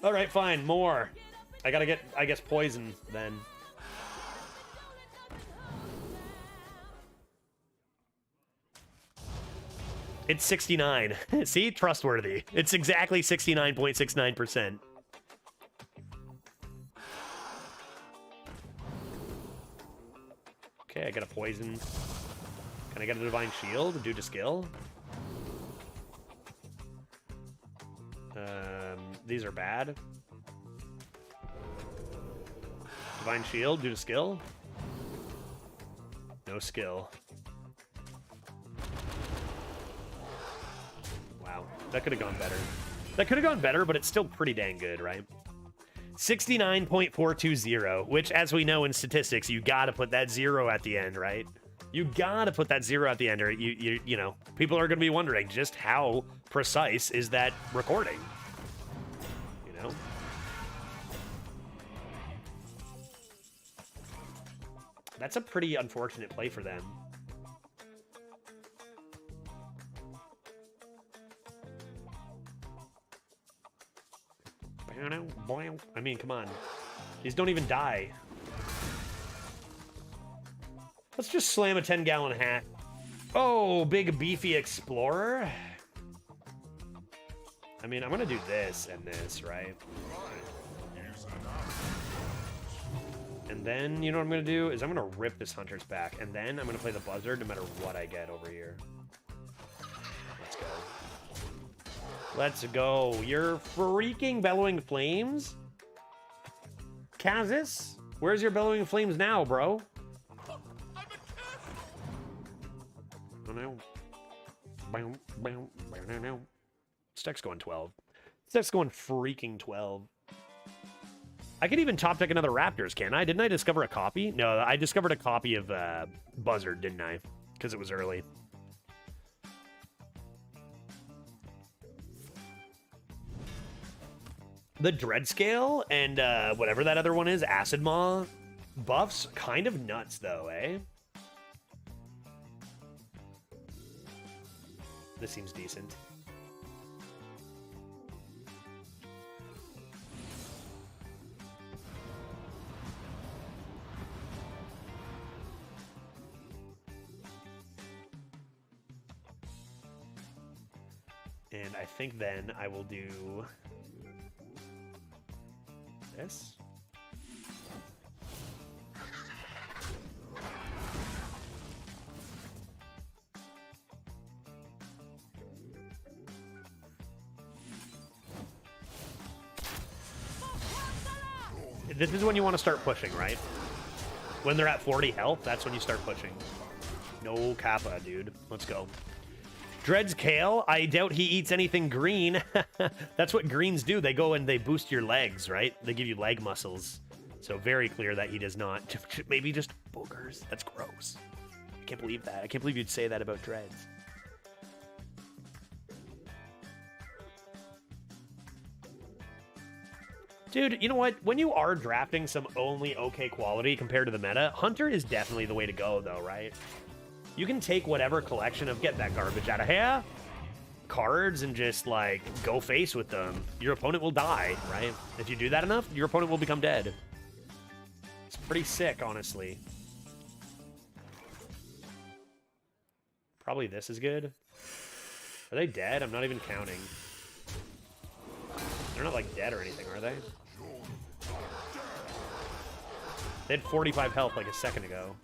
All right, fine, more. I gotta get, I guess, poison then. It's 69. See? Trustworthy. It's exactly 69.69%. Okay, I got a poison. Can I get a divine shield due to skill? These are bad. Divine shield due to skill? No skill. Wow, that could have gone better. That could have gone better, but it's still pretty dang good, right? 69.420, which, as we know in statistics, you gotta put that 0 at the end, right? You gotta put that 0 at the end, or you know, people are gonna be wondering just how precise is that recording, you know? That's a pretty unfortunate play for them. I mean, come on. These don't even die. Let's just slam a 10-gallon hat. Oh, big beefy explorer. I mean, I'm gonna do this and this, right? And then, you know what I'm gonna do? Is I'm gonna rip this hunter's back, and then I'm gonna play the buzzard no matter what I get over here. Let's go. Let's go. You're freaking Bellowing Flames? Kazis? Where's your Bellowing Flames now, bro? Oh no. This deck's going 12. This deck's going freaking 12. I could even top deck another Raptors, can't I? Didn't I discover a copy? No, I discovered a copy of Buzzard, didn't I? Because it was early. The Dread Scale and whatever that other one is, Acid Maw buffs, kind of nuts though, eh? This seems decent. And I think then I will do this. This is when you want to start pushing, right? When they're at 40 health, that's when you start pushing. No kappa, dude. Let's go. Dread's Kale, I doubt he eats anything green. That's what greens do. They go and they boost your legs, right? They give you leg muscles. So very clear that he does not. Maybe just boogers. That's gross. I can't believe that. I can't believe you'd say that about Dreads. Dude, you know what? When you are drafting some only okay quality compared to the meta, Hunter is definitely the way to go, though, right? You can take whatever collection of, get that garbage out of here, cards, and just, like, go face with them. Your opponent will die, right? If you do that enough, your opponent will become dead. It's pretty sick, honestly. Probably this is good. Are they dead? I'm not even counting. They're not, like, dead or anything, are they? They had 45 health like a second ago.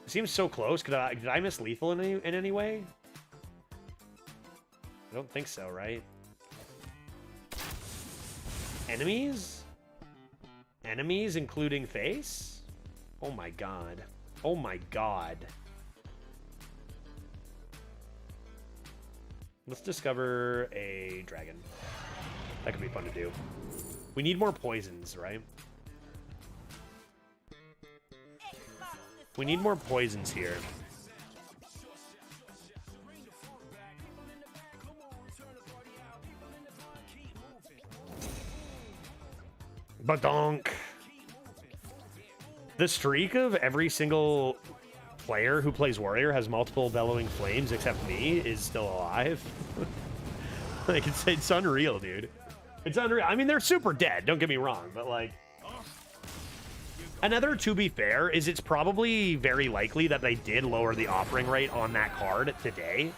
It seems so close. Did I miss lethal in any way? I don't think so, right? Enemies? Enemies including face? Oh my god. Oh my god. Let's discover a dragon. That could be fun to do. We need more poisons, right? We need more poisons here. Badonk. The streak of every single player who plays warrior has multiple bellowing flames except me is still alive. Like, it's unreal, dude. It's unreal. I mean, they're super dead, don't get me wrong, but like, another, to be fair, is it's probably very likely that they did lower the offering rate on that card today.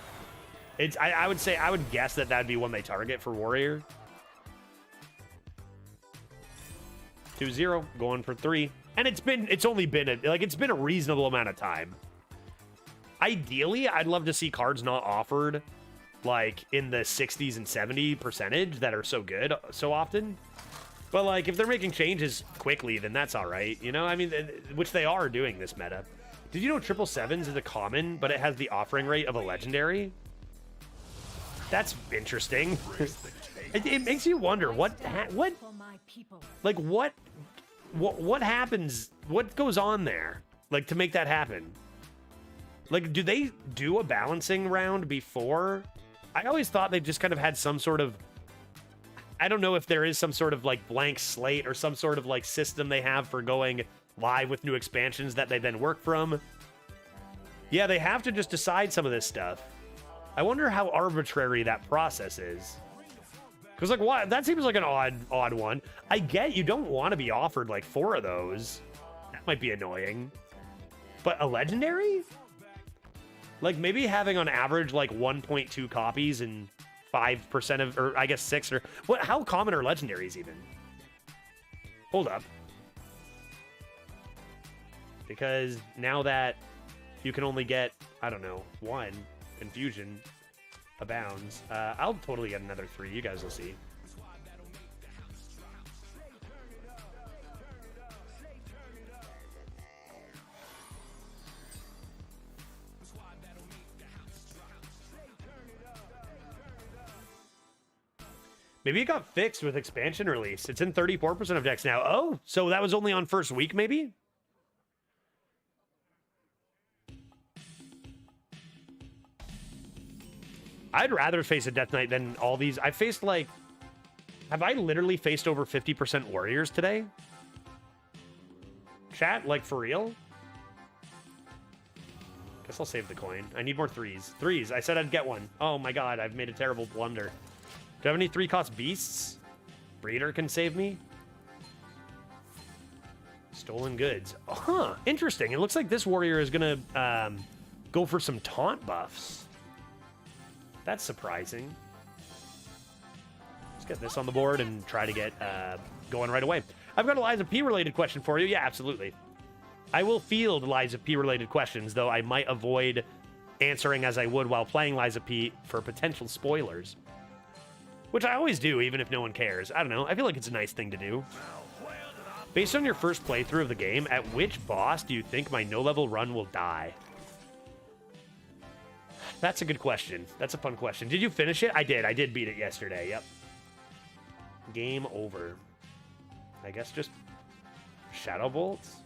I would say, I would guess that that'd be one they target for warrior. 2-0, going for 3. And it's only been a reasonable amount of time. Ideally, I'd love to see cards not offered like in the 60s and 70% that are so good so often. But like, if they're making changes quickly, then that's all right. You know, I mean, which they are doing this meta. Did you know 777s is a common, but it has the offering rate of a legendary? That's interesting. It makes you wonder what happens, what goes on there, like, to make that happen. Like, do they do a balancing round before? I always thought they just kind of had some sort of, I don't know if there is some sort of like blank slate or some sort of like system they have for going live with new expansions that they then work from. Yeah, they have to just decide some of this stuff. I wonder how arbitrary that process is. Because, like, what? That seems like an odd one. I get you don't want to be offered like 4 of those. That might be annoying. But a legendary? Like, maybe having on average like 1.2 copies and 5% of, or I guess 6 or what? How common are legendaries even? Hold up. Because now that you can only get, I don't know, 1 confusion abounds. I'll totally get another 3. You guys will see. Maybe it got fixed with expansion release. It's in 34% of decks now. Oh, so that was only on first week, maybe? I'd rather face a Death Knight than all these. I faced like... Have I literally faced over 50% warriors today? Chat, like for real? Guess I'll save the coin. I need more threes. Threes. I said I'd get one. Oh my god, I've made a terrible blunder. Do I have any 3-cost beasts? Breeder can save me? Stolen goods. Huh, interesting. It looks like this warrior is gonna go for some taunt buffs. That's surprising. Let's get this on the board and try to get going right away. I've got a Liza P related question for you. Yeah, absolutely. I will field Liza P related questions, though I might avoid answering as I would while playing Liza P for potential spoilers. Which I always do, even if no one cares. I don't know. I feel like it's a nice thing to do. Based on your first playthrough of the game, at which boss do you think my no-level run will die? That's a good question. That's a fun question. Did you finish it? I did. I did beat it yesterday. Yep. Game over. I guess just Shadow Bolts?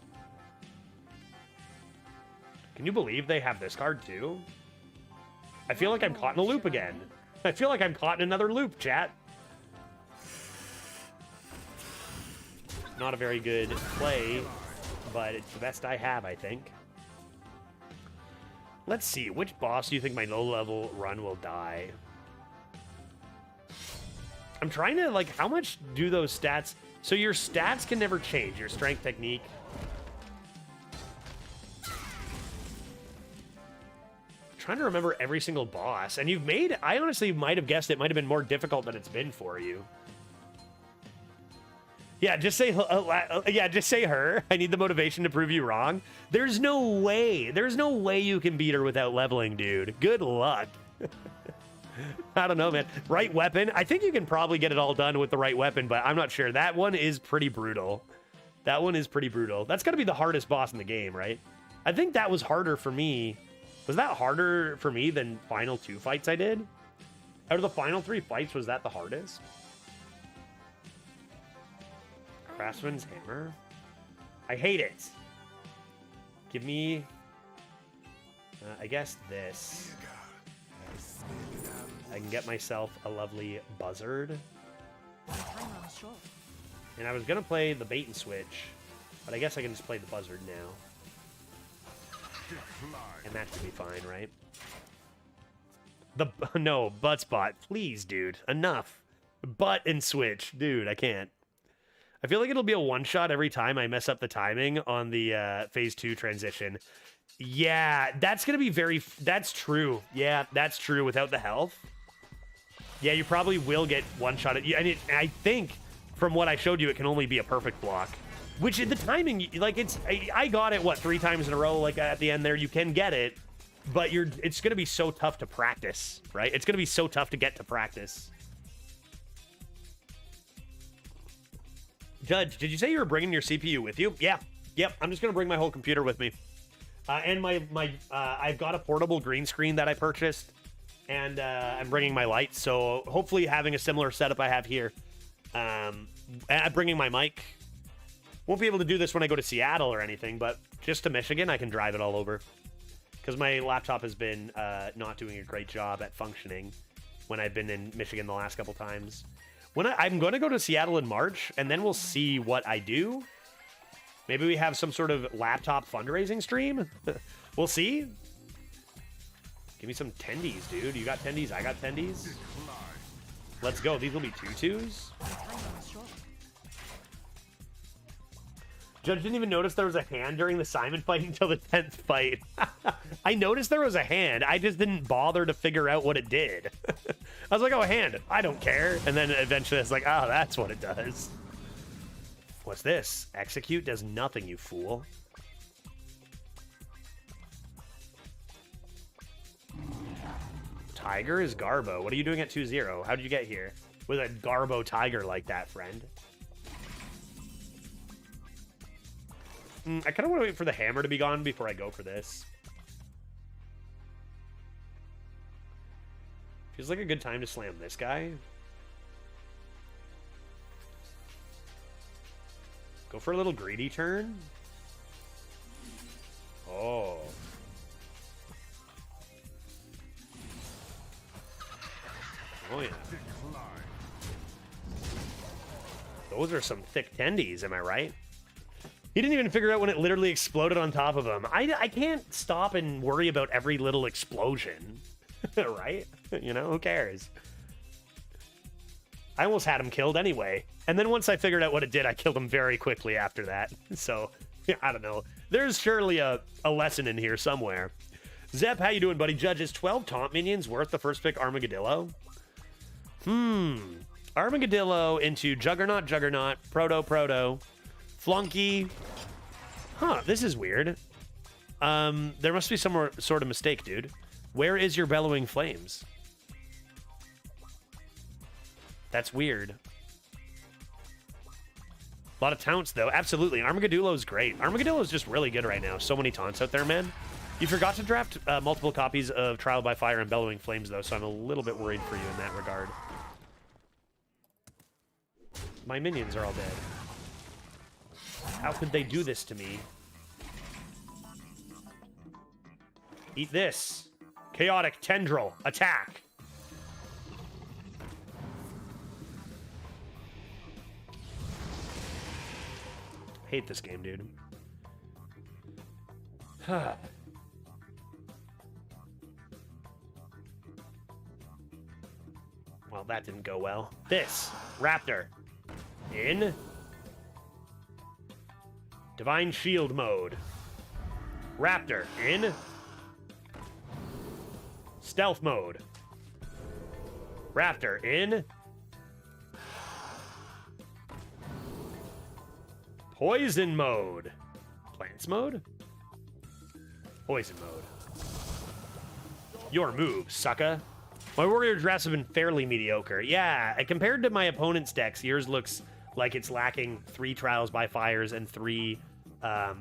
Can you believe they have this card too? I feel like I'm caught in a loop again. I feel like I'm caught in another loop, chat. Not a very good play, but it's the best I have, I think. Let's see, which boss do you think my low-level run will die? I'm trying to, like, how much do those stats... So your stats can never change, your strength, technique. I'm trying to remember every single boss. And you've made... I honestly might have guessed it might have been more difficult than it's been for you. Yeah, just say just say her. I need the motivation to prove you wrong. There's no way. There's no way you can beat her without leveling, dude. Good luck. I don't know, man. Right weapon. I think you can probably get it all done with the right weapon, but I'm not sure. That one is pretty brutal. That one is pretty brutal. That's got to be the hardest boss in the game, right? I think that was harder for me. Was that harder for me than final 2 fights I did? Out of the final 3 fights, was that the hardest? Craftsman's Hammer. I hate it. Give me... I guess this. I can get myself a lovely buzzard. And I was going to play the bait and switch, but I guess I can just play the buzzard now. And that should be fine, right? No, butt spot. Please, dude. Enough. Butt and switch. Dude, I can't. I feel like it'll be a one-shot every time I mess up the timing on the Phase 2 transition. Yeah, that's going to be very... That's true. Yeah, that's true without the health. Yeah, you probably will get one-shot. And I think, from what I showed you, it can only be a perfect block. Which, the timing, like, it's... I got it, what, 3 times in a row, like, at the end there. You can get it, but it's going to be so tough to practice, right? It's going to be so tough to get to practice. Judge, did you say you were bringing your CPU with you? Yeah. Yep, I'm just going to bring my whole computer with me. And I've got a portable green screen that I purchased, and I'm bringing my lights, so hopefully having a similar setup I have here. I'm bringing my mic. Won't be able to do this when I go to Seattle or anything, but just to Michigan, I can drive it all over. Because my laptop has been not doing a great job at functioning when I've been in Michigan the last couple times. I'm going to go to Seattle in March, and then we'll see what I do. Maybe we have some sort of laptop fundraising stream. We'll see. Give me some tendies, dude. You got tendies? I got tendies. Let's go. These will be 2-2s. Judge didn't even notice there was a hand during the Simon fight until the 10th fight. I noticed there was a hand. I just didn't bother to figure out what it did. I was like, oh, a hand. I don't care. And then eventually it's like, oh, that's what it does. What's this? Execute does nothing, you fool. Tiger is Garbo. What are you doing at 2-0? How did you get here? With a Garbo Tiger like that, friend. I kind of want to wait for the hammer to be gone before I go for this. Feels like a good time to slam this guy. Go for a little greedy turn. Oh. Those are some thick tendies, am I right? He didn't even figure out when it literally exploded on top of him. I can't stop and worry about every little explosion, right? You know, who cares? I almost had him killed anyway. And then once I figured out what it did, I killed him very quickly after that. So, I don't know. There's surely a lesson in here somewhere. Zep, how you doing, buddy? Judge, is 12 taunt minions worth the first pick Armageddillo? Armageddillo into Juggernaut, Proto, Flunky. Huh, this is weird. There must be some sort of mistake, dude. Where is your Bellowing Flames? That's weird. A lot of taunts, though. Absolutely. Armageddillo is great. Armageddillo is just really good right now. So many taunts out there, man. You forgot to draft multiple copies of Trial by Fire and Bellowing Flames, though, so I'm a little bit worried for you in that regard. My minions are all dead. How could they do this to me? Eat this. Chaotic Tendril. Attack. Hate this game, dude. Well, that didn't go well. This. Raptor. In. Divine Shield mode. Raptor. In. Stealth mode. Raptor. In. Poison mode. Plants mode? Poison mode. Your move, sucker. My warrior drafts have been fairly mediocre. Yeah, compared to my opponent's decks, yours looks like it's lacking 3 Trials by Fires and 3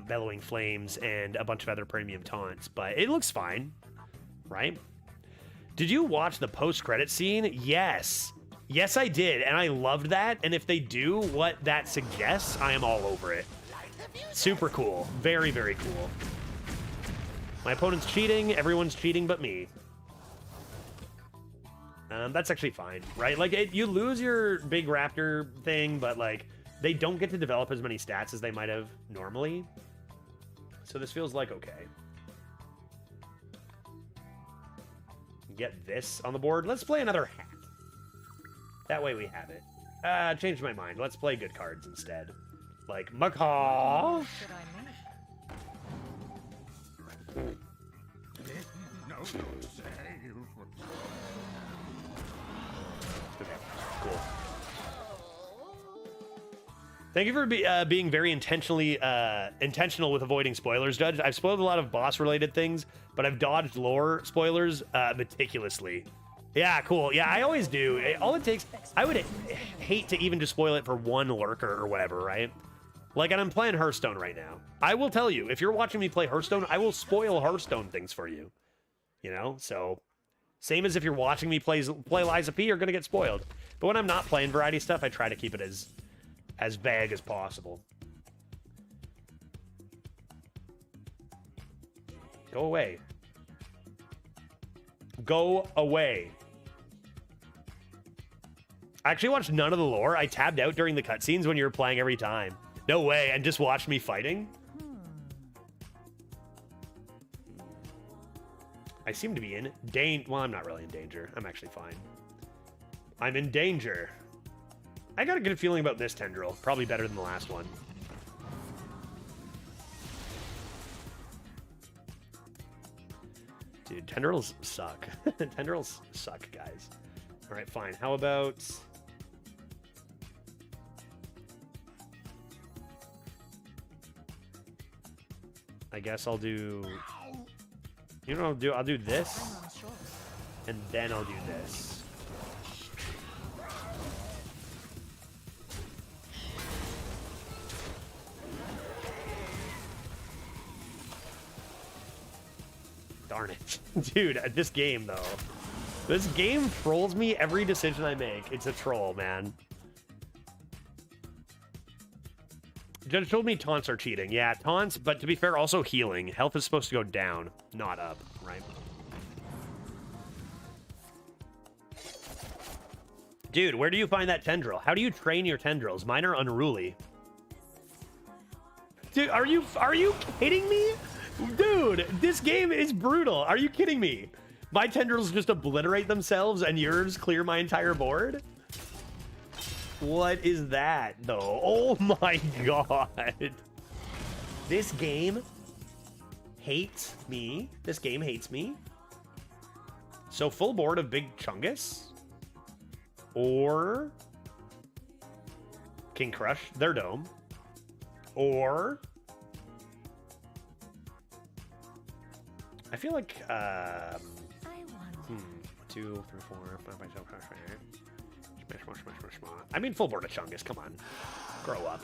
Bellowing Flames and a bunch of other premium taunts, but it looks fine, right? Did you watch the post-credit scene? Yes. Yes, I did, and I loved that, and if they do what that suggests, I am all over it. Super cool. Very, very cool. My opponent's cheating, everyone's cheating but me. That's actually fine, right? Like, you lose your big raptor thing, but, like, they don't get to develop as many stats as they might have normally. So this feels like okay. Get this on the board. Let's play another hat. That way we have it. Changed my mind. Let's play good cards instead. Like Macaw. Should I make? No, don't say. Okay, cool. Thank you for being very intentional with avoiding spoilers, Judge. I've spoiled a lot of boss-related things, but I've dodged lore spoilers meticulously. Yeah, cool. Yeah, I always do. All it takes... I would hate to even just spoil it for one lurker or whatever, right? Like, and I'm playing Hearthstone right now. I will tell you, if you're watching me play Hearthstone, I will spoil Hearthstone things for you. You know? So, same as if you're watching me play Liza P, you're going to get spoiled. But when I'm not playing variety stuff, I try to keep it as vague as possible. Go away. Go away. I actually watched none of the lore. I tabbed out during the cutscenes when you were playing every time. No way, and just watched me fighting? I seem to be in danger. Well, I'm not really in danger. I'm actually fine. I'm in danger. I got a good feeling about this tendril. Probably better than the last one. Dude, tendrils suck. Tendrils suck, guys. All right, fine. How about... I guess I'll do... You know what I'll do? I'll do this, I'm unsure. and then I'll do this. Darn it. Dude, this game, though. This game trolls me every decision I make. It's a troll, man. Judge told me taunts are cheating. Yeah, taunts, but to be fair, also healing. Health is supposed to go down, not up, right? Dude, where do you find that tendril? How do you train your tendrils? Mine are unruly. Dude, are you kidding me? Dude, this game is brutal. Are you kidding me? My tendrils just obliterate themselves and yours clear my entire board? What is that, though? Oh my god. This game hates me. This game hates me. So full board of Big Chungus? Or King Crush, their dome. Or I feel like 2, 3, 4, 5, 6, 7, 8. I mean full board of Chungus, come on. Grow up.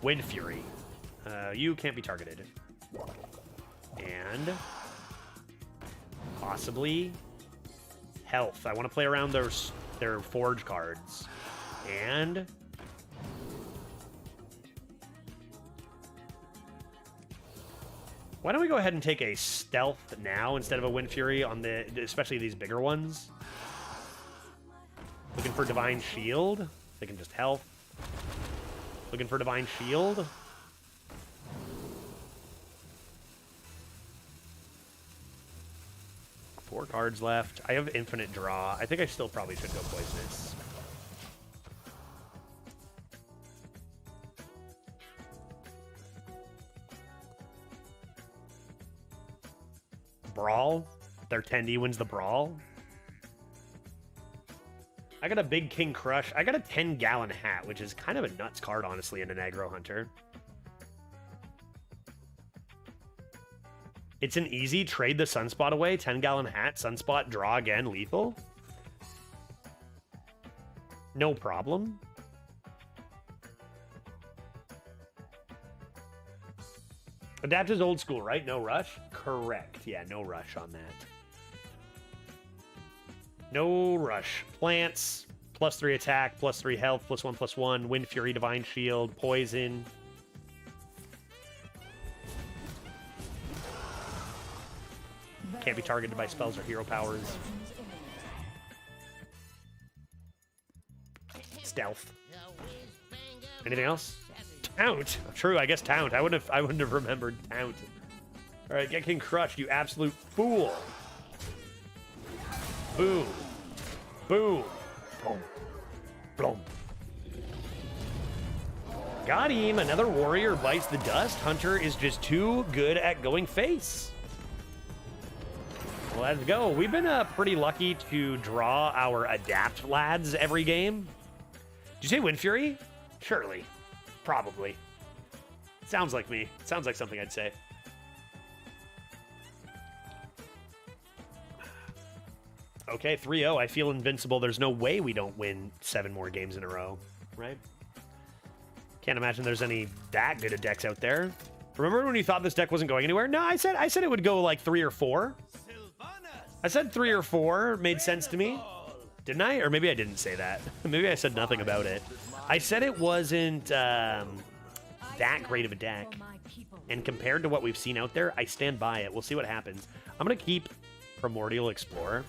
Wind Fury. You can't be targeted. And possibly health. I want to play around their forge cards. And why don't we go ahead and take a stealth now instead of a Wind Fury on especially these bigger ones? Looking for Divine Shield. They can just health. Looking for Divine Shield. Four cards left. I have infinite draw. I think I still probably should go Poisonous. Brawl. Their Tendy wins the Brawl. I got a big King Crush. I got a 10-gallon hat, which is kind of a nuts card, honestly, in an aggro hunter. It's an easy trade the Sunspot away. 10-gallon hat, Sunspot, draw again, lethal. No problem. Adapt is old school, right? No rush? Correct. Yeah, no rush on that. No rush. Plants, +3 attack, +3 health, +1/+1, Wind Fury, Divine Shield, Poison. Can't be targeted by spells or hero powers. Stealth. Anything else? Taunt. True, I guess Taunt. I wouldn't have remembered Taunt. All right, get King Crushed, you absolute fool. Boom. Boom. Boom. Boom. Got him. Another warrior bites the dust. Hunter is just too good at going face. Let's go. We've been pretty lucky to draw our Adapt lads every game. Did you say Wind Fury? Surely. Probably. Sounds like me. Sounds like something I'd say. Okay, 3-0. I feel invincible. There's no way we don't win 7 more games in a row, right? Can't imagine there's any that good of decks out there. Remember when you thought this deck wasn't going anywhere? No, I said it would go like 3 or 4. I said 3 or 4 made sense to me. Didn't I? Or maybe I didn't say that. Maybe I said nothing about it. I said it wasn't that great of a deck. And compared to what we've seen out there, I stand by it. We'll see what happens. I'm going to keep Primordial Explorer.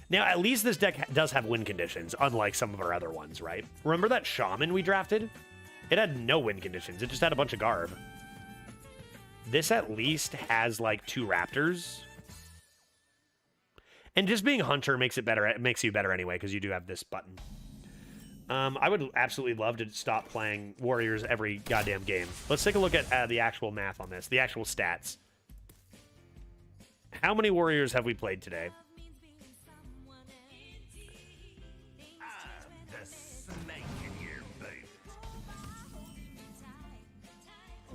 Now, at least this deck does have win conditions, unlike some of our other ones, right? Remember that Shaman we drafted? It had no win conditions. It just had a bunch of Garb. This at least has, like, 2 Raptors. And just being Hunter makes it better. It makes you better anyway, because you do have this button. I would absolutely love to stop playing Warriors every goddamn game. Let's take a look at the actual math on this, the actual stats. How many Warriors have we played today?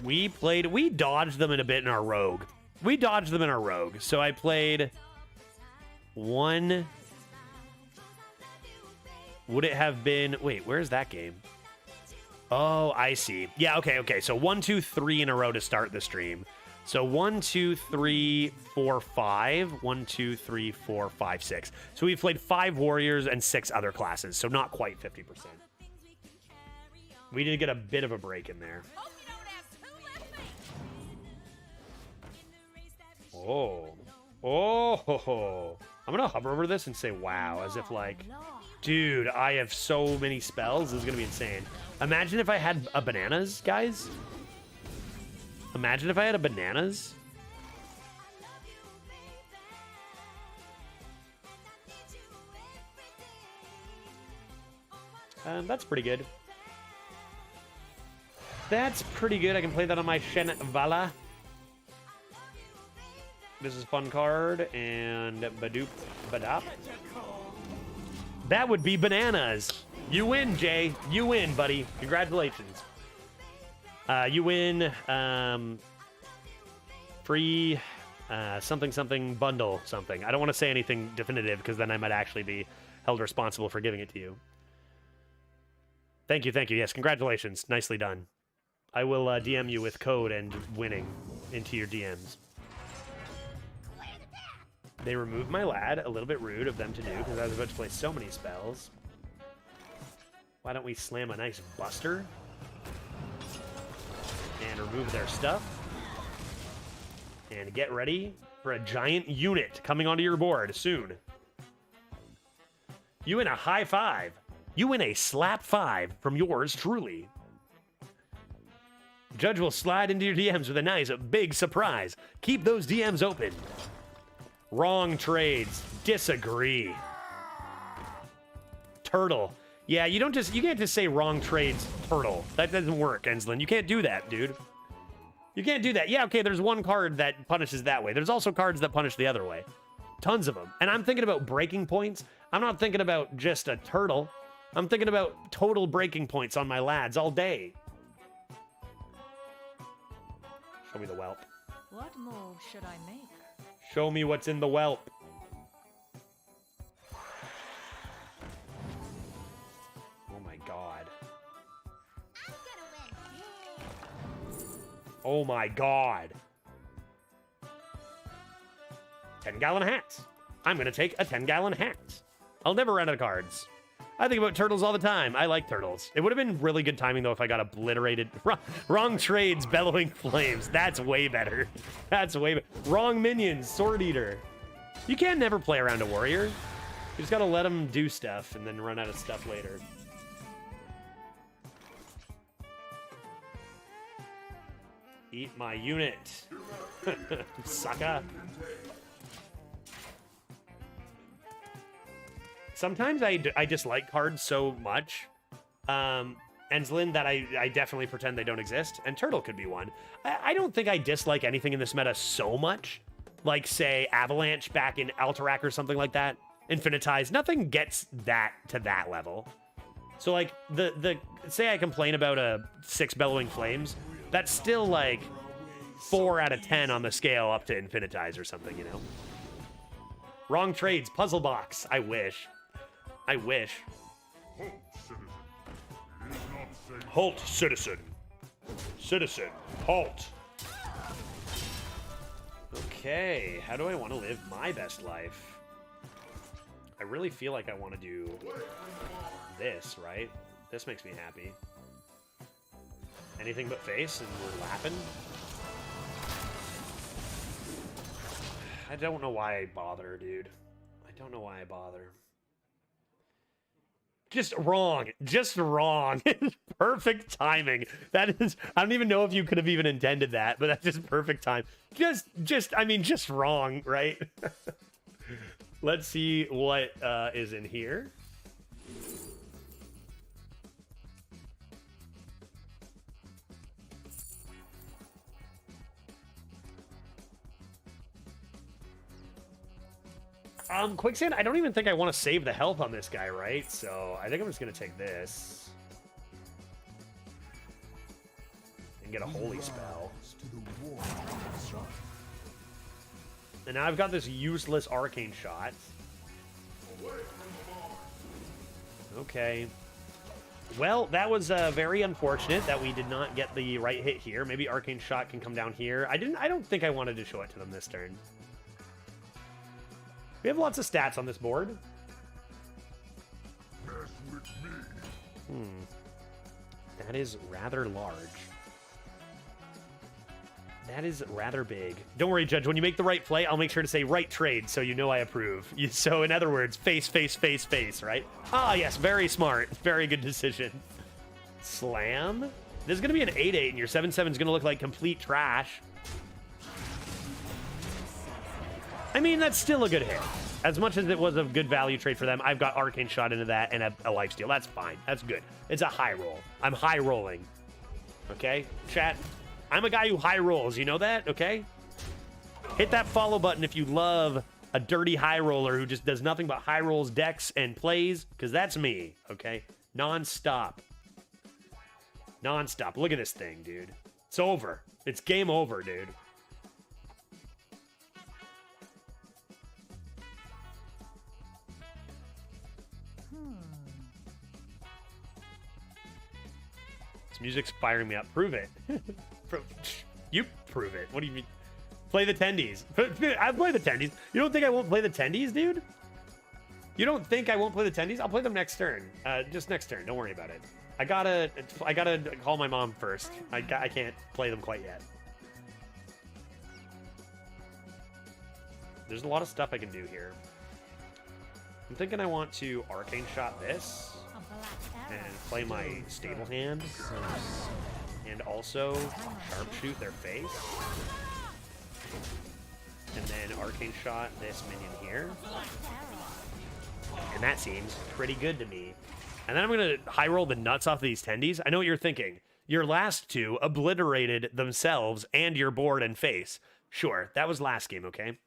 We dodged them in a bit in our Rogue. So I played 1. Would it have been... Wait, where's that game? Oh, I see. Yeah, okay. So 1, 2, 3 in a row to start the stream. So 1, 2, 3, 4, 5. 1, 2, 3, 4, 5, 6. So we've played 5 Warriors and 6 other classes. So not quite 50%. We did get a bit of a break in there. Oh. Oh. I'm gonna hover over this and say wow, as if like, dude, I have so many spells. This is gonna be insane. Imagine if I had a bananas, guys. Imagine if I had a bananas. That's pretty good. That's pretty good. I can play that on my Shen Vala. This is a fun card, and Badoop Badop. That would be bananas. You win, Jay. You win, buddy. Congratulations. You win free something bundle something. I don't want to say anything definitive because then I might actually be held responsible for giving it to you. Thank you, thank you. Yes, congratulations. Nicely done. I will DM you with code and winning into your DMs. They removed my lad. A little bit rude of them to do because I was about to play so many spells. Why don't we slam a nice buster and remove their stuff and get ready for a giant unit coming onto your board soon. You win a high five. You win a slap 5 from yours truly. Judge will slide into your DMs with a nice big surprise. Keep those DMs open. Wrong trades. Disagree. Turtle. Yeah, you can't just say wrong trades, turtle. That doesn't work, Enslin. You can't do that, dude. You can't do that. Yeah, okay, there's one card that punishes that way. There's also cards that punish the other way. Tons of them. And I'm thinking about breaking points. I'm not thinking about just a turtle. I'm thinking about total breaking points on my lads all day. Show me the whelp. What move should I make? Show me what's in the whelp. Oh my god. I'm gonna win. Oh my god. 10-gallon hats. I'm gonna take a 10-gallon hat. I'll never run out of cards. I think about turtles all the time. I like turtles. It would have been really good timing, though, if I got obliterated. Wrong trades, bellowing flames. That's way better. That's way better. Wrong minions, sword eater. You can never play around a warrior. You just gotta let them do stuff and then run out of stuff later. Eat my unit. Sucker. Sometimes I dislike cards so much, Enslin, that I definitely pretend they don't exist, and Turtle could be one. I don't think I dislike anything in this meta so much, like, say, Avalanche back in Alterac or something like that, Infinitize. Nothing gets that to that level. So, like, say I complain about a 6 Bellowing Flames, that's still, like, 4 out of 10 on the scale up to Infinitize or something, you know? Wrong trades, puzzle box. I wish. I wish. Halt, citizen. Citizen, halt. Okay, how do I want to live my best life? I really feel like I want to do this, right? This makes me happy. Anything but face, and we're laughing. I don't know why I bother, dude. I don't know why I bother. Just wrong. Just wrong. Perfect timing. That is, I don't even know if you could have even intended that, but that's just perfect time. I mean, just wrong, right? Let's see what is in here. Quicksand, I don't even think I want to save the health on this guy, right? So I think I'm just going to take this. And get a holy spell. And now I've got this useless arcane shot. Okay. Well, that was very unfortunate that we did not get the right hit here. Maybe arcane shot can come down here. I don't think I wanted to show it to them this turn. We have lots of stats on this board. That is rather large. That is rather big. Don't worry, Judge. When you make the right play, I'll make sure to say right trade so you know I approve. So, in other words, face, face, face, face, right? Ah, yes. Very smart. Very good decision. Slam. This is going to be an 8-8, and your 7-7 is going to look like complete trash. I mean, that's still a good hit. As much as it was a good value trade for them, I've got Arcane Shot into that and a lifesteal. That's fine. That's good. It's a high roll. I'm high rolling. Okay? Chat. I'm a guy who high rolls. You know that? Okay? Hit that follow button if you love a dirty high roller who just does nothing but high rolls, decks, and plays, because that's me. Okay? Non-stop. Non-stop. Look at this thing, dude. It's over. It's game over, dude. Music's firing me up. Prove it. You prove it. What do you mean? Play the tendies. I play the tendies. You don't think I won't play the tendies, dude? You don't think I won't play the tendies? I'll play them next turn. Just next turn. Don't worry about it. I gotta call my mom first. I can't play them quite yet. There's a lot of stuff I can do here. I'm thinking I want to Arcane Shot this. And play my stable hand. And also sharpshoot their face. And then Arcane Shot this minion here. And that seems pretty good to me. And then I'm going to high roll the nuts off of these tendies. I know what you're thinking. Your last two obliterated themselves and your board and face. Sure, that was last game, okay?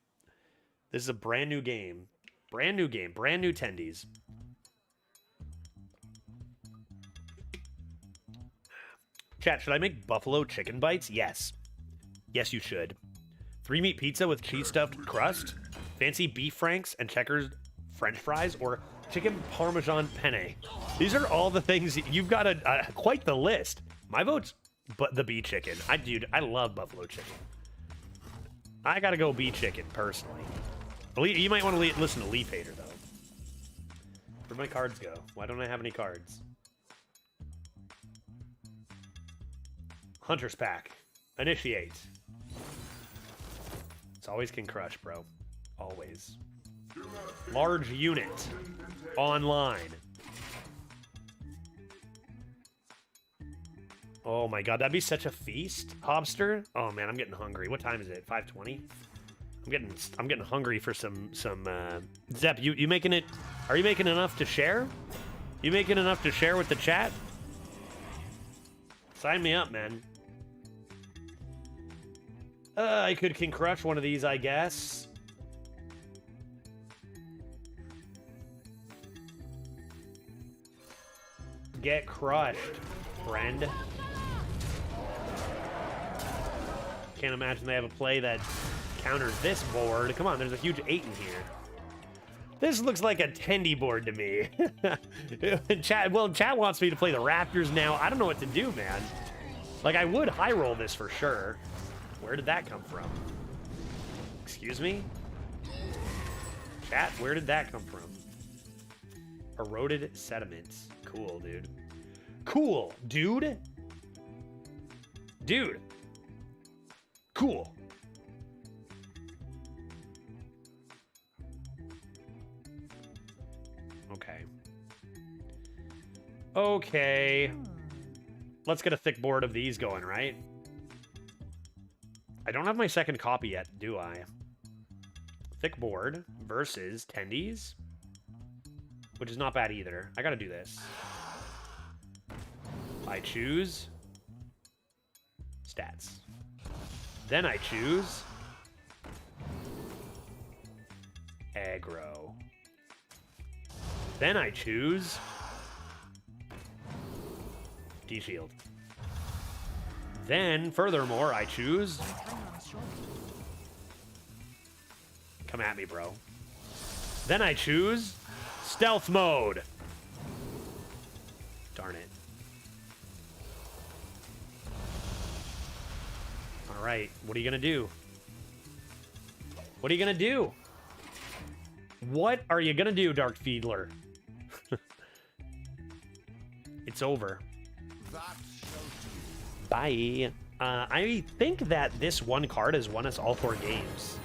This is a brand new game. Brand new game. Brand new tendies. Chat, should I make buffalo chicken bites? Yes. Yes, you should. 3-meat pizza with cheese-stuffed crust, fancy beef franks and checkers french fries, or chicken parmesan penne. These are all the things. You've got quite the list. My vote's but the bee chicken. Dude, I love buffalo chicken. I gotta go bee chicken, personally. You might want to listen to Leaf Hater, though. Where'd my cards go? Why don't I have any cards? Hunter's Pack. Initiate. It's always can crush, bro. Always. Large unit. Online. Oh my god, that'd be such a feast. Hobster? Oh man, I'm getting hungry. What time is it? 5:20? I'm getting hungry for some Zep, you making it? Are you making enough to share? You making enough to share with the chat? Sign me up, man. I can crush one of these, I guess. Get crushed, friend. Can't imagine they have a play that counters this board. Come on, there's a huge 8 in here. This looks like a tendy board to me. Chat wants me to play the Raptors now. I don't know what to do, man. Like, I would high roll this for sure. Where did that come from? Excuse me? Chat, where did that come from? Eroded sediments. Cool, dude. Cool, dude. Dude. Cool. Okay. Okay. Let's get a thick board of these going, right? I don't have my second copy yet, do I? Thick board versus tendies, which is not bad either. I gotta do this. I choose stats. Then I choose aggro. Then I choose D-shield. Then, furthermore, I choose... Come at me, bro. Then I choose stealth mode. Darn it. All right, what are you gonna do? What are you gonna do? What are you gonna do, Dark Fiedler? It's over. Bye. I think that this one card has won us all 4 games.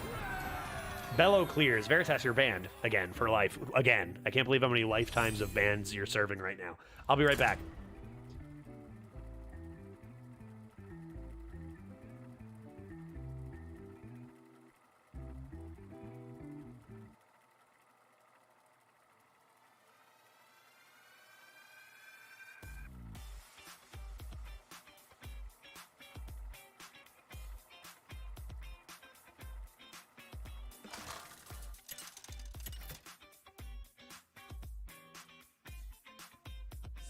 Bellow clears. Veritas, you're banned. Again, for life. Again. I can't believe how many lifetimes of bans you're serving right now. I'll be right back.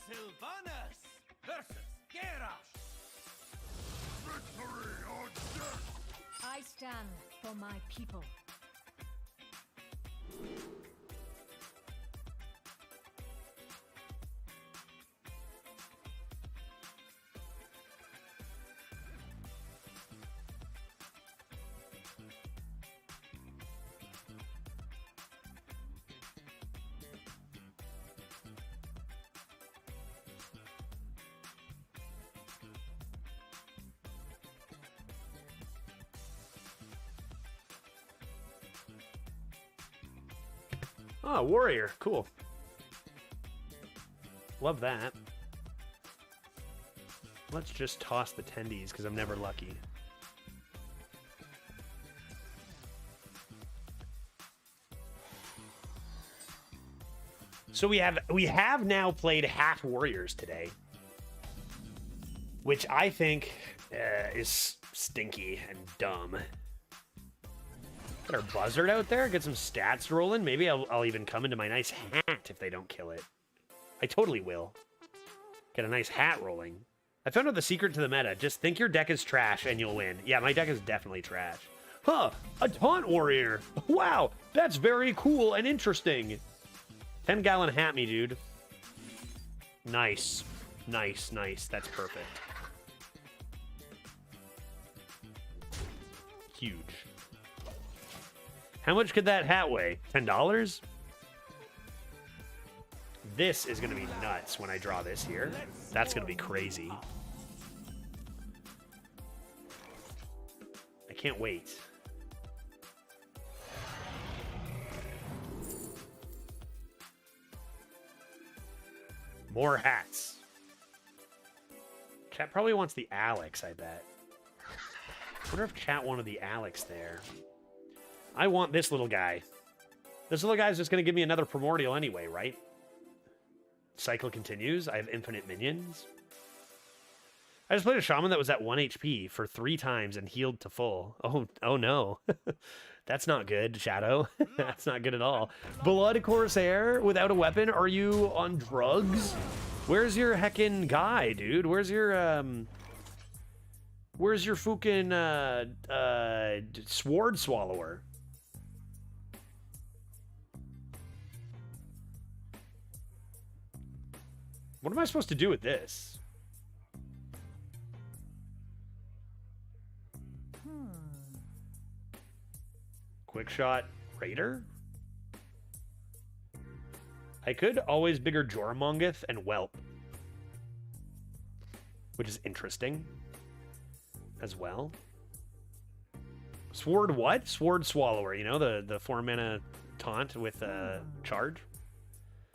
Sylvanas versus Garrosh. Victory or death! I stand for my people. Oh, warrior. Cool. Love that. Let's just toss the tendies because I'm never lucky. So we have now played half warriors today, which I think is stinky and dumb. Get our buzzard out there, get some stats rolling. Maybe I'll even come into my nice hat if they don't kill it. I totally will. Get a nice hat rolling. I found out the secret to the meta. Just think your deck is trash and you'll win. Yeah, my deck is definitely trash. Huh, a taunt warrior. Wow, that's very cool and interesting. 10-gallon hat me, dude. Nice. Nice, nice. That's perfect. Huge. How much could that hat weigh? $10? This is going to be nuts when I draw this here. That's going to be crazy. I can't wait. More hats. Chat probably wants the Alex, I bet. I wonder if chat wanted the Alex there. I want this little guy. This little guy's just going to give me another primordial anyway, right? Cycle continues. I have infinite minions. I just played a shaman that was at 1 HP for 3 times and healed to full. Oh no. That's not good, Shadow. That's not good at all. Blood Corsair without a weapon? Are you on drugs? Where's your heckin' guy, dude? Where's your fucking sword swallower? What am I supposed to do with this? Quick shot Raider? I could always bigger Jormungeth and Whelp, which is interesting as well. Sword what? Sword Swallower, you know, the 4-mana taunt with charge.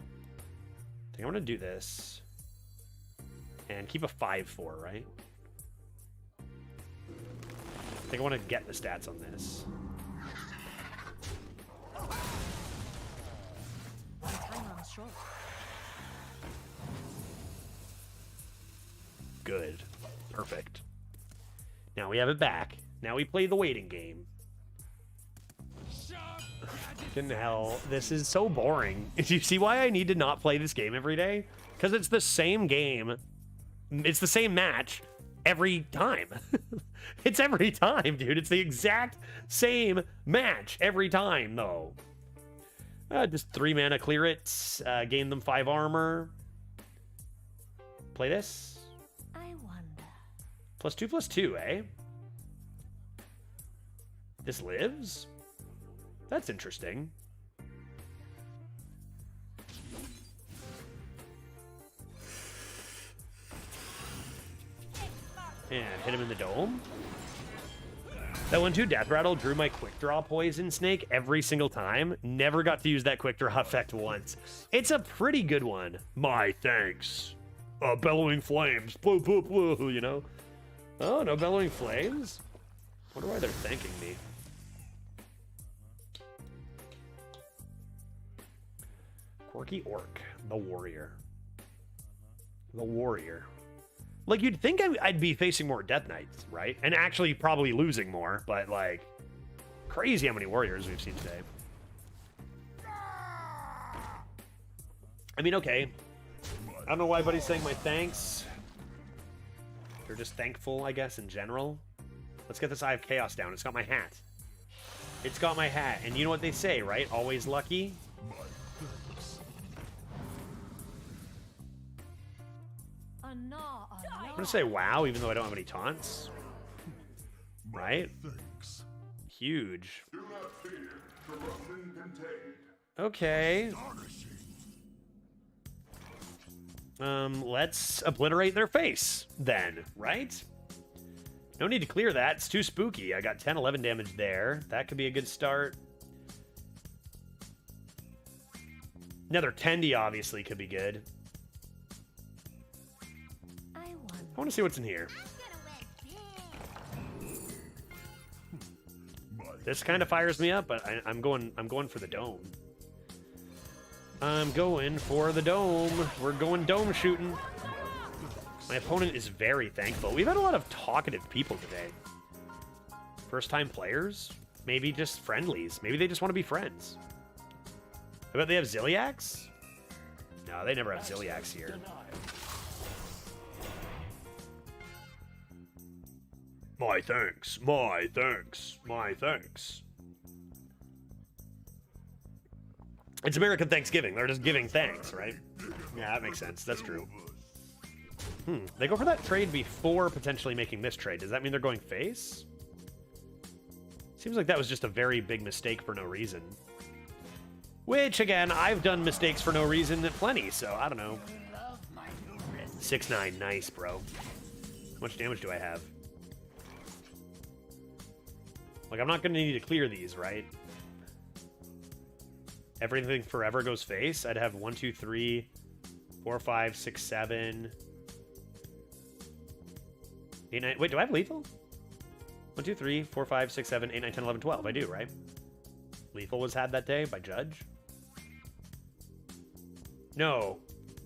I think I'm going to do this and keep a 5/4, right? I think I want to get the stats on this. Good. Perfect. Now we have it back. Now we play the waiting game. Fucking hell. This is so boring. Do you see why I need to not play this game every day? Because it's the same game. It's the same match every time. It's every time, dude. It's the exact same match every time, though. Just 3 mana, clear it. Gain them 5 armor. Play this. I wonder. +2/+2, eh? This lives? That's interesting. And hit him in the dome. That one too, Death Rattle, drew my quick draw poison snake every single time. Never got to use that quick draw effect once. It's a pretty good one. My thanks. Bellowing flames. Blue, blue, blue, you know? Oh, no bellowing flames? Wonder why they're thanking me. Quirky Orc, the warrior. The warrior. Like, you'd think I'd be facing more Death Knights, right? And actually probably losing more, but, like, crazy how many warriors we've seen today. I mean, okay. I don't know why everybody's saying my thanks. They're just thankful, I guess, in general. Let's get this Eye of Chaos down. It's got my hat. It's got my hat. And you know what they say, right? Always lucky. I'm gonna say wow, even though I don't have any taunts. Right? Thanks. Huge. Do not fear. Corruption contained. Okay. Let's obliterate their face, then, right? No need to clear that. It's too spooky. I got 10, 11 damage there. That could be a good start. Another Tendy, obviously, could be good. I want to see what's in here. This kind of fires me up, but I'm going for the dome. I'm going for the dome. We're going dome shooting. My opponent is very thankful. We've had a lot of talkative people today. First-time players? Maybe just friendlies. Maybe they just want to be friends. I bet they have Ziliacs? No, they never have Ziliacs here. My thanks, my thanks, my thanks. It's American Thanksgiving. They're just giving thanks, right? Yeah, that makes sense. That's true. They go for that trade before potentially making this trade. Does that mean they're going face? Seems like that was just a very big mistake for no reason. Which, again, I've done mistakes for no reason plenty, so I don't know. 6-9, nice, bro. How much damage do I have? Like, I'm not going to need to clear these, right? Everything forever goes face. I'd have 1, 2, 3, 4, 5, 6, 7, 8, 9. Wait, do I have lethal? 1, 2, 3, 4, 5, 6, 7, 8, 9, 10, 11, 12. I do, right? Lethal was had that day by Judge. No.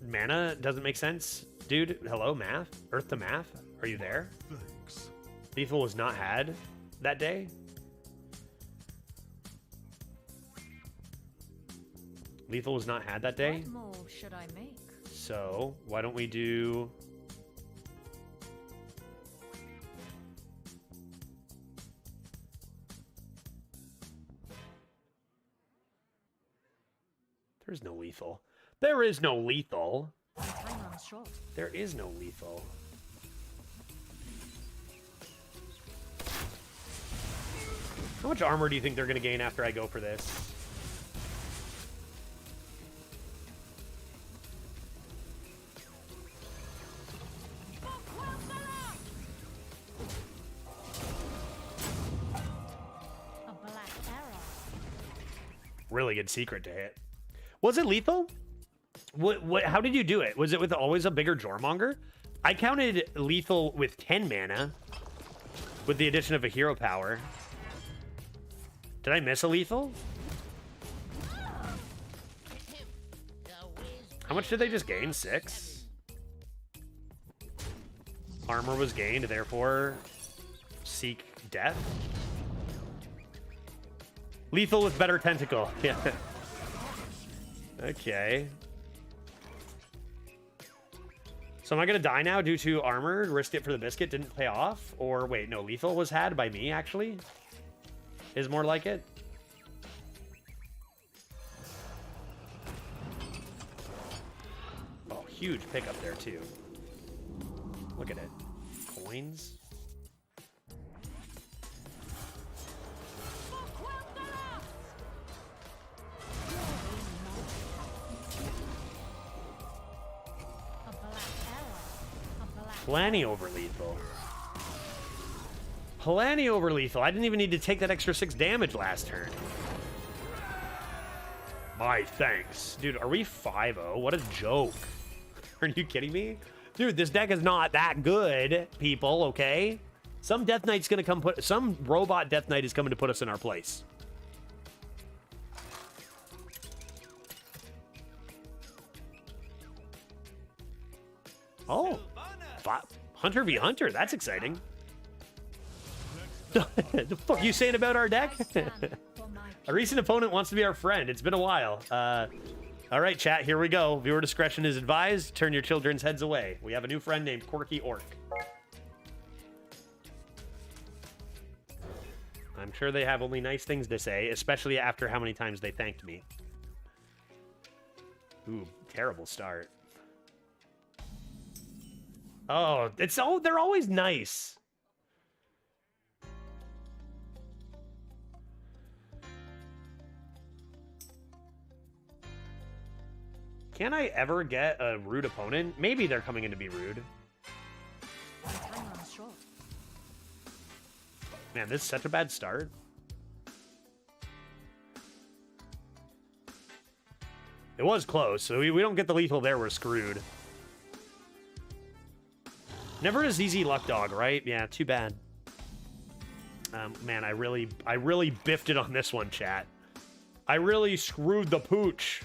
Mana doesn't make sense. Dude, hello, math? Earth to math? Are you there? Thanks. Lethal was not had that day? Lethal was not had that day? What move should I make? So, why don't we do... There's no lethal. There is no lethal. Time runs short. There is no lethal. How much armor do you think they're going to gain after I go for this? A black arrow. Really good secret to hit. Was it lethal? What? How did you do it? Was it with always a bigger Jormonger? I counted lethal with 10 mana with the addition of a hero power. Did I miss a lethal? How much did they just gain? 6? Armor was gained, therefore seek death. Lethal with better tentacle. Yeah. Okay. So am I gonna die now due to armored? Risked it for the biscuit, didn't pay off? Or wait, no, lethal was had by me actually? Is more like it? Oh, huge pickup there too. Look at it. Coins. A black arrow. A black Plenty over lethal. plenty over lethal. I didn't even need to take that extra 6 damage last turn. My thanks. Dude, are we 5-0? What a joke. Are you kidding me? Dude, this deck is not that good, people, okay? Some Death Knight's gonna come put... Some robot Death Knight is coming to put us in our place. Oh. Hunter v. Hunter. That's exciting. The fuck you saying about our deck? A recent opponent wants to be our friend. It's been a while. All right, chat, here we go. Viewer discretion is advised. Turn your children's heads away. We have a new friend named Quirky Orc. I'm sure they have only nice things to say, especially after how many times they thanked me. Ooh, terrible start. Oh, they're always nice. Can I ever get a rude opponent? Maybe they're coming in to be rude. Time runs short. Man, this is such a bad start. It was close, so we don't get the lethal there, we're screwed. Never as easy luck dog, right? Yeah, too bad. Man, I really biffed it on this one, chat. I really screwed the pooch.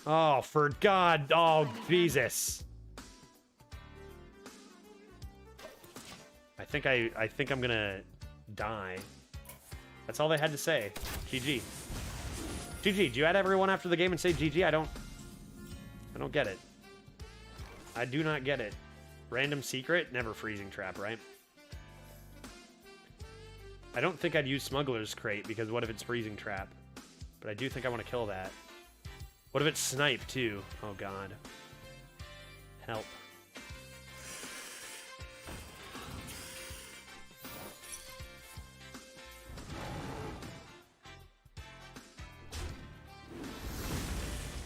Oh, for God. Oh, Jesus. I think I'm gonna die. That's all they had to say. GG. GG. Do you add everyone after the game and say GG? I don't get it. I do not get it. Random secret? Never freezing trap, right? I don't think I'd use Smuggler's Crate, because what if it's freezing trap? But I do think I want to kill that. What if it's snipe, too? Oh, God. Help.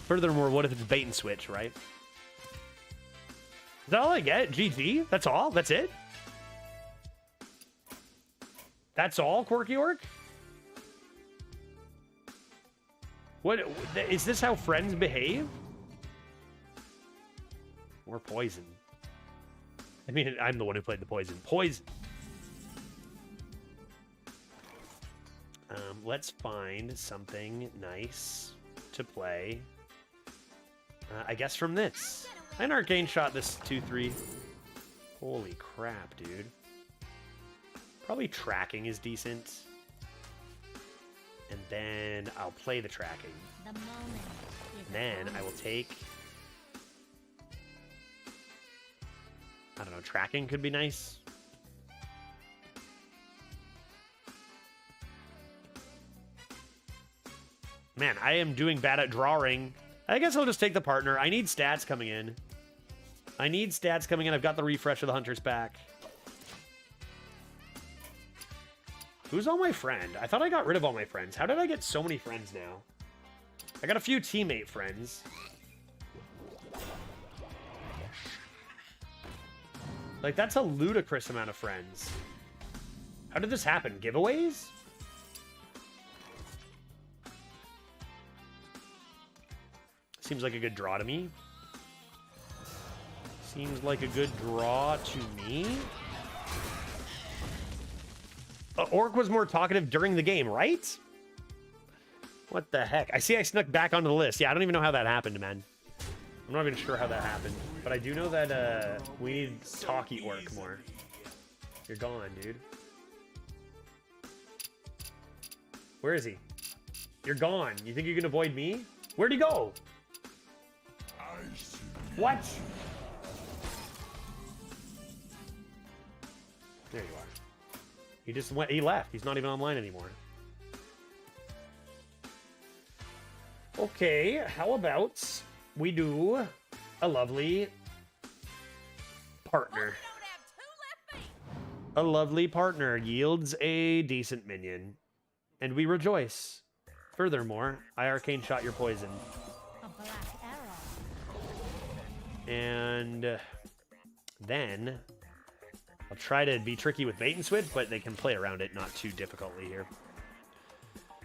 Furthermore, what if it's bait and switch, right? Is that all I get? GG? That's all? That's it? That's all, Quirky Orc? What? Is this how friends behave? Or poison? I mean, I'm the one who played the poison. Poison! Let's find something nice to play. I guess from this. An arcane shot this 2-3. Holy crap, dude. Probably tracking is decent. And then I'll play the tracking. Then I will take... I don't know, tracking could be nice. Man, I am doing bad at drawing. I guess I'll just take the partner. I need stats coming in. I've got the refresh of the Hunter's pack. Who's all my friend? I thought I got rid of all my friends. How did I get so many friends now? I got a few teammate friends. Like, that's a ludicrous amount of friends. How did this happen? Giveaways? Seems like a good draw to me. Seems like a good draw to me. Orc was more talkative during the game, right? What the heck? I see I snuck back onto the list. Yeah, I don't even know how that happened, man. I'm not even sure how that happened. But I do know that we need talky Orc more. You're gone, dude. Where is he? You're gone. You think you can avoid me? Where'd he go? What? There you are. He just went, he left. He's not even online anymore. Okay, how about we do a lovely partner. A lovely partner yields a decent minion, and we rejoice. Furthermore, I arcane shot your poison. A black arrow. And then I'll try to be tricky with bait and switch, but they can play around it not too difficultly here.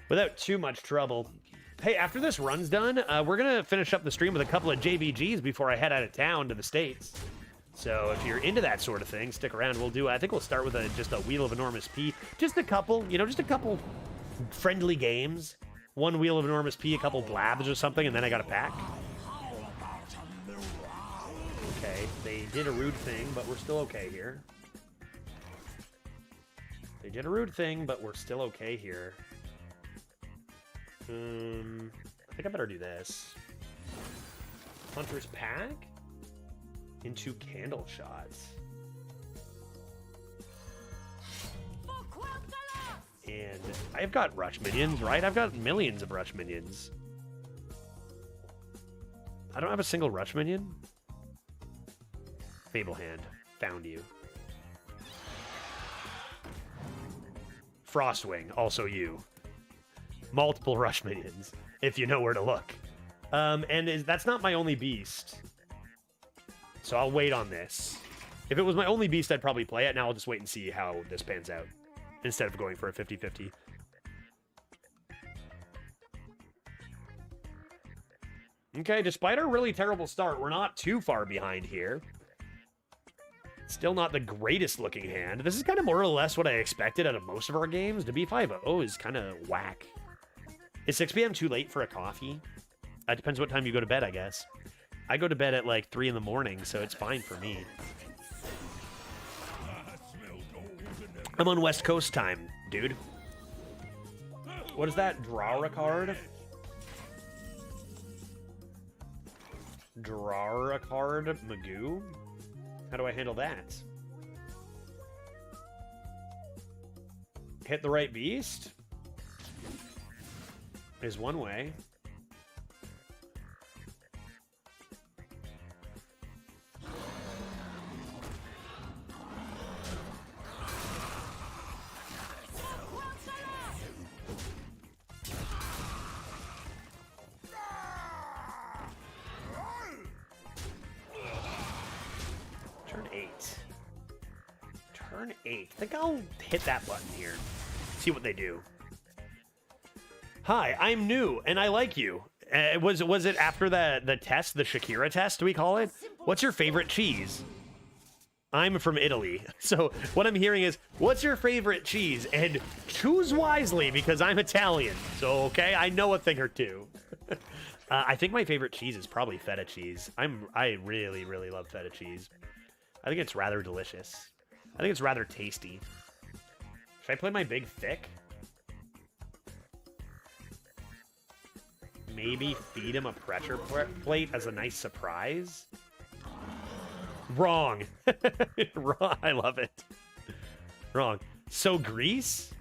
Without too much trouble. Hey, after this run's done, we're going to finish up the stream with a couple of JBGs before I head out of town to the States. So if you're into that sort of thing, stick around. We'll do, I think we'll start with just a Wheel of Enormous P. Just a couple, you know, just a couple friendly games. One Wheel of Enormous P, a couple blabs or something, and then I got a pack. Okay, they did a rude thing, but we're still okay here. They did a rude thing, but we're still okay here. I think I better do this. Hunter's Pack into Candle Shots. And I've got Rush Minions, right? I've got millions of Rush Minions. I don't have a single Rush Minion. Fable Hand. Found you. Frostwing. Also you. Multiple Rush Minions, if you know where to look. That's not my only beast. So I'll wait on this. If it was my only beast, I'd probably play it. Now I'll just wait and see how this pans out, instead of going for a 50-50. Okay, despite our really terrible start, we're not too far behind here. Still not the greatest looking hand. This is kind of more or less what I expected out of most of our games. To be 5-0 is kind of whack. Is 6 p.m. too late for a coffee? Depends what time you go to bed, I guess. I go to bed at like 3 in the morning, so it's fine for me. I'm on West Coast time, dude. What is that? Draw a card? Draw a card, Magoo? How do I handle that? Hit the right beast? Is one way. Turn 8. Turn 8. I think I'll hit that button here. See what they do. Hi, I'm new, and I like you. Was it after the test, the Shakira test, we call it? What's your favorite cheese? I'm from Italy. So what I'm hearing is, what's your favorite cheese? And choose wisely, because I'm Italian. So, okay, I know a thing or two. I think my favorite cheese is probably feta cheese. I really, really love feta cheese. I think it's rather delicious. I think it's rather tasty. Should I play my big thick? Maybe feed him a pressure plate as a nice surprise? Wrong. Wrong. I love it. Wrong. So Greece?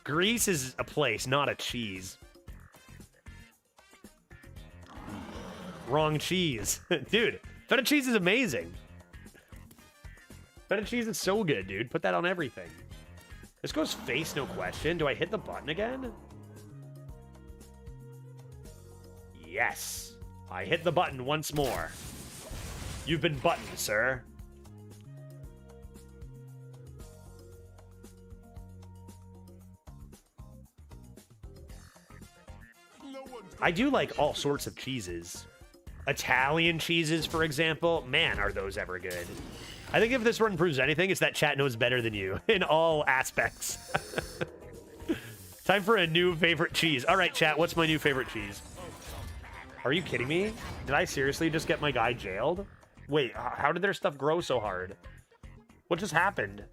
Greece is a place, not a cheese. Wrong cheese. Dude, feta cheese is amazing. Feta cheese is so good, dude. Put that on everything. This goes face, no question. Do I hit the button again? Yes. I hit the button once more. You've been buttoned, sir. I do like all sorts of cheeses. Italian cheeses, for example. Man, are those ever good. I think if this run proves anything, it's that chat knows better than you in all aspects. Time for a new favorite cheese. All right, chat, what's my new favorite cheese? Are you kidding me? Did I seriously just get my guy jailed? Wait, how did their stuff grow so hard? What just happened?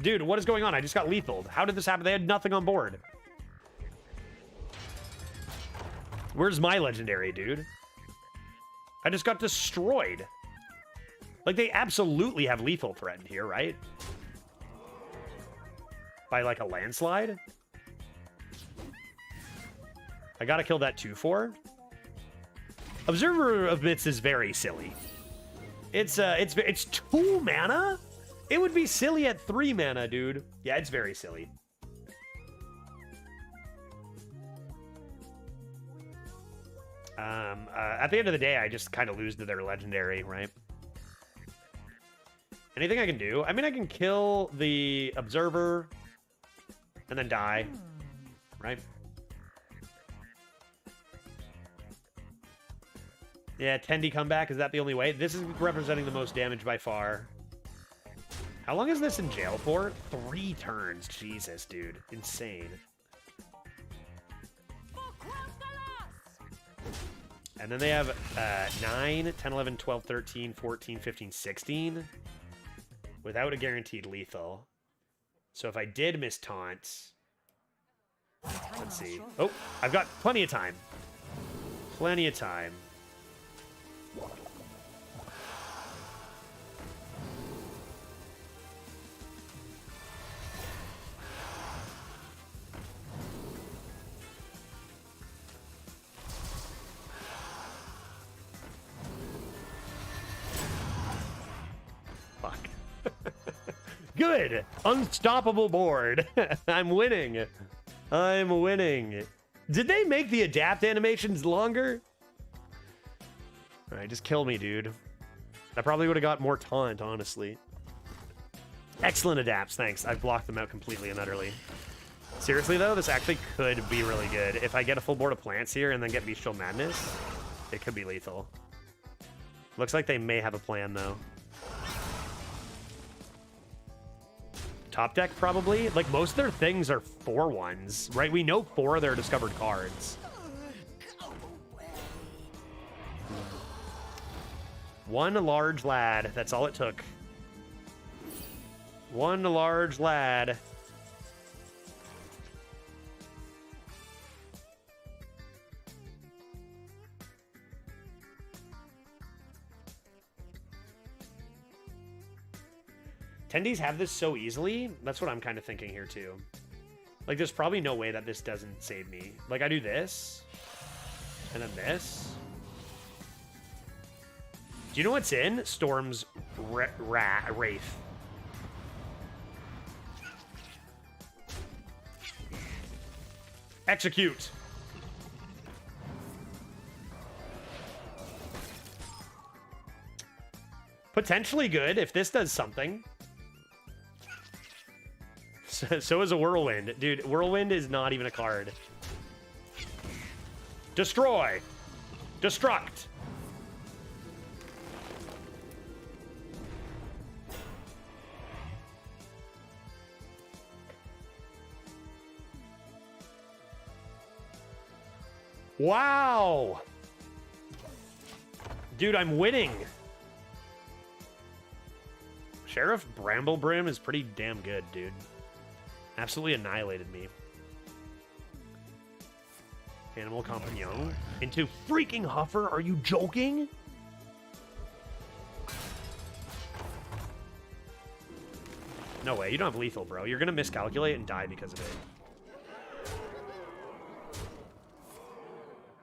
Dude, what is going on? I just got lethaled. How did this happen? They had nothing on board. Where's my legendary, dude? I just got destroyed. Like, they absolutely have lethal threatened here, right? By, like, a landslide? I gotta kill that 2/4. Observer of Myths is very silly. It's 2 mana? It would be silly at 3 mana, dude. Yeah, it's very silly. At the end of the day, I just kind of lose to their legendary, right? Anything I can do? I mean, I can kill the observer and then die, right? Yeah, Tendi comeback. Is that the only way? This is representing the most damage by far. How long is this in jail for? 3 turns. Jesus, dude. Insane. And then they have 9, 10, 11, 12, 13, 14, 15, 16. Without a guaranteed lethal. So if I did miss taunts... Let's see. Oh, I've got plenty of time. Plenty of time. Fuck. Good! Unstoppable board. I'm winning. I'm winning. Did they make the adapt animations longer? Alright, just kill me, dude. I probably would have got more taunt, honestly. Excellent adapts, thanks. I've blocked them out completely and utterly. Seriously, though, this actually could be really good. If I get a full board of plants here and then get Bestial Madness, it could be lethal. Looks like they may have a plan, though. Top deck, probably? Like, most of their things are 4/1s, right? We know 4 of their discovered cards. One large lad. That's all it took. One large lad. Attendees have this so easily. That's what I'm kind of thinking here, too. Like, there's probably no way that this doesn't save me. Like, I do this. And then this. Do you know what's in? Storm's Wraith. Execute. Potentially good if this does something. So is a Whirlwind. Dude, Whirlwind is not even a card. Destroy. Destruct. Wow. Dude, I'm winning. Sheriff Bramblebrim is pretty damn good, dude. Absolutely annihilated me. Animal Compagnon into freaking Huffer? Are you joking? No way, you don't have lethal, bro. You're gonna miscalculate and die because of it.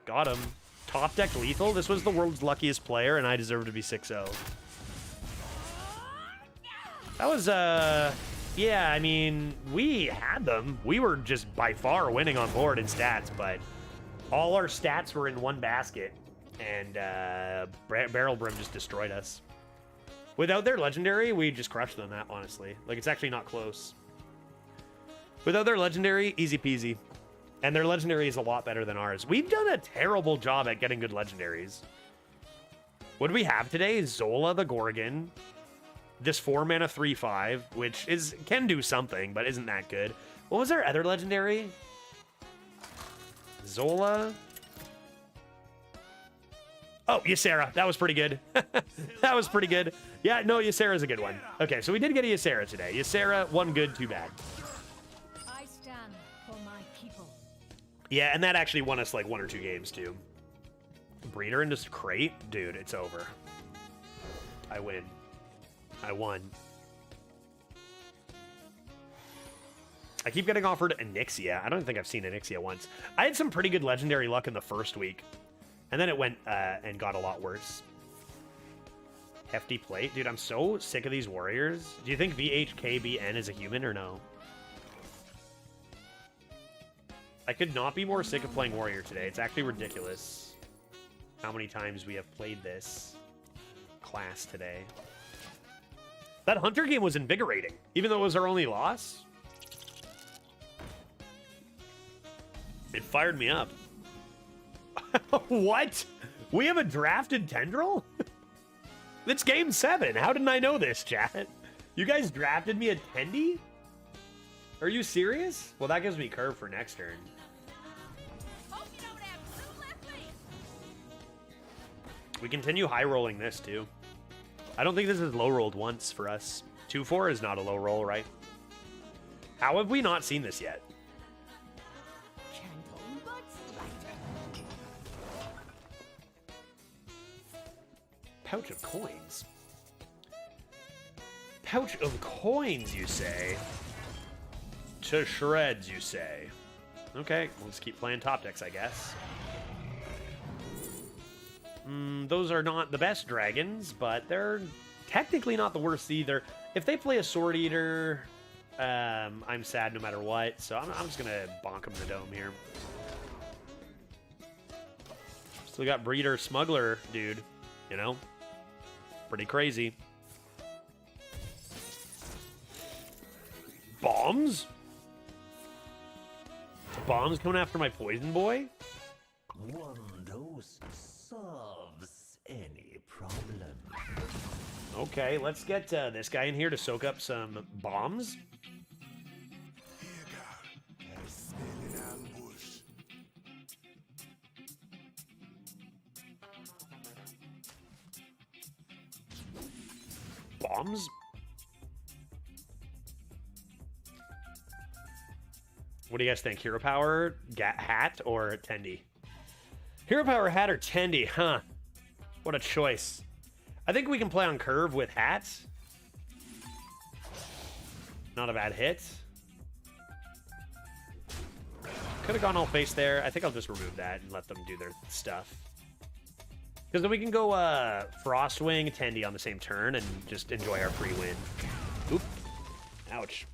Got him. Top deck lethal? This was the world's luckiest player, and I deserve to be 6-0. That was, yeah, I mean, we had them. We were just by far winning on board in stats, but all our stats were in one basket, and Barrel Brim just destroyed us. Without their legendary, we just crushed them, that honestly. Like, it's actually not close. Without their legendary, easy peasy. And their legendary is a lot better than ours. We've done a terrible job at getting good legendaries. What do we have today? Zola the Gorgon. This 4-mana 3/5, which can do something, but isn't that good. What was our other legendary? Zola. Oh, Ysera. That was pretty good. That was pretty good. Yeah, no, Ysera's a good one. Okay, so we did get a Ysera today. Ysera, 1 good, 2 bad. I stand for my people. Yeah, and that actually won us like 1 or 2 games, too. Breeder into crate? Dude, it's over. I win. I won. I keep getting offered Onyxia. I don't think I've seen Onyxia once. I had some pretty good legendary luck in the first week. And then it went and got a lot worse. Hefty plate. Dude, I'm so sick of these warriors. Do you think VHKBN is a human or no? I could not be more sick of playing warrior today. It's actually ridiculous how many times we have played this class today. That Hunter game was invigorating, even though it was our only loss. It fired me up. What? We have a drafted Tendril? It's game 7. How didn't I know this, chat? You guys drafted me a Tendy? Are you serious? Well, that gives me curve for next turn. Hope you don't have two left feet. We continue high rolling this too. I don't think this is low rolled once for us. 2-4 is not a low roll, right? How have we not seen this yet? Gentle but slighter. Pouch of coins. Pouch of coins, you say? To shreds, you say? Okay, we'll just keep playing top decks, I guess. Those are not the best dragons, but they're technically not the worst either. If they play a Sword Eater, I'm sad no matter what, so I'm just gonna bonk them in the dome here. Still got Breeder Smuggler, dude. You know? Pretty crazy. Bombs? Bombs coming after my poison boy? One dose solves any problem. Okay, let's get this guy in here to soak up some bombs. I smell an ambush. Bombs? What do you guys think? Hero Power, Hat, or Tendy? Hero Power, Hat, or Tendy? Huh. What a choice. I think we can play on curve with hats. Not a bad hit. Could have gone all face there. I think I'll just remove that and let them do their stuff. Because then we can go Frostwing, Tendy on the same turn and just enjoy our free win. Oop. Ouch.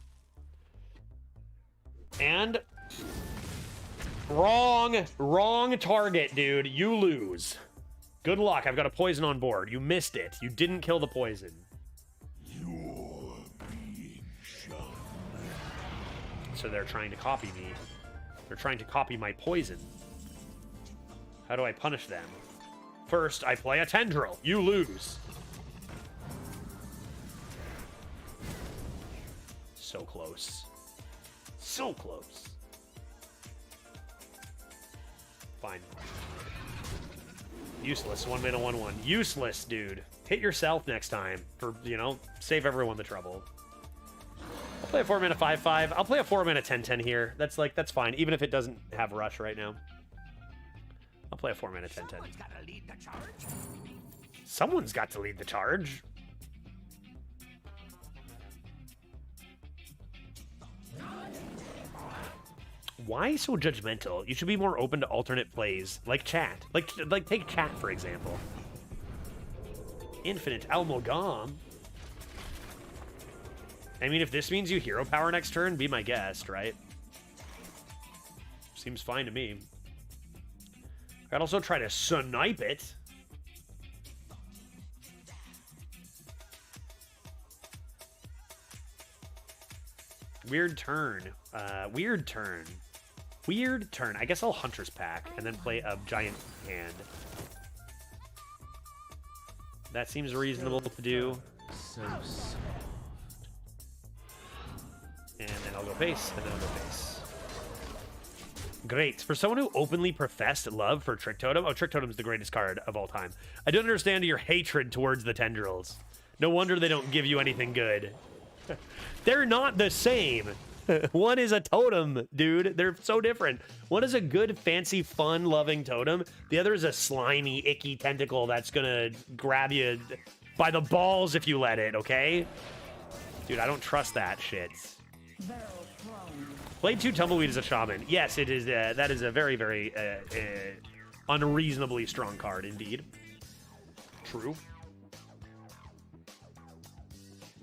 And... Wrong target, dude. You lose. Good luck. I've got a poison on board. You missed it. You didn't kill the poison. You're being shunned. So they're trying to copy me. They're trying to copy my poison. How do I punish them? First, I play a Tendril. You lose. So close. So close. Fine. Useless. 1 mana, 1/1. Useless, dude. Hit yourself next time for, you know, save everyone the trouble. I'll play a 4 mana 5/5. I'll play a 4 mana 10/10 here. That's fine, even if it doesn't have rush right now. I'll play a 4 mana 10/10. Someone's gotta lead the charge. Someone's got to lead the charge. Why so judgmental? You should be more open to alternate plays, like chat. Like take chat, for example. Infinite Amalgam. I mean, if this means you hero power next turn, be my guest, right? Seems fine to me. I'd also try to snipe it. Weird turn. Weird turn. Weird turn. I guess I'll Hunter's Pack and then play a giant hand. That seems reasonable to do. So soft. And then I'll go face, and then I'll go face. Great. For someone who openly professed love for Trick Totem, oh, Trick Totem's the greatest card of all time. I don't understand your hatred towards the Tendrils. No wonder they don't give you anything good. They're not the same. One is a totem, dude. They're so different. One is a good, fancy, fun, loving totem. The other is a slimy, icky tentacle that's gonna grab you by the balls if you let it, okay? Dude, I don't trust that shit. Played 2 Tumbleweed as a shaman. Yes, it is. That is a very, very unreasonably strong card, indeed. True.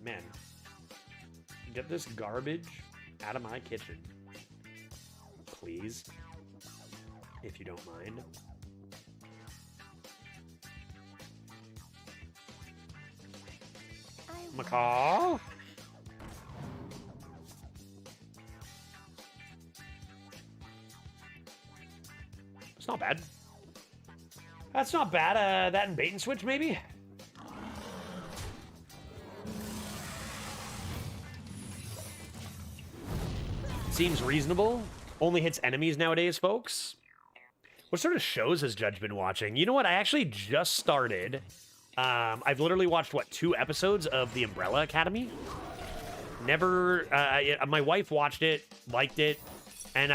Man. Get this garbage out of my kitchen. Please. If you don't mind. Macaw. It's not bad. That's not bad. That and bait and switch, maybe? Seems reasonable. Only hits enemies nowadays, folks. What sort of shows has Judge been watching? You know what? I actually just started. I've literally watched, what, 2 episodes of The Umbrella Academy? Never, my wife watched it, liked it, and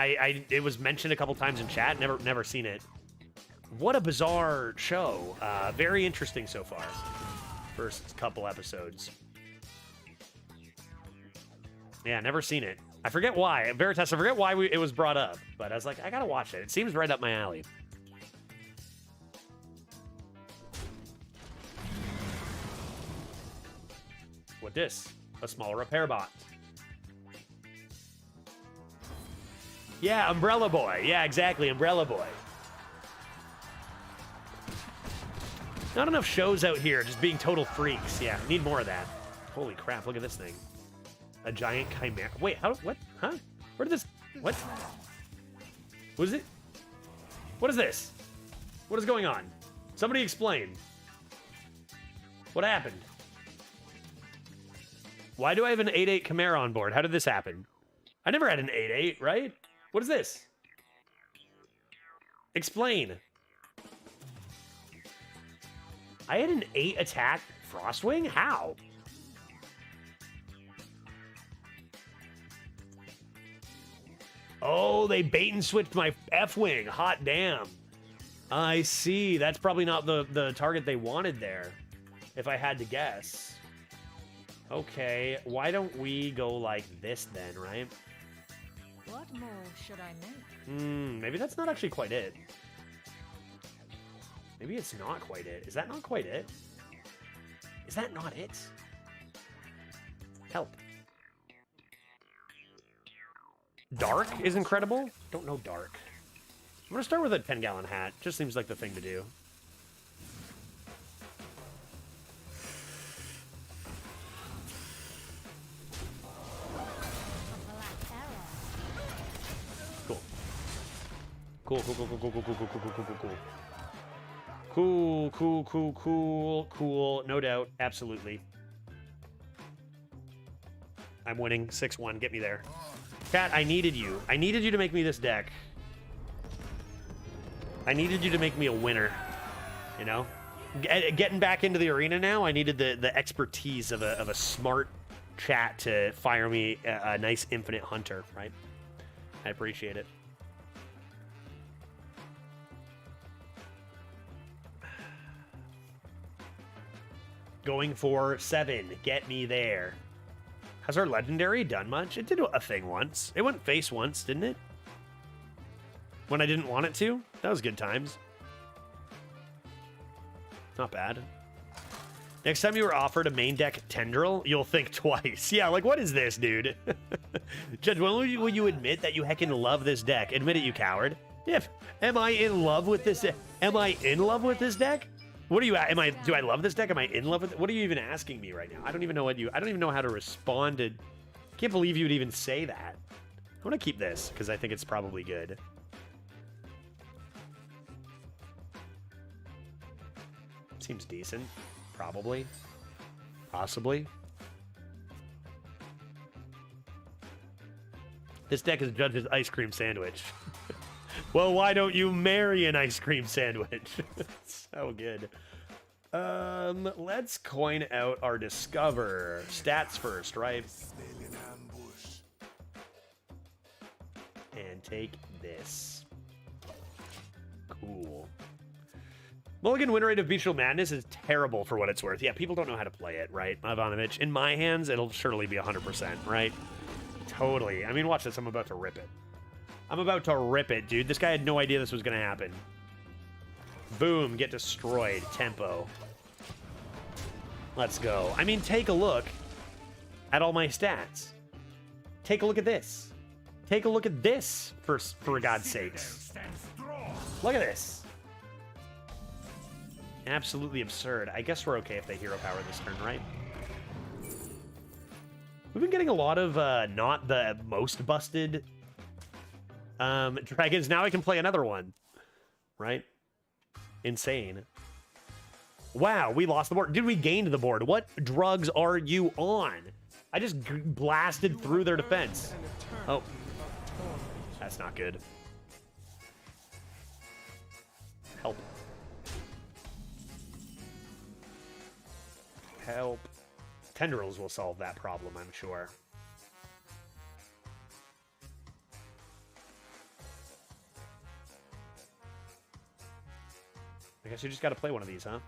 it was mentioned a couple times in chat. Never seen it. What a bizarre show. Very interesting so far. First couple episodes. Yeah, never seen it. I forget why. Veritas, I forget why it was brought up, but I was like, I gotta watch it. It seems right up my alley. What this? A small repair bot. Yeah, Umbrella Boy. Yeah, exactly, Umbrella Boy. Not enough shows out here, just being total freaks. Yeah, need more of that. Holy crap, look at this thing. A giant chimera. Wait, how? What? Huh? Where did this? What? What is it? What is this? What is going on? Somebody explain. What happened? Why do I have an 8-8 chimera on board? How did this happen? I never had an 8-8, right? What is this? Explain. I had an 8 attack Frostwing? How? Oh, they bait and switched my F-Wing. Hot damn. I see. That's probably not the target they wanted there, if I had to guess. Okay, why don't we go like this then, right? What more should I make? Maybe that's not actually quite it. Maybe it's not quite it. Is that not quite it? Is that not it? Help. Dark is incredible. Don't know Dark. I'm gonna start with a 10-gallon hat. Just seems like the thing to do. Cool. Cool. No doubt. Absolutely. I'm winning. 6-1. Get me there. Cat, I needed you. I needed you to make me this deck. I needed you to make me a winner. You know? Getting back into the arena now, I needed the expertise of a smart chat to fire me a nice infinite hunter, right? I appreciate it. Going for 7. Get me there. Has our legendary done much? It did a thing once. It went face once, didn't it? When I didn't want it to? That was good times. Not bad. Next time you were offered a main deck Tendril, you'll think twice. Yeah, like, what is this, dude? Judge, when will you admit that you heckin' love this deck? Admit it, you coward. Yeah, am I in love with this? Am I in love with this deck? What are you? Do I love this deck? Am I in love with it? What are you even asking me right now? I don't even know I don't even know how to respond to. Can't believe you would even say that. I want to keep this because I think it's probably good. Seems decent. Probably. Possibly. This deck is Judge's ice cream sandwich. Well, why don't you marry an ice cream sandwich? So good. Let's coin out our Discover. Stats first, right? And take this. Cool. Mulligan win rate of Beatrial Madness is terrible for what it's worth. Yeah, people don't know how to play it, right? Ivanovich, in my hands, it'll surely be 100%, right? Totally. I mean, watch this. I'm about to rip it. I'm about to rip it, dude. This guy had no idea this was going to happen. Boom, get destroyed. Tempo. Let's go. I mean, take a look at all my stats. Take a look at this. Take a look at this, for God's sakes. Look at this. Absolutely absurd. I guess we're okay if they hero power this turn, right? We've been getting a lot of not the most busted dragons. Now I can play another one, right? Insane. Wow, we lost the board. Dude, we gained the board. What drugs are you on? I just blasted through their defense. Oh, that's not good. Help. Help. Tendrils will solve that problem, I'm sure. I guess you just got to play one of these, huh?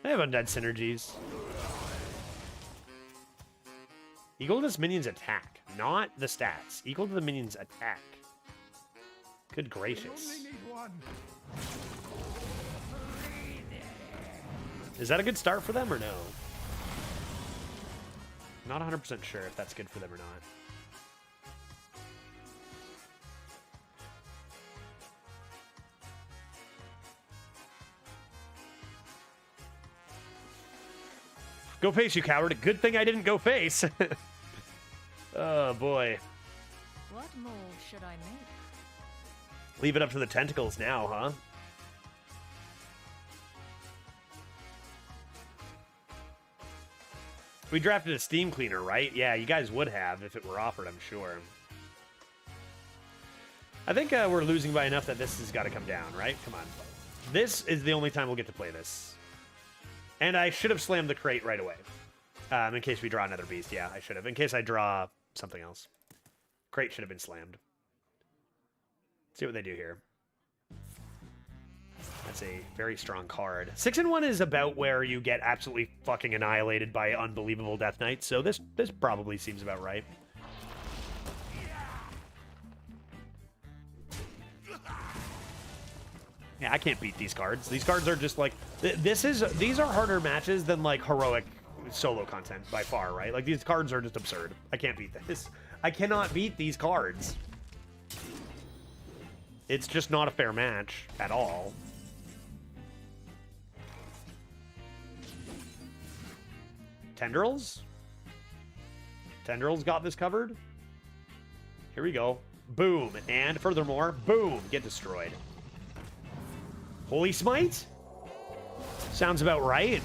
I have undead synergies. Equal to this minion's attack, not the stats. Equal to the minion's attack. Good gracious. Is that a good start for them or no? Not 100% sure if that's good for them or not. Go face, you coward. Good thing I didn't go face. Oh, boy. What more should I make? Leave it up to the tentacles now, huh? We drafted a steam cleaner, right? Yeah, you guys would have if it were offered, I'm sure. I think we're losing by enough that this has got to come down, right? Come on. This is the only time we'll get to play this. And I should have slammed the crate right away. In case we draw another beast. Yeah, I should have. In case I draw something else. Crate should have been slammed. Let's see what they do here. That's a very strong card. 6-1 is about where you get absolutely fucking annihilated by unbelievable Death Knight, so this probably seems about right. Yeah, I can't beat these cards. These cards are just like these are harder matches than like heroic solo content by far, right? Like these cards are just absurd. I can't beat this. I cannot beat these cards. It's just not a fair match at all. Tendrils? Tendrils got this covered. Here we go. Boom. And furthermore, boom. Get destroyed. Holy Smite? Sounds about right.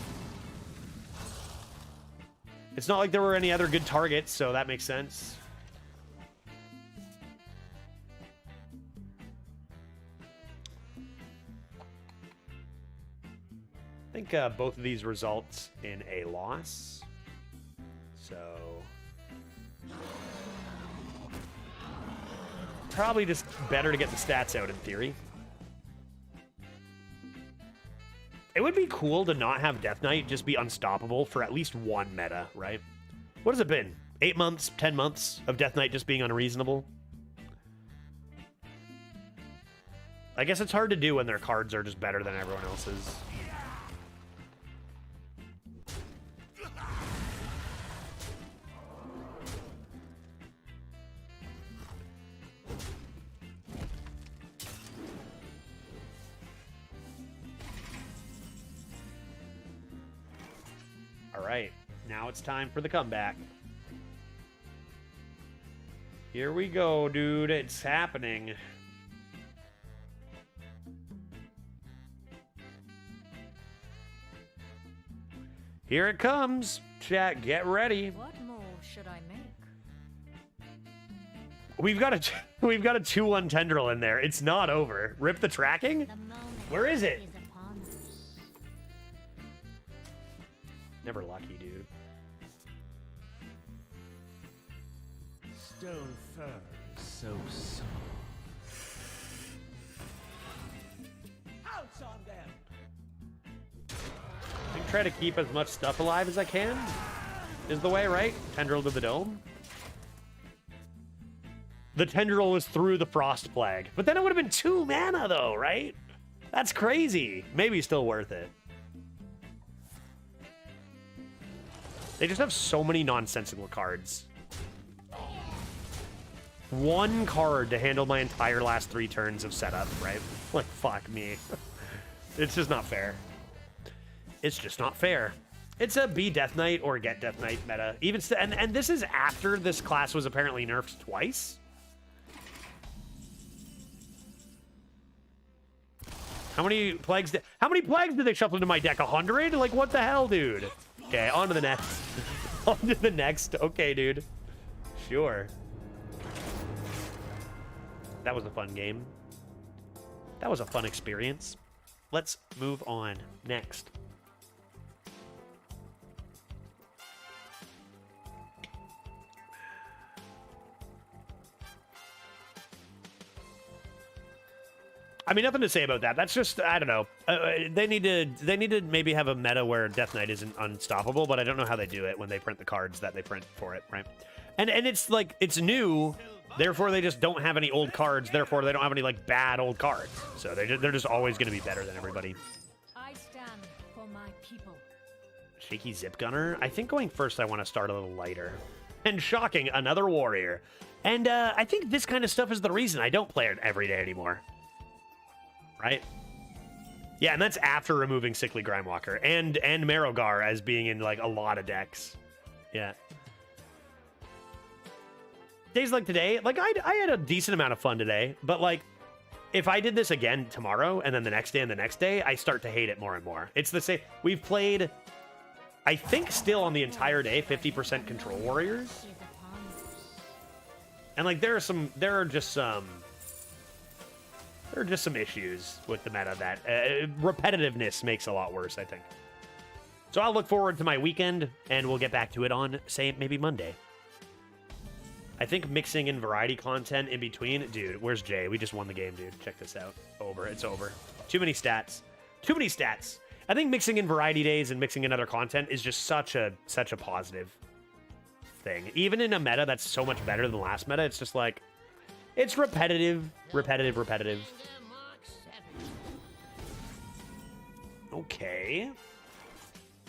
It's not like there were any other good targets, so that makes sense. I think both of these result in a loss. So probably just better to get the stats out in theory. It would be cool to not have Death Knight just be unstoppable for at least one meta, right? What has it been? 8 months, 10 months of Death Knight just being unreasonable? I guess it's hard to do when their cards are just better than everyone else's. All right, now it's time for the comeback. Here we go, dude. It's happening. Here it comes. Chat, get ready. What more should I make? We've got a 2-1 tendril in there. It's not over. Rip the tracking? The moment Where is it? is upon us. Never lucky, dude. Stone fur is so soft. Pounce on them! I think try to keep as much stuff alive as I can is the way, right? Tendril to the dome. The tendril was through the frost plague. But then it would have been 2 mana though, right? That's crazy. Maybe still worth it. They just have so many nonsensical cards. One card to handle my entire last 3 turns of setup, right? Like, fuck me. It's just not fair. It's just not fair. It's a be Death Knight or get Death Knight meta. Even and this is after this class was apparently nerfed twice. How many plagues did they shuffle into my deck? 100? Like, what the hell, dude? Okay, on to the next. On to the next. Okay, dude. Sure. That was a fun game. That was a fun experience. Let's move on. Next. I mean, nothing to say about that. That's just, I don't know. They need to maybe have a meta where Death Knight isn't unstoppable, but I don't know how they do it when they print the cards that they print for it, right? And it's like, it's new, therefore they just don't have any old cards, therefore they don't have any like bad old cards. So they're just always going to be better than everybody. I stand for my people. Shaky Zip Gunner. I think going first I want to start a little lighter. And shocking, another warrior. And I think this kind of stuff is the reason I don't play it every day anymore. Right? Yeah, and that's after removing Sickly Grimewalker and Marrowgar as being in like a lot of decks. Yeah. Days like today, like I had a decent amount of fun today, but like if I did this again tomorrow and then the next day and the next day, I start to hate it more and more. It's the same. We've played, I think still on the entire day, 50% Control Warriors. And like there are just some issues with the meta that repetitiveness makes a lot worse, I think. So I'll look forward to my weekend, and we'll get back to it on, say, maybe Monday. I think mixing in variety content in between... Dude, where's Jay? We just won the game, dude. Check this out. Over. It's over. Too many stats. Too many stats. I think mixing in variety days and mixing in other content is just such a positive thing. Even in a meta that's so much better than the last meta, it's just like... It's repetitive. Okay.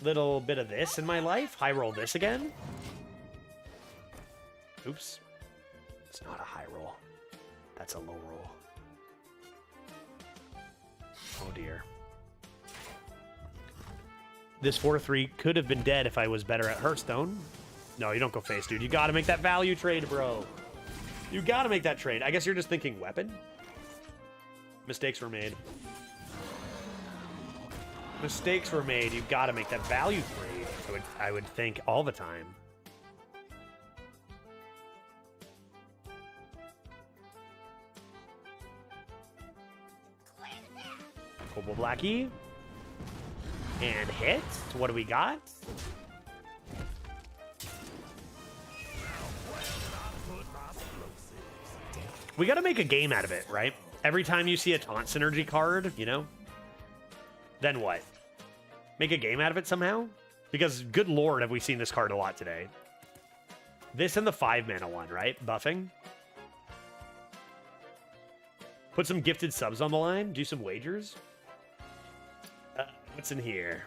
Little bit of this in my life. High roll this again. Oops. It's not a high roll. That's a low roll. Oh dear. This 4-3 could have been dead if I was better at Hearthstone. No, you don't go face, dude. You gotta make that value trade, bro. You gotta make that trade. I guess you're just thinking weapon? Mistakes were made. Mistakes were made. You gotta make that value trade. I would think all the time. Kobo Blackie. And hit. What do we got? We gotta make a game out of it, right? Every time you see a taunt synergy card, you know? Then what? Make a game out of it somehow? Because good lord, have we seen this card a lot today. This and the 5-mana one, right? Buffing. Put some gifted subs on the line. Do some wagers. What's in here?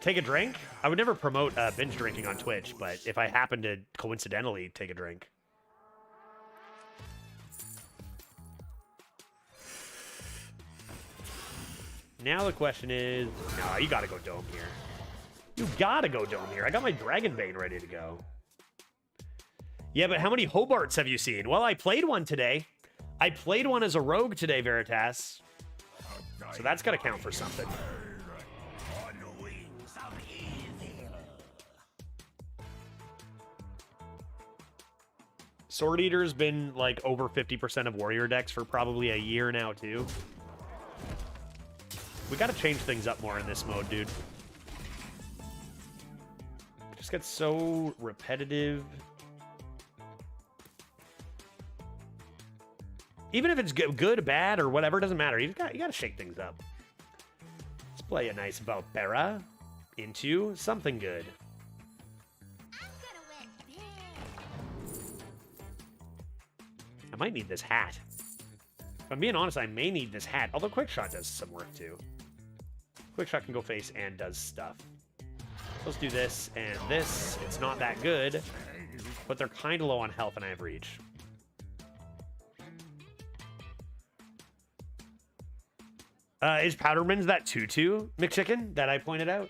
Take a drink? I would never promote binge drinking on Twitch, but if I happen to coincidentally take a drink. Now the question is... No, you gotta go Dome here. You gotta go Dome here. I got my Dragonbane ready to go. Yeah, but how many Hobarts have you seen? Well, I played one today. I played one as a rogue today, Veritas. So that's gotta count for something. Sword Eater's been like over 50% of warrior decks for probably a year now, too. We gotta change things up more in this mode, dude. It just gets so repetitive. Even if it's good, bad, or whatever, it doesn't matter. You gotta shake things up. Let's play a nice Valpera into something good. I might need this hat. If I'm being honest, I may need this hat. Although Quickshot does some work too. Quickshot can go face and does stuff. Let's do this and this. It's not that good, but they're kind of low on health and I have reach. Is Powderman's that 2-2 McChicken that I pointed out?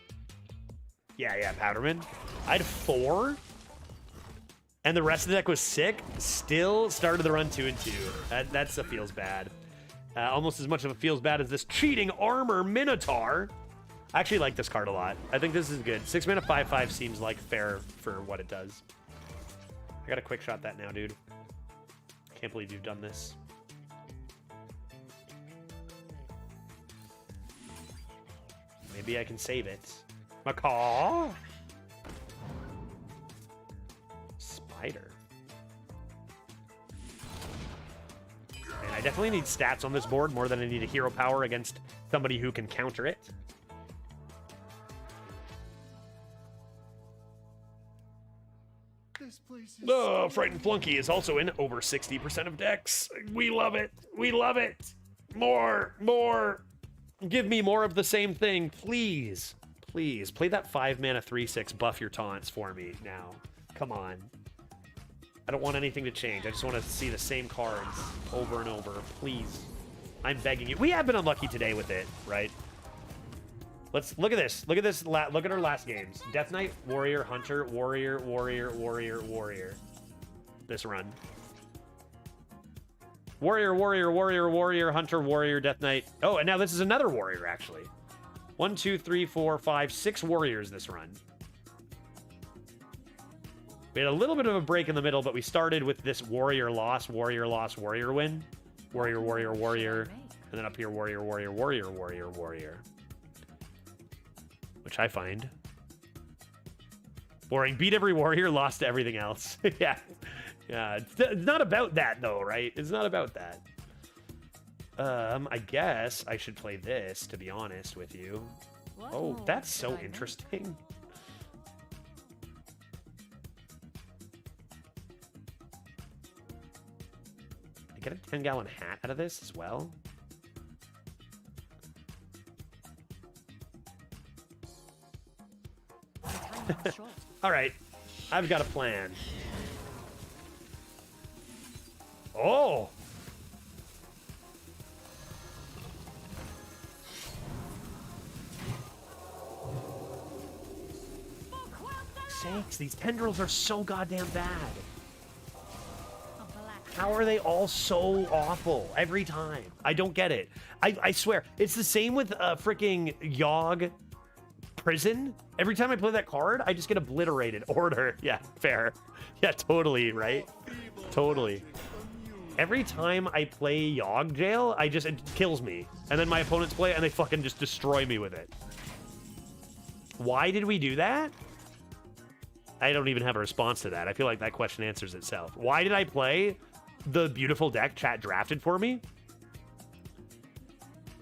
Yeah, Powderman. I had 4, and the rest of the deck was sick. Still started the run 2-2. That's a feels bad. Almost as much of a feels bad as this cheating armor Minotaur. I actually like this card a lot. I think this is good. 6 mana 5/5 seems like fair for what it does. I gotta quick shot that now, dude. Can't believe you've done this. Maybe I can save it. Macaw. Spider. And I definitely need stats on this board more than I need a hero power against somebody who can counter it. This place is Oh, Frightened Flunky is also in over 60% of decks. We love it. We love it. More. Give me more of the same thing, please. Please, play that 5 mana 3/6 buff your taunts for me now. Come on. I don't want anything to change. I just want to see the same cards over and over. Please. I'm begging you. We have been unlucky today with it, right? Let's look at this. Look at this. Look at our last games. Death Knight, Warrior, Hunter, Warrior, Warrior, Warrior, Warrior. This run. Warrior, Warrior, Warrior, Warrior, Hunter, Warrior, Death Knight. Oh, and now this is another Warrior, actually. 1, 2, 3, 4, 5, 6 Warriors this run. We had a little bit of a break in the middle, but we started with this Warrior loss, Warrior loss, Warrior win. Warrior, Warrior, Warrior. And then up here, Warrior, Warrior, Warrior, Warrior, Warrior. Which I find boring. Beat every Warrior, lost to everything else. Yeah. Yeah, it's not about that, though, right? It's not about that. I guess I should play this, to be honest with you. Oh, that's so interesting. I get a 10-gallon hat out of this as well. All right, I've got a plan. Oh! Sakes, these tendrils are so goddamn bad. How are they all so awful every time? I don't get it. I swear, it's the same with freaking Yogg Prison. Every time I play that card, I just get obliterated. Order. Yeah, fair. Yeah, totally, right? Totally. Every time I play Yogg Jail, it kills me. And then my opponents play it and they fucking just destroy me with it. Why did we do that? I don't even have a response to that. I feel like that question answers itself. Why did I play the beautiful deck chat drafted for me?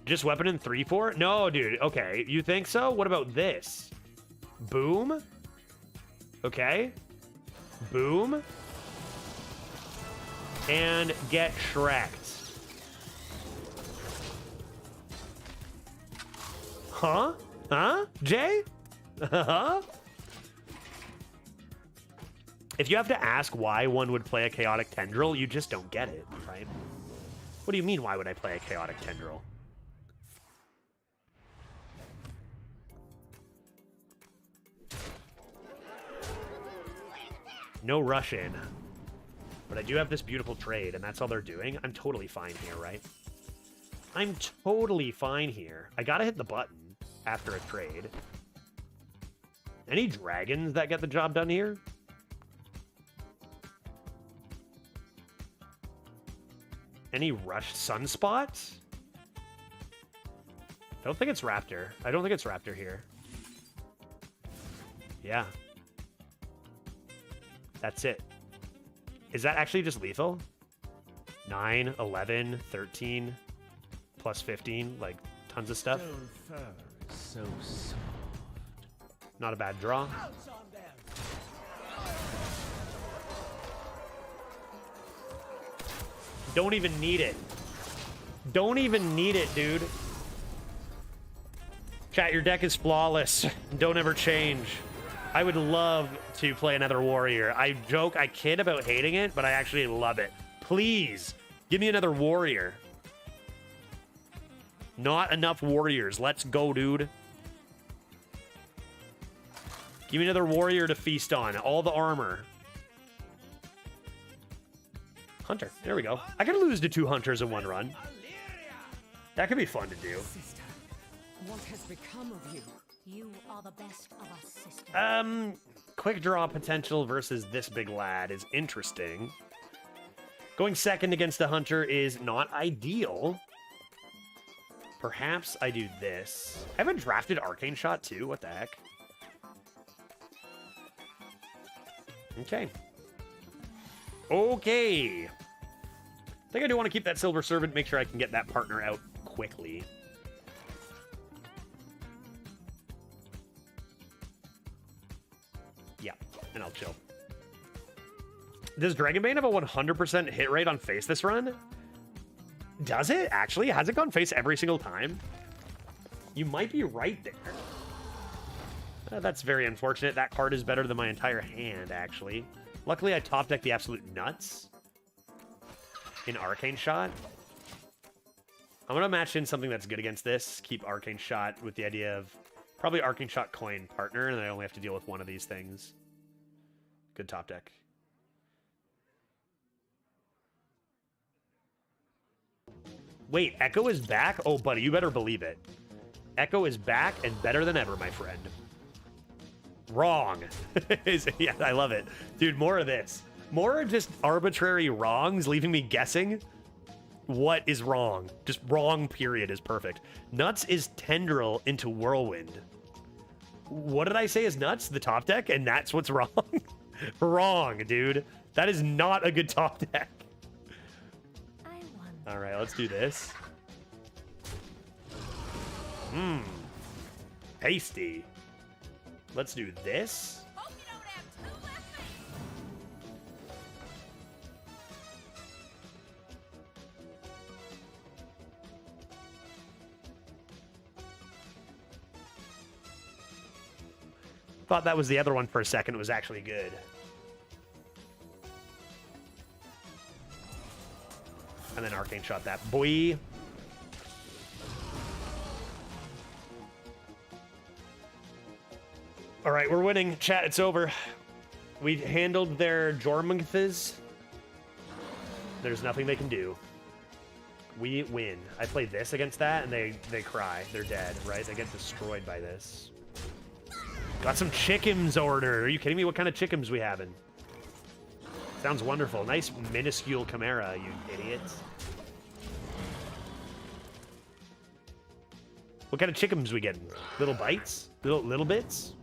Just weapon in 3/4? No, dude. Okay, you think so? What about this? Boom. Okay. Boom. And get Shrek'd. Huh? Huh? Jay? Huh? If you have to ask why one would play a Chaotic Tendril, you just don't get it, right? What do you mean, why would I play a Chaotic Tendril? No rush in. But I do have this beautiful trade, and that's all they're doing. I'm totally fine here, right? I'm totally fine here. I gotta hit the button after a trade. Any dragons that get the job done here? Any rush sunspots? I don't think it's Raptor. I don't think it's Raptor here. Yeah. That's it. Is that actually just lethal? 9, 11, 13, plus 15, like tons of stuff. So soft. Not a bad draw. Don't even need it. Don't even need it, dude. Chat, your deck is flawless. Don't ever change. I would love to play another warrior. I kid about hating it, but I actually love it. Please, give me another warrior. Not enough warriors. Let's go, dude. Give me another warrior to feast on. All the armor. Hunter. There we go. I could lose to 2 hunters in one run. That could be fun to do. Sister, what has become of you? You are the best of us, sister. Quick draw potential versus this big lad is interesting. Going second against a hunter is not ideal. Perhaps I do this. I haven't drafted Arcane Shot too. What the heck? Okay. Okay. I think I do want to keep that Silver Servant, make sure I can get that partner out quickly. Yeah, and I'll chill. Does Dragonbane have a 100% hit rate on face this run? Does it? Actually? Has it gone face every single time? You might be right there. That's very unfortunate. That card is better than my entire hand, actually. Luckily, I top decked the absolute nuts in Arcane Shot. I'm going to match in something that's good against this. Keep Arcane Shot with the idea of probably Arcane Shot coin partner, and I only have to deal with one of these things. Good top deck. Wait, Echo is back? Oh, buddy, you better believe it. Echo is back and better than ever, my friend. Wrong. Yeah, I love it. Dude, more of this. More just arbitrary wrongs, leaving me guessing what is wrong. Just wrong, period, is perfect. Nuts is Tendril into Whirlwind. What did I say is nuts? The top deck? And that's what's wrong? Wrong, dude. That is not a good top deck. All right, let's do this. Mmm. Tasty. Let's do this. Hope you don't have 2 left feet. Thought that was the other one for a second. It was actually good. And then Arcane Shot that boy. All right, we're winning. Chat, it's over. We handled their Jormunths. There's nothing they can do. We win. I played this against that, and they cry. They're dead, right? They get destroyed by this. Got some chickens ordered. Are you kidding me? What kind of chickens we having? Sounds wonderful. Nice minuscule chimera, you idiots. What kind of chickens we getting? Little bites? Little bits?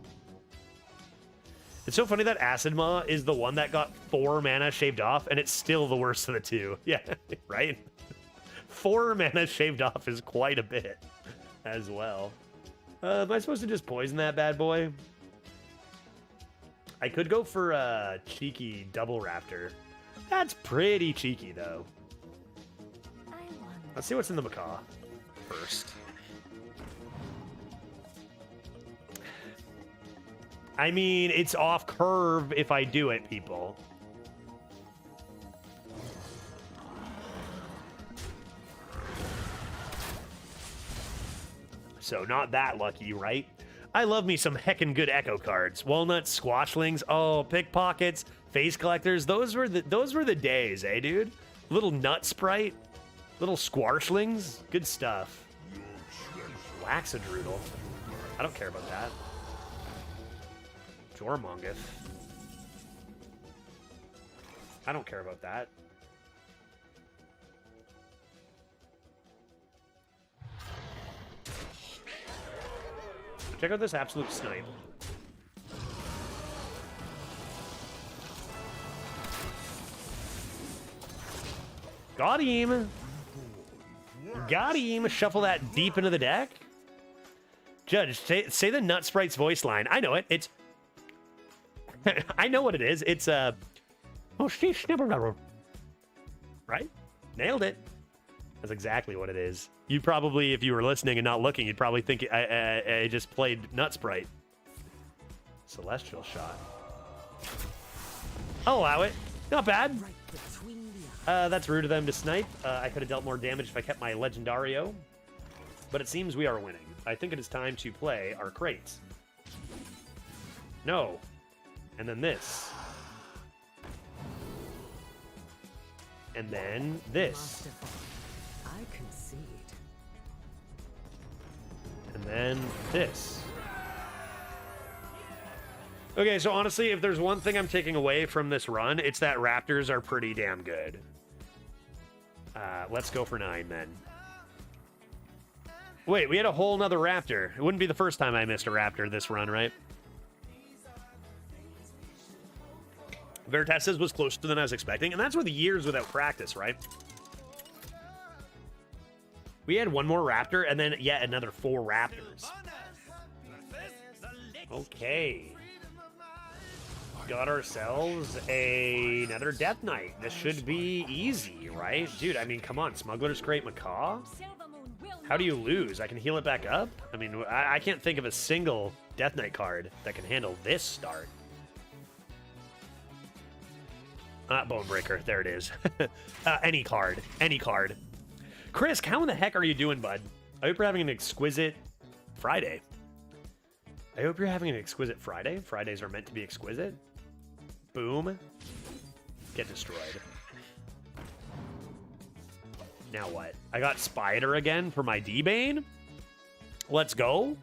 It's so funny that Acid Maw is the one that got 4 mana shaved off, and it's still the worst of the 2. Yeah, right? 4 mana shaved off is quite a bit as well. Am I supposed to just poison that bad boy? I could go for a cheeky double raptor. That's pretty cheeky, though. Let's see what's in the macaw first. I mean, it's off curve if I do it, people. So not that lucky, right? I love me some heckin' good Echo cards. Walnuts, Squashlings, oh, Pickpockets, Face Collectors. Those were the days, eh, dude? Little Nut Sprite, little Squashlings, good stuff. Waxadroodle. I don't care about that. Jormungeth. I don't care about that. Check out this absolute snipe. Got him. Got him. Shuffle that deep into the deck. Judge, say the Nut Sprite's voice line. I know it. It's... I know what it is. It's oh, sheesh, never. Right? Nailed it. That's exactly what it is. You probably, if you were listening and not looking, you'd probably think I just played Nut Sprite. Celestial Shot. I'll allow it. Not bad. Right between the eyes. That's rude of them to snipe. I could have dealt more damage if I kept my Legendario. But it seems we are winning. I think it is time to play our crates. No. And then this. And then this. Masterful. I concede. And then this. Okay, so honestly, if there's one thing I'm taking away from this run, it's that Raptors are pretty damn good. Let's go for 9, then. Wait, we had a whole nother Raptor. It wouldn't be the first time I missed a Raptor this run, right? Veritas says was closer than I was expecting, and that's with years without practice, right? We had one more Raptor, and then yet another 4 Raptors. Okay. Got ourselves another Death Knight. This should be easy, right? Dude, I mean, come on. Smuggler's Crate Macaw? How do you lose? I can heal it back up? I mean, I can't think of a single Death Knight card that can handle this start. Bonebreaker. There it is. Any card. Any card. Chris, how in the heck are you doing, bud? I hope you're having an exquisite Friday. I hope you're having an exquisite Friday. Fridays are meant to be exquisite. Boom. Get destroyed. Now what? I got Spider again for my D-Bane? Let's go.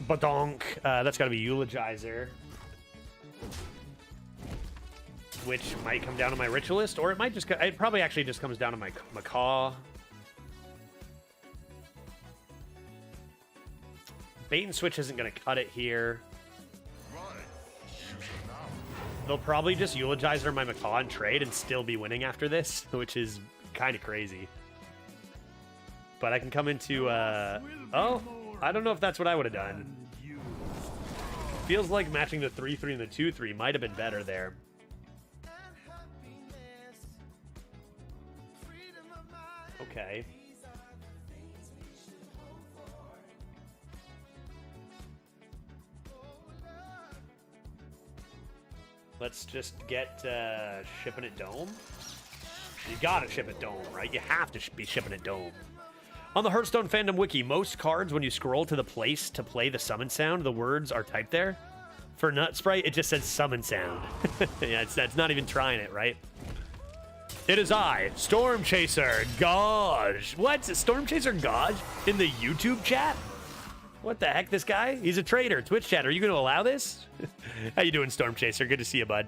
Badonk. That's got to be Eulogizer. Which might come down to my Ritualist, or it might just... It probably actually just comes down to my Macaw. Bait and Switch isn't going to cut it here. They'll probably just Eulogizer my Macaw and trade and still be winning after this, which is kind of crazy. But I can come into... Oh, I don't know if that's what I would have done. Feels like matching the 3-3 and the 2-3 might have been better there. Okay. Let's just get shipping it Dome. You gotta ship it Dome, right? You have to be shipping it Dome. On the Hearthstone fandom wiki, most cards, when you scroll to the place to play the summon sound, the words are typed there. For Nut Sprite, it just says summon sound. Yeah, it's not even trying it, right? It is I, Storm Chaser Gauge. What? Storm Chaser Gauge in the YouTube chat? What the heck, this guy? He's a traitor. Twitch chat, are you going to allow this? How you doing, Storm Chaser? Good to see you, bud.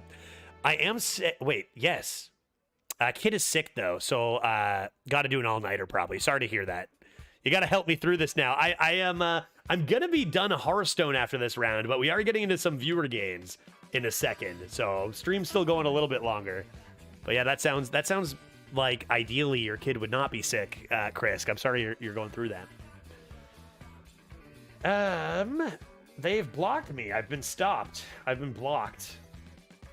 I am sick. Wait, yes. Kid is sick, though, so got to do an all-nighter, probably. Sorry to hear that. You got to help me through this now. I'm going to be done a Hearthstone after this round, but we are getting into some viewer games in a second, so stream's still going a little bit longer. But yeah, that sounds like ideally your kid would not be sick, Chris. I'm sorry you're going through that. They've blocked me. I've been stopped. I've been blocked.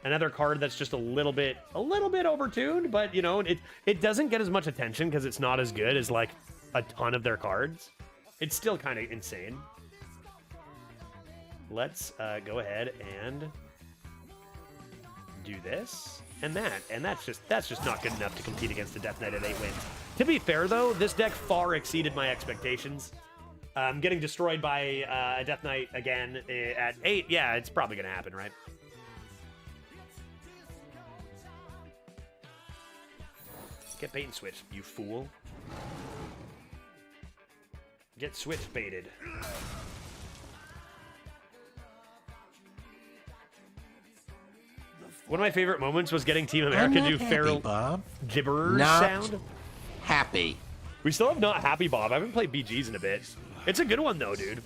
Another card that's just a little bit overtuned, but you know, it doesn't get as much attention because it's not as good as like a ton of their cards. It's still kind of insane. Let's go ahead and do this and that, and that's just not good enough to compete against the Death Knight at 8 wins. To be fair though, this deck far exceeded my expectations. Getting destroyed by a Death Knight again at 8, yeah, it's probably gonna happen, right? Get bait and switch, you fool. Get switch baited. One of my favorite moments was getting Team America do feral gibber sound. Happy. We still have not happy Bob. I haven't played BGs in a bit. It's a good one though, dude.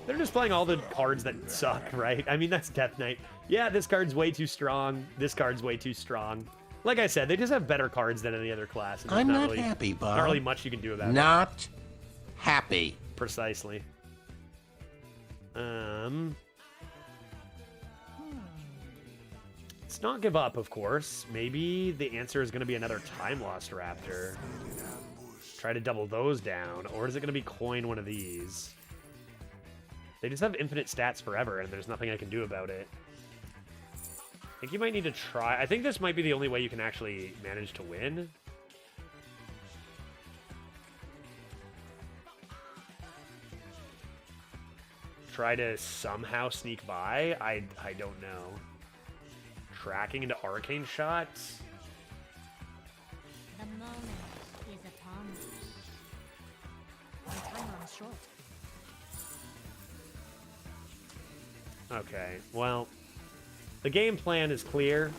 They're just playing all the cards that suck, right? I mean, that's Death Knight. Yeah, this card's way too strong. This card's way too strong. Like I said, they just have better cards than any other class. I'm not really happy, Bob. Not really much you can do about it. Not happy. Precisely. Let's not give up, of course. Maybe the answer is going to be another Time Lost Raptor. Try to double those down. Or is it going to be coin one of these? They just have infinite stats forever, and there's nothing I can do about it. I think you might need to try... I think this might be the only way you can actually manage to win. Try to somehow sneak by? I don't know. Tracking into Arcane Shots? The moment is upon us. My time runs short. Okay, well, the game plan is clear.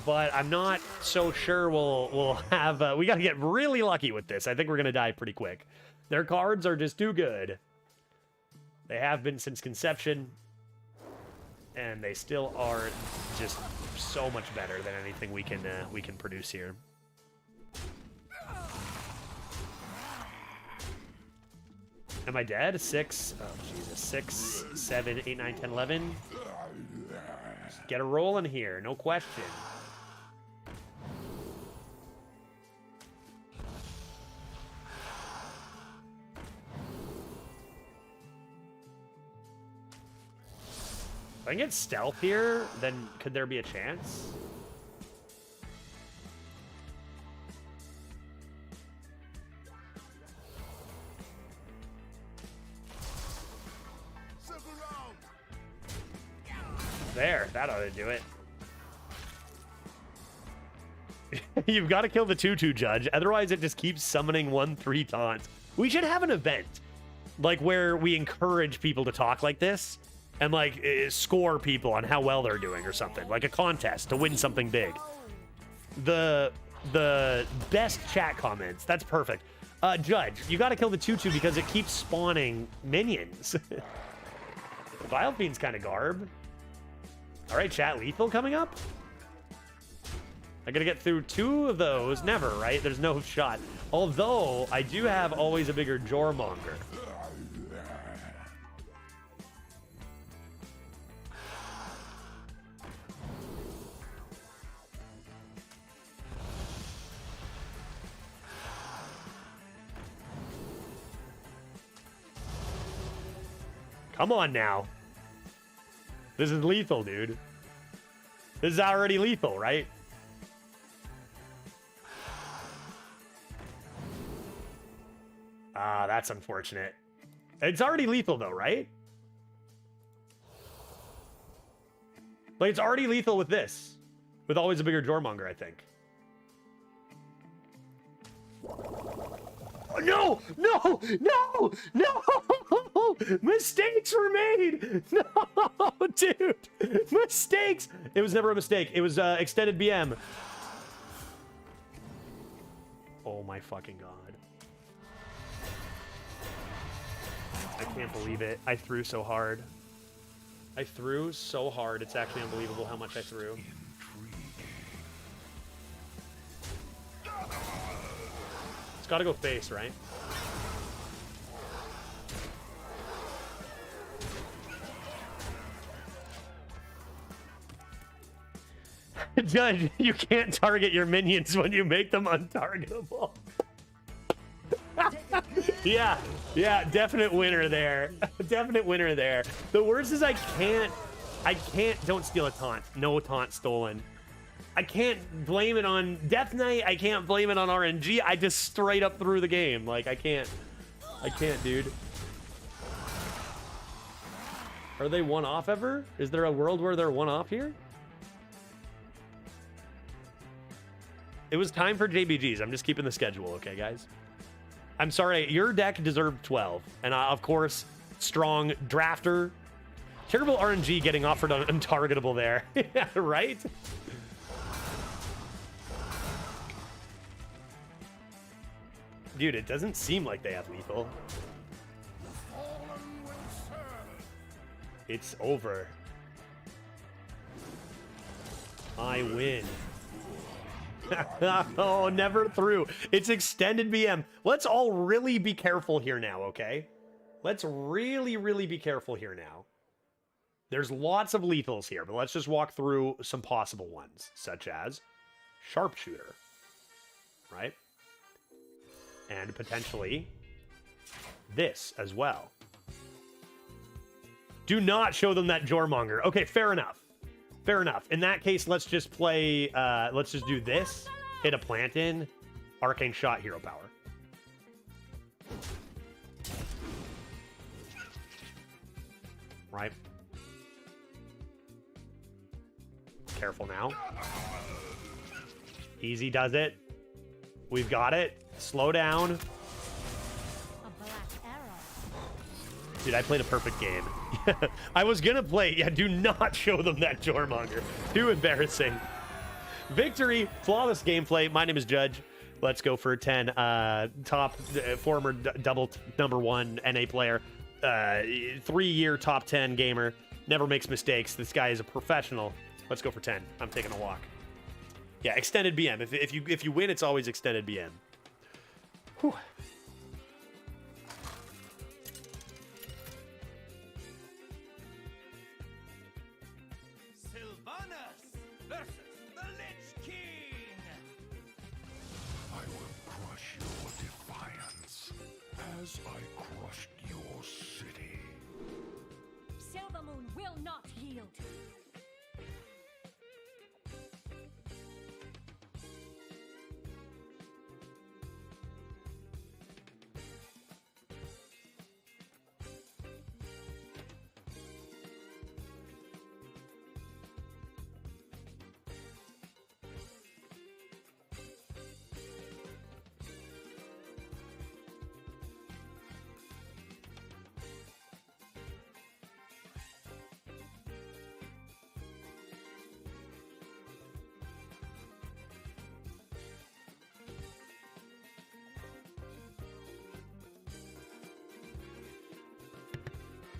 But I'm not so sure we'll have... we got to get really lucky with this. I think we're going to die pretty quick. Their cards are just too good. They have been since conception. And they still are just so much better than anything we can produce here. Am I dead? 6. Oh, Jesus. 6, 7, 8, 9, 10, 11. Just get a roll in here. No question. If I can get stealth here, then could there be a chance? There, that ought to do it. You've got to kill the 2/2 judge, otherwise it just keeps summoning 1/3 taunts. We should have an event, like where we encourage people to talk like this. And, like, score people on how well they're doing or something. Like a contest to win something big. The best chat comments. That's perfect. Judge, you gotta kill the 2/2 because it keeps spawning minions. Vile Fiend's kind of garb. Alright, chat, lethal coming up? I gotta get through 2 of those. Never, right? There's no shot. Although, I do have always a bigger Jormonger. Come on now. This is lethal, dude. This is already lethal, right? Ah, that's unfortunate. It's already lethal, though, right? Like, it's already lethal with this. With always a bigger Jormonger, I think. Oh, no! No! No! No! Mistakes were made! No, dude! Mistakes! It was never a mistake. It was extended BM. Oh my fucking god. I can't believe it. I threw so hard. I threw so hard. It's actually unbelievable how much I threw. It's gotta go face, right? Judge, you can't target your minions when you make them untargetable. Yeah, definite winner there. Definite winner there. The worst is I can't, don't steal a taunt. No taunt stolen. I can't blame it on Death Knight. I can't blame it on RNG. I just straight up threw the game. Like, I can't, dude. Are they one-off ever? Is there a world where they're one-off here? It was time for JBGs. I'm just keeping the schedule, okay, guys? I'm sorry, your deck deserved 12. And of course, strong drafter. Terrible RNG getting offered on untargetable there. Yeah, right? Dude, it doesn't seem like they have lethal. It's over. I win. Oh, never through. It's extended BM. Let's all really be careful here now, okay? Let's really, really be careful here now. There's lots of lethals here, but let's just walk through some possible ones, such as Sharpshooter, right? And potentially this as well. Do not show them that Jormonger. Okay, fair enough. Fair enough. In that case, let's just play, let's just do this. Hit a plant in. Arcane Shot, Hero Power. Right. Careful now. Easy does it. We've got it. Slow down. A black arrow. Dude, I played a perfect game. I was gonna play. Yeah, do not show them that Jormonger. Too embarrassing. Victory. Flawless gameplay. My name is Judge. Let's go for 10. Former double #1 NA player. 3-year top 10 gamer. Never makes mistakes. This guy is a professional. Let's go for 10. I'm taking a walk. Yeah, extended BM. If you win, it's always extended BM. Whew. Sylvanas versus the Lich King. I will crush your defiance as I crushed your city. Silvermoon will not yield.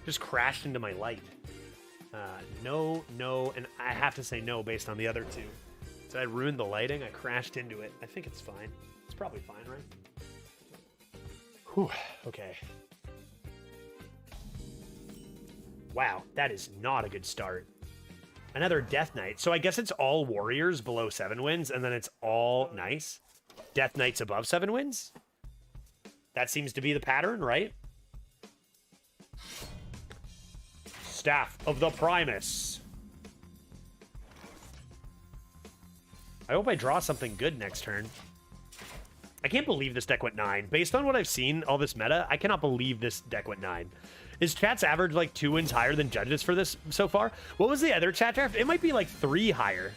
Just crashed into my light. No, and I have to say no based on the other two. Did I ruin the lighting? I crashed into it. I think it's fine. It's probably fine, right? Whew, okay. Wow, that is not a good start. Another Death Knight. So I guess it's all warriors below 7 wins, and then it's all nice. Death Knights above 7 wins? That seems to be the pattern, right? Staff of the Primus. I hope I draw something good next turn. I can't believe this deck went 9. Based on what I've seen, all this meta, I cannot believe this deck went 9. Is chat's average like 2 wins higher than Judge's for this so far? What was the other chat draft? It might be like 3 higher.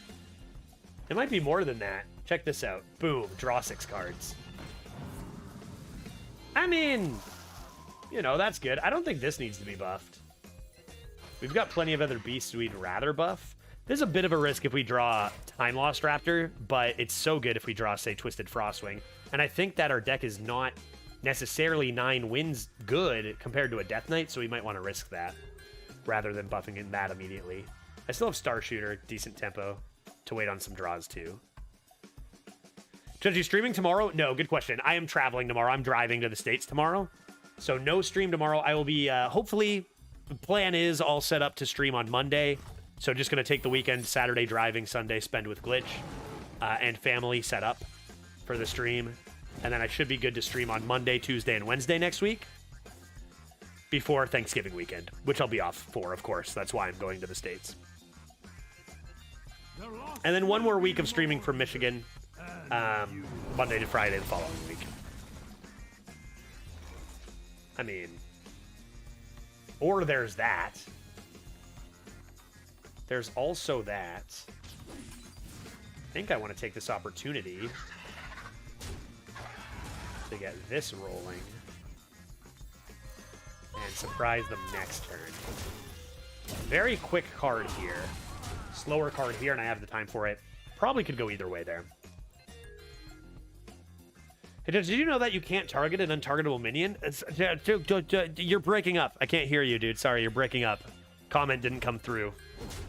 It might be more than that. Check this out. Boom. Draw 6 cards. I mean, you know, that's good. I don't think this needs to be buffed. We've got plenty of other beasts we'd rather buff. There's a bit of a risk if we draw Time Lost Raptor, but it's so good if we draw, say, Twisted Frostwing. And I think that our deck is not necessarily 9 wins good compared to a Death Knight, so we might want to risk that rather than buffing in that immediately. I still have Star Shooter, decent tempo, to wait on some draws too. Judge, you streaming tomorrow? No, good question. I am traveling tomorrow. I'm driving to the States tomorrow. So no stream tomorrow. I will be, hopefully... The plan is all set up to stream on Monday. So just going to take the weekend, Saturday driving, Sunday spend with Glitch and family set up for the stream. And then I should be good to stream on Monday, Tuesday, and Wednesday next week before Thanksgiving weekend, which I'll be off for, of course. That's why I'm going to the States. And then one more week of streaming from Michigan, Monday to Friday the following week. I mean... Or there's that. There's also that. I think I want to take this opportunity to get this rolling and surprise them next turn. Very quick card here. Slower card here, and I have the time for it. Probably could go either way there. Hey, did you know that you can't target an untargetable minion? You're breaking up. I can't hear you, dude. Sorry, you're breaking up. Comment didn't come through.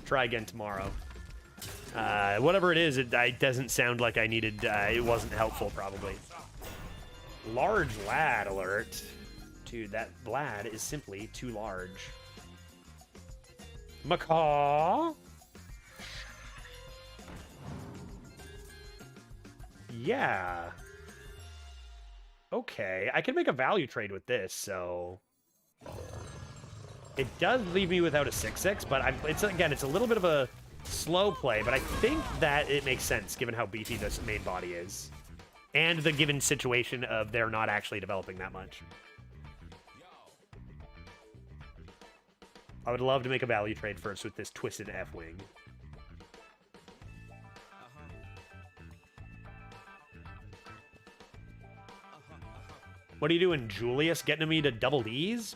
Try again tomorrow. Whatever it is, it doesn't sound like I needed... it wasn't helpful, probably. Large lad alert. Dude, that lad is simply too large. Macaw? Yeah. Okay, I can make a value trade with this, so... It does leave me without a 6/6, but it's a little bit of a slow play, but I think that it makes sense given how beefy this main body is. And the given situation of they're not actually developing that much. I would love to make a value trade first with this Twisted F-Wing. What are you doing, Julius? Getting me to double Ds?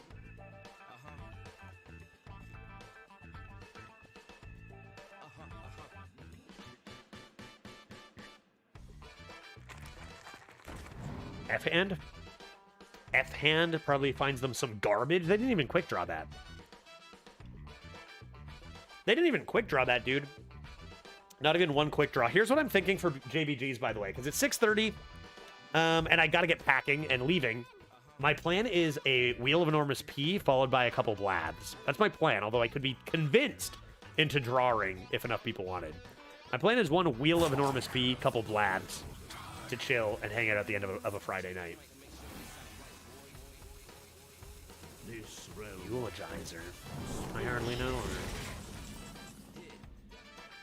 F-hand? F-hand probably finds them some garbage. They didn't even quick draw that. They didn't even quick draw that, dude. Not even one quick draw. Here's what I'm thinking for JBGs, by the way, because it's 6:30, and I got to get packing and leaving. My plan is a Wheel of Enormous P followed by a couple Blaths. That's my plan, although I could be convinced into drawing if enough people wanted. My plan is one Wheel of Enormous P, couple Blaths to chill and hang out at the end of a Friday night. Eulogizer. I hardly know her.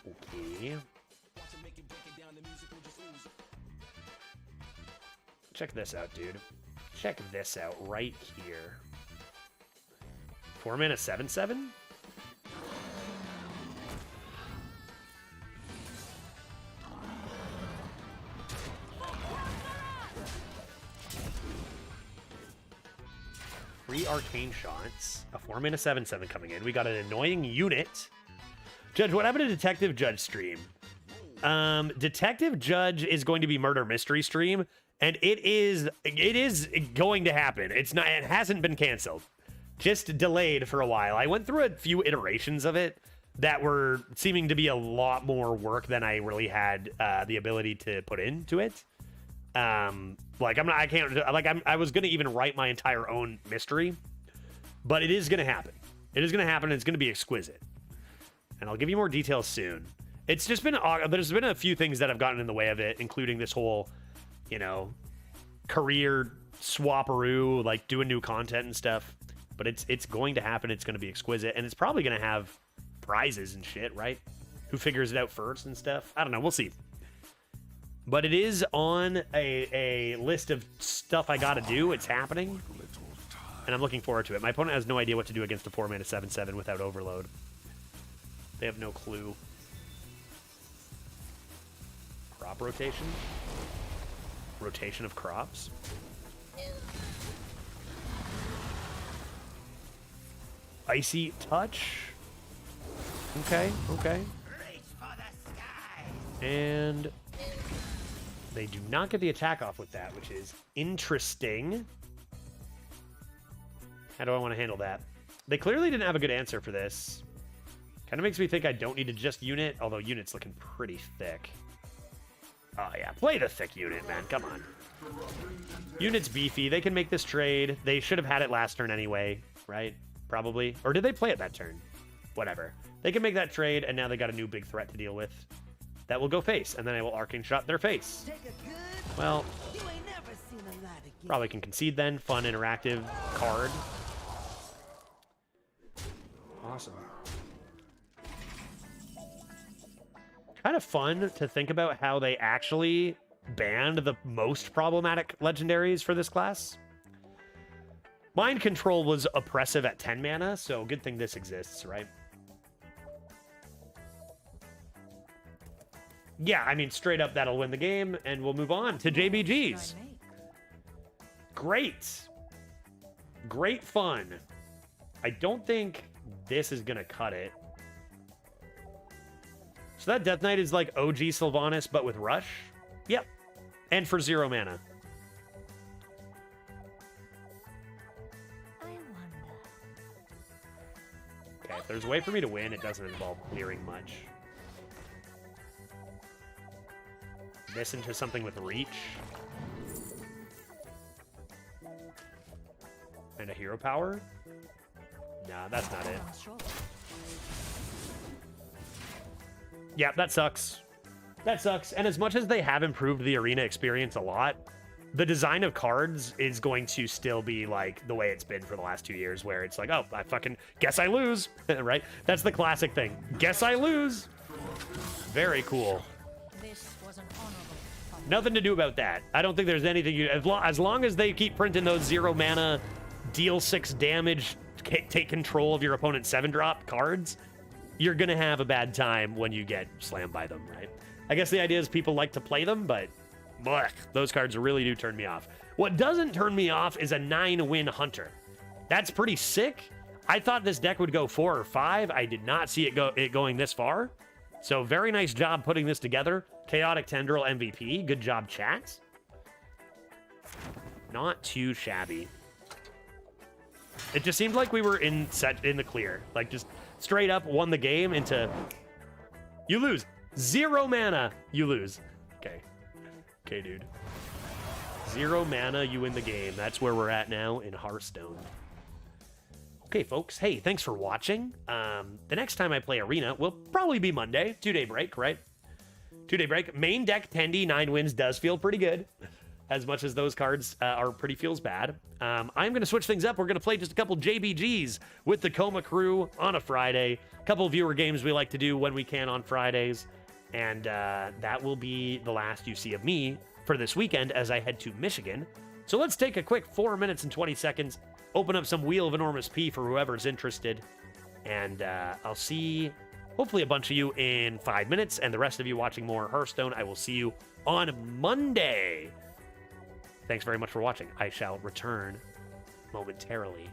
Okay. Check this out, dude. Check this out right here. 4 mana 7/7? Three arcane shots. A 4 mana 7/7 coming in. We got an annoying unit. Judge, what happened to Detective Judge stream? Detective Judge is going to be Murder Mystery stream, and it is going to happen. It hasn't been canceled. Just delayed for a while. I went through a few iterations of it that were seeming to be a lot more work than I really had the ability to put into it. I was gonna even write my entire own mystery, but it is gonna happen. It is gonna happen, and it's gonna be exquisite. And I'll give you more details soon. It's just been, there's been a few things that have gotten in the way of it, including this whole, career swapperoo, like doing new content and stuff. But it's going to happen. It's going to be exquisite, and it's probably going to have prizes and shit, right? Who figures it out first and stuff? I don't know. We'll see. But it is on a list of stuff I got to do. It's happening, and I'm looking forward to it. My opponent has no idea what to do against a 4 mana 7/7 without Overload. They have no clue. Crop rotation? Rotation of crops? Icy touch? Okay. And they do not get the attack off with that, which is interesting. How do I want to handle that? They clearly didn't have a good answer for this. Kind of makes me think I don't need to just unit, although unit's looking pretty thick. Oh yeah, play the thick unit, man. Come on. Unit's beefy. They can make this trade. They should have had it last turn anyway, right? Probably. Or did they play it that turn? Whatever. They can make that trade, and now they got a new big threat to deal with. That will go face, and then I will Arcane Shot their face. Well, probably can concede then. Fun, interactive card. Awesome. Kind of fun to think about how they actually banned the most problematic legendaries for this class. Mind Control was oppressive at 10 mana, so good thing this exists, right? Yeah, I mean, straight up, that'll win the game, and we'll move on to JBGs. Great. Great fun. I don't think this is going to cut it. So that Death Knight is like OG Sylvanas, but with Rush? Yep. And for 0 mana. I wonder. Okay, if there's a way for me to win, it doesn't involve clearing much. this into something with reach. And a hero power? Nah, that's not it. Yeah, that sucks. That sucks. And as much as they have improved the arena experience a lot, the design of cards is going to still be like the way it's been for the last 2 years, where it's like, oh, I fucking guess I lose, right? That's the classic thing. Guess I lose. Very cool. This was an honorable. Nothing to do about that. I don't think there's anything you... As long as they keep printing those 0 mana, deal 6 damage, take control of your opponent's 7-drop cards, you're going to have a bad time when you get slammed by them, right? I guess the idea is people like to play them, but blech, those cards really do turn me off. What doesn't turn me off is a 9-win Hunter. That's pretty sick. I thought this deck would go 4 or 5. I did not see it going this far. So very nice job putting this together. Chaotic Tendril MVP. Good job, chat. Not too shabby. It just seemed like we were in the clear. Like, just straight up won the game into... You lose. 0 mana. You lose. Okay. Okay, dude. 0 mana, you win the game. That's where we're at now in Hearthstone. Okay, folks. Hey, thanks for watching. The next time I play Arena will probably be Monday. 2-day break, right? 2-day break. Main deck Tendy, 9 wins does feel pretty good. As much as those cards are pretty feels bad. I'm going to switch things up. We're going to play just a couple JBGs with the Coma crew on a Friday. A couple viewer games we like to do when we can on Fridays. And that will be the last you see of me for this weekend as I head to Michigan. So let's take a quick 4 minutes and 20 seconds. Open up some Wheel of Enormous P for whoever's interested. And I'll see, hopefully, a bunch of you in 5 minutes. And the rest of you watching more Hearthstone, I will see you on Monday. Thanks very much for watching. I shall return momentarily.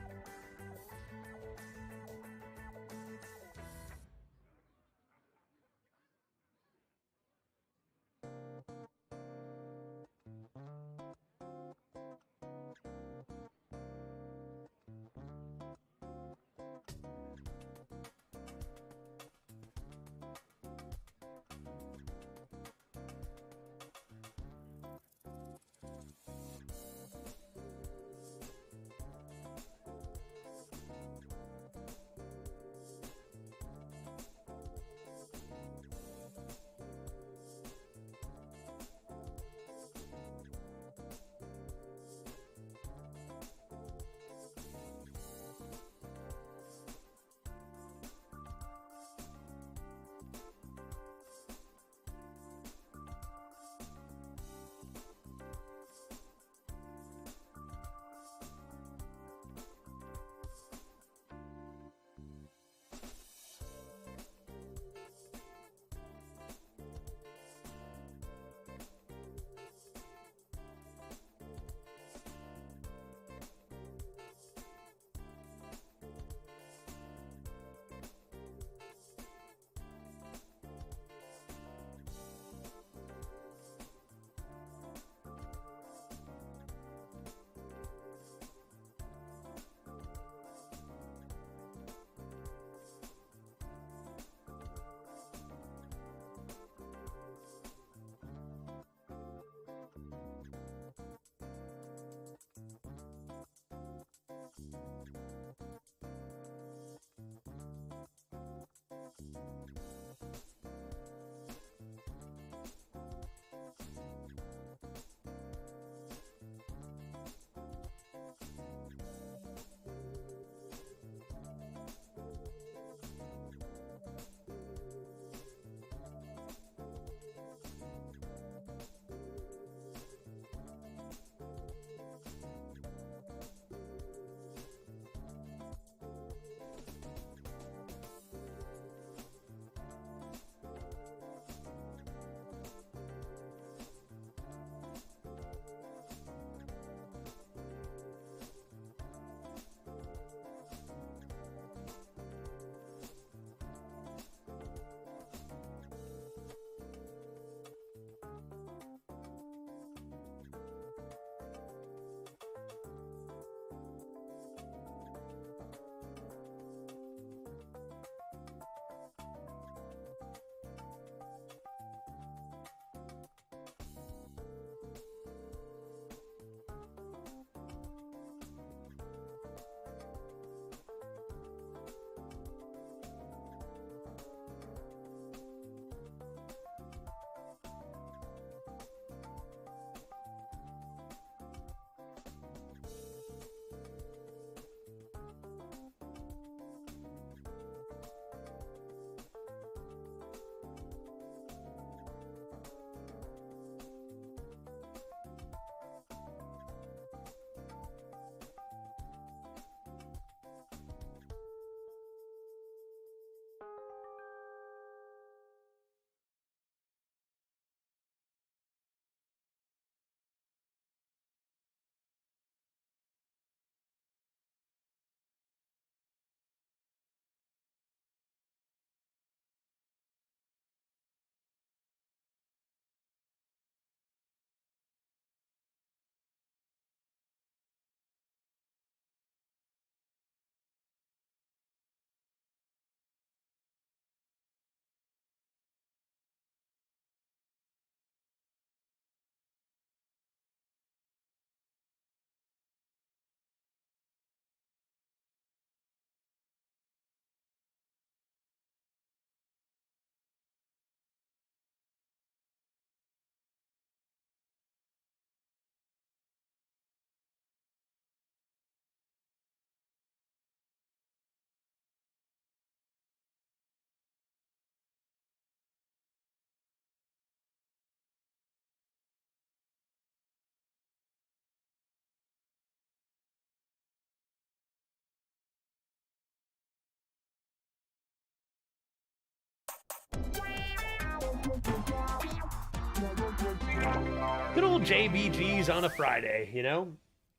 Good old JBGS on a Friday, you know?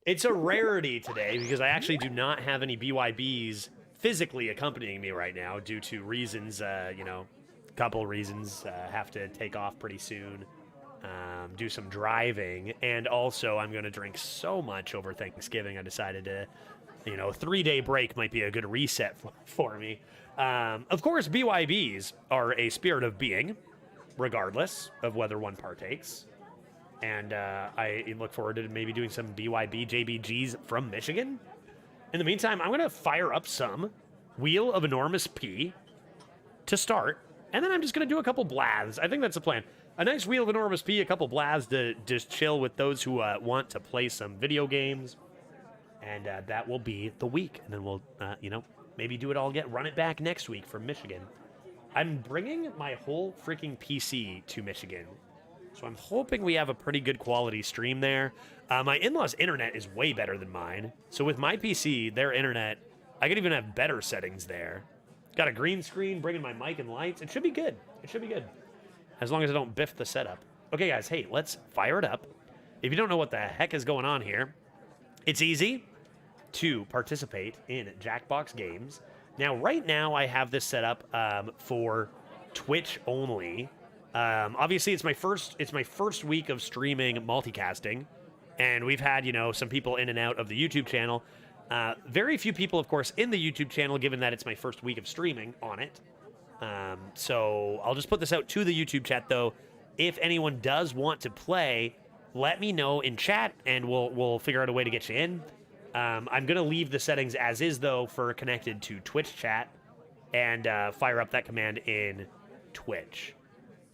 It's a rarity today because I actually do not have any BYBs physically accompanying me right now due to reasons, you know, a couple reasons. Have to take off pretty soon, do some driving, and also I'm going to drink so much over Thanksgiving I decided to, you know, a 3-day break might be a good reset for me. Of course, BYBs are a spirit of being, regardless of whether one partakes. And I look forward to maybe doing some BYB JBGs from Michigan. In the meantime, I'm going to fire up some Wheel of Enormous P to start. And then I'm just going to do a couple blaths. I think that's the plan. A nice Wheel of Enormous P, a couple blaths to just chill with those who want to play some video games. And that will be the week. And then we'll, you know, maybe do it all again. Run it back next week from Michigan. I'm bringing my whole freaking PC to Michigan. So I'm hoping we have a pretty good quality stream there. My in-laws' internet is way better than mine. So with my PC, their internet, I could even have better settings there. Got a green screen, bringing my mic and lights. It should be good. It should be good. As long as I don't biff the setup. Okay, guys, hey, let's fire it up. If you don't know what the heck is going on here, it's easy to participate in Jackbox games. Now, right now, I have this set up for Twitch only. Obviously, it's my first week of streaming multicasting, and we've had, you know, some people in and out of the YouTube channel. Very few people, of course, in the YouTube channel, given that it's my first week of streaming on it. So I'll just put this out to the YouTube chat, though. If anyone does want to play, let me know in chat, and we'll figure out a way to get you in. I'm gonna leave the settings as is, though, for connected to Twitch chat, and fire up that command in Twitch.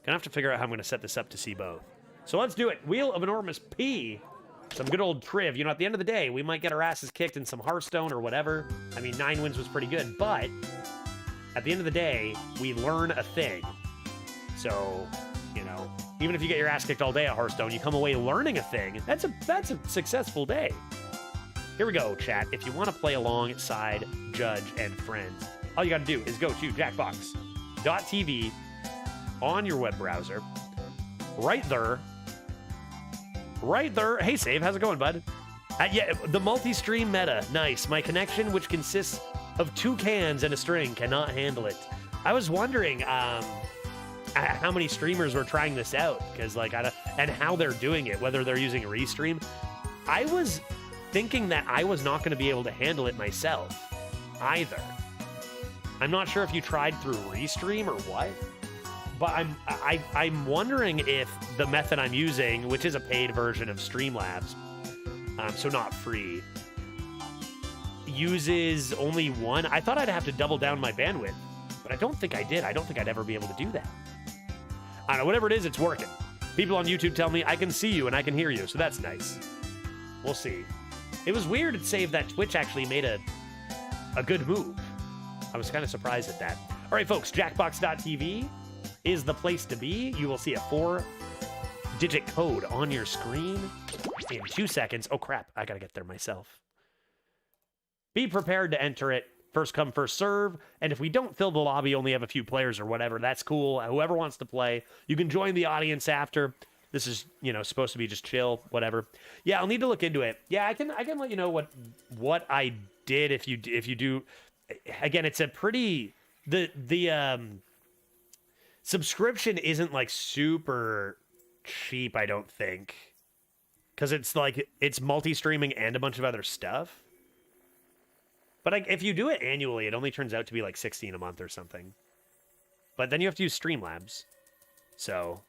Gonna have to figure out how I'm gonna set this up to see both. So let's do it. Wheel of Enormous P. Some good old triv. You know, at the end of the day, we might get our asses kicked in some Hearthstone or whatever. I mean, 9 wins was pretty good, but at the end of the day, we learn a thing. So, you know, even if you get your ass kicked all day at Hearthstone, you come away learning a thing. That's a successful day. Here we go, chat. If you want to play alongside Judge and friends, all you got to do is go to jackbox.tv on your web browser. Right there. Hey, Save, how's it going, bud? Yeah, the multi-stream meta. Nice. My connection, which consists of 2 cans and a string, cannot handle it. I was wondering how many streamers were trying this out, because and how they're doing it, whether they're using Restream. I was thinking that I was not going to be able to handle it myself either. I'm not sure if you tried through Restream or what. But I'm wondering if the method I'm using, which is a paid version of Streamlabs, so not free, uses only one. I thought I'd have to double down my bandwidth, but I don't think I did. I don't think I'd ever be able to do that. I don't know, whatever it is, it's working. People on YouTube tell me I can see you and I can hear you, so that's nice. We'll see. It was weird to say that Twitch actually made a good move. I was kind of surprised at that. All right, folks, jackbox.tv is the place to be. You will see a 4-digit code on your screen in 2 seconds. Oh, crap. I got to get there myself. Be prepared to enter it. First come, first serve. And if we don't fill the lobby, only have a few players or whatever, that's cool. Whoever wants to play, you can join the audience after. This is, you know, supposed to be just chill, whatever. Yeah, I'll need to look into it. Yeah, I can let you know what I did if you do. Again, it's a pretty... The subscription isn't like super cheap, I don't think, because it's multi-streaming and a bunch of other stuff. But if you do it annually, it only turns out to be like $16 a month or something. But then you have to use Streamlabs, so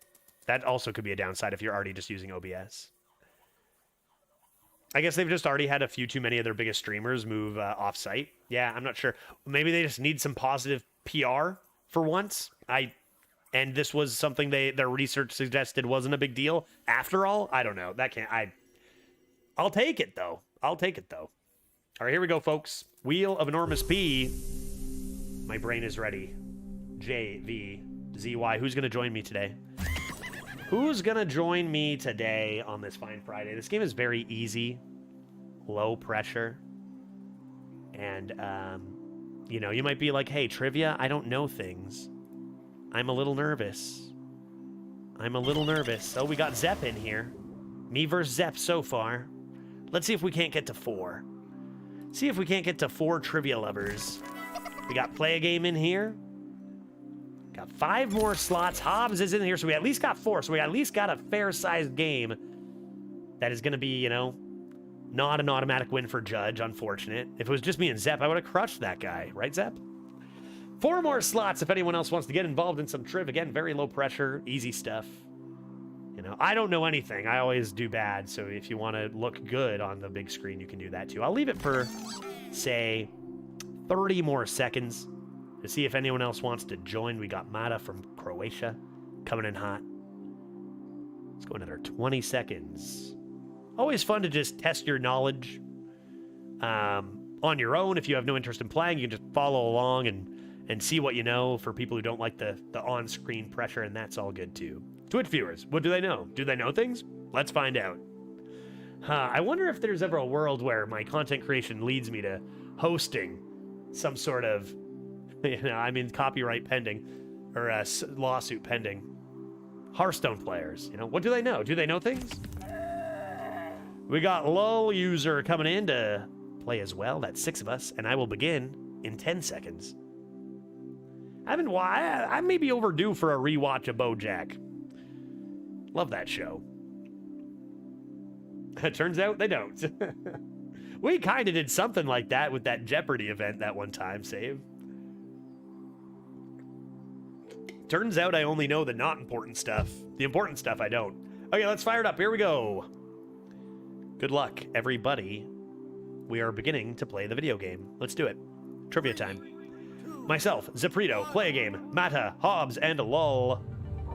that also could be a downside if you're already just using OBS. I guess they've just already had a few too many of their biggest streamers move off-site. Yeah, I'm not sure. Maybe they just need some positive PR for once. And this was something their research suggested wasn't a big deal. After all, I don't know. I'll take it, though. All right, here we go, folks. Wheel of Enormous P. My brain is ready. JVZY. Who's going to join me today? Who's going to join me today on this fine Friday? This game is very easy, low pressure. And, you know, you might be like, hey, trivia, I don't know things. I'm a little nervous. Oh, we got Zepp in here. Me versus Zep so far. Let's see if we can't get to 4. See if we can't get to 4 trivia lovers. We got play a game in here. Got 5 more slots. Hobbs is in here, so we at least got 4. So we at least got a fair-sized game that is going to be, you know, not an automatic win for Judge, unfortunate. If it was just me and Zep, I would have crushed that guy. Right, Zep? 4 more slots if anyone else wants to get involved in some triv. Again, very low pressure, easy stuff. You know, I don't know anything. I always do bad, so if you want to look good on the big screen, you can do that too. I'll leave it for, say, 30 more seconds to see if anyone else wants to join. We got Mata from Croatia coming in hot. Let's go another 20 seconds. Always fun to just test your knowledge on your own. If you have no interest in playing, you can just follow along and see what you know. For people who don't like the on-screen pressure, and that's all good too. Twitch viewers, what do they know? Do they know things? Let's find out. I wonder if there's ever a world where my content creation leads me to hosting some sort of, you know, I mean, copyright pending, or a lawsuit pending. Hearthstone players, you know, what do they know? Do they know things? We got LOL user coming in to play as well. That's 6 of us, and I will begin in 10 seconds. I may be overdue for a rewatch of BoJack. Love that show. It turns out they don't. We kind of did something like that with that Jeopardy event that one time, Save. Turns out I only know the not important stuff. The important stuff I don't. Okay, let's fire it up. Here we go. Good luck, everybody. We are beginning to play the video game. Let's do it. Trivia time. Myself, Zeprito, play a game. Mata, Hobbs, and Lull.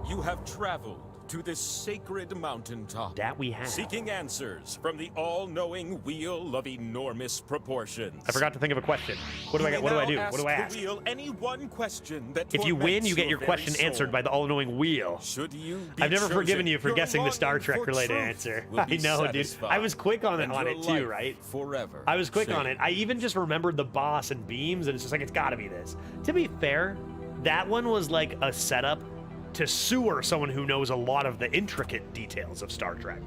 You have traveled to this sacred mountaintop. That we have. Seeking answers from the all-knowing wheel of enormous proportions. I forgot to think of a question. What do I get? What do I do? What do I ask? The wheel any one question that if you win, you get your question answered by the all-knowing wheel. Should you I've never forgiven you for guessing the Star Trek related answer. I know, dude. I was quick on it too, right? Forever. I was quick on it. I even just remembered the boss and beams, and it's just like, it's got to be this. To be fair, that one was like a setup to sewer someone who knows a lot of the intricate details of Star Trek.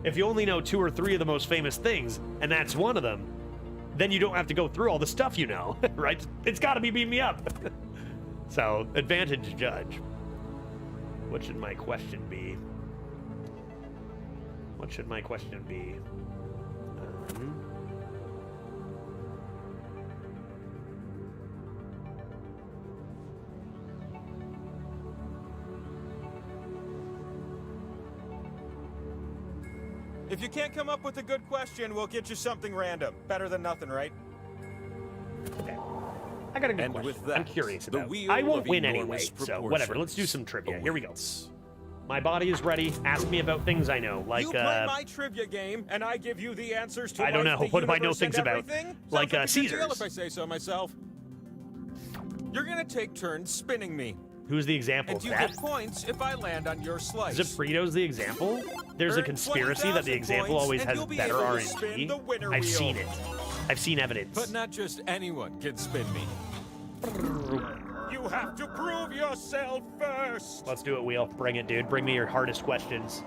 If you only know 2 or 3 of the most famous things, and that's one of them, then you don't have to go through all the stuff you know, right? It's got to be Beam Me Up. So, advantage Judge. What should my question be? What should my question be? If you can't come up with a good question, we'll get you something random. Better than nothing, right? Okay. I got a good question. With that, I'm curious about. I won't win anyway, so whatever. Let's do some trivia. Here we go. My body is ready. Ask me about things I know, like you play my trivia game, and I give you the answers to. I don't know. What do I know things about? Like Caesars. If I say so myself. You're gonna take turns spinning me. Who's the example? And you get points if I land on your slice. Zeprito's the example? There's a conspiracy that the example always has better RNG. I've seen it. I've seen evidence. But not just anyone can spin me. You have to prove yourself first. Let's do it, Wheel. Bring it, dude. Bring me your hardest questions.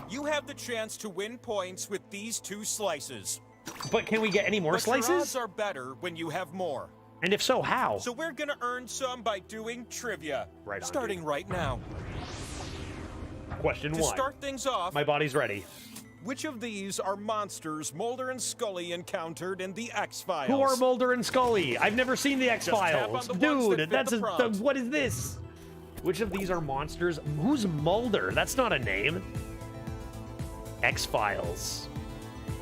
You have the chance to win points with these 2 slices. But can we get any more slices? Your odds are better when you have more. And if so, how? So we're gonna earn some by doing trivia. Right on, starting dude. right now. Question 1. To start things off, my body's ready. Which of these are monsters Mulder and Scully encountered in the X-Files? Who are Mulder and Scully? I've never seen the X-Files. Dude, that's what is this? Which of these are monsters? Who's Mulder? That's not a name. X-Files.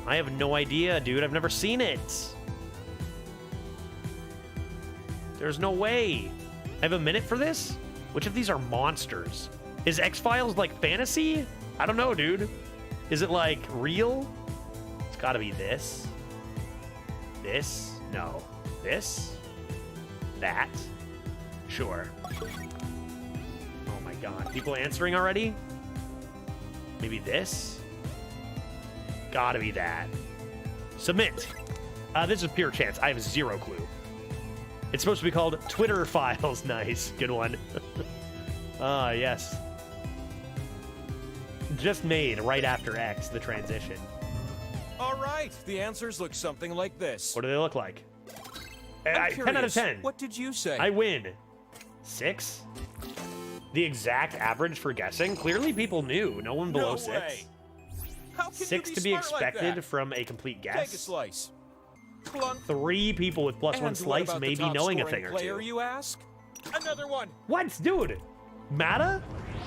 I have no idea, dude. I've never seen it. There's no way. I have a minute for this? Which of these are monsters? Is X-Files like fantasy? I don't know, dude. Is it like real? It's gotta be this. This? No. This? That? Sure. Oh my god. People answering already? Maybe this? Gotta be that. Submit. This is pure chance. I have 0 clue. It's supposed to be called Twitter Files. Nice. Good one. Ah, yes. just made right after X, the transition. All right, the answers look something like this. What do they look like? I'm 10 out of curious, 10. What did you say? I win. 6? The exact average for guessing? Clearly people knew. No one below No 6. way. How can 6 you to be smart like expected that? from a complete Take a guess. slice. Clunk. 3 people with +1 And what slice about the maybe top knowing a scoring thing or player, two. you ask? Another one. What? Dude? Mata?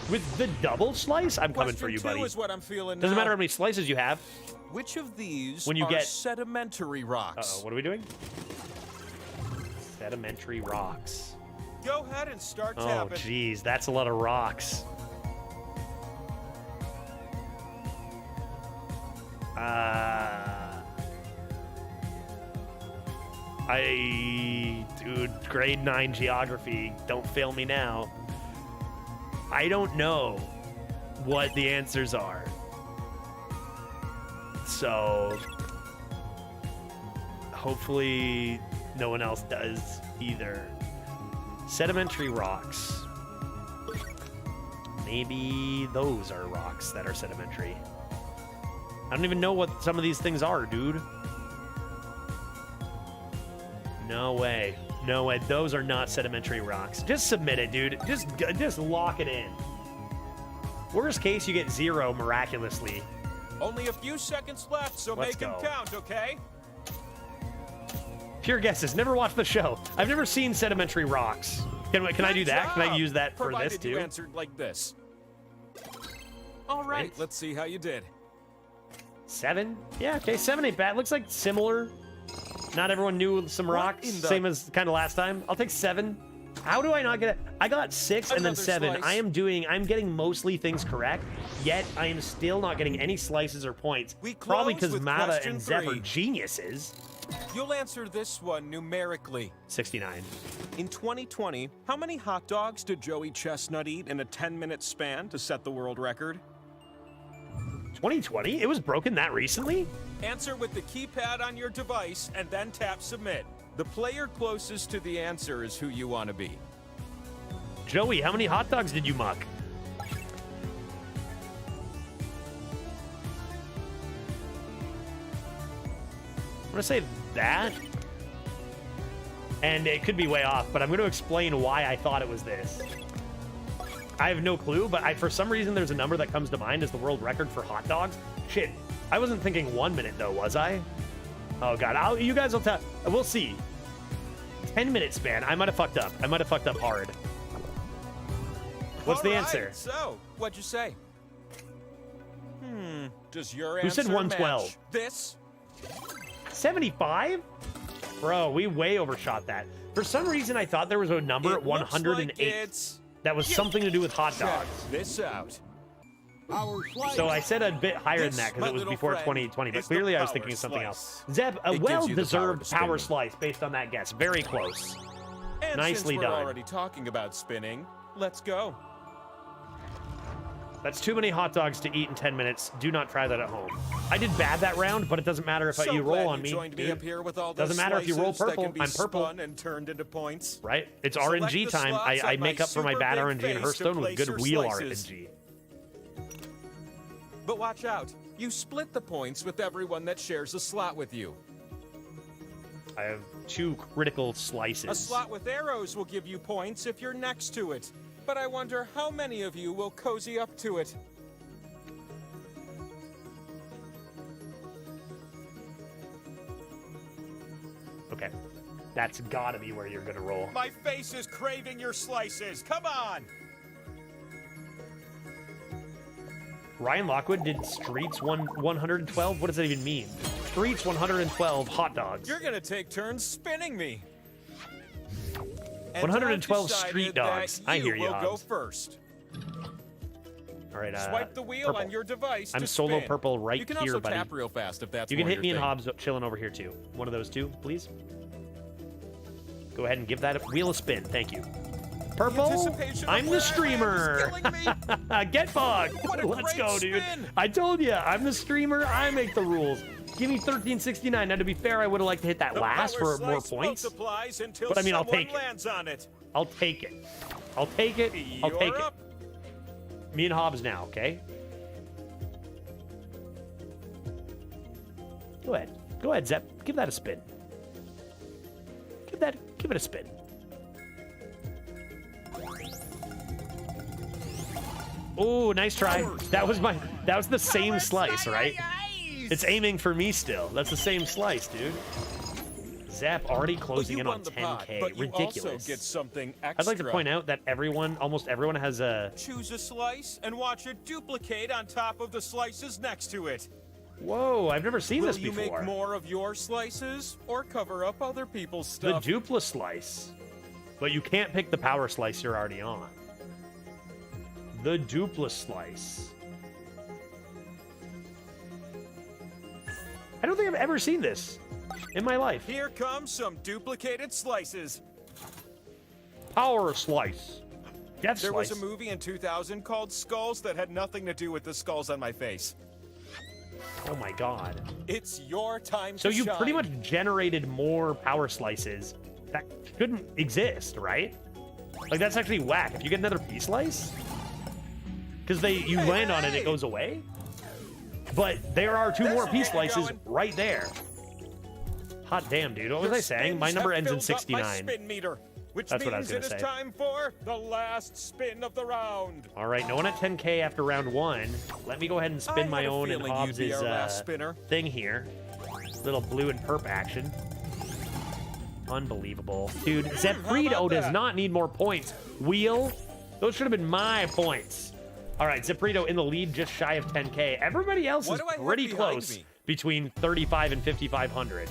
With the double slice? I'm coming for you, Question buddy. two is what I'm feeling Doesn't now. matter how many slices you have. Which of these When you are get- sedimentary rocks? Uh-oh, what are we doing? Sedimentary rocks. Go ahead and start Oh, tapping. jeez, that's a lot of rocks. Dude, grade 9 geography. Don't fail me now. I don't know what the answers are. So, hopefully no one else does either. Sedimentary rocks. Maybe those are rocks that are sedimentary. I don't even know what some of these things are, dude. No way. No way. Those are not sedimentary rocks. Just submit it, dude. Just lock it in. Worst case, you get 0 miraculously. Only a few seconds left, so Let's make them go. count, okay? Pure guesses. Never watched the show. I've never seen sedimentary rocks. Can I do Good that? Can I job, use that for provided this you too? answered like this. All right, Right. let's see how you did. 7? Yeah, okay. 7 ain't bad. Looks like similar. Not everyone knew some rocks. in the- Same as kind of last time. I'll take 7. How do I not get it? I got 6 and then Another 7. slice. I'm getting mostly things correct, yet I am still not getting any slices or points. We Probably close because with Mata question and Zep are 3. geniuses. You'll answer this one numerically. 69. In 2020, how many hot dogs did Joey Chestnut eat in a 10-minute span to set the world record? 2020? It was broken that recently? Answer with the keypad on your device and then tap submit. The player closest to the answer is who you want to be. Joey, how many hot dogs did you muck? I'm gonna say that. And it could be way off, but I'm gonna explain why I thought it was this. I have no clue, but for some reason there's a number that comes to mind as the world record for hot dogs. Shit, I wasn't thinking 1 minute though, was I? Oh god, you guys will tell. We'll see. 10-minute span. I might have fucked up. I might have fucked up hard. What's the All right, answer? So, what'd you say? Does your Who answer said 112? match this? 75? Bro, we way overshot that. For some reason, I thought there was a number at It looks 108 like it's... that was something to do with hot Check dogs. this out. So I said a bit higher than that This, my because it was little before friend, 2020, but is the clearly I was power thinking of something slice. else. Zeb, a It gives you the power well-deserved to spin power me. slice based on that guess. Very close. And Nicely since we're done. already talking about spinning, let's go. That's too many hot dogs to eat in 10 minutes. Do not try that at home. I did bad that round, but it doesn't matter if So you roll glad on you me. joined me dude. up here with all Doesn't those matter if you roll slices that purple. can be I'm purple. spun and turned into points. Right? It's Select RNG the time. slots I on make my up for my super bad big RNG in face to Hearthstone with place good your wheel slices. RNG. But watch out. You split the points with everyone that shares a slot with you. I have 2 critical slices. A slot with arrows will give you points if you're next to it. But I wonder how many of you will cozy up to it. Okay. That's gotta be where you're gonna roll. My face is craving your slices. Come on. Ryan Lockwood did Streets 112? What does that even mean? Streets 112 hot dogs. You're gonna take turns spinning me. And 112 I've decided street dogs. that I hear you, will go Hobbs. first. All right, Swipe the wheel purple. on your device. I'm to solo spin. purple right you can here, also buddy. tap real fast if that's You can more hit your me and thing. Hobbs chilling over here too. One of those two, please. Go ahead and give that a wheel a spin. Thank you. Purple, anticipation of I'm where the I streamer. land is killing Get bugged. What a Let's great go, dude. spin. I told you, I'm the streamer. I make the rules. Give me 1369. Now, to be fair, I would have liked to hit that The last power for more slice points. multiplies until But I mean, I'll someone take it. lands on it. I'll take it. I'll take it. I'll You're take up. it. Me and Hobbs now, okay? Go ahead. Go ahead, Zep. Give that a spin. Give it a spin. Oh, nice try. That was the same slice, right? It's aiming for me still. That's the same slice, dude. Zap already closing in on 10K. But you Ridiculous. also get something extra. I'd like to point out that almost everyone has a... Choose a slice and watch it duplicate on top of the slices next to it. Whoa, I've never seen this Will you before. make more of your slices or cover up other people's stuff? The dupla slice. But you can't pick the power slice you're already on. The dupla slice. I don't think I've ever seen this in my life. Here comes some duplicated slices. Power slice. Death There slice. was a movie in 2000 called Skulls that had nothing to do with the skulls on my face. Oh my god. It's your time So to you shine. pretty much generated more power slices that shouldn't exist, right? Like, that's actually whack. If you get another P-slice, because you land on it, it goes away. But there are two more P-slices right there. Hot damn, dude. What was I saying? My number ends in 69. My spin meter, which That's what I was means gonna it is say. time for the last spin of the round. All right, no one at 10K after round one. Let me go ahead and spin I my had a own and feeling you'd be Hobbs' our last spinner. thing here. Little blue and perp action. Unbelievable. Dude, Zeprito does that? not need more points. Wheel, those should have been my points. All right, Zeprito in the lead, just shy of 10K. Everybody else What is do I have pretty behind close, me? between 35 and 5,500.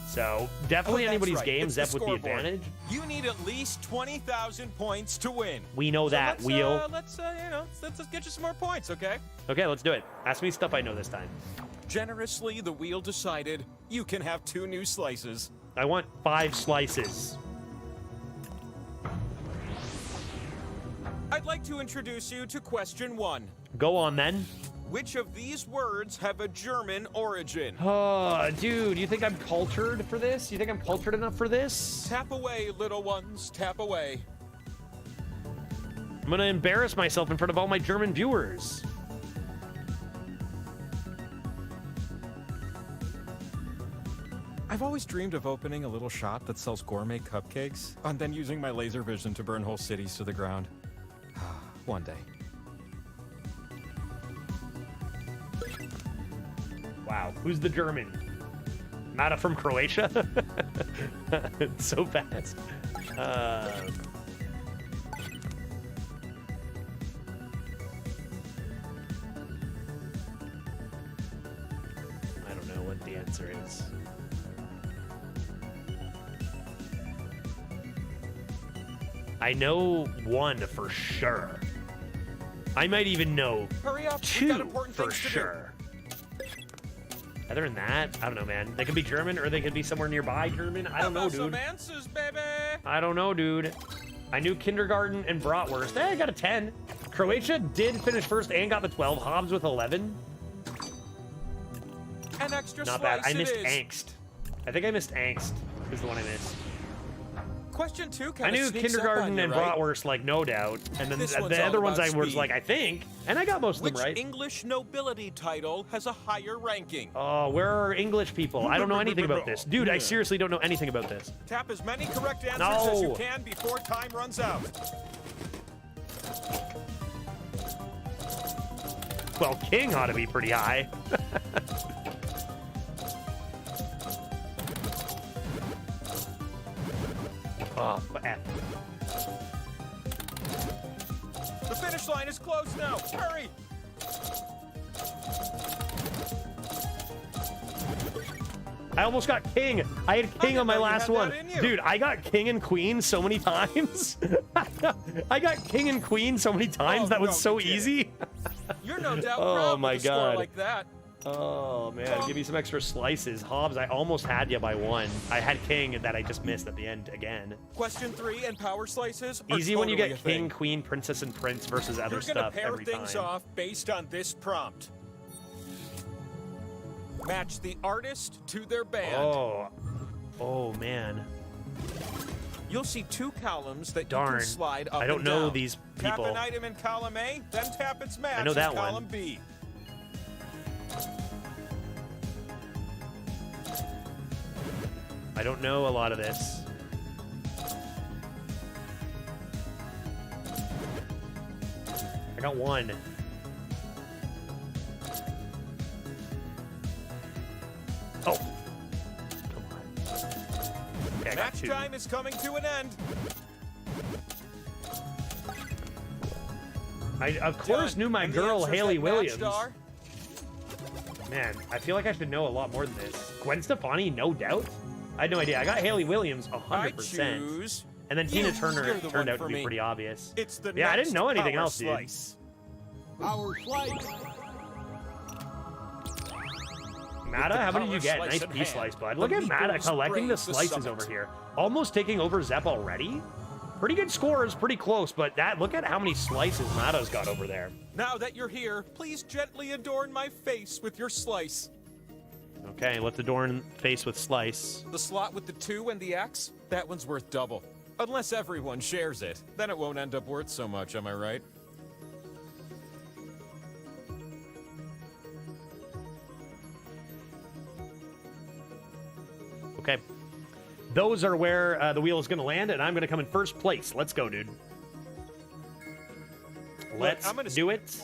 So definitely That's anybody's right. game, It's Zep with the scoreboard. advantage. You need at least 20,000 points to win. We know that, let's, Wheel. Let's get you some more points, okay? Okay, let's do it. Ask me stuff I know this time. Generously, the wheel decided you can have 2 new slices. I want 5 slices. I'd like to introduce you to question 1. Go on, then. Which of these words have a German origin? Oh, dude, you think I'm cultured for this? You think I'm cultured enough for this? Tap away, little ones, tap away. I'm gonna embarrass myself in front of all my German viewers. I've always dreamed of opening a little shop that sells gourmet cupcakes and then using my laser vision to burn whole cities to the ground. One day. Wow, who's the German? Mata from Croatia? So fast. I don't know what the answer is. I know one for sure. I might even know Hurry up, we've got 2 important for things to do. sure. Other than that, I don't know, man. They could be German or they could be somewhere nearby German. I don't know, Some dude. answers, baby. I don't know, dude. I knew kindergarten and bratwurst. I got a 10. Croatia did finish first and got the 12. Hobbs with 11. An extra Not slice bad. I missed it is. angst. I think I missed angst is the one I missed. Question 2 I kind knew of sneaks up kindergarten on you, and right? bratwurst, like, no doubt. And then This one's the all other ones I about was speed. like, I think. And I got most of Which them right. English nobility title has a higher ranking? Oh, where are English people? I don't know anything about this. Dude, I seriously don't know anything about this. Tap as many correct answers as you No. can before time runs out. Well, king ought to be pretty high. Oh, F. The finish line is close now. Hurry! I almost got king. I had king on my know you last had that one. in you. Dude, I got king and queen so many times. I got king and queen so many times. Oh, that was no, so you didn't. easy. You're no doubt Oh, proud my with a score God. like that. Oh, man. Give me some extra slices. Hobbs, I almost had you by 1. I had king that I just missed at the end again. Question 3 and power slices are Easy when you totally get a king, thing. queen, princess, and prince versus other You're gonna stuff pair every things time. off based on this prompt. Match the artist to their band. Oh, man. You'll see 2 columns that you Darn. can slide up I don't and know down. these Tap people. an item in column A, then tap its match I know that in one. column B. I don't know a lot of this. I got one. Oh. Come on. Okay, I got Match two. time is coming to an end. I, of course, knew my And the girl, answer's Haley that Williams. matched are- Man, I feel like I should know a lot more than this. Gwen Stefani, no doubt. I had no idea. I got Haley Williams, I 100%. choose. And then Tina Turner You're the turned one out for to be me. pretty obvious. It's the Yeah, I didn't next know anything power else, dude. slice. Our flight. Mata, how many did you power get? slice Nice in piece hand, slice, bud. the Look at Mata Meeples collecting the brave the slices summit. over here. Almost taking over Zep already. Pretty good scores, pretty close, but look at how many slices Mata's got over there. Now that you're here, please gently adorn my face with your slice. Okay, let's adorn face with slice. The slot with the 2 and the X, that one's worth double. Unless everyone shares it, then it won't end up worth so much, am I right? Okay. Those are where the wheel is going to land, and I'm going to come in first place. Let's go, dude. Let's I'm gonna do it.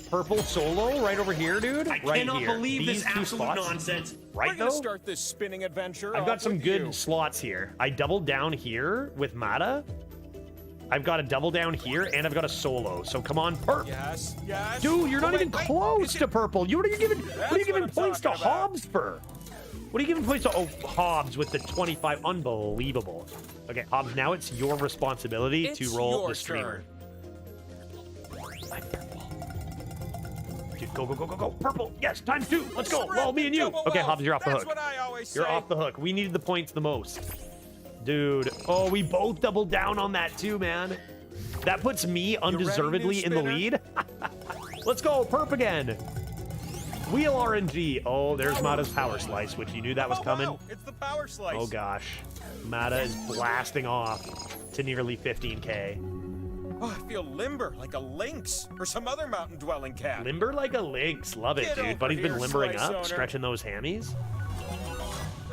Purple solo right over here, dude. I right cannot here. believe These this two absolute spots. nonsense. Right, We're gonna though? start this spinning adventure. I've got off some with good you. slots here. I doubled down here with Mata. I've got a double down here, and I've got a solo. So come on, Perp. Yes, yes. Dude, you're not Wait, even wait, close is to it- purple. What are you giving what I'm points to talking about. Hobbs for? What are you giving points to Hobbs with the 25? Unbelievable. Okay, Hobbs, now it's your responsibility It's to roll your the streamer. I'm purple. Dude, go, go, go, go, go. Purple. Yes, times 2. Let's go. Spread Well, me and you. double Okay, wealth. Hobbs, you're off the That's hook. what I always You're say. off the hook. We needed the points the most. Dude. Oh, we both doubled down on that too, man. That puts me undeservedly new in the spinner? lead. Let's go, Perp again. Wheel RNG. Oh, there's Mata's power slice, which you knew that was coming. Wow, it's the power slice. Oh gosh. Mata is blasting off to nearly 15k. Oh, I feel limber like a lynx or some other mountain-dwelling cat. Limber like a lynx. Love it, Get dude. over Buddy's been here, limbering slice up, owner. stretching those hammies.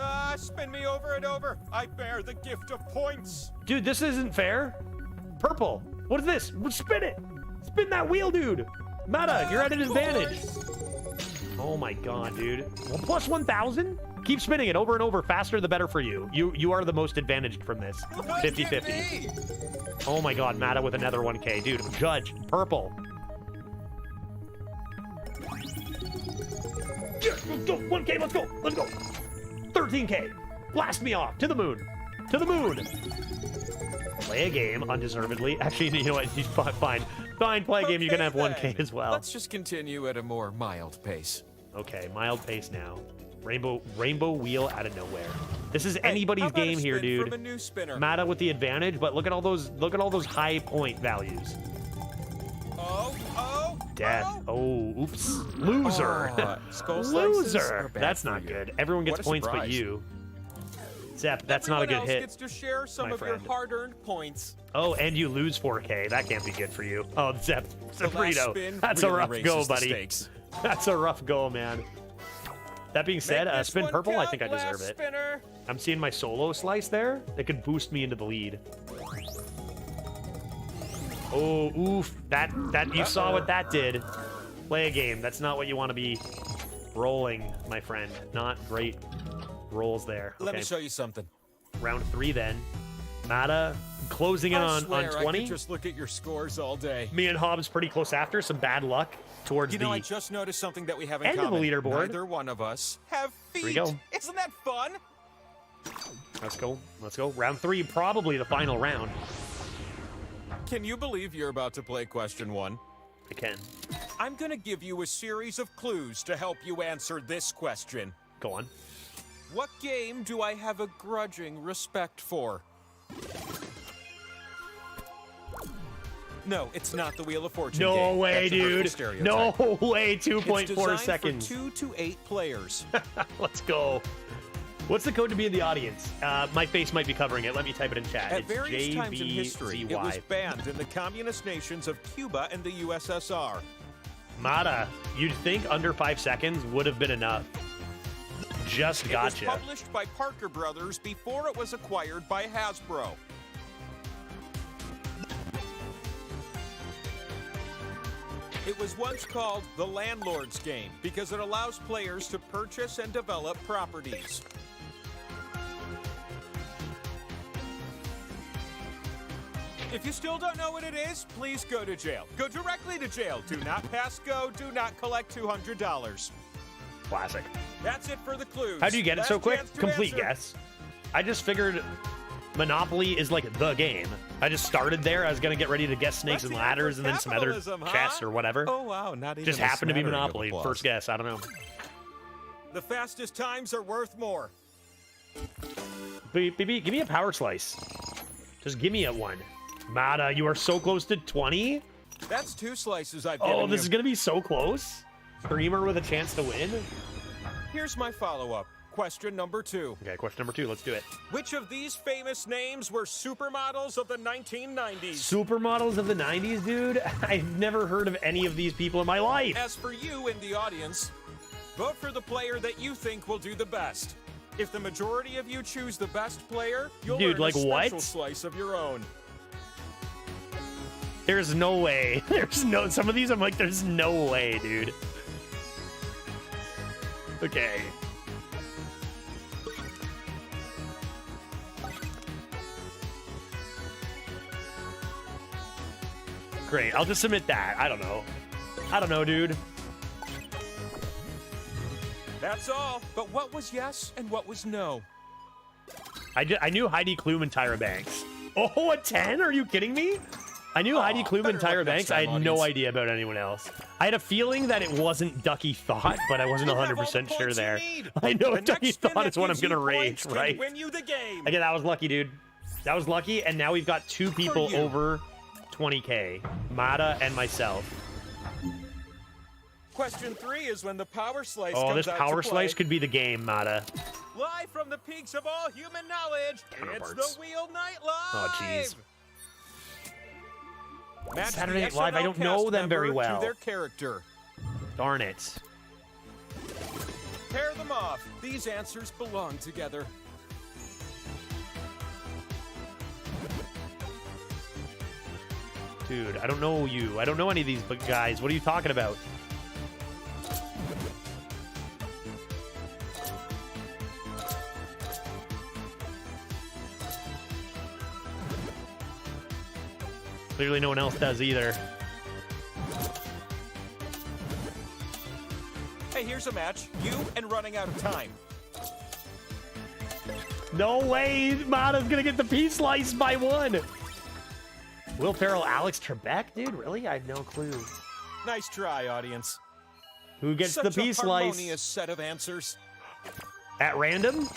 Ah, spin me over and over. I bear the gift of points. Dude, this isn't fair. Purple. What is this? Spin it. Spin that wheel, dude. Mata, you're at an advantage. Oh my god, dude. Well, plus 1,000? Keep spinning it over and over. Faster, the better for you. You are the most advantaged from this. 50-50. Oh my god, Mata with another 1k. Dude, judge. Purple. Yes, let's go. 1k, let's go. Let's go. 13k. Blast me off. To the moon. To the moon. Play a game undeservedly. Actually, you know what? Fine. Fine, play a game. You can have 1k then. as well. Let's just continue at a more mild pace. Okay, mild pace now. Rainbow wheel out of nowhere. This is Hey, anybody's how about a game here, spin from dude. a new spinner? Mata with the advantage, but look at all those high point values. Oh, Death. oh. Oh, oops. Loser. Oh, skull slices are Loser. bad That's for not you. good. Everyone gets What a points but surprise. you. Zep, that's not a Everyone good else hit. gets to share some my of friend. your hard-earned points. Oh, and you lose 4k. That can't be good for you. Oh, Zep. The last Sabrito. spin That's a really rough raises go, the buddy. stakes. That's a rough go, man. That being said, Make this spin one purple, I count, think I deserve last it. Spinner. I'm seeing my solo slice there. It could boost me into the lead. Oh, oof. That you saw what that did. Play a game. That's not what you want to be rolling, my friend. Not great rolls there. Let me Okay. show you something. Round 3 then. Mata closing in I on swear, I 20. could just look at your scores all day. Me and Hobbs pretty close after. Some bad luck towards You know, the I just noticed something that we have in end of the common. leaderboard. Neither one of us have feet. Here we go. Isn't that fun? Let's go. Let's go. Round 3, probably the final round. Can you believe you're about to play question 1? I can. I'm gonna give you a series of clues to help you answer this question. Go on. What game do I have a grudging respect for? No, it's not the Wheel of Fortune No game. way, That's a hurtful dude. stereotype. No way. It's 2.4 designed seconds. for 2 to 8 players. Let's go. What's the code to be in the audience? My face might be covering it. Let me type it in chat. At It's various times in history, it was JBGS. banned in the communist nations of Cuba and the USSR. Mata, you'd think under 5 seconds would have been enough. just gotcha. It was published by Parker Brothers before it was acquired by Hasbro. It was once called the Landlord's Game because it allows players to purchase and develop properties. If you still don't know what it is, please go to jail. Go directly to jail. Do not pass go. Do not collect $200. Classic. That's it for the clues. How do you get it so Last quick? chance to Complete answer. guess. I just figured Monopoly is like the game. I just started there. I was going to get ready to guess Snakes and Ladders and then some other Capitalism, huh? chess or whatever. Oh, wow. Not even Just a happened to be smattering of Monopoly. applause. First guess. I don't know. The fastest times are worth more. Beep, beep, beep. Give me a power slice. Just give me a one. Mata, you are so close to 20. That's 2 slices I've Oh, given this you. is going to be so close. Streamer with a chance to win. Here's my follow-up. Question number 2. Okay, question number 2. Let's do it. Which of these famous names were supermodels of the 1990s? Supermodels of the 90s, dude? I've never heard of any of these people in my life. As for you in the audience, vote for the player that you think will do the best. If the majority of you choose the best player, you'll Dude, earn like a special what? slice of your own. There's no way. Some of these I'm like, there's no way, dude. Okay. Great, I'll just submit that. I don't know, dude. That's all. But what was yes and what was no? I knew Heidi Klum and Tyra Banks. Oh, a 10? Are you kidding me? I knew Heidi Klum and better Tyra luck next Banks. I time, had no audience. idea about anyone else. I had a feeling that it wasn't Ducky Thought, but I wasn't You have all the 100% sure points you there. need. I know The Ducky next spin Thought that is what I'm gives going to you rate, points can right? win you the game. Again, that was lucky, dude. That was lucky, and now we've got 2 people you. over 20K. Mata and myself. Question 3 is when the power slice Oh, comes this out power to slice play. could be the game, Mata. Live from the peaks of all human knowledge, it's Counterparts. the Wheel Night Live. Oh, jeez. Match Saturday the Night Live, I SNL don't know cast them very member well. To their character. Darn it. Pair them off. These answers belong together. Dude, I don't know you. I don't know any of these guys. What are you talking about? Clearly no one else does either. Hey, here's a match. You and running out of time. No way Mata's gonna get the P slice by 1. Will Ferrell, Alex Trebek? Dude, really? I had no clue. Nice try, audience. Who gets Such the P a slice? harmonious set of answers. At random?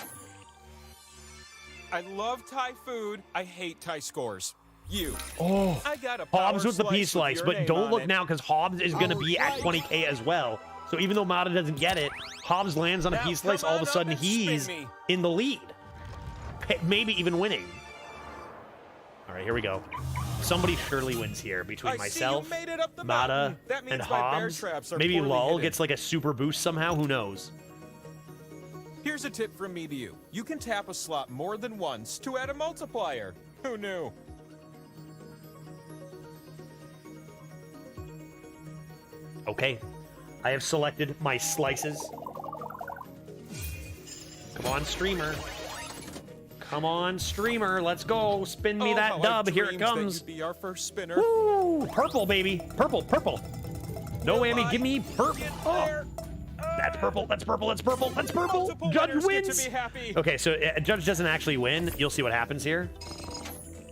I love Thai food. I hate Thai scores. You. Oh, I got a Hobbs power with the P with slice, your but name don't on look it. now because Hobbs is going to be at 20K as well. So even though Mata doesn't get it, Hobbs lands on a Now P slice, come all of on a sudden up and spin he's me. in the lead. Maybe even winning. All right, here we go. Somebody surely wins here between I see you myself, made it up the Mata, mountain. That means and my bear Hobbs. traps are Maybe poorly Lull hidden. gets like a super boost somehow. Who knows? Here's a tip from me to you. You can tap a slot more than once to add a multiplier. Who knew? Okay, I have selected my slices. Come on, streamer. Come on, streamer. Let's go. Spin me Oh, that how I dub. Here it dreamed that comes. you'd be our first spinner. Woo! Purple, baby. Purple, purple. No whammy. Give me purple. Get Oh, there. that's purple. That's purple. That's purple. That's purple. Multiple Judge winners get wins. to be happy. Okay, so Judge doesn't actually win. You'll see what happens here.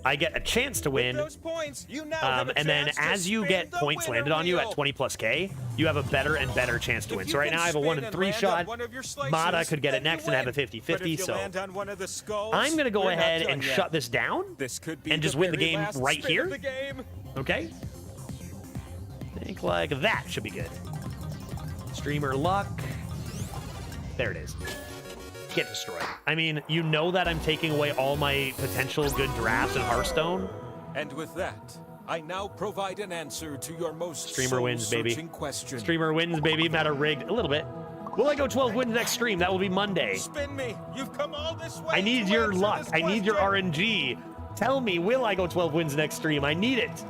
I get a chance to win. With those points, you now have a And then chance to as you spin get the points winner landed on you at wheel. 20 plus K, you have a better and better chance to If win. you So right can now I have a spin 1 in and 3 land on shot. one of your slices, Mata could get then it next you and have a win. 50-50. But if you So land on one of the skulls, I'm going to go we're not ahead done and yet. shut this down. This could be and just win the very game last right spin here. of the game. Okay? I think like that should be good. Streamer luck. There it is. Get destroyed. I mean, you know that I'm taking away all my potential good drafts in Hearthstone. And with that, I now provide an answer to your most Streamer wins, baby. soul-searching question. Streamer wins, baby. Matter rigged a little bit. Will I go 12 wins next stream? That will be Monday. Spin me. You've come all this way. I need to your answer luck. this I need your question. RNG. Tell me, will I go 12 wins next stream? I need it.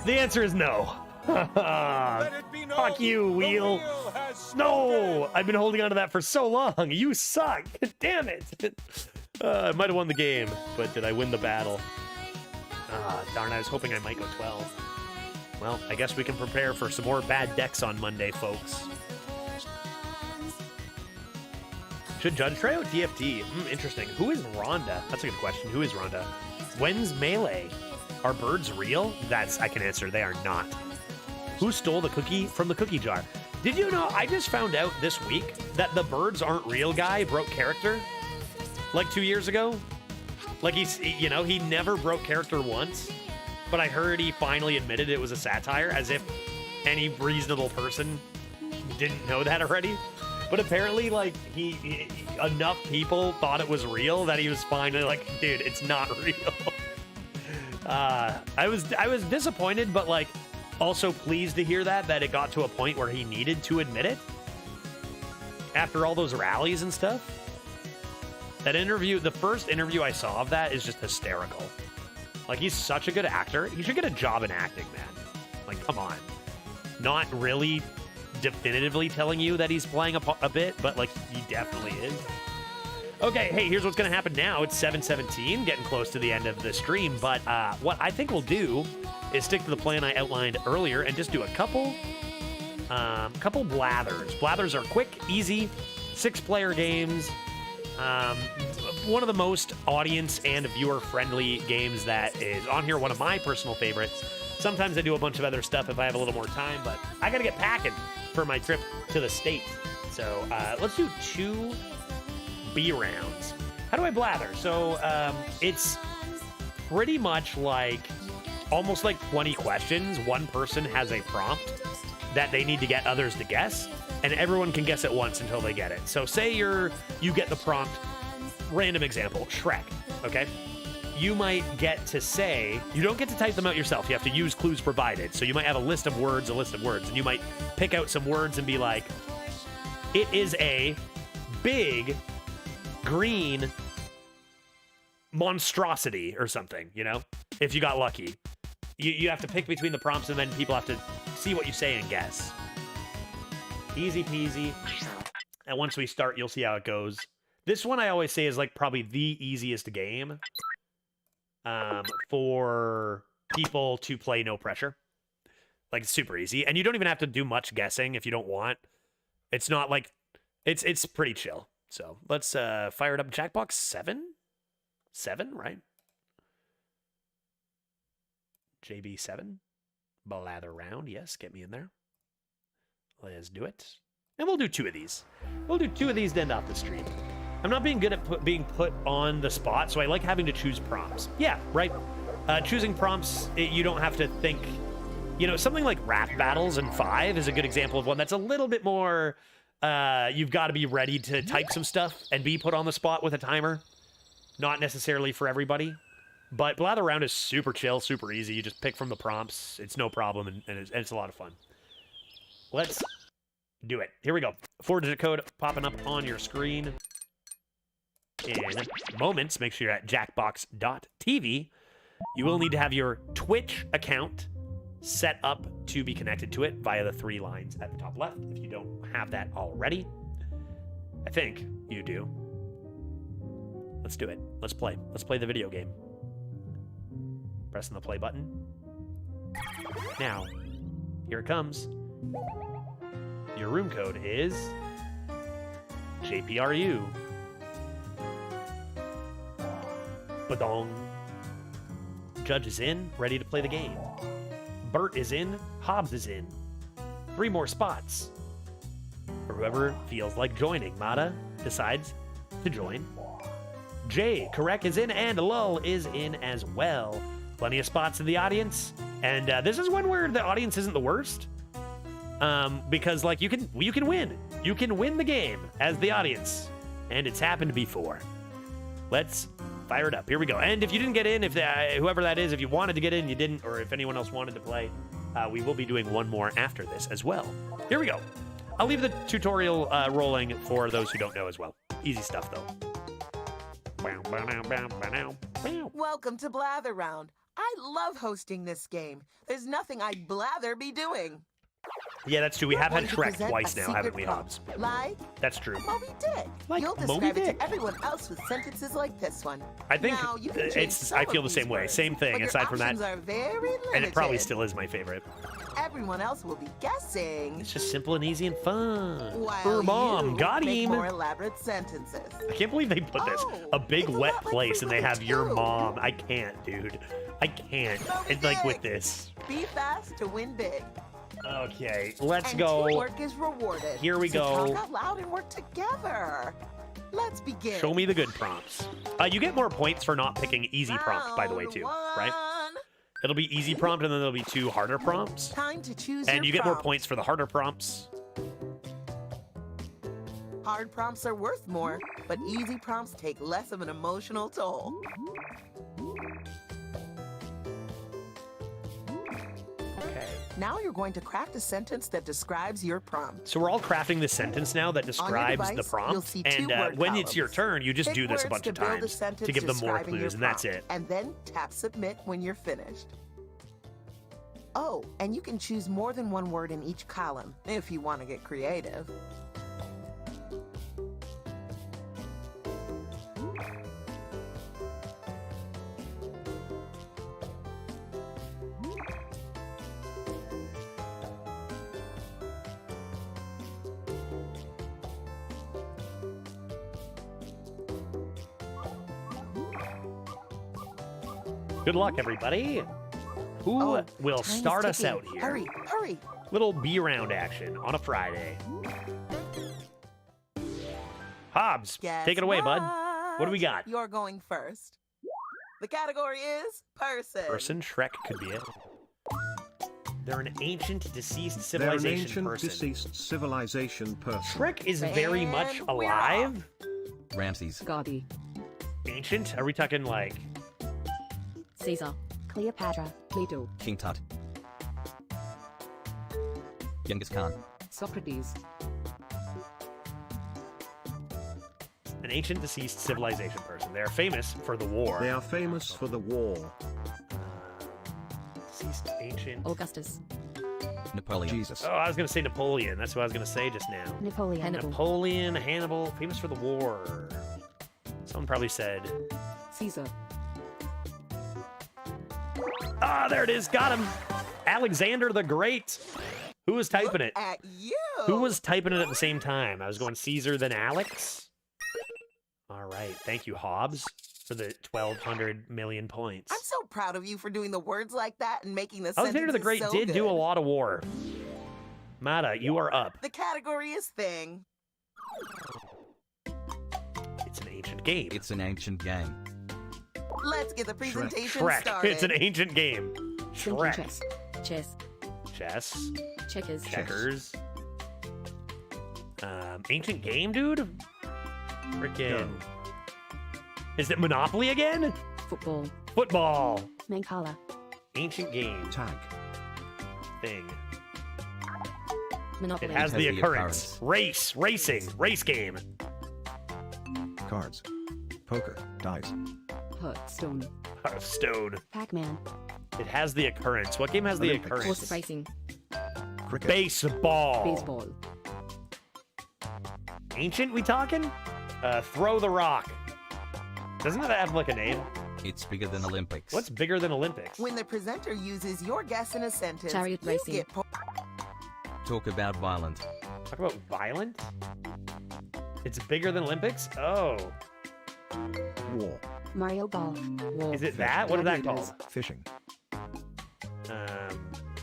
The answer is no. Let it be known, Fuck you, the Wheel. has No, spoken. I've been holding on to that for so long. You suck. Damn it. I might have won the game, but did I win the battle? Darn, I was hoping I might go 12. Well, I guess we can prepare for some more bad decks on Monday, folks. Should Judge try out DFT? Interesting. Who is Rhonda? That's a good question. Who is Rhonda? When's Melee? Are birds real? I can answer. They are not. Who stole the cookie from the cookie jar? Did you know, I just found out this week that the birds aren't real guy broke character like 2 years ago. Like he never broke character once, but I heard he finally admitted it was a satire, as if any reasonable person didn't know that already. But apparently, like, he enough people thought it was real that he was finally like, dude, it's not real. I was disappointed, but like also pleased to hear that it got to a point where he needed to admit it after all those rallies and stuff. That interview, the first interview I saw of that is just hysterical. Like, he's such a good actor. He should get a job in acting, man. Like, come on. Not really definitively telling you that he's playing a bit, but like, he definitely is. Okay, hey, here's what's going to happen now. It's 7:17, getting close to the end of the stream, but what I think we'll do is stick to the plan I outlined earlier and just do a couple blathers. Blathers are quick, easy, 6-player games. One of the most audience and viewer-friendly games that is on here, one of my personal favorites. Sometimes I do a bunch of other stuff if I have a little more time, but I got to get packing for my trip to the States. So let's do 2 B rounds. How do I blather? So it's pretty much like almost like 20 questions. One person has a prompt that they need to get others to guess, and everyone can guess it once until they get it. So say you get the prompt, random example, Shrek, okay? You might get to say, you don't get to type them out yourself. You have to use clues provided. So you might have a list of words, and you might pick out some words and be like, it is a big green monstrosity or something, you know? If you got lucky. You have to pick between the prompts, and then people have to see what you say and guess. Easy peasy. And once we start, you'll see how it goes. This one I always say is like probably the easiest game for people to play no pressure. Like, it's super easy. And you don't even have to do much guessing if you don't want. It's not like... It's pretty chill. So let's fire it up. Jackbox 7? 7, right? JB7. Blather round. Yes, get me in there. Let's do it. And we'll do 2 of these. We'll do 2 of these to end off the stream. I'm not being good at being put on the spot, so I like having to choose prompts. Yeah, right. Choosing prompts, you don't have to think. You know, something like rap battles in 5 is a good example of one that's a little bit more... you've got to be ready to type some stuff and be put on the spot with a timer. Not necessarily for everybody. But Blather Round is super chill, super easy. You just pick from the prompts. It's no problem, and it's a lot of fun. Let's do it. Here we go. 4-digit code popping up on your screen in moments. Make sure you're at jackbox.tv. You will need to have your Twitch account set up to be connected to it via the 3 lines at the top left, if you don't have that already. I think you do. Let's do it. Let's play. Let's play the video game. Pressing the play button. Now, here it comes. Your room code is JPRU. Badong. Judge is in, ready to play the game. Bert is in, Hobbs is in. 3 more spots. For whoever feels like joining. Mata decides to join. Jay, Correct is in, and Lull is in as well. Plenty of spots in the audience. And this is one where the audience isn't the worst. Because, like, you can win. You can win the game as the audience. And it's happened before. Let's fire it up. Here we go. And if you didn't get in, if whoever that is, if you wanted to get in, you didn't, or if anyone else wanted to play, we will be doing one more after this as well. Here we go. I'll leave the tutorial rolling for those who don't know as well. Easy stuff, though. Welcome to Blather Round. I love hosting this game. There's nothing I'd blather be doing. Yeah, that's true. We have had Going to Shrek present twice a now, secret haven't we, prompt, Hobbs? Like That's true. Moby Dick. Like You'll Moby describe it Dick. to everyone else with sentences like this one. I think Now, you can change it's. some I of feel the these same way. words, Same thing. but your Aside from that, options are very limited. and it probably still is my favorite. Everyone else will be guessing. It's just simple and easy and fun. While Mom, you got make him. more elaborate sentences. I can't believe they put this. Oh, A big it's a wet lot like place, and they have Freeway your 2. mom. I can't, dude. I can't. Moby And like with Dick. this. Be fast to win big. Okay, let's And go. teamwork is rewarded. Here we so go. Talk out loud and work together. Let's begin. Show me the good prompts. You get more points for not picking easy prompt, by the way, Round too. one. Right? It'll be easy prompt, and then there'll be 2 harder prompts. Time to choose And your you get more prompt. points for the harder prompts. Hard prompts are worth more, but easy prompts take less of an emotional toll. Okay. Now you're going to craft a sentence that describes your prompt. So we're all crafting this sentence now that describes the device, prompt. you'll see And 2 word when it's your columns. turn, you just Pick do this a words bunch to of build a times sentence to give them more describing your clues, and that's prompt, it. And then tap submit when you're finished. Oh, and you can choose more than 1 word in each column if you want to get creative. Good luck, everybody. Who Oh, will time is start us ticking. out here? Hurry, hurry. Little B-round action on a Friday. Hobbs, Guess take it away, bud. What do we got? You're going first. The category is person. Person, Shrek could be it. They're an ancient deceased They're an civilization ancient person. deceased civilization person. Shrek is very much And we're off. alive. Ramses. Gaudi. Ancient? Are we talking like Caesar. Cleopatra. Plato. King Tut. Genghis Khan. Socrates. an ancient deceased civilization person? They are famous for the war. They are famous for the war. Deceased ancient. Augustus. Napoleon. Jesus. Oh, I was going to say Napoleon. That's what I was going to say just now. Napoleon. Hannibal. Napoleon, Hannibal, famous for the war. Someone probably said. Caesar. Ah, there it is. Got him. Alexander the Great. Who was typing it? At you. Who was typing it at the same time? I was going Caesar, then Alex. All right. Thank you, Hobbs, for the 1,200 million points. I'm so proud of you for doing the words like that and making the Alexander the sentences Great so did do a good. lot of war. Mata, you are up. The category is thing. It's an ancient game. It's an ancient game. Let's get the presentation Shrek. started. It's an ancient game. Thinking Shrek. chess. Chess. Chess. Checkers. Checkers. Ancient game, dude? Frickin'. Is it Monopoly again? Football. Football. Mancala. Ancient game. Tag. Thing. Monopoly. It has Has the the occurrence. occurrence. Race. Racing. Race game. Cards. Poker. Dice. Hearthstone. Hearthstone. Pac-Man. It has the occurrence. What game has the Olympics. occurrence? Horse racing. Cricket. Baseball. Baseball. Ancient, we talking? Throw the rock. Doesn't that have like a name? It's bigger than Olympics. What's bigger than Olympics? When the presenter uses your guess in a sentence, Chariot you racing. get Talk about violent. Talk about violent? It's bigger than Olympics? Oh. War. Mario Golf. War. Is it that? What is that Gladiators. called? Fishing.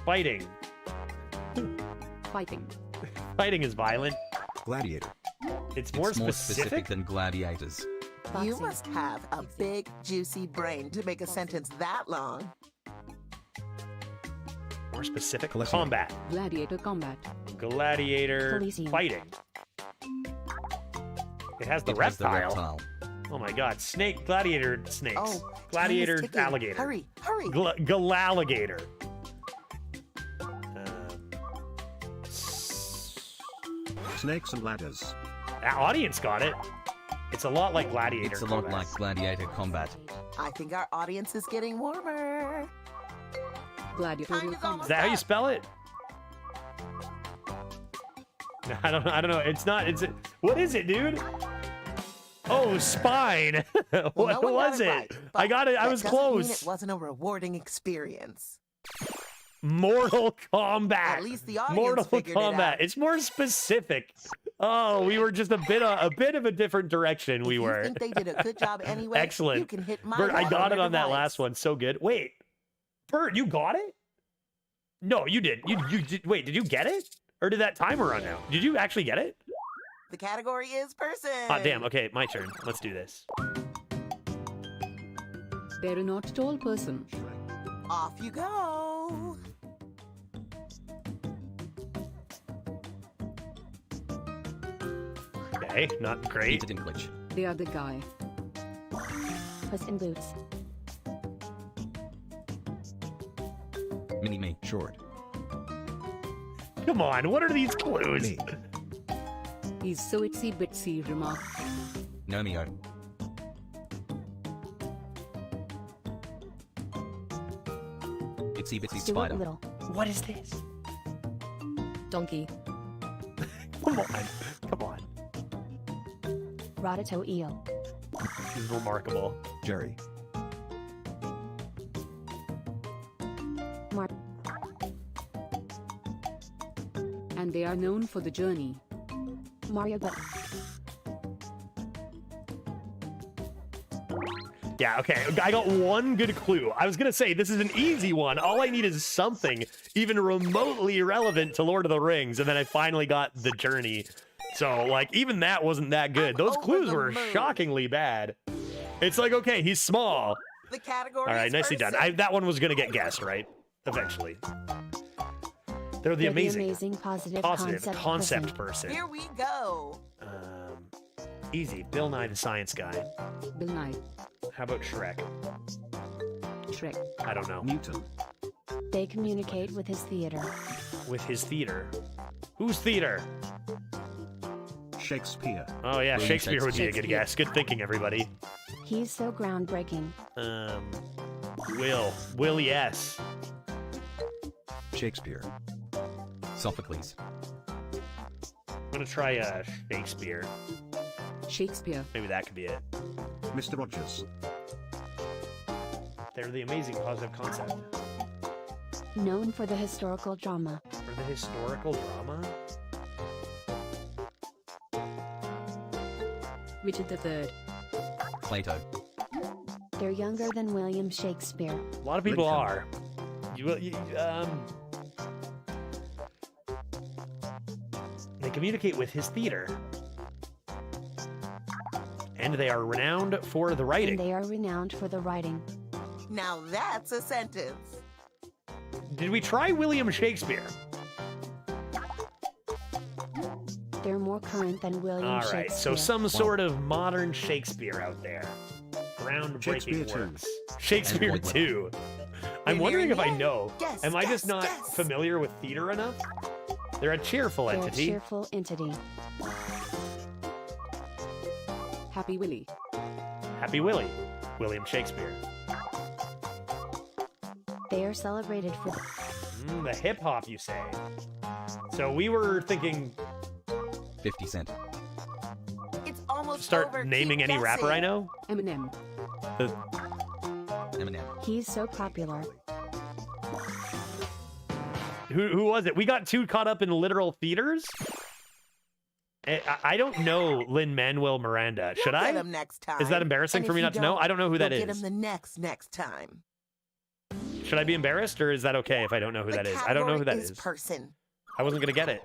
Fighting. Fighting. Fighting is violent. Gladiator. It's more It's more specific. specific than gladiators. You Boxing. must have a big, juicy brain to make a sentence that long. More specific. Coliseum. Combat. Gladiator combat. Gladiator. Coliseum. Fighting. It has the It has the reptile. reptile. Oh my god. Snake. Gladiator snakes. Oh, Gladiator time is ticking. alligator. Hurry, hurry. Galalligator. Snakes and ladders. Audience got it. It's a lot like Gladiator. It's a lot combat. like gladiator combat. I think our audience is getting warmer. Gladiatorial Time is Is almost that how you up. spell it? I don't know. It's not. What is it, dude? Oh, spine. Well, What no one got was it it? right, I got it. I that was doesn't mean close. it wasn't a rewarding experience. Mortal Kombat. At least the audience Mortal figured it Kombat. out. It's more specific. Oh, we were just a bit of a different direction. We If were. You think they did a good job anyway? Excellent. You can hit my Bert, I head got it your on that device. last one. So good. Wait, Bert, you got it? No, you did. You did. Wait, did you get it? Or did that timer run out? Did you actually get it? The category is person. Ah, damn. Okay, my turn. Let's do this. They're not tall person. Off you go. Okay, not great. Peter Dinklage. They are the guy. Puss in Boots. Mini-me. Short. Come on, what are these clues? Me. He's so itsy bitsy remark. Nomeo. Itsy Bitsy Stuart Spider. Little. What is this? Donkey. Come on, come on. Rototo Eel. This is remarkable. Jerry. Mar. And they are known for the journey. Mario but Yeah, okay. I got one good clue. I was gonna say this is an easy one. All I need is something even remotely relevant to Lord of the Rings, and then I finally got the journey. So, like, even that wasn't that good. Those over clues the were moon. shockingly bad. It's like, okay, he's small. The category All right, is nicely done. person. That one was gonna get guessed, right? Eventually. They're the They're amazing, positive concept person. Here we go. Easy. Bill Nye the Science Guy. Bill Nye. How about Shrek? Shrek. I don't know. Newton. They communicate with his theater. With his theater. Whose theater? Shakespeare. Oh yeah, William Shakespeare would be a good Shakespeare. guess. Good thinking, everybody. He's so groundbreaking. Will, yes. Shakespeare. Sophocles. I'm gonna try Shakespeare. Shakespeare. Maybe that could be it. Mr. Rogers. They're the amazing positive concept. Known for the historical drama. For the historical drama? Richard III. Plato. They're younger than William Shakespeare. A lot of people Lincoln. are. They communicate with his theater. And they are renowned for the And writing. they are renowned for the writing. Now that's a sentence. Did we try William Shakespeare? They're more current than William All Shakespeare. right, so some sort of modern Shakespeare out there. Groundbreaking Shakespeare too. works. Shakespeare And too. I'm We're wondering if nearing I the know. end. Guess, Am I guess, just not guess. familiar with theater enough? They're a cheerful They're a entity. cheerful entity. Happy Willie. Happy Willie. William Shakespeare. They are celebrated for The hip hop, you say? So we were thinking 50 Cent. It's almost start over. naming Keep any rapper I guessing. know. Eminem. Eminem. He's so popular. Who was it? We got too caught up in literal theaters. I don't know Lin-Manuel Miranda. Should You'll I? get him next time. Is that embarrassing And for if me you not to know? I don't know who that you'll Get is. him the next time. Should I be embarrassed, or is that okay if I don't know who The that is? I don't know who that category is. Person. I wasn't gonna get it.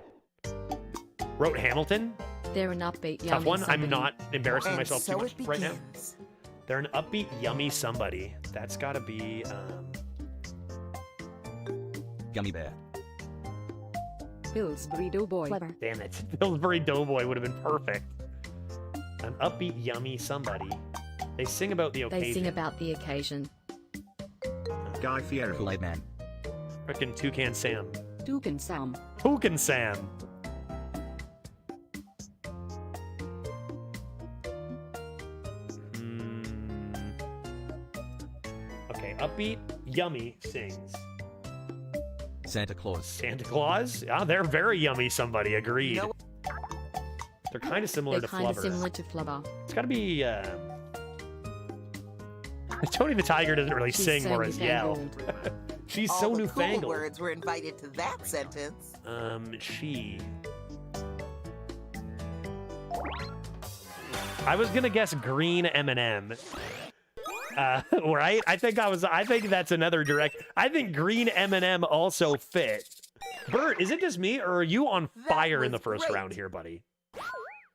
Wrote Hamilton. They're an upbeat, Tough one. I'm not embarrassing And myself so too much it right now. begins. They're an upbeat, yummy somebody. That's gotta be. Gummy Bear. Pillsbury Doughboy. Clever. Damn it. Pillsbury Doughboy would have been perfect. An upbeat, yummy somebody. They sing about the occasion. They sing about the occasion. Guy Fieri. Kool-Aid Man. Frickin' Toucan Sam. Toucan Sam. Toucan Sam. upbeat, yummy, sings. Santa Claus. Santa Claus? Ah, they're very yummy, somebody. Agreed. No. They're kind of similar They're to kind of Flubber. similar to Flubber. It's gotta be, Tony the Tiger doesn't really She's sing, so more as yell. newfangled. She's All so the newfangled. cool words were invited to that sentence. She. I was gonna guess green M&M. Right? I think that's another direct. I think green M&M also fit. Bert, is it just me, or are you on fire in the was first great. round here, buddy?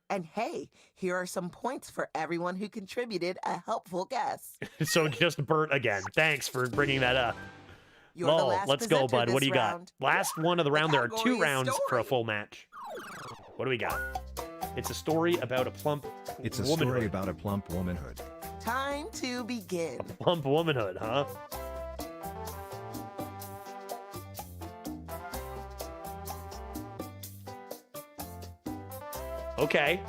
And hey, here are some points for everyone who contributed a helpful guess. So just Bert again. Thanks for bringing that up. You're the Lol, last let's go, presenter bud. What do this you round. got? Last one of the round. There are 2 category is rounds for a story. full match. What do we got? It's a story about a plump It's a womanhood. story about a plump womanhood. Time to begin. Plump womanhood, huh? Okay.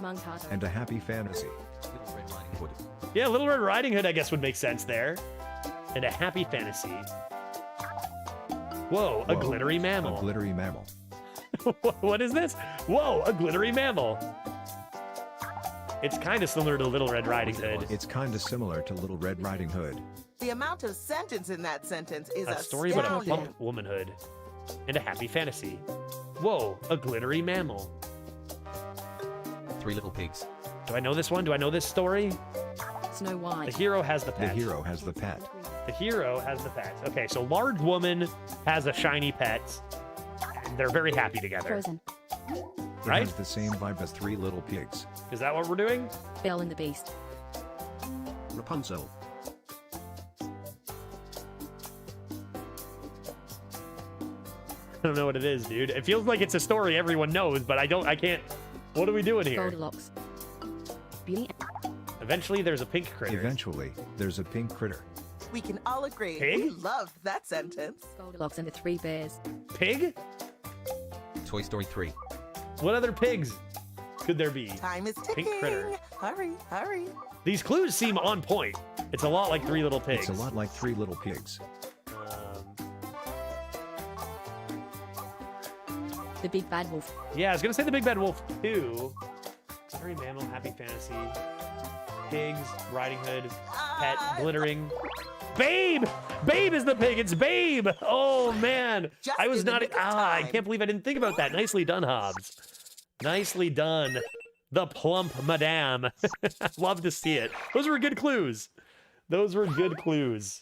Mankato. And a happy fantasy. Little Red Riding Hood. Yeah, Little Red Riding Hood, I guess, would make sense there. And a happy fantasy. Whoa, a Whoa, glittery mammal. A glittery mammal. What is this? Whoa, a glittery mammal. It's kind of similar to Little Red Riding Hood. It's kind of similar to Little Red Riding Hood. The amount of sentence in that sentence is A story about a astounding. plump womanhood. And a happy fantasy. Whoa, a glittery mammal. 3 Little Pigs. Do I know this one? Do I know this story? Snow White. The hero has the The pet. hero has the pet. The hero has the pet. Okay, so large woman has a shiny pet. And they're very happy together. Frozen. It Right? has the same vibe as 3 Little Pigs. Is that what we're doing? Belle and the Beast. Rapunzel. I don't know what it is, dude. It feels like it's a story everyone knows, but I can't. What are we doing here? Goldilocks. Beauty. Eventually, there's a pink critter. Eventually, there's a pink critter. We can all agree. Pig? We loved that sentence. Goldilocks and the 3 Bears. Pig? Toy Story 3. What other pigs could there be? Time is Pink ticking. critter. Hurry, hurry. These clues seem on point. It's a lot like 3 Little Pigs. It's a lot like 3 Little Pigs. The Big Bad Wolf. Yeah, I was gonna say the Big Bad Wolf too. Glittery mammal, happy fantasy, pigs, riding hood, pet, glittering. Babe! Babe is the pig. It's Babe. Oh man, Just I was in the not. nick of I time. can't believe I didn't think about that. Nicely done, Hobbs. Nicely done, the plump madame. Love to see it. Those were good clues. Those were good clues.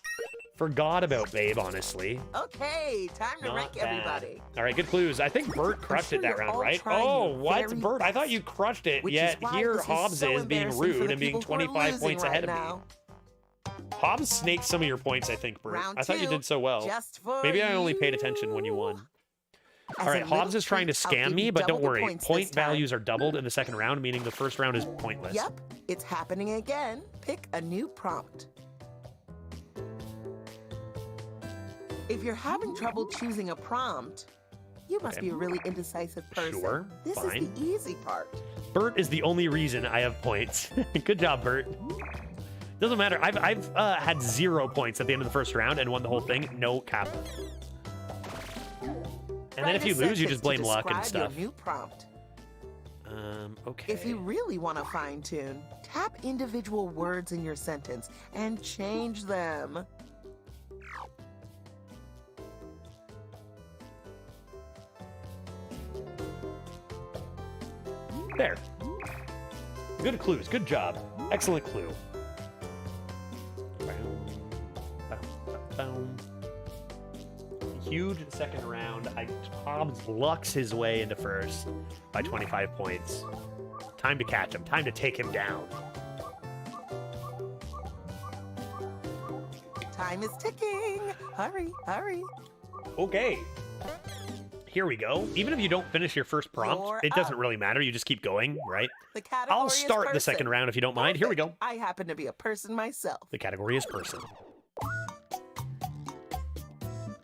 Forgot about Babe, honestly. Okay, time to Not rank bad. everybody. All right, good clues. I think Bert crushed sure it that you're round, all right? trying Oh, your what? very Bert, I thought best. you crushed it, Which yet is why here this is Hobbs so is being embarrassing for rude the and being people who are 25 losing points right ahead of now. me. Hobbs snaked some of your points, I think, Bert. Round I thought you 2, did so well. just for Maybe I only paid attention when you you. won. As All a right, Hobbs little is trying to treat, I'll scam give me, you but double don't the worry. points Point this time. values are doubled in the second round, meaning the first round is pointless. Yep, it's happening again. Pick a new prompt. If you're having trouble choosing a prompt, you must Okay. be a really indecisive person. Sure, This fine. is the easy part. Bert is the only reason I have points. Good job, Bert. Doesn't matter. I've had 0 points at the end of the first round and won the whole thing. No cap. And then if you lose, you just blame luck and Describe stuff. your new prompt. Okay. If you really want to fine tune, tap individual words in your sentence and change them. There. Good clues. Good job. Excellent clue. Huge second round. Hobbs lucks his way into first by 25 points. Time to catch him. Time to take him down. Time is ticking. Hurry, hurry. Okay. Here we go. Even if you don't finish your first prompt, You're it doesn't up. really matter. You just keep going, right? The category I'll is start the person. second round if you don't mind. Here we go. Perfect. I happen to be a person myself. The category is person.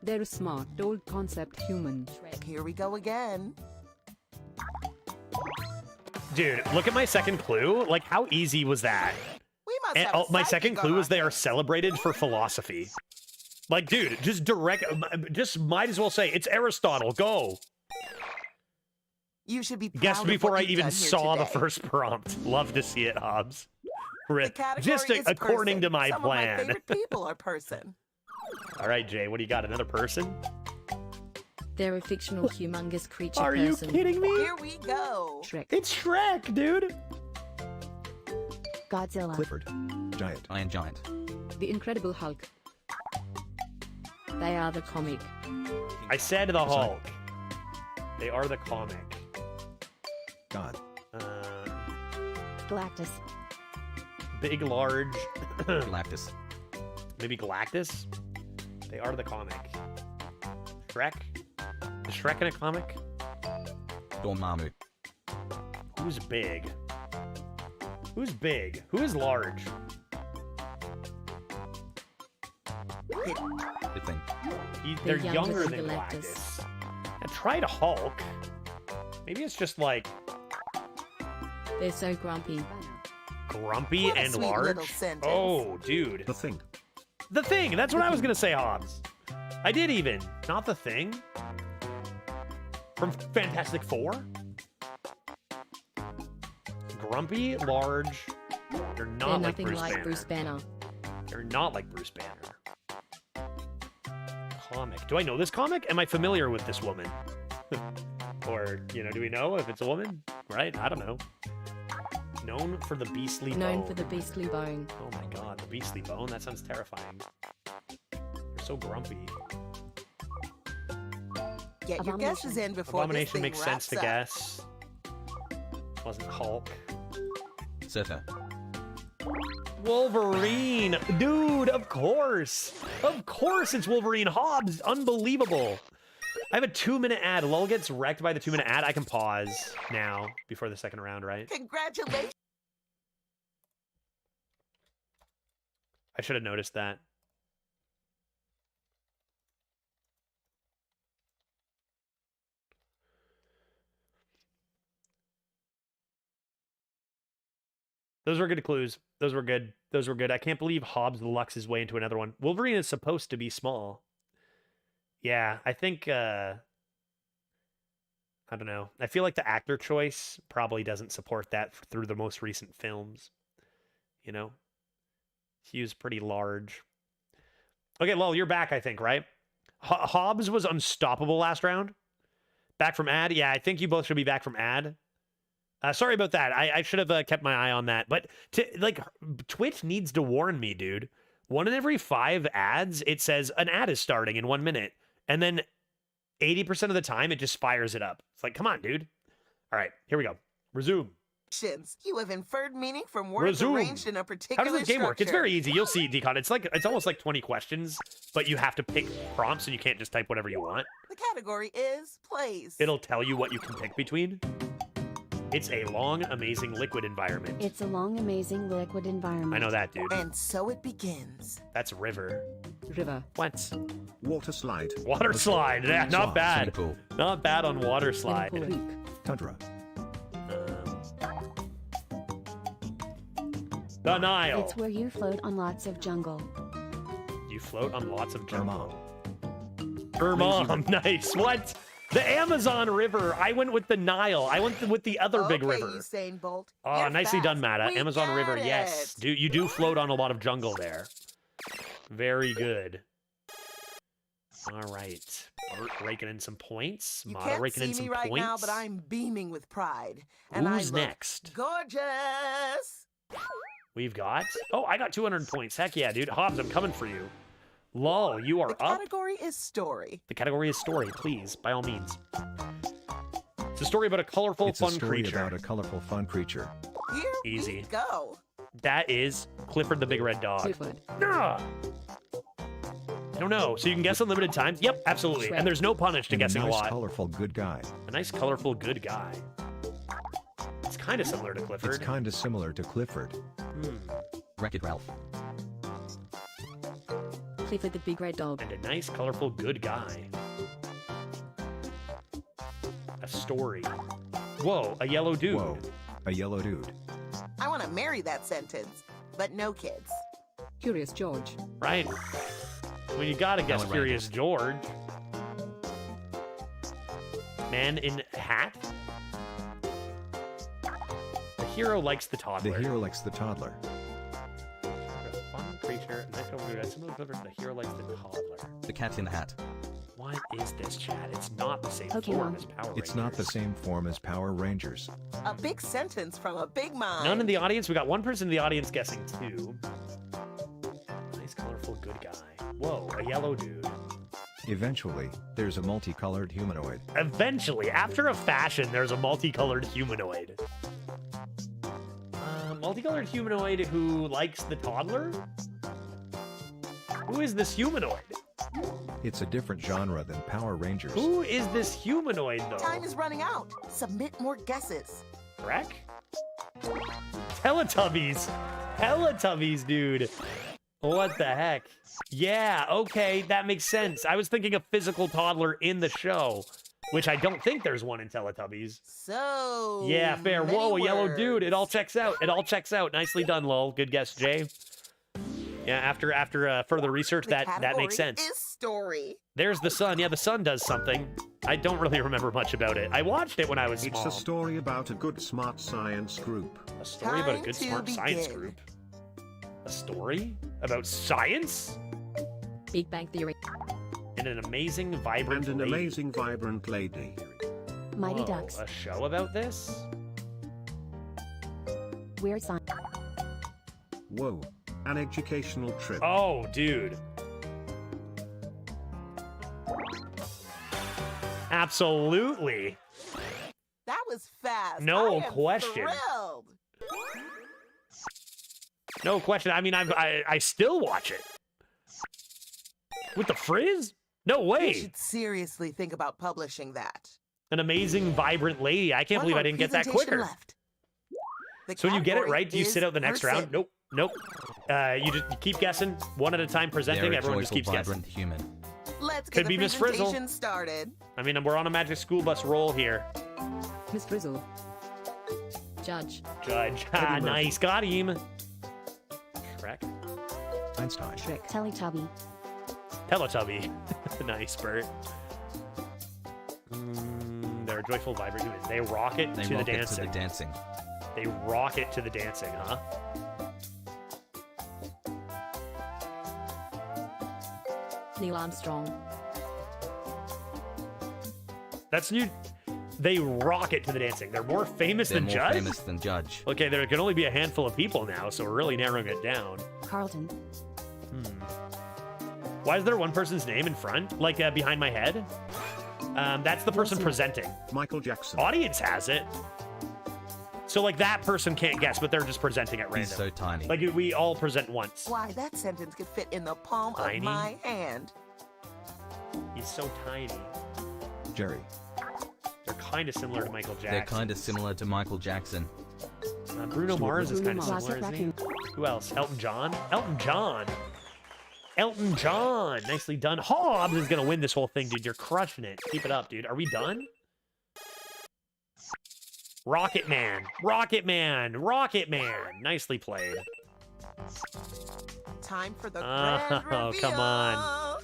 They're a smart, old concept human. Here we go again. Dude, look at my second clue. Like, how easy was that? We must And, have a my psychic second on clue our is they are hands. celebrated for philosophy. Like, dude, just might as well say it's Aristotle. Go. You should be proud Guessed of before what I you've even done here saw the today. first prompt. Love to see it, Hobbs. The category Just is according person. to my Some plan. Of my favorite people are person. All right, Jay, what do you got? Another person? They're a fictional humongous creature Are you person. kidding me? Here we go. Shrek. It's Shrek, dude. Godzilla. Clifford. Giant. Iron Giant. The Incredible Hulk. They are the comic. I said the Hulk. They are the comic. God. Galactus. Big, large. Galactus. Maybe Galactus? They are the comic. Shrek? Is Shrek in a comic? Dormammu. Who's big? Who's big? Who is large? The Thing. They're They're younger younger than than Galactus. I tried Hulk. Maybe it's just like They're so grumpy. grumpy What a and sweet large. little sentence. Oh, dude. The Thing. The Thing. That's what I was going to say, Hobbs. I did even. Not The Thing. From Fantastic Four? Grumpy, large. They're They're not like nothing Bruce like Banner. Bruce Banner. They're not like Bruce Banner. Comic. Do I know this comic? Am I familiar with this woman? Or, do we know if it's a woman? Right? I don't know. Known for the beastly Known bone. for the beastly bone. Oh my god, the beastly bone? That sounds terrifying. They're so grumpy. Get your guesses in before Abomination this thing makes sense wraps to up. guess. Wasn't Hulk. Surfer. Wolverine! Dude, of course! Of course it's Wolverine! Hobbs! Unbelievable! I have a 2-minute ad. Lol gets wrecked by the 2-minute ad. I can pause now before the second round, right? Congratulations. I should have noticed that. Those were good clues. Those were good. Those were good. I can't believe Hobbs lucks his way into another one. Wolverine is supposed to be small. Yeah, I think, I don't know. I feel like the actor choice probably doesn't support that through the most recent films. He was pretty large. Okay, Lol, you're back, I think, right? Hobbs was unstoppable last round. Back from ad? Yeah, I think you both should be back from ad. Sorry about that. I should have kept my eye on that. But Twitch needs to warn me, dude. 1 in every 5 ads, it says an ad is starting in 1 minute. And then 80% of the time, it just fires it up. It's like, come on, dude. All right, here we go. Resume. You have inferred meaning from words Resume. arranged in a How particular does this game work? It's structure. very easy. You'll see, Decon. It's almost like 20 questions, but you have to pick prompts and you can't just type whatever you want. The category is plays. It'll tell you what you can pick between. It's a long, amazing liquid environment. It's a long, amazing liquid environment. I know that, dude. And so it begins. That's river. River. What? Water slide. Water slide. Yeah, not bad. Cool. Not bad on water slide. Liverpool. Tundra. The Nile. It's where you float on lots of jungle. You float on lots of jungle. Vermont. Nice. What? The Amazon River. I went with the Nile. I went with the other big river. Usain Bolt. Oh, You're nicely done, fast. Mata. We Amazon got River, it. yes. Dude, you do float on a lot of jungle there. Very good. All right. Bert raking in some points. You Mata can't raking in see some me right points. now, but I'm beaming with pride. And Who's I look next? gorgeous. We've got... Oh, I got 200 points. Heck yeah, dude. Hobbs, I'm coming for you. Lol, you are The up. category is story. The category is story, please, by all means. It's a story about a colorful, It's fun a story creature. about a colorful, fun creature. Here Easy. we go. That is Clifford the Big Red Dog. Clifford. Ah! I don't know. So you can guess unlimited times? Yep, absolutely. Shrek. And there's no punish to And a guessing nice, a lot. colorful, good guy. A nice, colorful, good guy. It's kind of similar to Clifford. It's kind of similar to Clifford. Wreck-It Ralph. Clifford the Big Red Dog. And a nice, colorful, good guy. A story. Whoa, a yellow dude. Whoa, a yellow dude. I want to marry that sentence. but no kids. Curious George. Right? I mean, you gotta guess Alan Curious George. Man in hat? The hero likes the The toddler. hero likes the toddler. A fun creature. Nice overview. That's similar to the hero likes the toddler. The cat in the hat. What is this, chat? It's not the same Pokemon. form as Power Rangers. It's not the same form as Power Rangers. A big sentence from a big mind. None in the audience. We got one person in the audience guessing two. Nice, colorful, good guy. Whoa, a yellow dude. Eventually, there's a multicolored humanoid. Eventually, after a fashion, there's a multicolored humanoid. Multicolored humanoid who likes the toddler? Who is this humanoid? It's a different genre than Power Rangers. Who is this humanoid, though? Time is running out. Submit more guesses. Shrek? Teletubbies. Teletubbies, dude. What the heck? Yeah, okay, that makes sense. I was thinking a physical toddler in the show, which I don't think there's one in Teletubbies. So Yeah, fair. many Whoa, a yellow words. dude. It all checks out. It all checks out. Nicely done, lol. Good guess, Jay. Yeah, after further research, The that category makes sense. Is story. There's the sun. Yeah, the sun does something. I don't really remember much about it. I watched it when I was It's small. a story about a good smart science group. A story about a Time good to smart science begin. group. A story about science Big Bang Theory. and an amazing, vibrant And an lady. amazing, vibrant lady. Mighty Whoa, Ducks. A show about this? Weird Science. Whoa. An educational trip. Oh, dude. Absolutely. That was fast. No I am question. Thrilled. No question. I mean, I still watch it. With the frizz? No You way. should seriously think about publishing that. An amazing, vibrant lady. I can't One believe I more didn't get that presentation quicker. left. The So when you get it category right, do you is sit out the next person. round? Nope. Nope. You just keep guessing. One at a time presenting. They're a Everyone just joyful, keeps guessing. vibrant human. Let's Could get be the Miss Frizzle. presentation started. I mean, we're on a Magic School Bus roll here. Miss Frizzle. Judge. Judge. Ah, Eddie Murphy. nice. Got him. Shrek. Einstein. Shrek. Teletubby. Teletubby. Nice, Bert. They're a joyful, vibrant humans. They rock it They to the rock it to dancing. the dancing. They rock it to the dancing, huh? Neil Armstrong. That's new. They rock it to the dancing. They're more famous They're than more Judge? famous than Judge. Okay, there can only be a handful of people now, so we're really narrowing it down. Carlton. Why is there one person's name in front? Like behind my head? That's the person Wilson. presenting. Michael Jackson. Audience has it. So like that person can't guess, but they're just presenting at He's random. so tiny. Like we all present once. Why, that sentence could fit in the palm Tiny. of my hand. He's so tiny. Jerry. They're kind of similar to Michael Jackson. They're kind of similar to Michael Jackson. Bruno Mars is kind Bruno of Mars. similar, isn't he? Raccoon. Who else? Elton John? Elton John. Elton John. Nicely done. Hobbs is going to win this whole thing, dude. You're crushing it. Keep it up, dude. Are we done? Rocket Man. Rocket Man. Rocket Man. Nicely played. Time for the Oh, grand reveal. come on.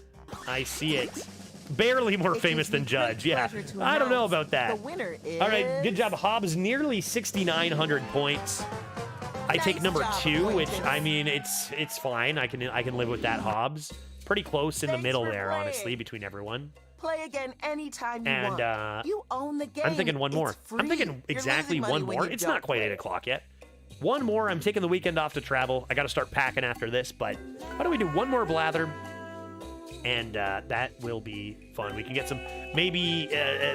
I see it. Barely more It famous gives me than Judge. great Yeah. pleasure to I don't know announce about that. The winner is... All right, good job, Hobbs. Nearly 6,900 points. I take Nice number job, 2, which acquaintance. I mean, it's fine. I can live with that, Hobbs. Pretty close in the Thanks middle for there, playing. honestly, between everyone. Play again anytime you And want. You own the game. I'm thinking one more. It's I'm free. thinking You're exactly losing money one when more. you It's don't not quite play. 8 o'clock yet. One more. I'm taking the weekend off to travel. I got to start packing after this, but why don't we do one more blather? And that will be fun. We can get some, maybe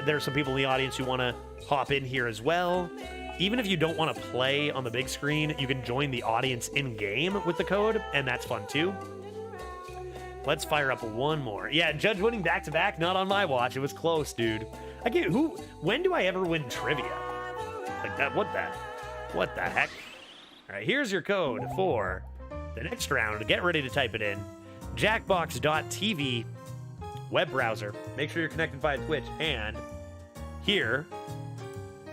there's some people in the audience who want to hop in here as well. Even if you don't want to play on the big screen, you can join the audience in-game with the code, and that's fun too. Let's fire up one more. Yeah, Judge winning back-to-back, not on my watch. It was close, dude. I get when do I ever win trivia? Like that, what the heck? All right, here's your code for the next round. Get ready to type it in. Jackbox.tv web browser. Make sure you're connected via Twitch. And here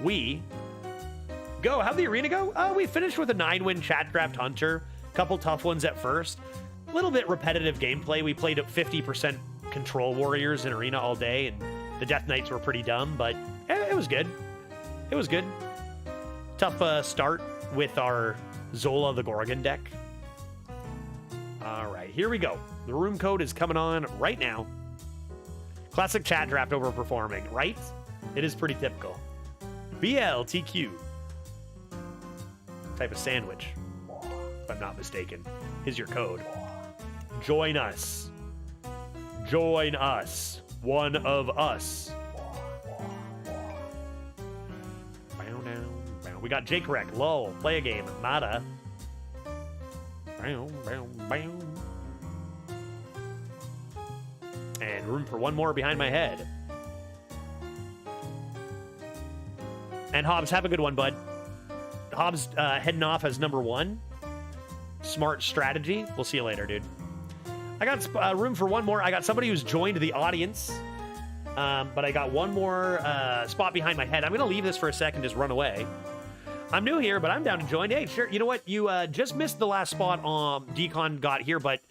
we go. How'd the arena go? We finished with a 9-win Chatcraft Hunter. Couple tough ones at first. A little bit repetitive gameplay. We played at 50% control warriors in arena all day, and the Death Knights were pretty dumb, but it was good. It was good. Tough start with our Zola the Gorgon deck. All right, here we go. The room code is coming on right now. Classic chat draft overperforming, right? It is pretty typical. BLTQ. Type of sandwich, if I'm not mistaken. Here's your code. Join us. Join us. One of us. Bow down, bow. We got Jake Rec, lol, play a game, Mata. Bow, bow, bow. And room for one more behind my head. And Hobbs, have a good one, bud. Hobbs heading off as number 1. Smart strategy. We'll see you later, dude. I got room for one more. I got somebody who's joined the audience, but I got one more spot behind my head. I'm going to leave this for a second, just run away. I'm new here, but I'm down to join. Hey, sure. You know what? You just missed the last spot Decon got here, but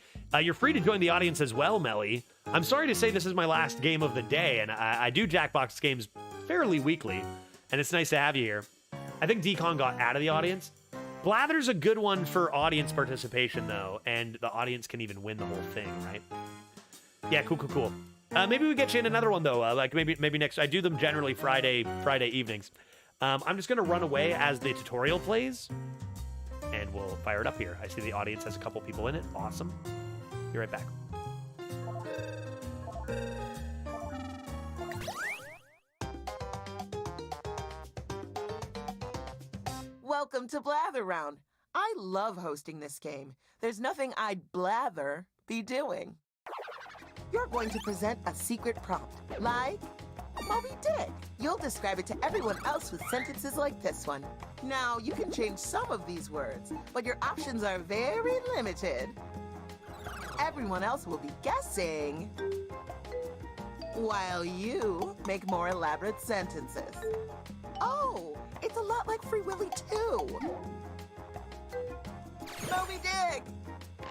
you're free to join the audience as well, Melly. I'm sorry to say this is my last game of the day, and I do Jackbox games fairly weekly, and it's nice to have you here. I think Decon got out of the audience. Blather's a good one for audience participation, though, and the audience can even win the whole thing, right? Yeah, cool. Maybe we get you in another one, though. Like maybe next. I do them generally Friday evenings. I'm just going to run away as the tutorial plays, and we'll fire it up here. I see the audience has a couple people in it. Awesome. Be right back. Welcome to Blather Round. I love hosting this game. There's nothing I'd blather be doing. You're going to present a secret prompt, like Moby Dick. You'll describe it to everyone else with sentences like this one. Now, you can change some of these words, but your options are very limited. Everyone else will be guessing, while you make more elaborate sentences. Oh, it's a lot like Free Willy 2. Moby Dick!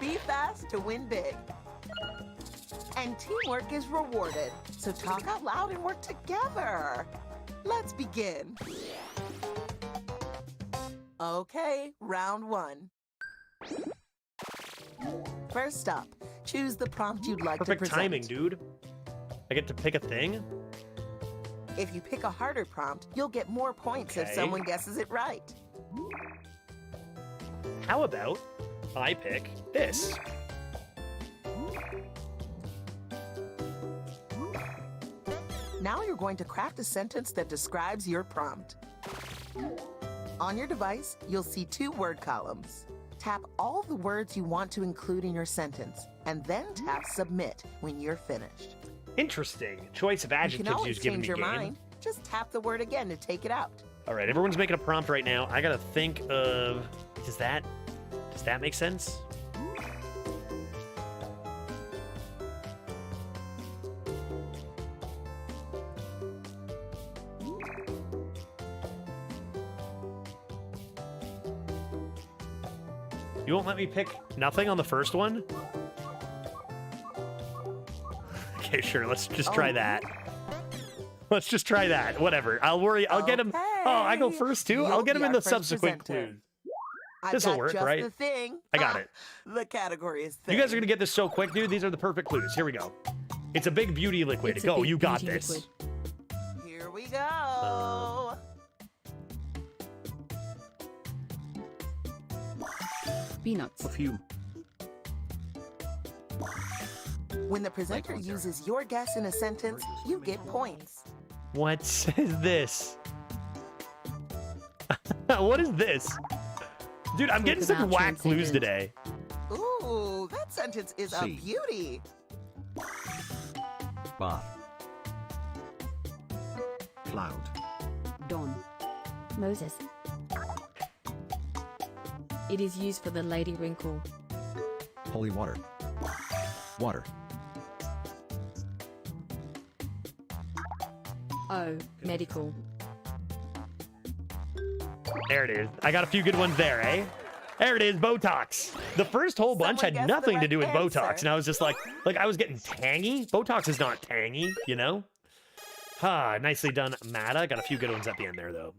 Be fast to win big. And teamwork is rewarded, so talk out loud and work together. Let's begin. Okay, round 1. First up, choose the prompt you'd like to present. Perfect timing, dude. I get to pick a thing? If you pick a harder prompt, you'll get more points if someone guesses it right. How about I pick this? Now you're going to craft a sentence that describes your prompt. On your device, you'll see 2 word columns. Tap all the words you want to include in your sentence, and then tap Submit when you're finished. Interesting. Choice of You adjectives can always you've given change me your game. mind. Just tap the word again to take it out. All right, everyone's making a prompt right now. I gotta think of. Does that make sense? You won't let me pick nothing on the first one? Okay, sure. Let's just try that. Let's just try that. Whatever. I'll worry. I'll get him. Oh, I go first too? I'll get him in the subsequent clues. This'll work, right? The thing. I got it. The category is thing. You guys are gonna get this so quick, dude. These are the perfect clues. Here we go. It's a big beauty liquid. Go, you got this. Liquid. Here we go. Peanuts. Perfume. When the presenter uses your guess in a sentence, you get points. What is this? What is this? Dude, I'm getting some whack clues today. Ooh, that sentence is a beauty. Bath. Cloud. Dawn. Moses. It is used for the lady wrinkle. Holy water. Water. Oh, medical. There it is. I got a few good ones there, eh? There it is, Botox. The first whole bunch Someone had guessed the nothing to right do with Botox, answer. and I was just like I was getting tangy. Botox is not tangy, you know? Nicely done, Mata. Got a few good ones at the end there, though.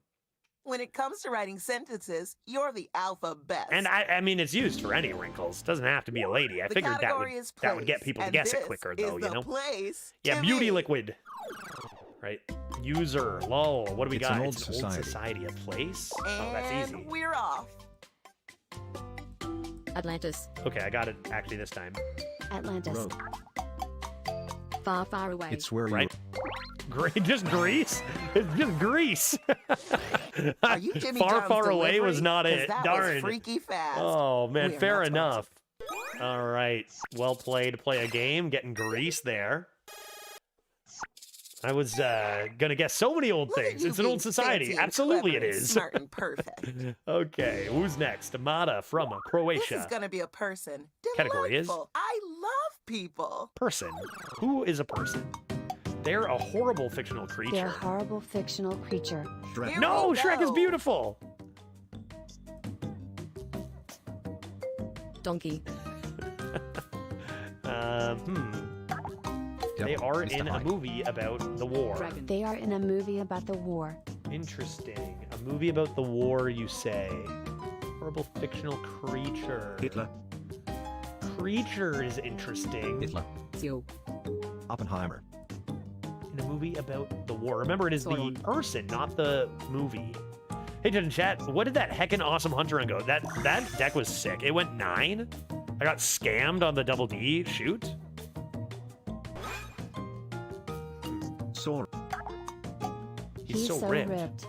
When it comes to writing sentences, you're the alpha best. And I mean, it's used for any wrinkles. Doesn't have to be a lady. I The figured category is that would get place, people to and guess it this quicker, is though, you the know? place Yeah, to beauty be. liquid. Right. User, lol. What do we It's got? an old It's society. Old society. A place? Oh, that's And easy. we're off. Atlantis. Okay, I got it actually this time. Atlantis. Rogue. Far, far away. It's where Right? Just Greece? It's just Greece. Are you Jimmy far, John's far away was delivery? not 'Cause it. That Darn. was freaky fast. Oh, man, We are fair not enough. All right. Well played. Play a game. Getting Greece there. I was gonna guess so many old Look at things. you It's an being old society. fancy and Absolutely clever it and is. Smart and perfect. Okay, who's next? Amada from Croatia. This is gonna be a person. Category is? Delightful. I love people. Person. Who is a person? They're a horrible fictional They're creature. a horrible fictional creature. Shrek. Here No, we Shrek is go. beautiful. Donkey. They Devil, are Mr. in a Hyde. movie about the war. Dragon. They are in a movie about the war. Interesting. A movie about the war, you say. Horrible fictional creature. Hitler. Creature is interesting. Hitler. Zio. Oppenheimer. In a movie about the war. Remember, it is the Sauron. person, not the movie. Hey, Jen and Chat, what did that heckin' awesome hunter run go? That deck was sick. It went 9. I got scammed on the double D shoot. Sauron. He's so ripped.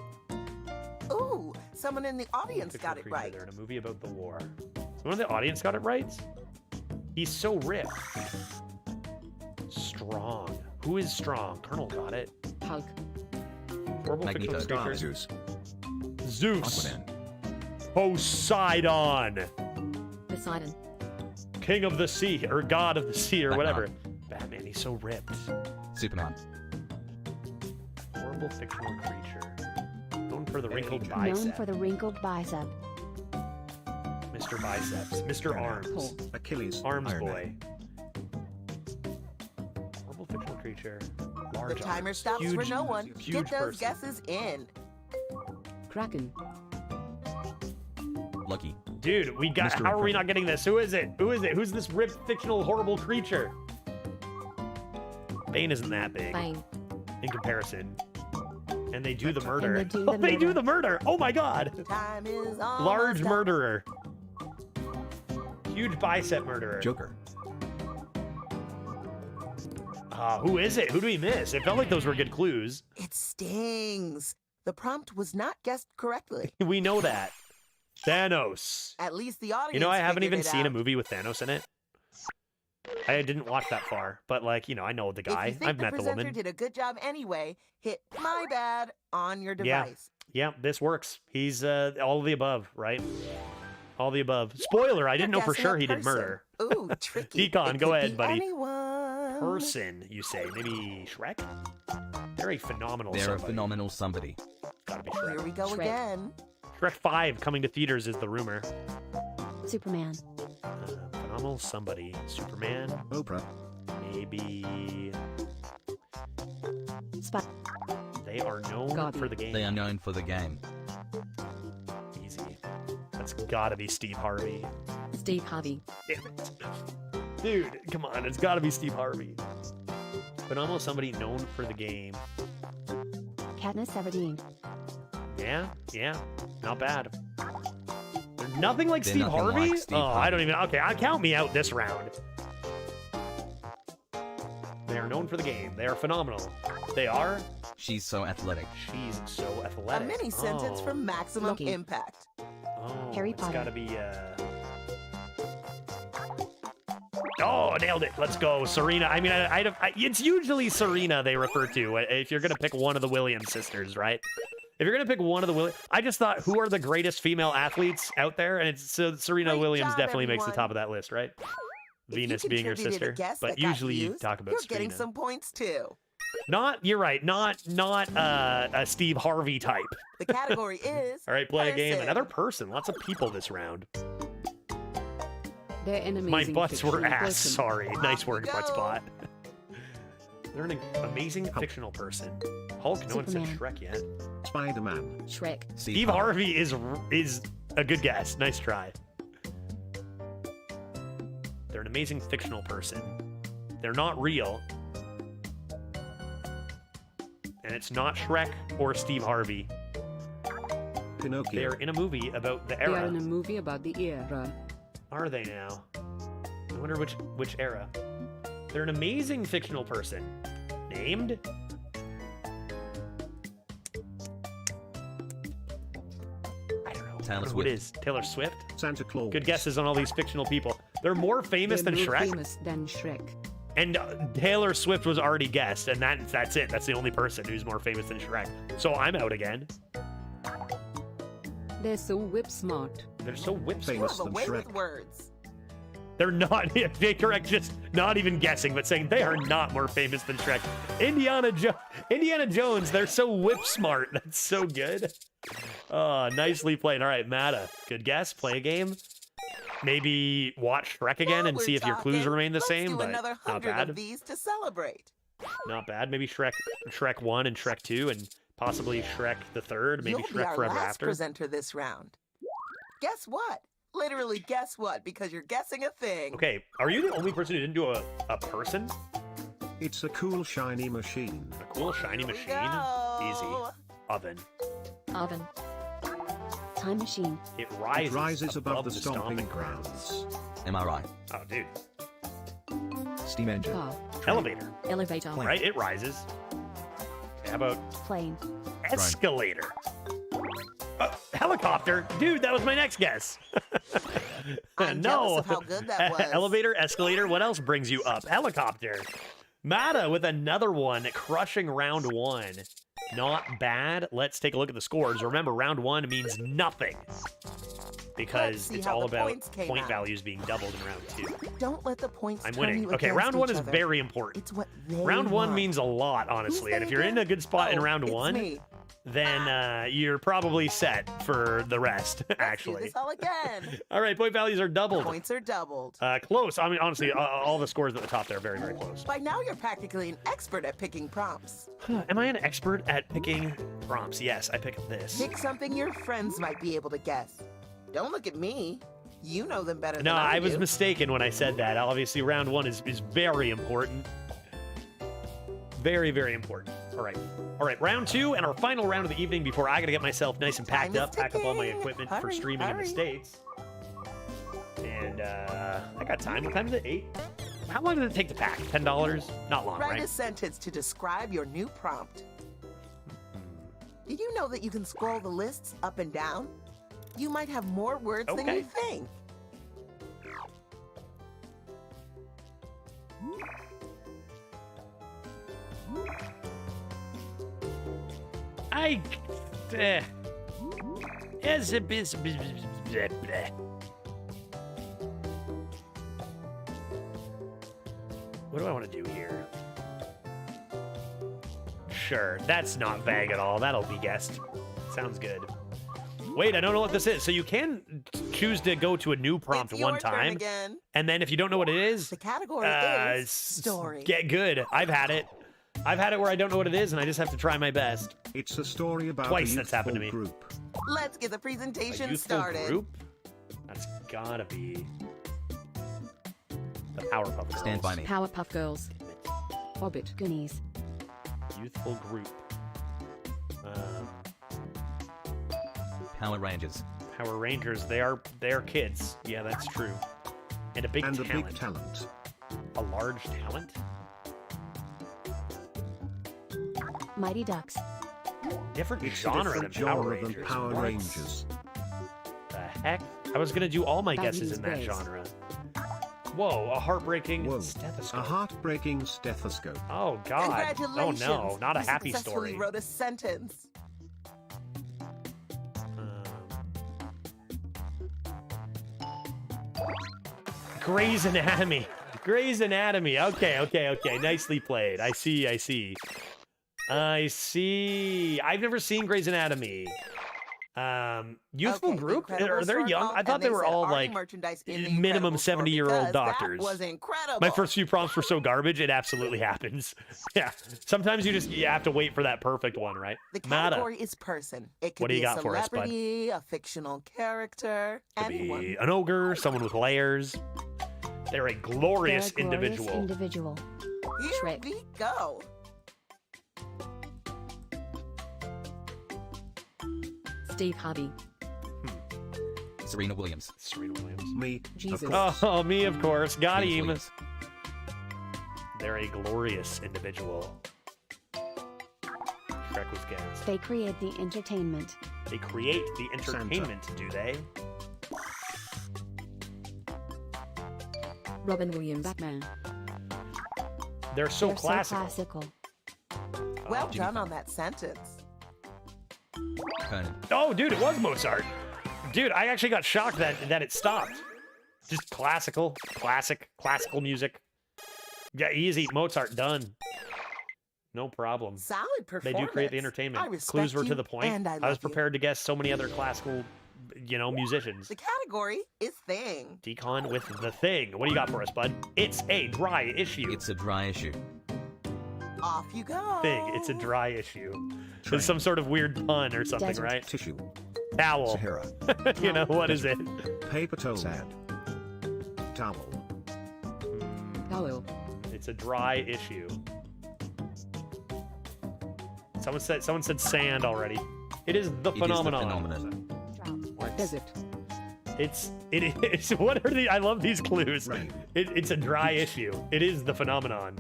Ooh, someone in the audience Fictional got it creature right. there in a movie about the war. Someone in the audience got it right? He's so ripped. Strong. Who is strong? Colonel got it. Hulk. Horrible Magneto. fictional creature. Zeus. Zeus. Aquaman. Poseidon. Poseidon. King of the sea, or god of the sea, or Batman. whatever. Batman, he's so ripped. Superman. Horrible fictional creature. Known for the wrinkled Known bicep. for the wrinkled bicep. Mr. Biceps. Mr. Arms. Paul. Achilles. Arms Iron boy. Man. Horrible fictional creature. The Large timer arms. stops for Huge- no one. huge Get those person. guesses in. Kraken. Lucky. Dude, we got. Mr. How are we Incredible. not getting this? Who is it? Who is it? Who's this ripped fictional horrible creature? Bane isn't that big Bane. in comparison. And they do the murder. they do the They do murder. the murder. Oh my god. Time is almost Large up. murderer. Huge bicep murderer. Joker. Who is it? Who do we miss? It felt like those were good clues. It stings. The prompt was not guessed correctly. We know that. Thanos. At least the audience. You know, I haven't figured even it seen a out. movie with Thanos in it. I didn't watch that far, but like, I know the If you guy. think I've met the presenter woman. did a good job anyway, hit my bad on your Yeah. device. Yeah, this works. He's all of the above, right? All the above. Spoiler, I didn't know for Guessing a sure he did person. murder. Ooh, tricky. Decon, It go could ahead, be buddy. Anyone. Person, you say. Maybe Shrek? They're a phenomenal They're a somebody. phenomenal somebody. Gotta be Here Shrek. we go Shrek. again. Shrek 5 coming to theaters is the rumor. Superman. Phenomenal somebody. Superman, Oprah. maybe. Spot. They are known Gotti. for the game. They are known for the game. Easy. That's gotta be Steve Harvey. Steve Harvey. Damn it. Dude, come on. It's gotta be Steve Harvey. Phenomenal somebody known for the game. Katniss Everdeen. Yeah. Not bad. There's nothing like They're Steve nothing Harvey? like Steve I Harvey. don't even. Okay, I'll count me out this round. They are known for the game. They are phenomenal. They are. She's so athletic. She's so A athletic. mini sentence Oh. from Maximum Lucky. Impact. Oh, Harry it's Potter. gotta be. Oh, nailed it. Let's go, Serena. I mean, it's usually Serena they refer to if you're gonna pick one of the Williams sisters, right? If you're gonna pick one of the Williams, I just thought, who are the greatest female athletes out there? And it's Serena Great Williams job, definitely makes the everyone. top of that list, right? If Venus you being her contributed a sister, guess but that got usually you used, talk about you're Serena. getting some points too. You're right. Not a Steve Harvey type. The category is. All right, play a game. person. Another person. Lots of people this round. They're an amazing My butts were fictional ass. person. Sorry. Nice work, Go. butt spot. They're an amazing fictional person. Hulk, no one said Superman. Shrek yet. Spider-Man. Shrek. Steve Harvey is a good guess. Nice try. They're an amazing fictional person. They're not real. And it's not Shrek or Steve Harvey. Pinocchio. They're in a movie about the They are era. in a movie about the era. Are they now? I wonder which era. They're an amazing fictional person. Named? I don't know. Taylor Who it Swift. is? Taylor Swift? Santa Claus. Good guesses on all these fictional people. They're more famous They're than more Shrek. famous than Shrek. And Taylor Swift was already guessed, and that's it. That's the only person who's more famous than Shrek. So I'm out again. They're so whip smart. They're so whip You Famous have a than way with Shrek. words. They're not, they correct, just not even guessing, but saying they are not more famous than Shrek. Indiana Jones, they're so whip smart. That's so good. Oh, nicely played. All right, Matta, good guess. Play a game. Maybe watch Shrek again While and we're see if your clues talking, remain the let's same, do but another not 100 bad. of these to celebrate. Not bad. Maybe Shrek 1 and Shrek 2 and possibly Shrek the third, maybe You'll be Shrek our Forever last After. presenter this round. Guess what? Literally guess what, because you're guessing a thing. Okay, are you the only person who didn't do a person? It's a cool shiny machine. A cool shiny Here we machine? go. Easy. Oven. Oven. Time machine. It It rises, rises above the stomping grounds. Am I right? Oh, dude. Steam engine. Car. Elevator, Elevator. right? It rises. Okay, how about Plane. escalator? Helicopter? Dude, that was my next guess. I'm jealous of how good that was. Elevator, escalator, what else brings you up? Helicopter. Matta with another one, crushing round one. Not bad. Let's take a look at the scores. Remember, round one means nothing because see it's how all the about points came point out. values being doubled in round two. Don't let the points I'm turn winning. you Okay, against round one each is other. very important. It's what they Round one want. means a lot, honestly. And if you're in a good spot in round it's one, me. then you're probably set for the rest, Let's do actually. this all again. All right, point values are doubled. Points are doubled. Close. I mean, honestly, all the scores at the top there are very, very close. By now, you're practically an expert at picking prompts. Am I an expert at picking prompts? Yes, I pick this. Pick something your friends might be able to guess. Don't look at me. You know them better No, than I I was do. mistaken when I said that. Obviously, round one is very important. Very, very important. All right, round two and our final round of the evening before I gotta get myself nice and packed Time is up, pack up all my ticking. equipment for Hurry, streaming in the hurry. States. And I got time. What time is it? 8? How long did it take to pack? $10? Not long, Write right? a sentence to describe your new prompt. Did you know that you can scroll the lists up and down? You might have more words than Okay. you think. As a biz. What do I want to do here? Sure, that's not vague at all. That'll be guessed. Sounds good. Wait, I don't know what this is. So you can choose to go to a new prompt It's one your turn time, again. and then if you don't know what it is, The category is story. Get good. I've had it. I've had it where I don't know what it is, and I just have to try my best. It's a story about Twice a that's happened to youthful me. group. Let's get the A presentation youthful started. group? That's gotta be the Powerpuff Girls. Stand by me. Powerpuff Girls. Hobbit. Goonies. Youthful group. Power Rangers. Power Rangers. They are kids. Yeah, that's true. And a big And a talent. big talent. A large talent. Mighty Ducks. Different It's a genre different than Power genre Rangers. than Power What Rangers. The heck? I was gonna do all my guesses Baggy's in that Bears. genre. Whoa, a heartbreaking Whoa, stethoscope. a heartbreaking stethoscope. Oh God. Oh Congratulations. no, not a You happy successfully story. wrote a sentence. Grey's Anatomy. Grey's Anatomy. Okay. Nicely played. I see. I've never seen Grey's Anatomy. Youthful Okay, group? incredible Are they young? circle, I thought and they were said all Arty like merchandise in the minimum Incredible store 70-year-old because doctors. That was incredible. My first few prompts were so garbage, it absolutely happens. Yeah. Sometimes you have to wait for that perfect one, right? The Mata. category is person. It could What do be you got a for us, bud? celebrity, a fictional character, Could anyone. be an ogre, someone with layers. They're a glorious They're a glorious individual. individual. Here Shrek. we go. Steve Harvey. Serena Williams. Serena Williams. Me. Jesus. Of course. Oh, me, of course. Got Venus him. Williams. They're a glorious individual. Shrek was gas. They create the entertainment. They create the entertainment, do they? Robin Williams. Batman. They're so They're classical. so classical. Well Jimmy done on that sentence. Conan. Oh, dude, it was Mozart. Dude, I actually got shocked that it stopped. Just classical music. Yeah, easy. Mozart, done. No problem. Solid They performance. do create the entertainment. I respect Clues were to you, the point. and I was love you. prepared to guess so many other classical, musicians. The category is thing. Decon with the thing. What do you got for us, bud? It's a dry issue. It's a dry issue. Off you go. Thing. It's a dry issue. Train. It's some sort of weird pun or something, Desert. right? Tissue. Towel. Sahara. What is it? Paper towel. Sand. Towel. Towel. It's a dry issue. Someone said sand already. It is the It is the phenomenon. Drought. Desert. It is. What are the? I love these clues. Rain. It's a dry issue. It is the phenomenon.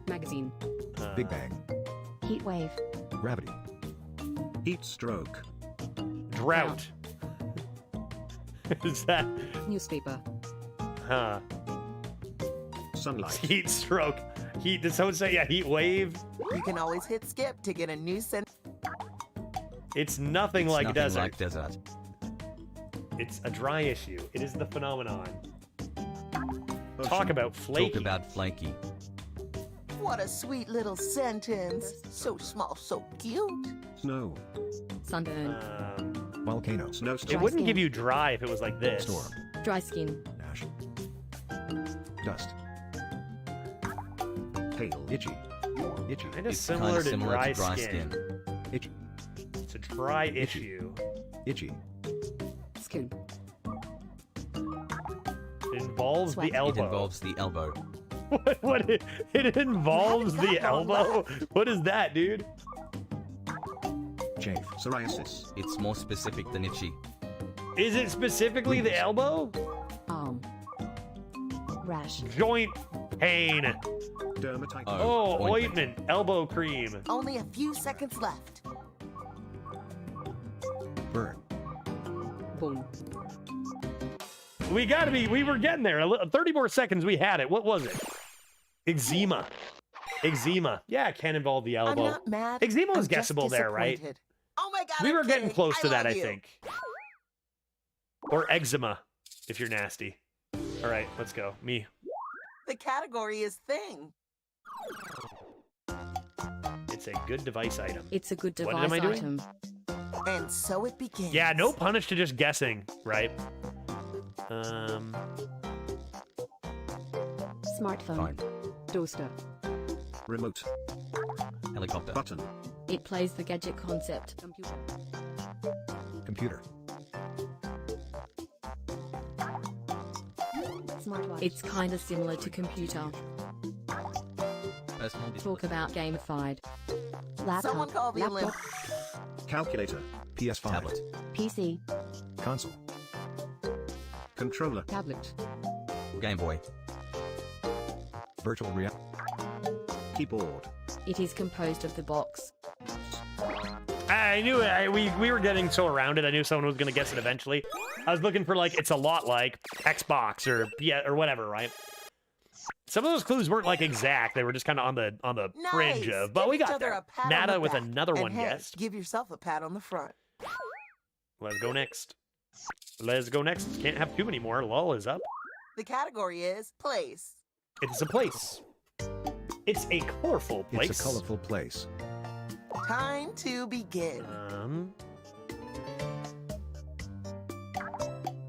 Magazine. Big Bang. Heat wave. Gravity. Heat stroke. Drought. Is that? Newspaper. Huh. Sunlight. Heat stroke. Heat. Did someone say heat wave? You can always hit skip to get a new sentence. It's nothing It's like nothing desert. like desert. It's a dry issue. It is the phenomenon. Ocean. Talk about flaky. Talk about flaky. What a sweet little sentence. So small, so cute. Snow. Sunburn. Volcano. It Snowstorm. wouldn't give you dry if it was like this. Storm. Dry skin. Ash. Dust. Pale. Itchy. Itchy. Kind of It's similar kinda to similar dry, to dry skin. Itchy. It's a dry issue. Itchy. Skin. It involves Sweat. the elbow. It involves the elbow. What it involves You haven't the gotten all elbow? What is that, dude? Chafe. Psoriasis. It's more specific than itchy. Is it specifically the elbow? Arm. Rash. Joint pain. Dermatitis. Oh, ointment. Elbow cream. Only a few seconds left. Burn. Bone. We were getting there. 30 more seconds, we had it. What was it? Eczema. Eczema. Yeah, it can involve the I'm elbow. not mad. Eczema was I'm just guessable there, right? disappointed. Oh my god. We I'm were getting kidding. close to that, love I you. think. Or eczema, if you're nasty. All right, let's go. Me. The category is thing. It's a good device item. It's a good What device am I doing? item. And so it begins. Yeah, no punish to just guessing, right? Smartphone. Phone. Toaster. Remote. Helicopter. Button. It plays the gadget concept. Computer. Computer. Smartwatch. It's kind of similar to computer. Personal Talk about gamified. Laptop. Someone call the laptop, Calculator. PS5. tablet. PC. Console. Controller. Tablet. Game Boy. Virtual reality. Keyboard. It is composed of the box. I knew it. We were getting so around it. I knew someone was going to guess it eventually. I was looking for it's a lot like Xbox or whatever, right? Some of those clues weren't exact. They were just kind of on the fringe Nice. of. But Give we each got other there. a pat on Nada the with back. another And one hey, guessed. Give yourself a pat on the front. Let's go next. Let's go next. Can't have too many more. Lull is up. The category is place. It's a place. It's a colorful place. It's a colorful place. Time to begin.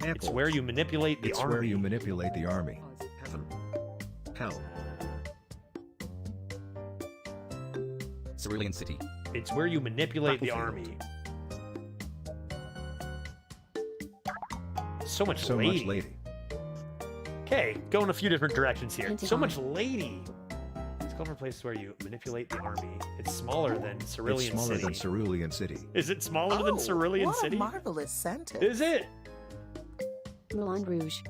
It's Airport. where you manipulate the It's army. where you manipulate the army. Heaven. Hell. Cerulean City. It's where you manipulate the Battlefield. army. So much So lady. much lady. Okay, going a few different directions here. So Pentagon. much lady. It's called for places where you manipulate the army. It's smaller than Cerulean It's smaller City. than Cerulean City. Is it smaller than Cerulean what City? a marvelous sentence. Is it? Moulin Rouge.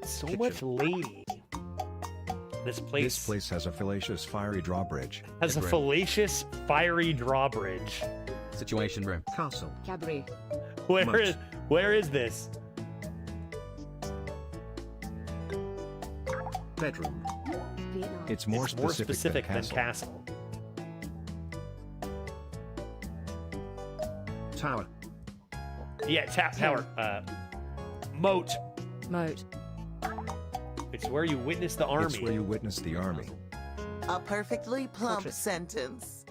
So much lady. This This place has a fallacious fiery drawbridge. has a Agreed. fallacious, fiery drawbridge. Situation Room. Castle. Cabaret. Moat. Where is this? Bedroom. Vietnam. It's more It's more specific, specific than castle. Tower. Yeah, tower. Moat. Moat. It's where you witness the army. It's where you witness the army. A perfectly plump Fortress. sentence.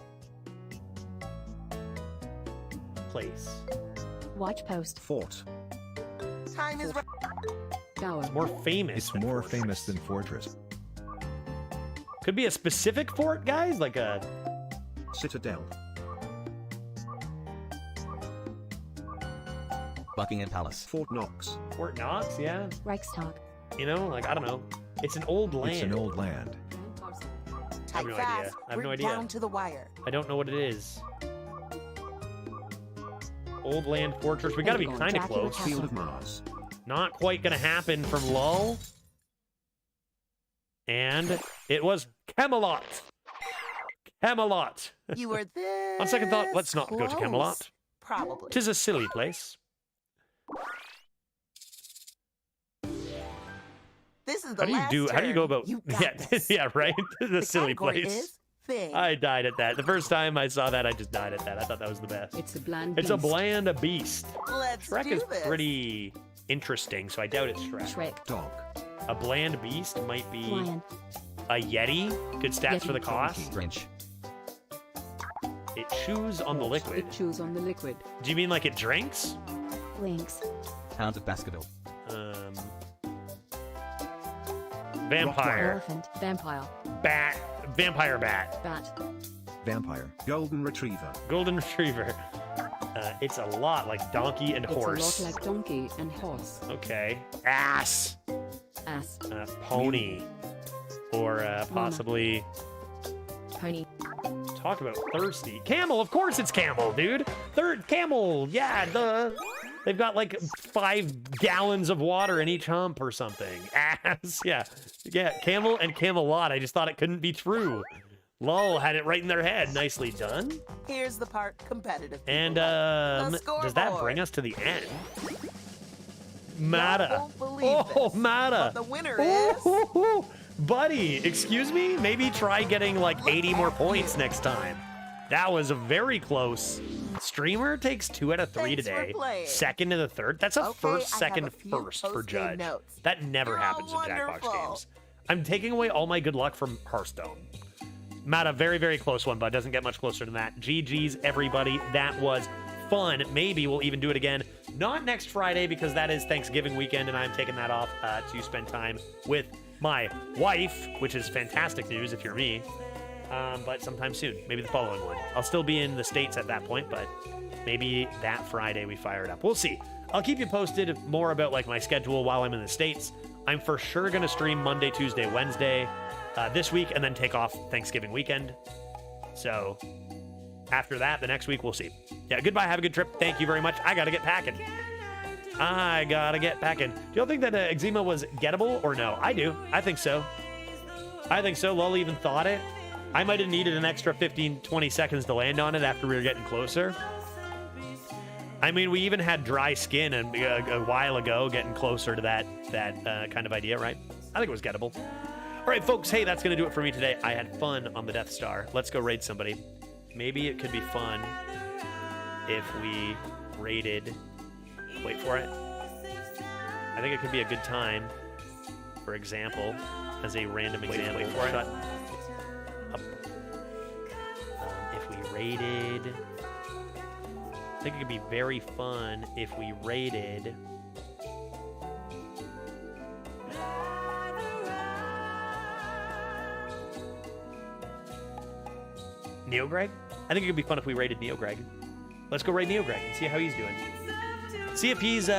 Place. Watch post. Fort. Time is right. Tower. More famous. It's than more fortress. famous than fortress. Could be a specific fort, guys, like a Citadel. Buckingham Palace. Fort Knox. Fort Knox. Yeah, Reichstag. you know, like I don't know. It's an old land. It's an old land. I have Type no fast. idea. I have We're no idea. down to the wire. I don't know what it is. Old land fortress. We got to be Pentagon, kind of Dracula close. Field of Mars. Not quite gonna happen from Lull. And it was Camelot. Camelot. You were this On second thought, let's not go to close. Camelot. Probably. Tis a silly place. This is the How do you last do? How do you go turn. about? You got Yeah, this. yeah, right. The The silly category place. is thing. I died at that. The first time I saw that, I just died at that. I thought that was the best. It's a bland It's a beast. bland beast. Let's Shrek do is this. pretty interesting, so I doubt it's Shrek. Shrek. Dog. A bland beast might be Lion. a Yeti. Good stats Yeti. for the cost. Grinch. It chews on the liquid. It chews on the liquid. Do you mean like it drinks? Lynx. Hound of Baskerville. Vampire. Elephant. Vampire. Bat. Vampire bat. Bat. Vampire. Golden Retriever. Golden retriever. It's a lot like donkey and horse. It's a lot like donkey and horse. Okay. Ass. Ass. Pony. Or possibly Pony. talk about thirsty. Camel, of course it's camel, dude. Third camel. Yeah, they've got like 5 gallons of water in each hump or something. Ass. Yeah. Yeah, camel and Camelot. I just thought it couldn't be true. Lol had it right in their head. Nicely done. Here's the part competitive. And The does that scoreboard. bring us to the end? Y'all Mata. won't believe Oh, this, Mata. but the winner Ooh, buddy, excuse me? Maybe try getting like 80 more points next time. That was a very close. Streamer takes 2 out of 3 Thanks for today. playing. Second to the third. That's a Okay, first, I have second, a few first for post-game Judge. notes. That never You're all happens in Jackbox wonderful. games. I'm taking away all my good luck from Hearthstone. Matt, a very, very close one, but it doesn't get much closer than that. GG's, everybody. That was fun. Maybe we'll even do it again. Not next Friday, because that is Thanksgiving weekend, and I'm taking that off to spend time with my wife, which is fantastic news if you're me. But sometime soon. Maybe the following one. I'll still be in the States at that point, but maybe that Friday we fire it up. We'll see. I'll keep you posted more about like my schedule while I'm in the States. I'm for sure going to stream Monday, Tuesday, Wednesday this week, and then take off Thanksgiving weekend. So after that, the next week, we'll see. Yeah, goodbye. Have a good trip. Thank you very much. I got to get packing. Do y'all think that eczema was gettable or no? I do. I think so. Lol even thought it. I might have needed an extra 15, 20 seconds to land on it after we were getting closer. I mean, we even had dry skin a while ago, getting closer to that kind of idea, right? I think it was gettable. All right, folks. Hey, that's going to do it for me today. I had fun on the Death Star. Let's go raid somebody. Maybe it could be fun if we raided... Wait for it. I think it could be a good time for example, as a random example. Shut up. If we raided... I think it could be very fun if we raided... Neo Greg? I think it could be fun if we raided Neo Greg. Let's go raid Neo Greg and see how he's doing. See if he's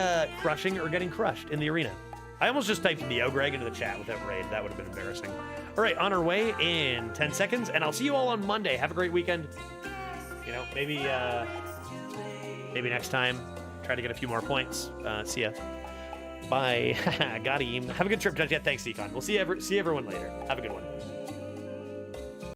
crushing or getting crushed in the arena. I almost just typed Neo Greg into the chat without raid. That would have been embarrassing. All right, on our way in 10 seconds, and I'll see you all on Monday. Have a great weekend. You know, maybe next time, try to get a few more points. See ya. Bye. Got him. Have a good trip, Judge. Yeah, thanks, Decon. We'll see everyone later. Have a good one.